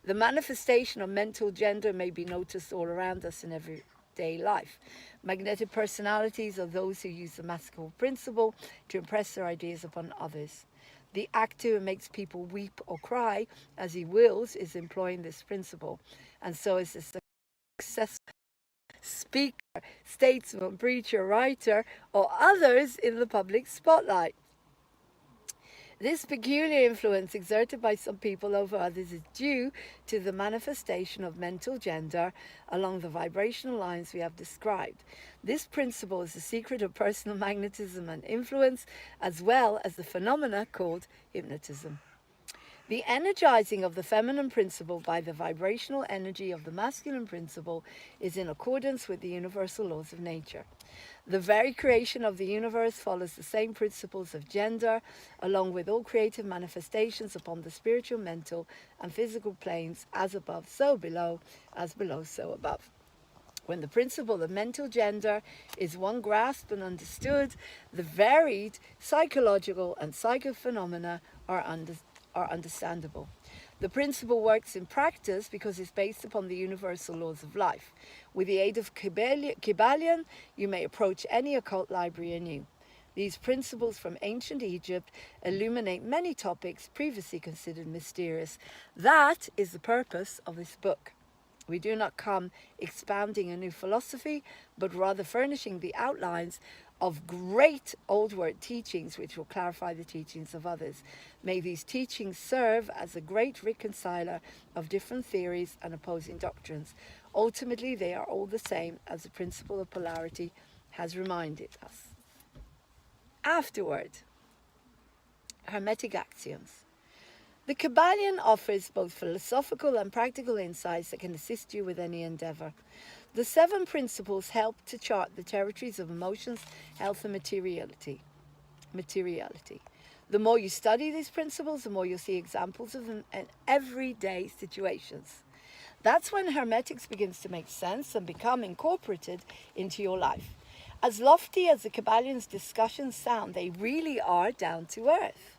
A: The manifestation of mental gender may be noticed all around us in everyday life. Magnetic personalities are those who use the masculine principle to impress their ideas upon others. The actor who makes people weep or cry as he wills is employing this principle, and so is the successful speaker, statesman, preacher, writer, or others in the public spotlight. This peculiar influence exerted by some people over others is due to the manifestation of mental gender along the vibrational lines we have described. This principle is the secret of personal magnetism and influence, as well as the phenomena called hypnotism. The energizing of the feminine principle by the vibrational energy of the masculine principle is in accordance with the universal laws of nature. The very creation of the universe follows the same principles of gender, along with all creative manifestations upon the spiritual, mental, and physical planes, as above, so below, as below, so above. When the principle of mental gender is one grasped and understood, the varied psychological and psychic phenomena are understandable. The principle works in practice because it's based upon the universal laws of life. With the aid of Kybalion, you may approach any occult library anew. These principles from ancient Egypt illuminate many topics previously considered mysterious. That is the purpose of this book. We do not come expounding a new philosophy, but rather furnishing the outlines of great old world teachings which will clarify the teachings of others. May these teachings serve as a great reconciler of different theories and opposing doctrines. Ultimately, they are all the same, as the principle of polarity has reminded us. Afterward, Hermetic axioms. The Kybalion offers both philosophical and practical insights that can assist you with any endeavor. The 7 principles help to chart the territories of emotions, health, and materiality. The more you study these principles, the more you'll see examples of them in everyday situations. That's when Hermetics begins to make sense and become incorporated into your life. As lofty as the Kybalion's discussions sound, they really are down to earth.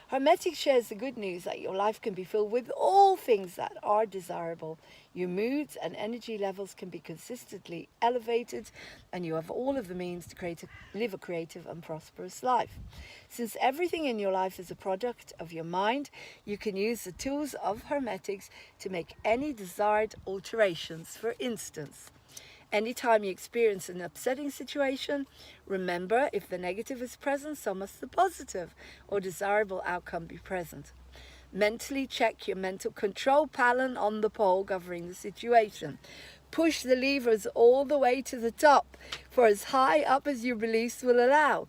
A: Hermetic shares the good news that your life can be filled with all things that are desirable. Your moods and energy levels can be consistently elevated, and you have all of the means to live a creative and prosperous life. Since everything in your life is a product of your mind, you can use the tools of Hermetics to make any desired alterations. For instance, anytime you experience an upsetting situation, remember, if the negative is present, so must the positive or desirable outcome be present. Mentally check your mental control panel on the pole governing the situation. Push the levers all the way to the top, for as high up as your beliefs will allow.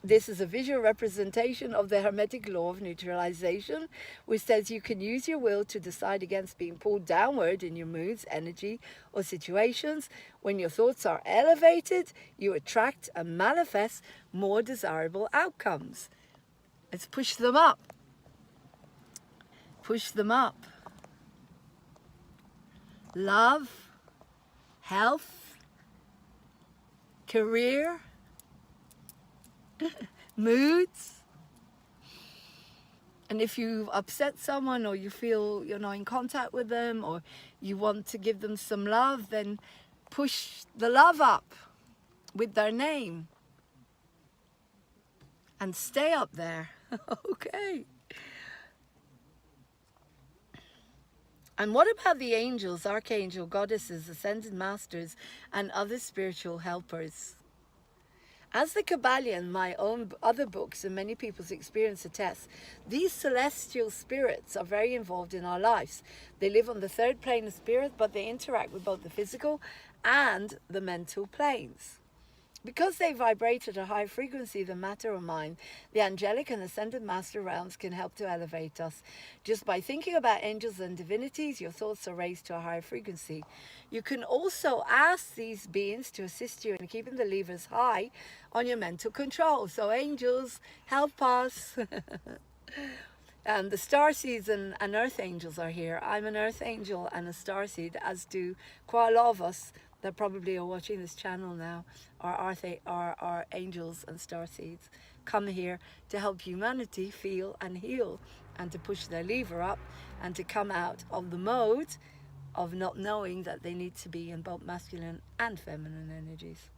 A: This is a visual representation of the Hermetic law of neutralization, which says you can use your will to decide against being pulled downward in your moods, energy, or situations. When your thoughts are elevated, you attract and manifest more desirable outcomes. Let's push them up. Push them up. Love, health, career, moods. And if you've upset someone, or you feel you're not in contact with them, or you want to give them some love, then push the love up with their name and stay up there. Okay. And what about the angels, archangel, goddesses, ascended masters, and other spiritual helpers? As the Kybalion, my own other books, and many people's experience attest, these celestial spirits are very involved in our lives. They live on the 3rd plane of spirit, but they interact with both the physical and the mental planes. Because they vibrate at a higher frequency than matter or mind, the angelic and ascended master realms can help to elevate us. Just by thinking about angels and divinities, your thoughts are raised to a higher frequency. You can also ask these beings to assist you in keeping the levers high on your mental control. So angels, help us. And the starseeds and earth angels are here. I'm an earth angel and a starseed, as do quite a lot of us that probably are watching this channel now, are angels and starseeds, come here to help humanity feel and heal, and to push their lever up, and to come out of the mode of not knowing that they need to be in both masculine and feminine energies.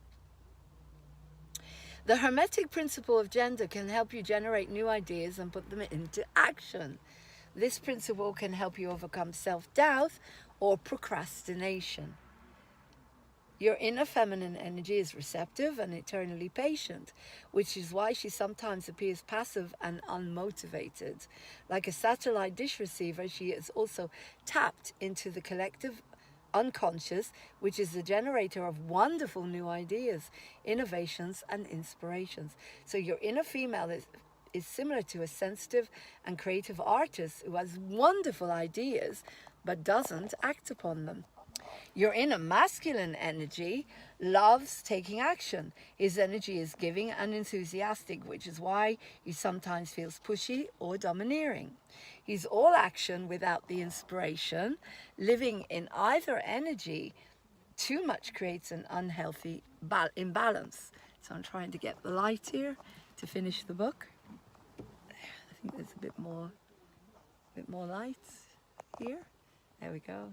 A: The Hermetic principle of gender can help you generate new ideas and put them into action. This principle can help you overcome self-doubt or procrastination. Your inner feminine energy is receptive and eternally patient, which is why she sometimes appears passive and unmotivated. Like a satellite dish receiver, she is also tapped into the collective unconscious, which is the generator of wonderful new ideas, innovations, and inspirations. So your inner female is similar to a sensitive and creative artist who has wonderful ideas but doesn't act upon them. Your inner masculine energy loves taking action. His energy is giving and enthusiastic, which is why he sometimes feels pushy or domineering. He's all action without the inspiration. Living in either energy too much creates an unhealthy imbalance. So I'm trying to get the light here to finish the book. I think there's a bit more light here. There we go.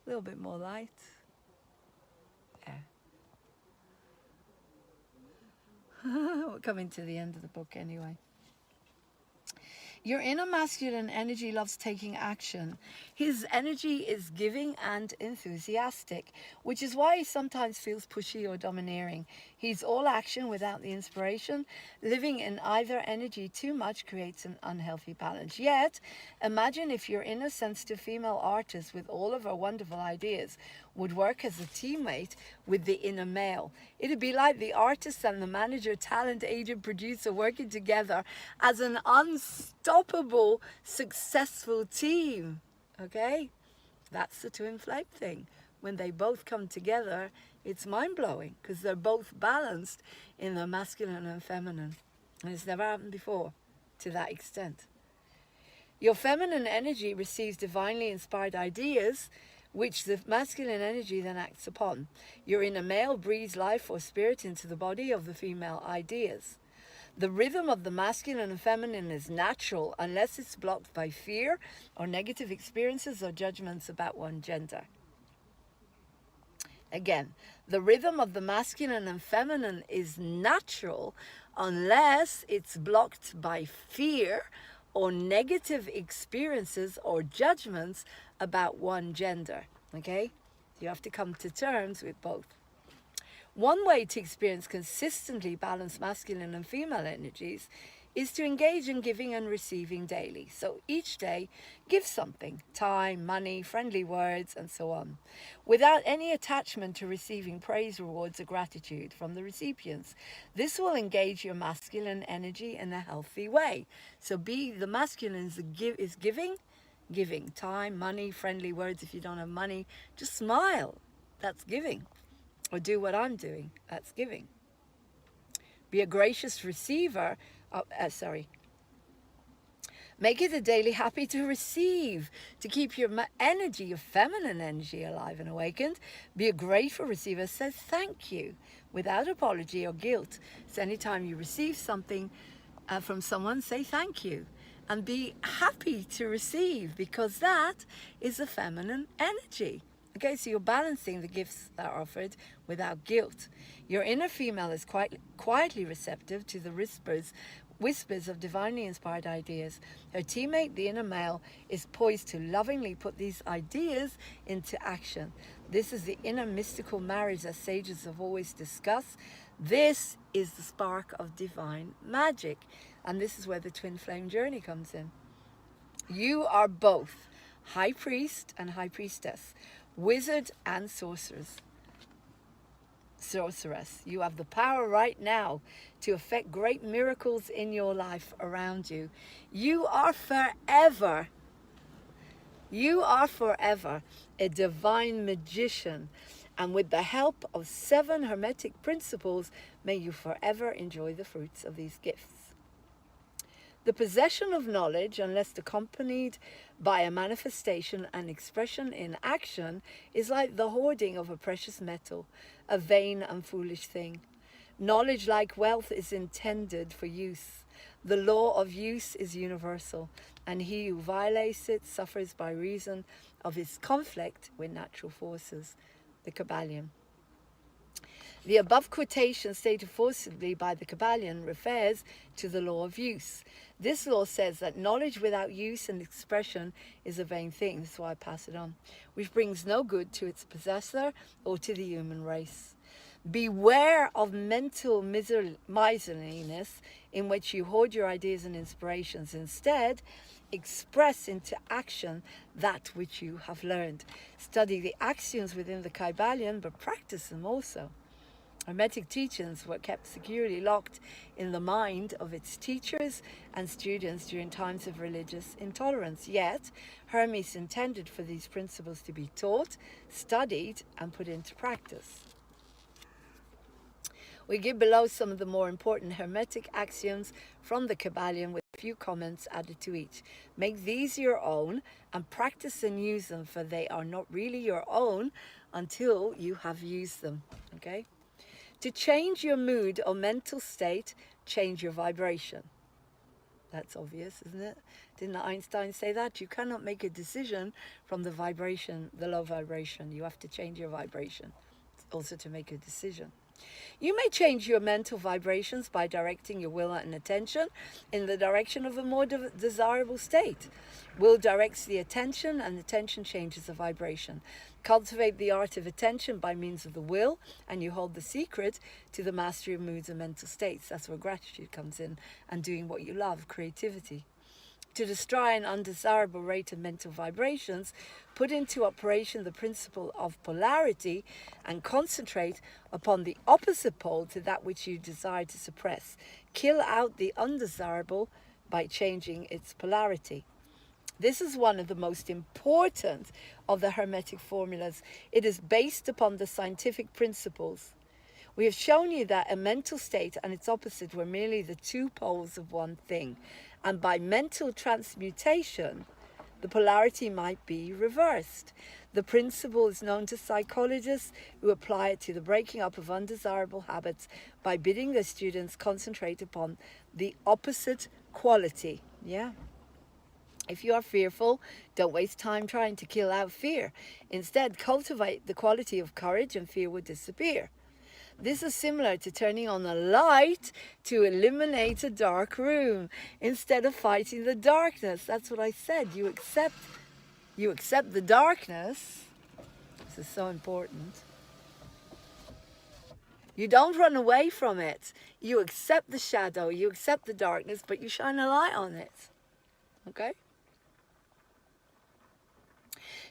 A: A little bit more light. Yeah. We're coming to the end of the book anyway. Your inner masculine energy loves taking action. His energy is giving and enthusiastic, which is why he sometimes feels pushy or domineering. He's all action without the inspiration. Living in either energy too much creates an unhealthy balance. Yet, imagine if your inner sensitive female artist with all of her wonderful ideas would work as a teammate with the inner male. It'd be like the artist and the manager, talent agent, producer working together as an unstoppable, successful team. Okay? That's the twin flame thing. When they both come together, it's mind-blowing because they're both balanced in the masculine and feminine. And it's never happened before to that extent. Your feminine energy receives divinely inspired ideas, which the masculine energy then acts upon. Your inner male breathes life or spirit into the body of the female ideas. The rhythm of the masculine and feminine is natural unless it's blocked by fear or negative experiences or judgments about one gender. Again, the rhythm of the masculine and feminine is natural unless it's blocked by fear or negative experiences or judgments about one gender. Okay? You have to come to terms with both. One way to experience consistently balanced masculine and female energies is to engage in giving and receiving daily. So each day, give something: time, money, friendly words, and so on, without any attachment to receiving praise, rewards, or gratitude from the recipients. This will engage your masculine energy in a healthy way. So the masculine is giving time, money, friendly words. If you don't have money, just smile. That's giving. Or do what I'm doing. That's giving. Be a gracious receiver. Make it a daily happy to receive, to keep your energy, your feminine energy alive and awakened. Be a grateful receiver. Says thank you without apology or guilt. So anytime you receive something from someone, say thank you. And be happy to receive, because that is the feminine energy. Okay, so you're balancing the gifts that are offered without guilt. Your inner female is quietly receptive to the whispers of divinely inspired ideas. Her teammate, the inner male, is poised to lovingly put these ideas into action. This is the inner mystical marriage that sages have always discussed. This is the spark of divine magic. And this is where the twin flame journey comes in. You are both high priest and high priestess, wizard and sorceress. You have the power right now to effect great miracles in your life around you. You are forever a divine magician. And with the help of 7 hermetic principles, may you forever enjoy the fruits of these gifts. The possession of knowledge, unless accompanied by a manifestation and expression in action, is like the hoarding of a precious metal, a vain and foolish thing. Knowledge, like wealth, is intended for use. The law of use is universal, and he who violates it suffers by reason of his conflict with natural forces. The Kabbalion. The above quotation, stated forcibly by the Kabbalion, refers to the law of use. This law says that knowledge without use and expression is a vain thing. That's why I pass it on, which brings no good to its possessor or to the human race. Beware of mental miserliness in which you hoard your ideas and inspirations. Instead, express into action that which you have learned. Study the axioms within the Kabbalion, but practice them also. Hermetic teachings were kept securely locked in the mind of its teachers and students during times of religious intolerance. Yet, Hermes intended for these principles to be taught, studied, and put into practice. We give below some of the more important Hermetic axioms from the Kabbalion with a few comments added to each. Make these your own and practice and use them, for they are not really your own until you have used them. Okay? To change your mood or mental state, change your vibration. That's obvious, isn't it? Didn't Einstein say that? You cannot make a decision from the vibration, the low vibration. You have to change your vibration also to make a decision. You may change your mental vibrations by directing your will and attention in the direction of a more desirable state. Will directs the attention, and attention changes the vibration. Cultivate the art of attention by means of the will, and you hold the secret to the mastery of moods and mental states. That's where gratitude comes in, and doing what you love, creativity. To destroy an undesirable rate of mental vibrations, put into operation the principle of polarity and concentrate upon the opposite pole to that which you desire to suppress. Kill out the undesirable by changing its polarity. This is one of the most important of the Hermetic formulas. It is based upon the scientific principles. We have shown you that a mental state and its opposite were merely the two poles of one thing. And by mental transmutation, the polarity might be reversed. The principle is known to psychologists who apply it to the breaking up of undesirable habits by bidding their students concentrate upon the opposite quality. Yeah. If you are fearful, don't waste time trying to kill out fear. Instead, cultivate the quality of courage and fear will disappear. This is similar to turning on a light to illuminate a dark room instead of fighting the darkness. That's what I said. You accept the darkness. This is so important. You don't run away from it. You accept the shadow, you accept the darkness, but you shine a light on it. Okay?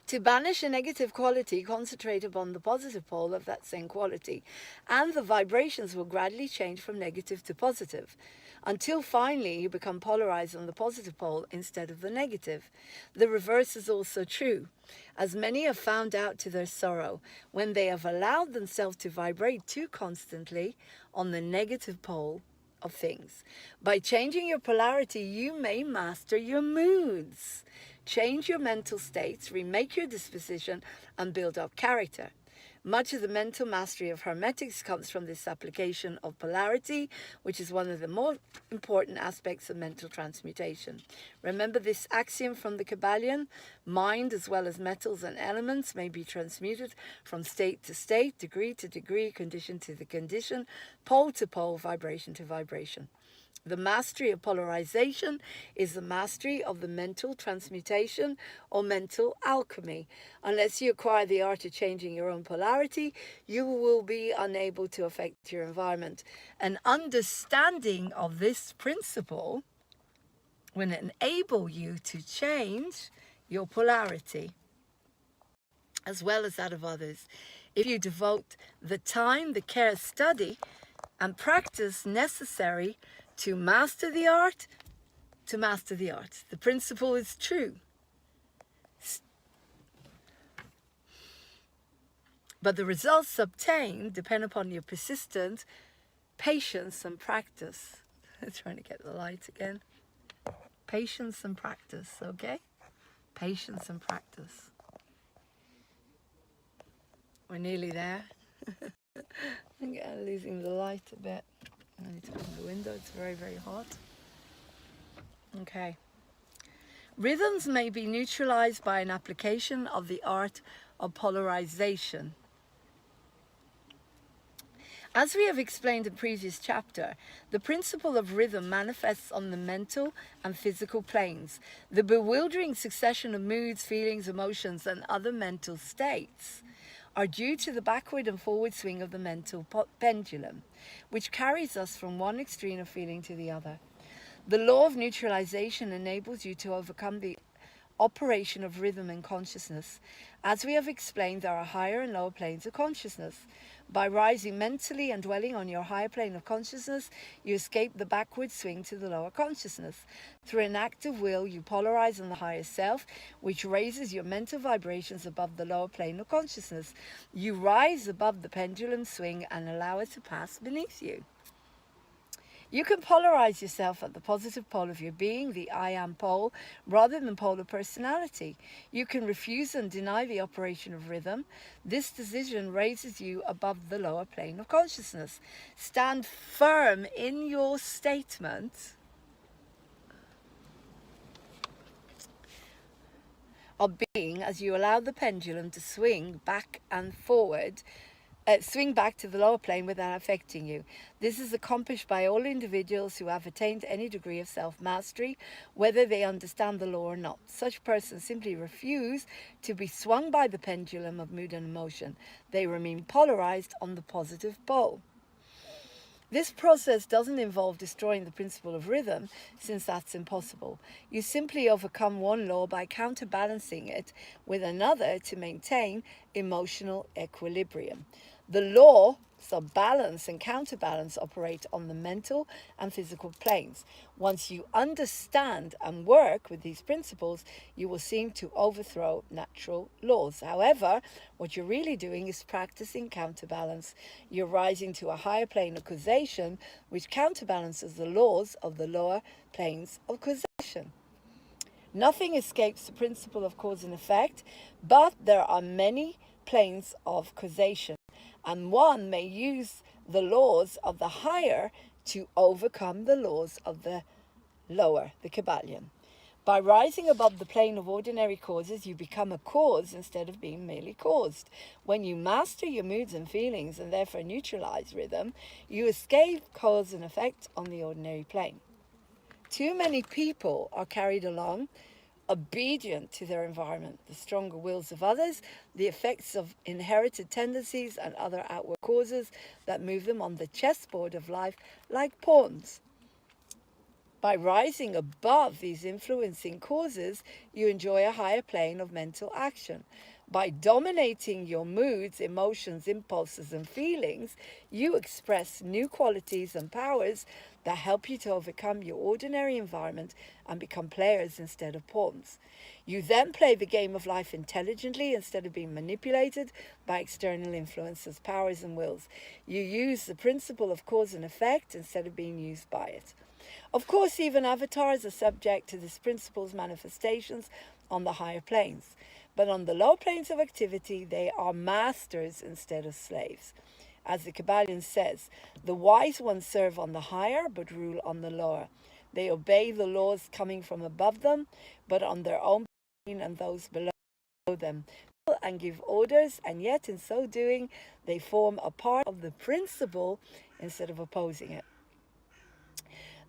A: To banish a negative quality, concentrate upon the positive pole of that same quality, and the vibrations will gradually change from negative to positive, until finally you become polarized on the positive pole instead of the negative. The reverse is also true, as many have found out to their sorrow when they have allowed themselves to vibrate too constantly on the negative pole of things. By changing your polarity, you may master your moods. Change your mental states, remake your disposition, and build up character. Much of the mental mastery of Hermetics comes from this application of polarity, which is one of the more important aspects of mental transmutation. Remember this axiom from the Kabbalion: mind as well as metals and elements may be transmuted from state to state, degree to degree, condition to the condition, pole to pole, vibration to vibration. The mastery of polarization is the mastery of the mental transmutation or mental alchemy. Unless you acquire the art of changing your own polarity, you will be unable to affect your environment. An understanding of this principle will enable you to change your polarity as well as that of others. If you devote the time, the care, study, and practice necessary to master the art, the principle is true. But the results obtained depend upon your persistence, patience, and practice. I'm trying to get the light again. Patience and practice, okay? Patience and practice. We're nearly there. I'm losing the light a bit. I need to open the window, it's very, very hot. Okay. Rhythms may be neutralized by an application of the art of polarization. As we have explained in the previous chapter, the principle of rhythm manifests on the mental and physical planes. The bewildering succession of moods, feelings, emotions, and other mental states are due to the backward and forward swing of the mental pendulum, which carries us from one extreme of feeling to the other. The law of neutralization enables you to overcome the operation of rhythm and consciousness. As we have explained, there are higher and lower planes of consciousness. By rising mentally and dwelling on your higher plane of consciousness, you escape the backward swing to the lower consciousness. Through an act of will, you polarize on the higher self, which raises your mental vibrations above the lower plane of consciousness. You rise above the pendulum swing and allow it to pass beneath you. You can polarize yourself at the positive pole of your being, the I am pole, rather than polar personality. You can refuse and deny the operation of rhythm. This decision raises you above the lower plane of consciousness. Stand firm in your statement of being as you allow the pendulum to swing back and forward. Swing back to the lower plane without affecting you. This is accomplished by all individuals who have attained any degree of self-mastery, whether they understand the law or not. Such persons simply refuse to be swung by the pendulum of mood and emotion. They remain polarized on the positive pole. This process doesn't involve destroying the principle of rhythm, since that's impossible. You simply overcome one law by counterbalancing it with another to maintain emotional equilibrium. The laws of balance and counterbalance operate on the mental and physical planes. Once you understand and work with these principles, you will seem to overthrow natural laws. However, what you're really doing is practicing counterbalance. You're rising to a higher plane of causation, which counterbalances the laws of the lower planes of causation. Nothing escapes the principle of cause and effect, but there are many planes of causation, and one may use the laws of the higher to overcome the laws of the lower, the Kybalion. By rising above the plane of ordinary causes, you become a cause instead of being merely caused. When you master your moods and feelings and therefore neutralize rhythm, you escape cause and effect on the ordinary plane. Too many people are carried along obedient to their environment, the stronger wills of others, the effects of inherited tendencies and other outward causes that move them on the chessboard of life like pawns. By rising above these influencing causes, you enjoy a higher plane of mental action. By dominating your moods, emotions, impulses, and feelings, you express new qualities and powers that help you to overcome your ordinary environment and become players instead of pawns. You then play the game of life intelligently instead of being manipulated by external influences, powers, and wills. You use the principle of cause and effect instead of being used by it. Of course, even avatars are subject to this principle's manifestations on the higher planes. But on the lower planes of activity, they are masters instead of slaves. As the Kybalion says, the wise ones serve on the higher, but rule on the lower. They obey the laws coming from above them, but on their own plane and those below them, and give orders, and yet in so doing, they form a part of the principle instead of opposing it.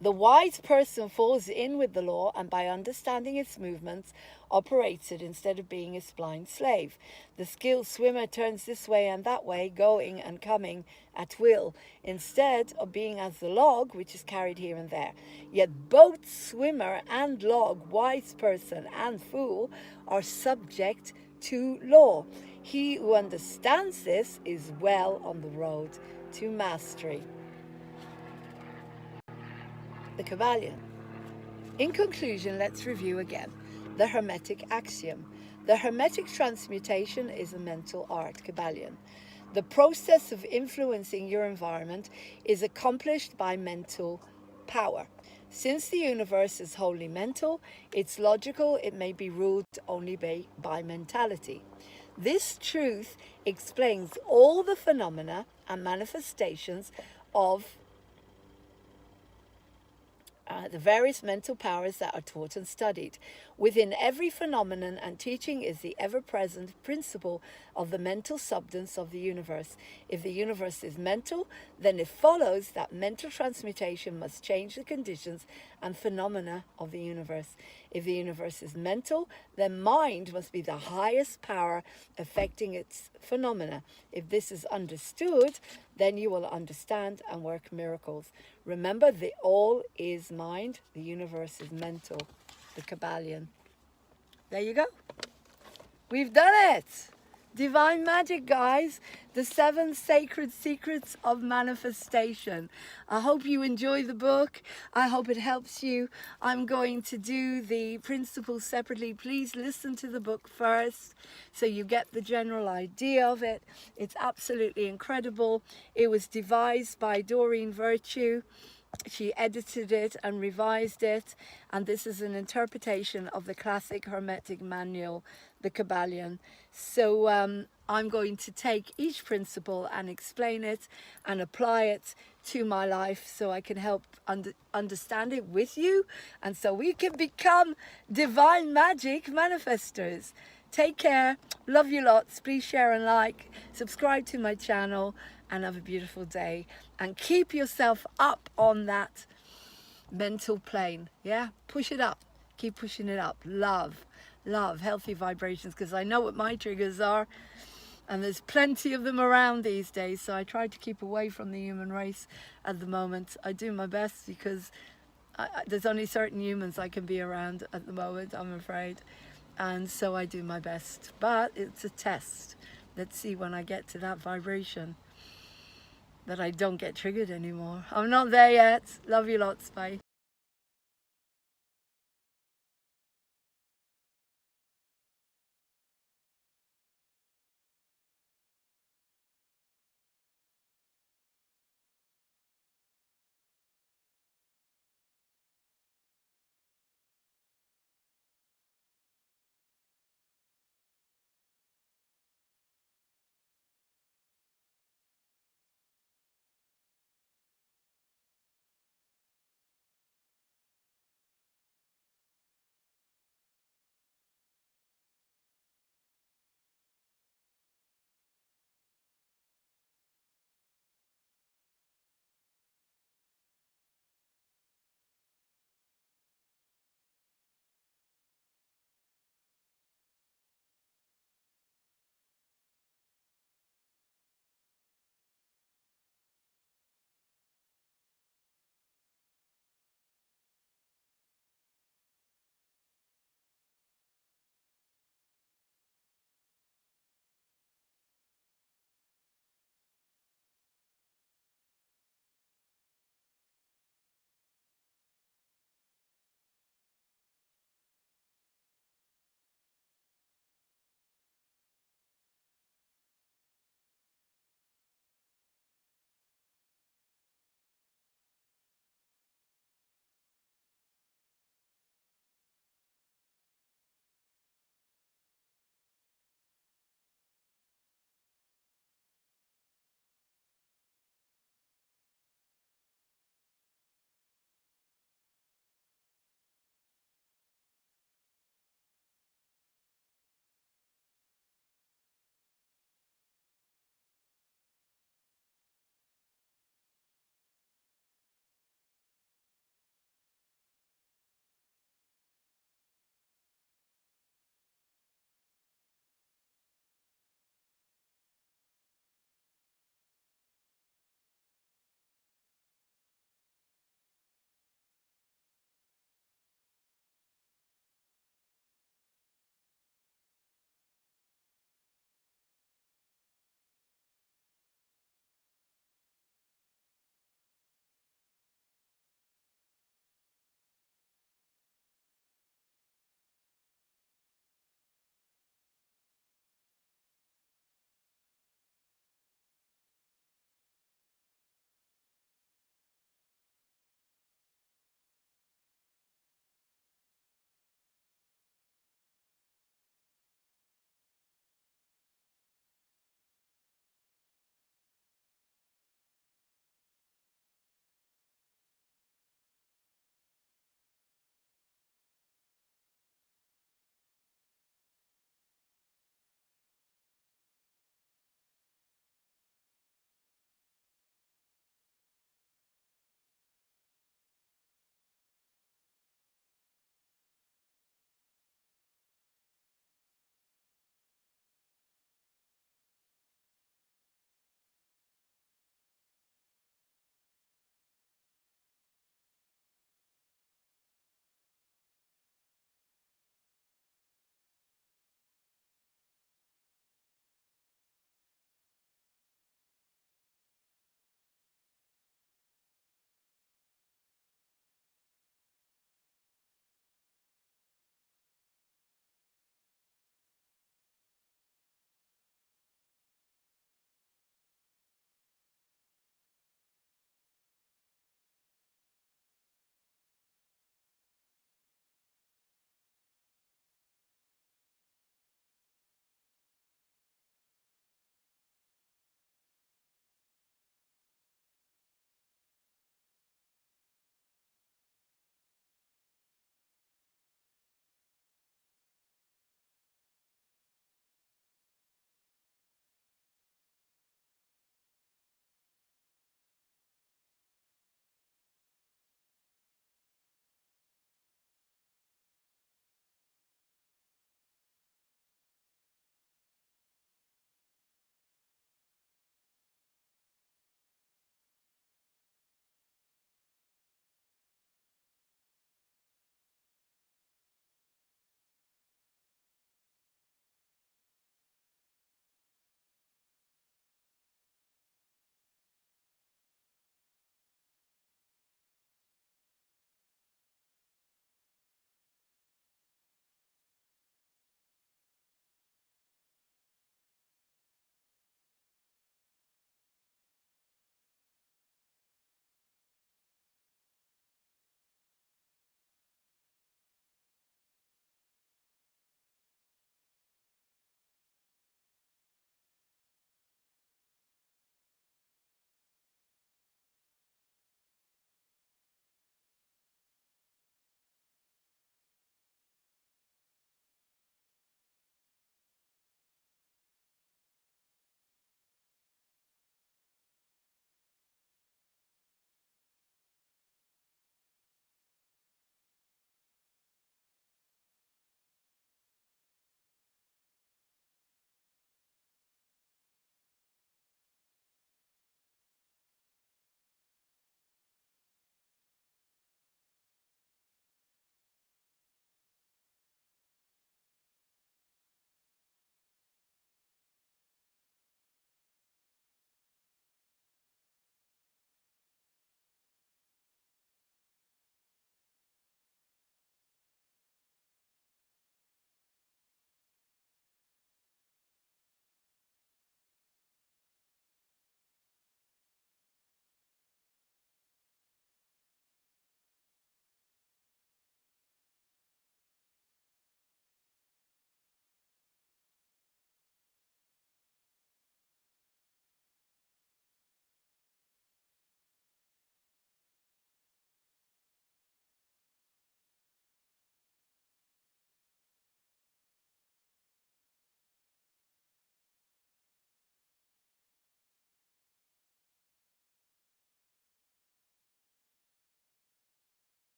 A: The wise person falls in with the law, and by understanding its movements, operates it instead of being its blind slave. The skilled swimmer turns this way and that way, going and coming at will, instead of being as the log, which is carried here and there. Yet both swimmer and log, wise person and fool, are subject to law. He who understands this is well on the road to mastery. The Kybalion. In conclusion, let's review again the Hermetic axiom. The Hermetic transmutation is a mental art, Kybalion. The process of influencing your environment is accomplished by mental power. Since the universe is wholly mental, it's logical it may be ruled only by mentality. This truth explains all the phenomena and manifestations of the various mental powers that are taught and studied. Within every phenomenon and teaching is the ever-present principle of the mental substance of the universe. If the universe is mental, then it follows that mental transmutation must change the conditions and phenomena of the universe. If the universe is mental, then mind must be the highest power affecting its phenomena. If this is understood, then you will understand and work miracles. Remember, the all is mind, the universe is mental. The Kabbalion. There you go. We've done it. Divine Magic, guys. The 7 Sacred Secrets of Manifestation. I hope you enjoy the book. I hope it helps you. I'm going to do the principles separately. Please listen to the book first so you get the general idea of it. It's absolutely incredible. It was devised by Doreen Virtue. She edited it and revised it, and this is an interpretation of the classic Hermetic manual, the Kabbalion. So I'm going to take each principle and explain it and apply it to my life so I can help understand it with you, and so we can become Divine Magic manifestors. Take care. Love you lots. Please share and like. Subscribe to my channel. And have a beautiful day. And keep yourself up on that mental plane. Yeah? Push it up. Keep pushing it up. Love. Love. Healthy vibrations. Because I know what my triggers are. And there's plenty of them around these days. So I try to keep away from the human race at the moment. I do my best because there's only certain humans I can be around at the moment, I'm afraid. And so I do my best. But it's a test. Let's see when I get to that vibration that I don't get triggered anymore. I'm not there yet. Love you lots. Bye.